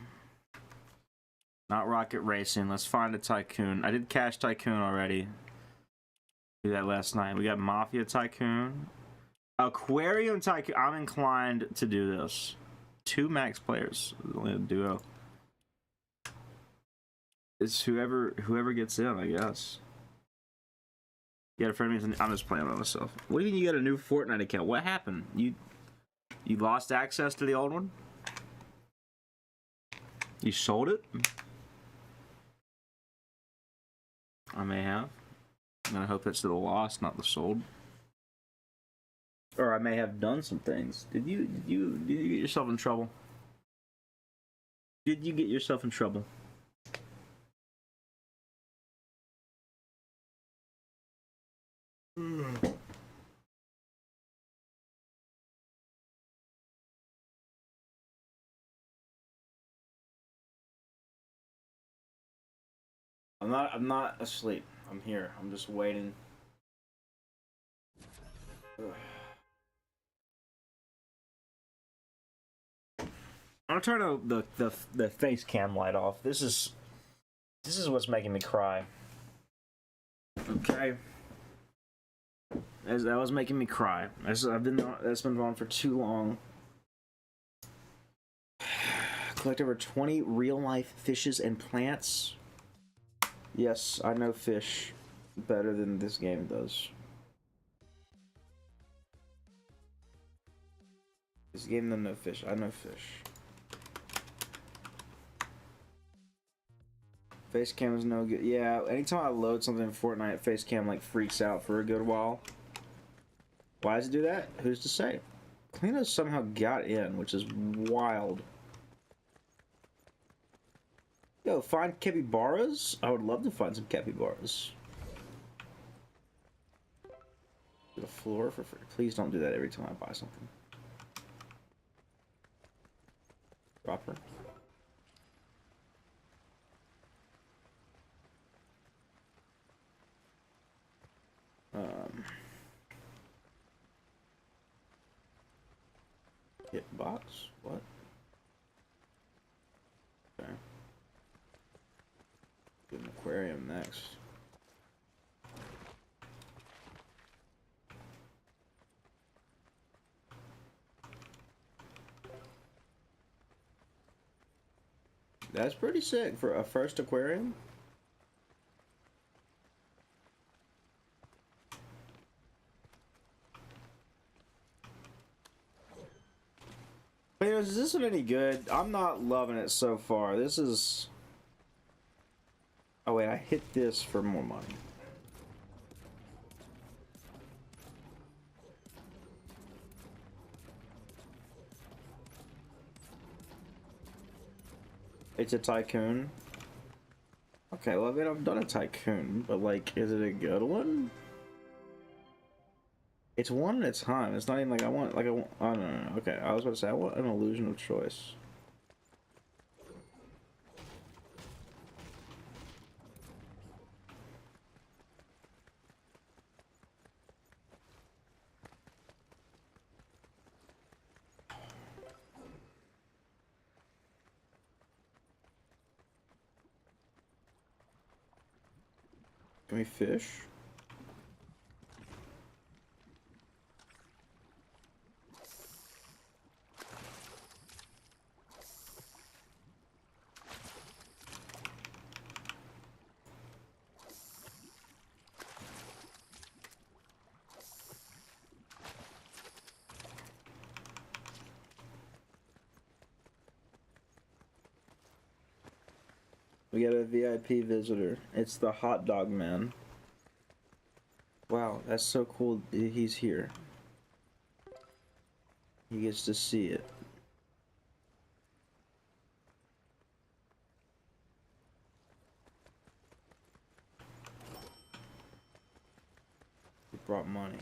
Not Rocket Racing. Let's find a Tycoon. I did Cash Tycoon already. Do that last night. We got Mafia Tycoon. Aquarium Tycoon. I'm inclined to do this. 2 max players. Only a duo. it's whoever gets in, I guess. You got a friend me? I'm just playing by myself. What do you mean you got a new Fortnite account? What happened? You lost access to the old one? You sold it? I may have. And I hope that's the lost, not the sold. Or I may have done some things. Did you get yourself in trouble? Did you get yourself in trouble? I'm not asleep. I'm here. I'm just waiting. Ugh. I'm gonna turn the face cam light off. This is what's making me cry. Okay. That was making me cry. That's been on for too long. Collect over 20 real-life fishes and plants. Yes, I know fish better than this game does. This game doesn't know fish. I know fish. Facecam is no good. Yeah, anytime I load something in Fortnite, Facecam like freaks out for a good while. Why does it do that? Who's to say? Kalina somehow got in, which is wild. Yo, find capybaras? I would love to find some capybaras. Get a floor for free. Please don't do that every time I buy something. Drop her. Hit box? What? Okay. Get an aquarium next. That's pretty sick for a first aquarium. Is this one any good? I'm not loving it so far. This is... Oh wait, I hit this for more money. It's a tycoon. Okay, well I mean I've done a tycoon, but like, is it a good one? It's one at a time. It's not even like I want, oh no. Okay, I was about to say, I want an illusion of choice. Can we fish? We got a VIP visitor. It's the hot dog man. Wow, that's so cool. He's here. He gets to see it. He brought money.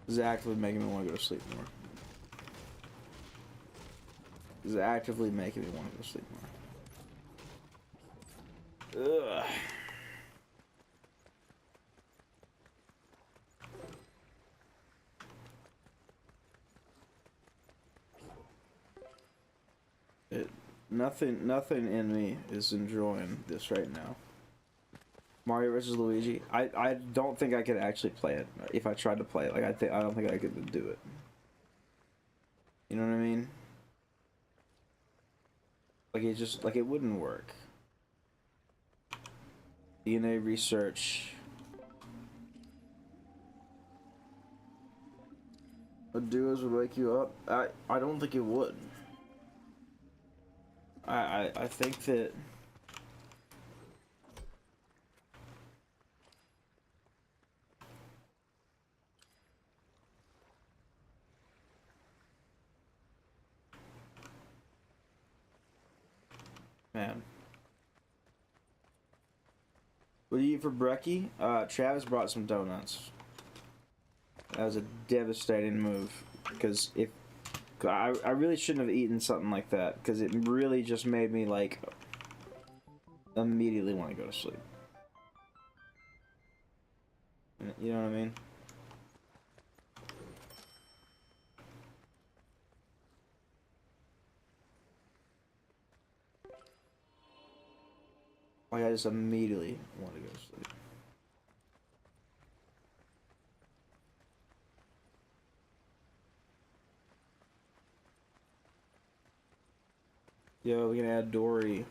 This is actively making me want to go to sleep more. This is actively making me want to go to sleep more. Ugh. Nothing in me is enjoying this right now. Mario vs. Luigi. I don't think I could actually play it if I tried to play it. Like I don't think I could do it. You know what I mean? Like it just like it wouldn't work. DNA research. What duos would wake you up? I don't think it would. I think that man. What do you eat for brekkie? Travis brought some donuts. That was a devastating move because if I really shouldn't have eaten something like that because it really just made me like immediately want to go to sleep. You know what I mean? Like I just immediately want to go to sleep. Yo, we can add Dory.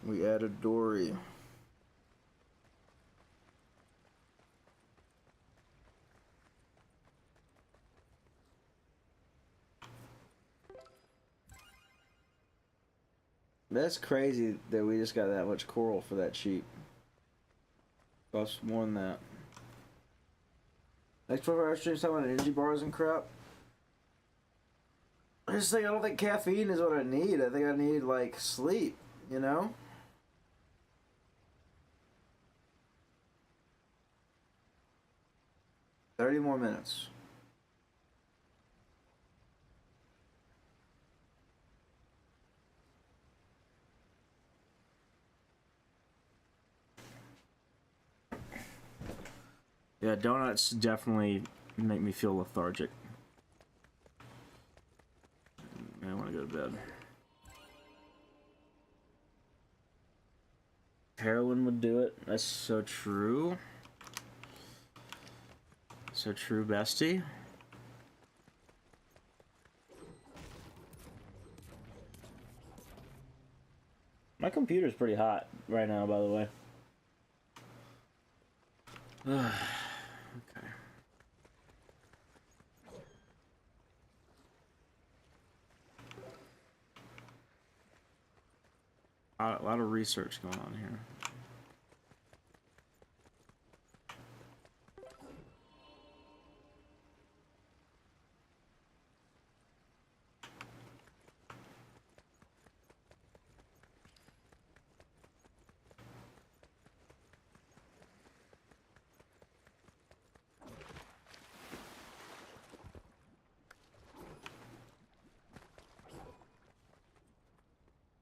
We added Dory. That's crazy that we just got that much coral for that cheap. Costs more than that. Next 12-hour streams talking about energy bars and crap. I just think I don't think caffeine is what I need. I think I need like sleep, you know? "30 more minutes. Yeah, donuts definitely make me feel lethargic. I want to go to bed. Heroin would do it. That's so true. So true, bestie. My computer's pretty hot right now, by the way. Okay. A lot of research going on here.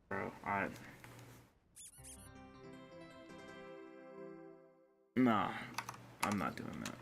Bro, nah, I'm not doing that.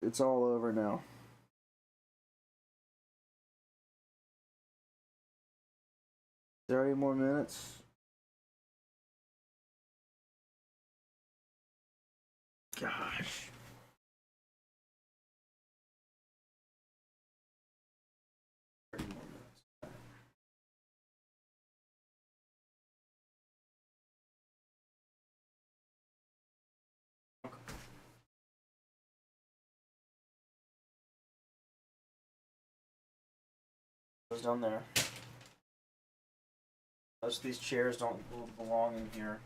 It's all over now. Is there any more minutes? Gosh. Goes down there. Most of these chairs don't belong in here.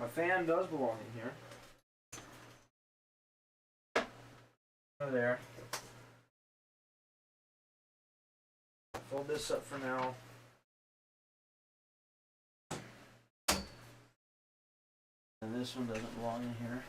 My fan does belong in here. Over there. Fold this up for now. And this one doesn't belong in here.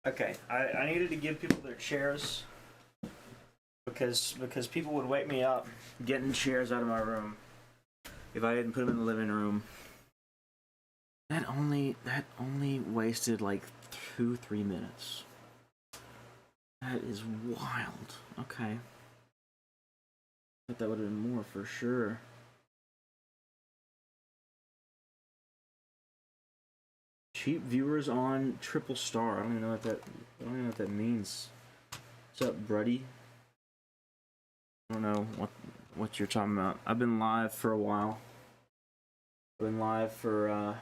Okay, I needed to give people their chairs because people would wake me up getting chairs out of my room if I didn't put them in the living room. That only wasted like 2-3 minutes. That is wild. Okay. I thought that would have been more for sure. Cheap viewers on triple star. I don't even know what that means. What's up, Bruddy? I don't know what you're talking about. I've been live for a while. I've been live for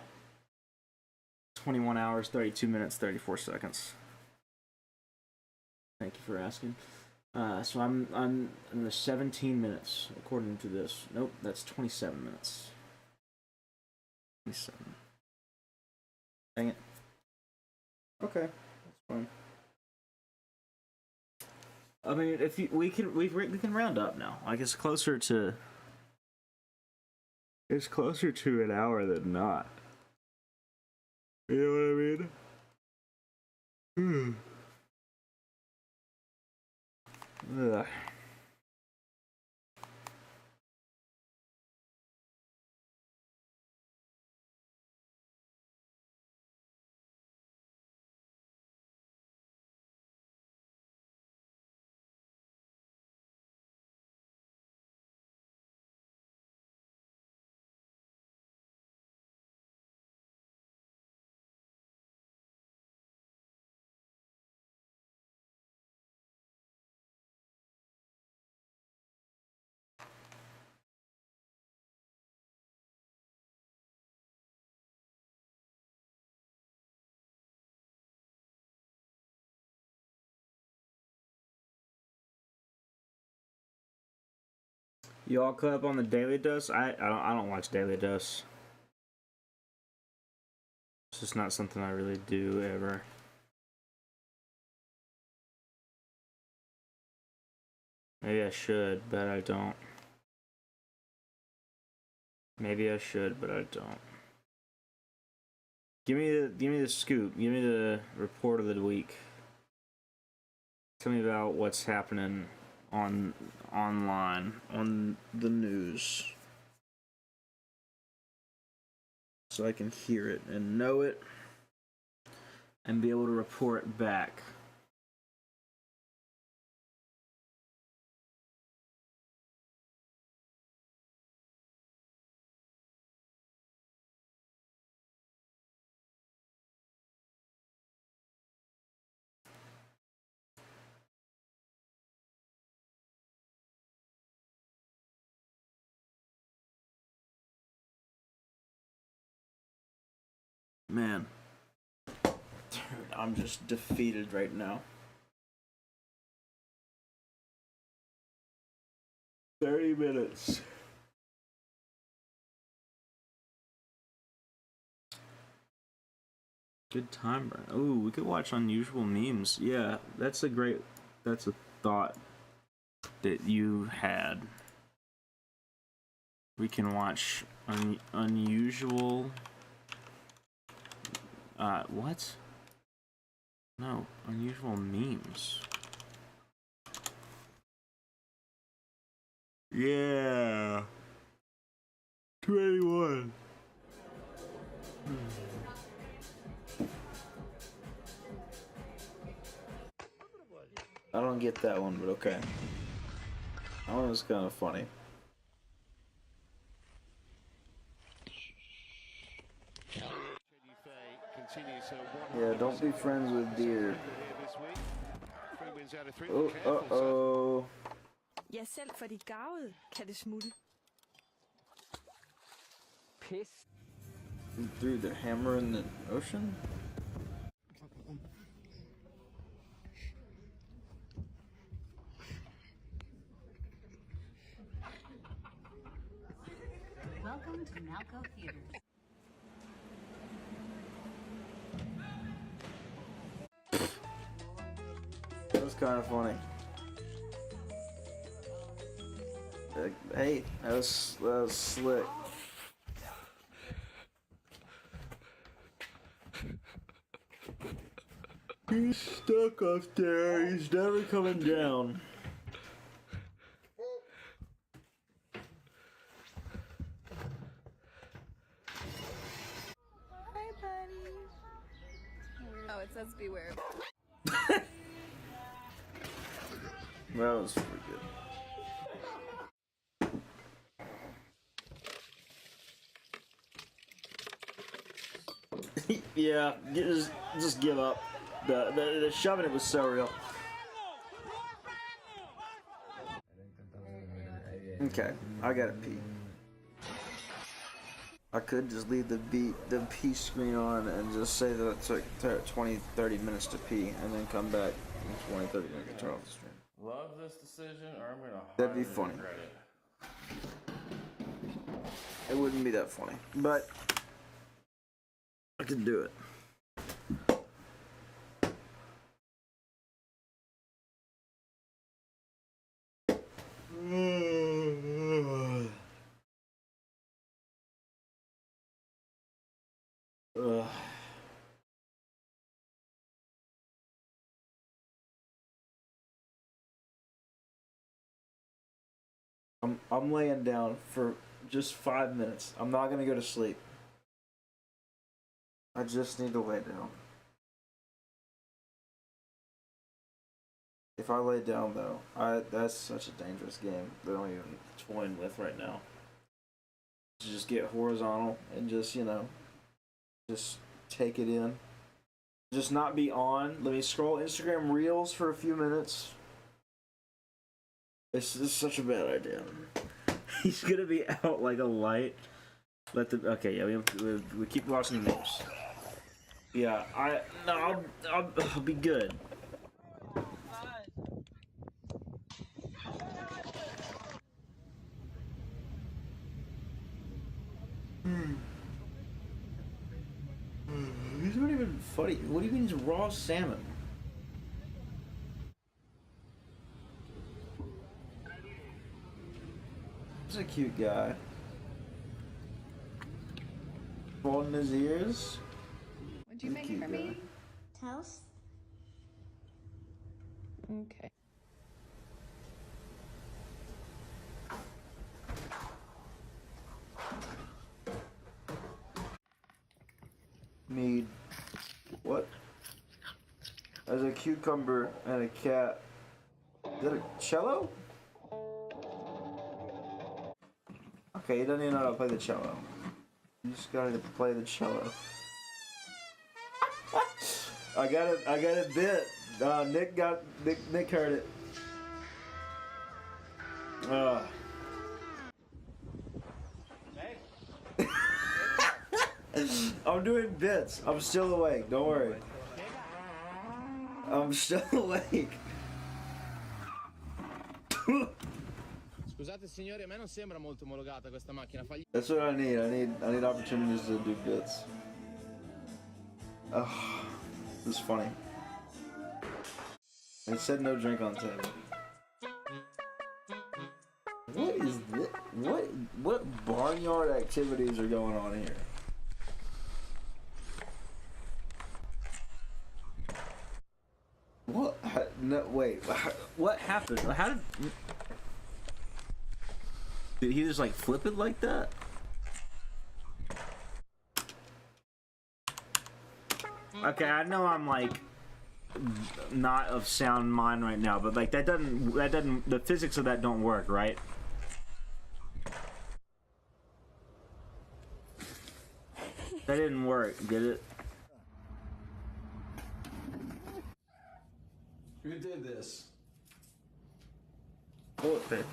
21 hours, 32 minutes, 34 seconds. Thank you for asking. So I'm in the 17 minutes according to this. Nope, that's 27 minutes. 27. Dang it. Okay, that's fine. I mean, if we can round up now. Like it's closer to an hour than not. You know what I mean? Ugh. You all caught up on the Daily Dose? I don't watch Daily Dose. It's just not something I really do ever. Maybe I should, but I don't. Maybe I should, but I don't. Give me the scoop. Give me the report of the week. Tell me about what's happening online on the news, so I can hear it and know it and be able to report back. Man, I'm just defeated right now. 30 minutes. Good time, Brian. Ooh, we could watch Unusual Memes. Yeah, that's a thought that you had. We can watch unusual. What? No, unusual memes. Yeah. 21. I don't get that one, but okay. That one was kind of funny. Yeah, don't be friends with deer. Oh, uh-oh. Ja, selv for de garvede kan det smutte. Piss. You threw the hammer in the ocean? Welcome to Malco Theaters. That was kind of funny. Hey, that was slick. He's stuck up there. He's never coming down. Hi, buddy. Oh, it says beware. That was pretty good. Yeah, just give up. The shoving it was so real. Okay, I gotta pee. I could just leave the pee screen on and just say that it took 20-30 minutes to pee and then come back in 20-30 minutes to turn off the stream. Love this decision, or I'm gonna. That'd be funny. It wouldn't be that funny, but I could do it. I'm laying down for just 5 minutes. I'm not gonna go to sleep. I just need to lay down. If I lay down though, that's such a dangerous game that I'm even toying with right now. To just get horizontal and just, just take it in. Just not be on. Let me scroll Instagram Reels for a few minutes. It's such a bad idea. He's gonna be out like a light. Okay, yeah, we keep watching the news. Yeah, I'll be good. He's not even funny. What do you mean he's raw salmon? He's a cute guy. Folding his ears. What'd you make for me? Toast? Okay. Need what? There's a cucumber and a cat. Is that a cello? Okay, he doesn't even know how to play the cello. You just gotta play the cello. I got a bit. Nick heard it. I'm doing bits. I'm still awake. Don't worry. I'm still awake. Scusate signori, a me non sembra molto omologata questa macchina. That's what I need. I need opportunities to do bits. Oh, this is funny. It said no drink on table. What is this? What barnyard activities are going on here? What? No, wait. What happened? How did he just like flip it like that? Okay, I know I'm like not of sound mind right now, but like that doesn't the physics of that don't work, right? That didn't work, did it? Who did this? Toilet paper.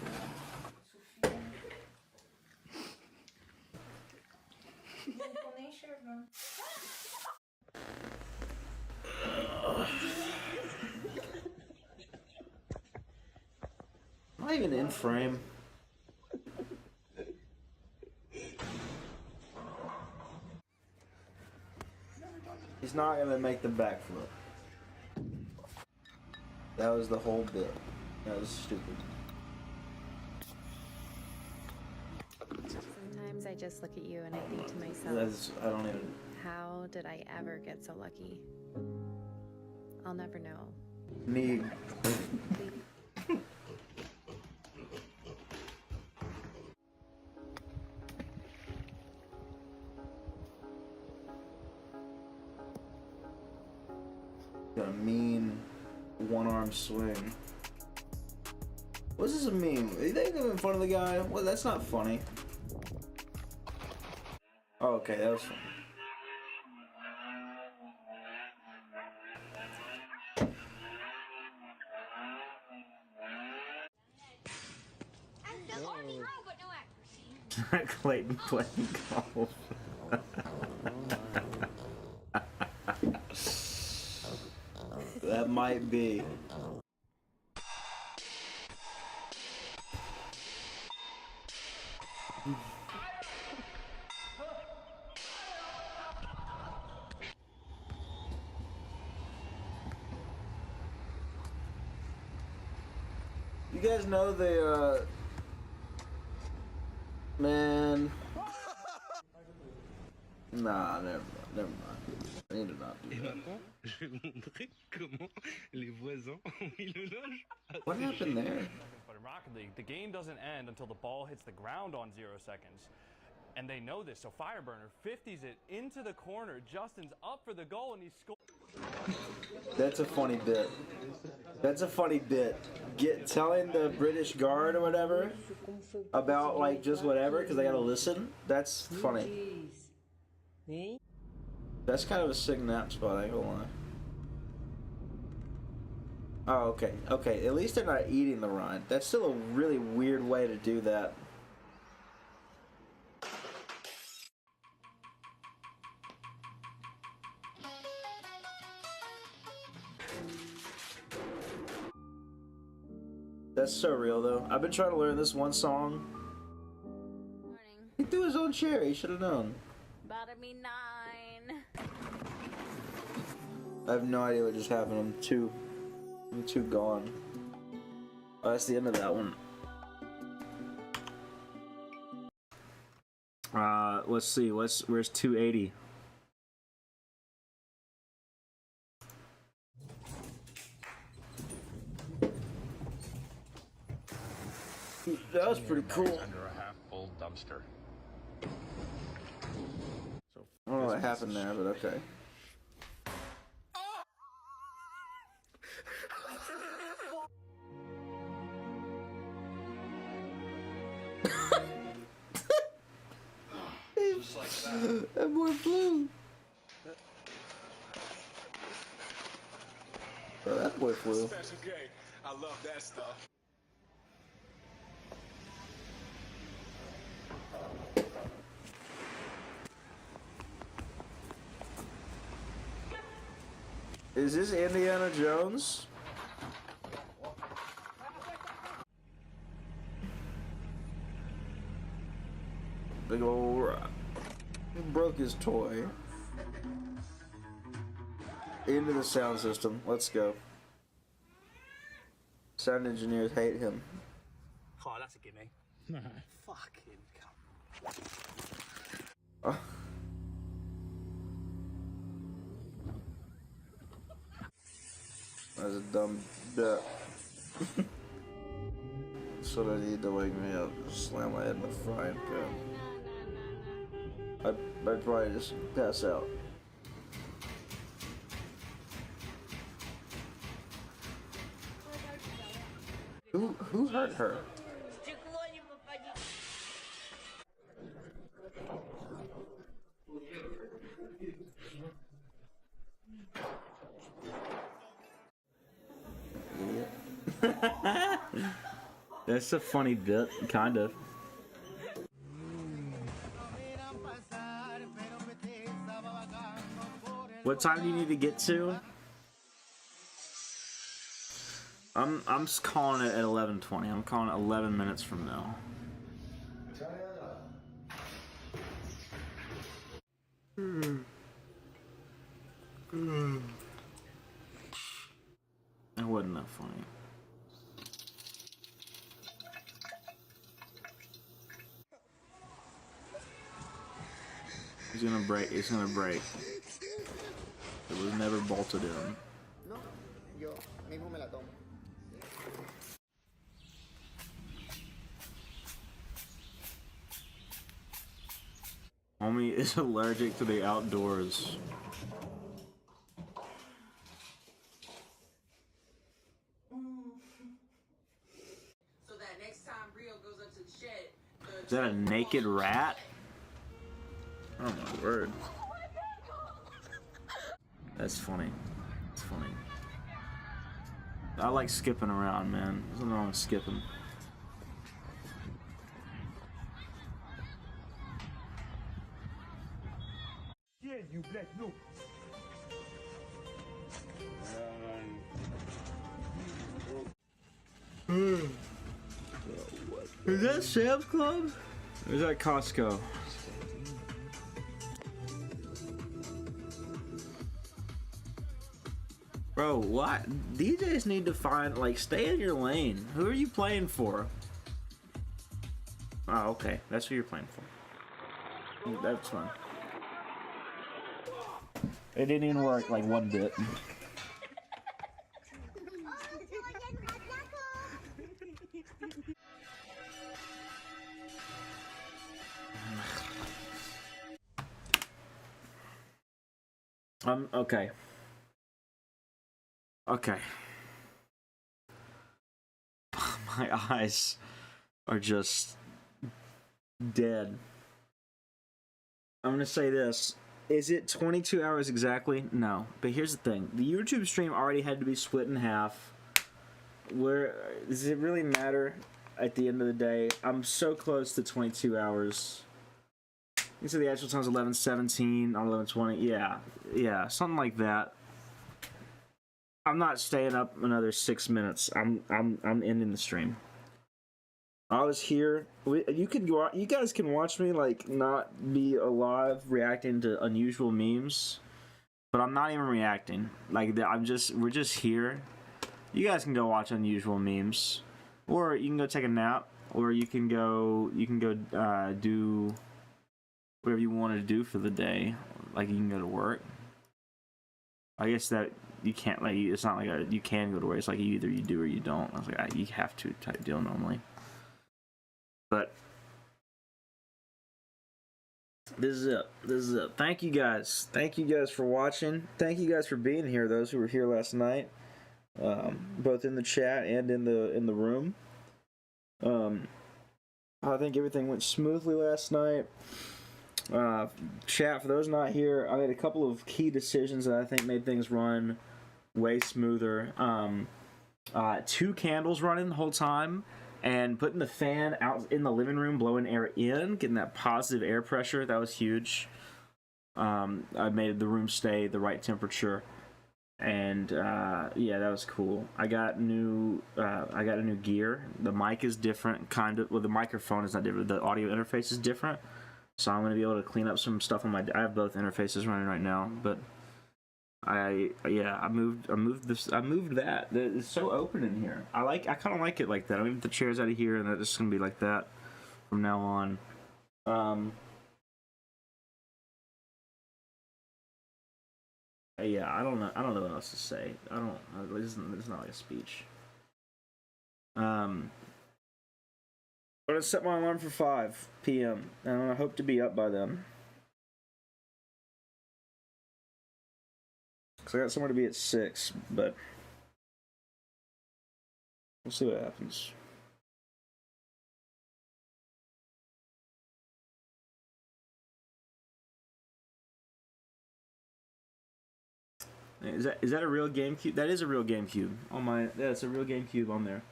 Am I even in frame? He's not gonna make the backflip. That was the whole bit. That was stupid. Sometimes I just look at you and I think to myself, I don't even. how did I ever get so lucky? I'll never know. Me. Got a mean one-arm swing. What's this mean? Are they in front of the guy? Well, that's not funny. Oh, okay, that was funny. Clayton playing golf. That might be. You guys know the man. Nah, never mind. I need to not do that. Je vais montrer comment les voisins ont mis le linge. What happened there? But in Rocket League, the game doesn't end until the ball hits the ground on 0 seconds. And they know this, so Fireburner 50s it into the corner. Justin's up for the goal and he scores. That's a funny bit. That's a funny bit. Telling the British Guard or whatever about like just whatever because they gotta listen. That's funny. That's kind of a sick nap spot, I ain't gonna lie. Oh, okay. Okay, at least they're not eating the rind. That's still a really weird way to do that. That's so real, though. I've been trying to learn this one song. Morning. He threw his own chair. He should have known. About to be 9. I have no idea what just happened. I'm too gone. Oh, that's the end of that one. Let's see. Where's 280? That was pretty cool. Under a half-full dumpster. I don't know what happened there, but okay. That boy flew. Oh, that boy flew. I love that stuff. Is this Indiana Jones? Big ol' rock. Broke his toy. Into the sound system. Let's go. Sound engineers hate him. Oh, that's a gimme. Fucking cunt. Oh. That's a dumb bit. So I need to wake me up. Just slam my head in the frying pan. I'd probably just pass out. Who hurt her? That's a funny bit, kind of. What time do you need to get to? I'm just calling it at 11:20. I'm calling it 11 minutes from now. It wasn't that funny. He's gonna break. It's gonna break. It was never bolted in. No, yo mismo me la tomo. Homie is allergic to the outdoors. So that next time Rio goes up to the shed, Is that a naked rat? Oh my word. That's funny. It's funny. I like skipping around, man. There's nothing wrong with skipping. Yeah, you black no. Is that Sam's Club? Or is that Costco? Bro, what? DJs need to find, like, stay in your lane. Who are you playing for? Oh, okay. That's who you're playing for. That's fine. It didn't even work, like, one bit. Okay. Okay. My eyes are just dead. I'm gonna say this. Is it 22 hours exactly? No. But here's the thing. The YouTube stream already had to be split in half. Does it really matter at the end of the day? I'm so close to 22 hours. You said the actual time's 11:17 on 11:20. Yeah, something like that. I'm not staying up another 6 minutes. I'm ending the stream. I was here. You guys can watch me like not be alive reacting to unusual memes, but I'm not even reacting. Like we're just here. You guys can go watch unusual memes, or you can go take a nap, or you can go do whatever you wanted to do for the day. Like you can go to work. I guess that you can't, like, it's not like you can go to work. It's like either you do or you don't. I was like, you have to type deal normally. But this is it. Thank you guys for watching. Thank you guys for being here. Those who were here last night, both in the chat and in the room. I think everything went smoothly last night. Chat, for those not here, I made a couple of key decisions that I think made things run way smoother. 2 candles running the whole time, and putting the fan out in the living room, blowing air in, getting that positive air pressure. That was huge. I made the room stay the right temperature. and yeah, that was cool. I got new gear. The mic is different, kind of. Well, the microphone is not different. The audio interface is different. So I'm gonna be able to clean up some stuff on my. I have both interfaces running right now, but I moved that. It's so open in here. I kind of like it like that. I moved the chairs out of here, and it's just gonna be like that from now on. Yeah, I don't know what else to say. It's not like a speech. I'm gonna set my alarm for 5 p.m. and I hope to be up by then. Cause I got somewhere to be at 6, but we'll see what happens. Is that a real GameCube? That is a real GameCube on my. Yeah, it's a real GameCube on there.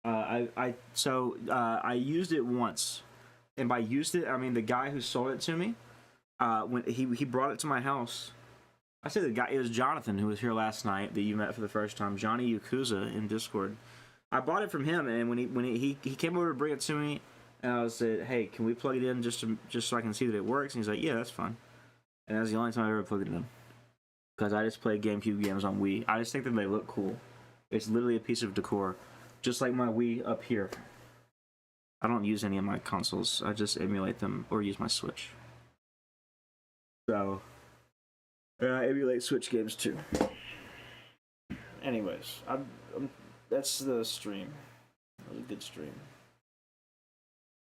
I used it once, and by used it I mean the guy who sold it to me. When he brought it to my house. I said the guy, it was Jonathan who was here last night that you met for the first time, Johnny Yakuza in Discord. I bought it from him, and when he came over to bring it to me, and I said, hey, can we plug it in just so I can see that it works? And he's like, yeah, that's fine. And that's the only time I ever plugged it in. Because I just play GameCube games on Wii. I just think that they look cool. It's literally a piece of decor. Just like my Wii up here. I don't use any of my consoles. I just emulate them or use my Switch. So, I emulate Switch games too. Anyways, that's the stream. That was a good stream.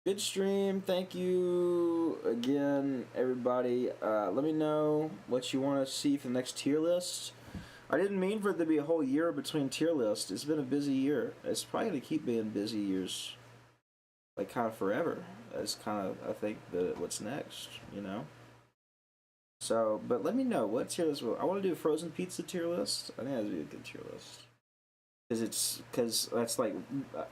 Good stream. Thank you again, everybody. Let me know what you want to see for the next tier list. I didn't mean for it to be a whole year between tier lists. It's been a busy year. It's probably going to keep being busy years. Like, kind of forever. That's kind of, I think, what's next, you know? So, but let me know what tier list. I want to do a frozen pizza tier list. I think that would be a good tier list. Because that's like,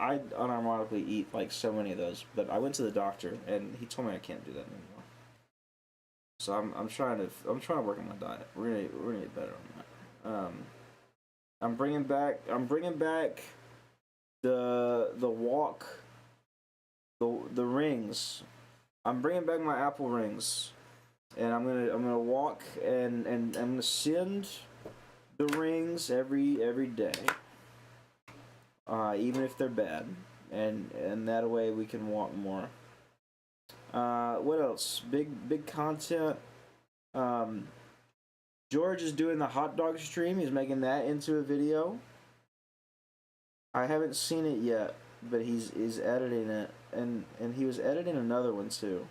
I unironically eat like so many of those, but I went to the doctor and he told me I can't do that anymore. So I'm trying to work on my diet. We're gonna get better on that. I'm bringing back the walk, the rings. I'm bringing back my apple rings, and I'm gonna walk and I'm gonna send the rings every day. Even if they're bad, and that way we can walk more. What else? Big content. George is doing the hot dog stream. He's making that into a video. I haven't seen it yet, but he's editing it, and he was editing another one too.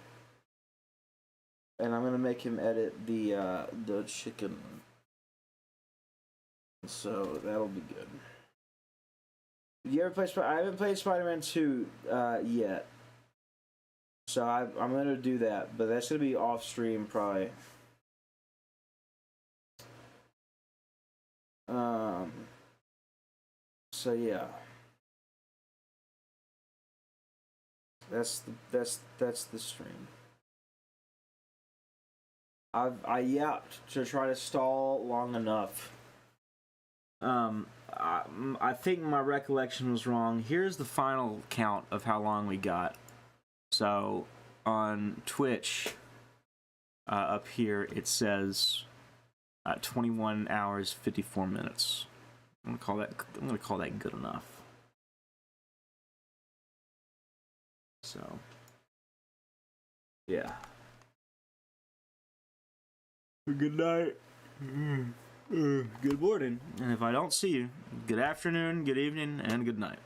And I'm gonna make him edit the chicken. So that'll be good. You ever play I haven't played Spider-Man 2 yet. So I'm going to do that, but that's going to be off stream probably. So yeah. That's the stream. I yapped to try to stall long enough. I think my recollection was wrong. Here's the final count of how long we got. So, on Twitch, up here, it says 21 hours, 54 minutes. I'm gonna call that good enough. So, yeah. Good night. Good morning. And if I don't see you, good afternoon, good evening, and good night.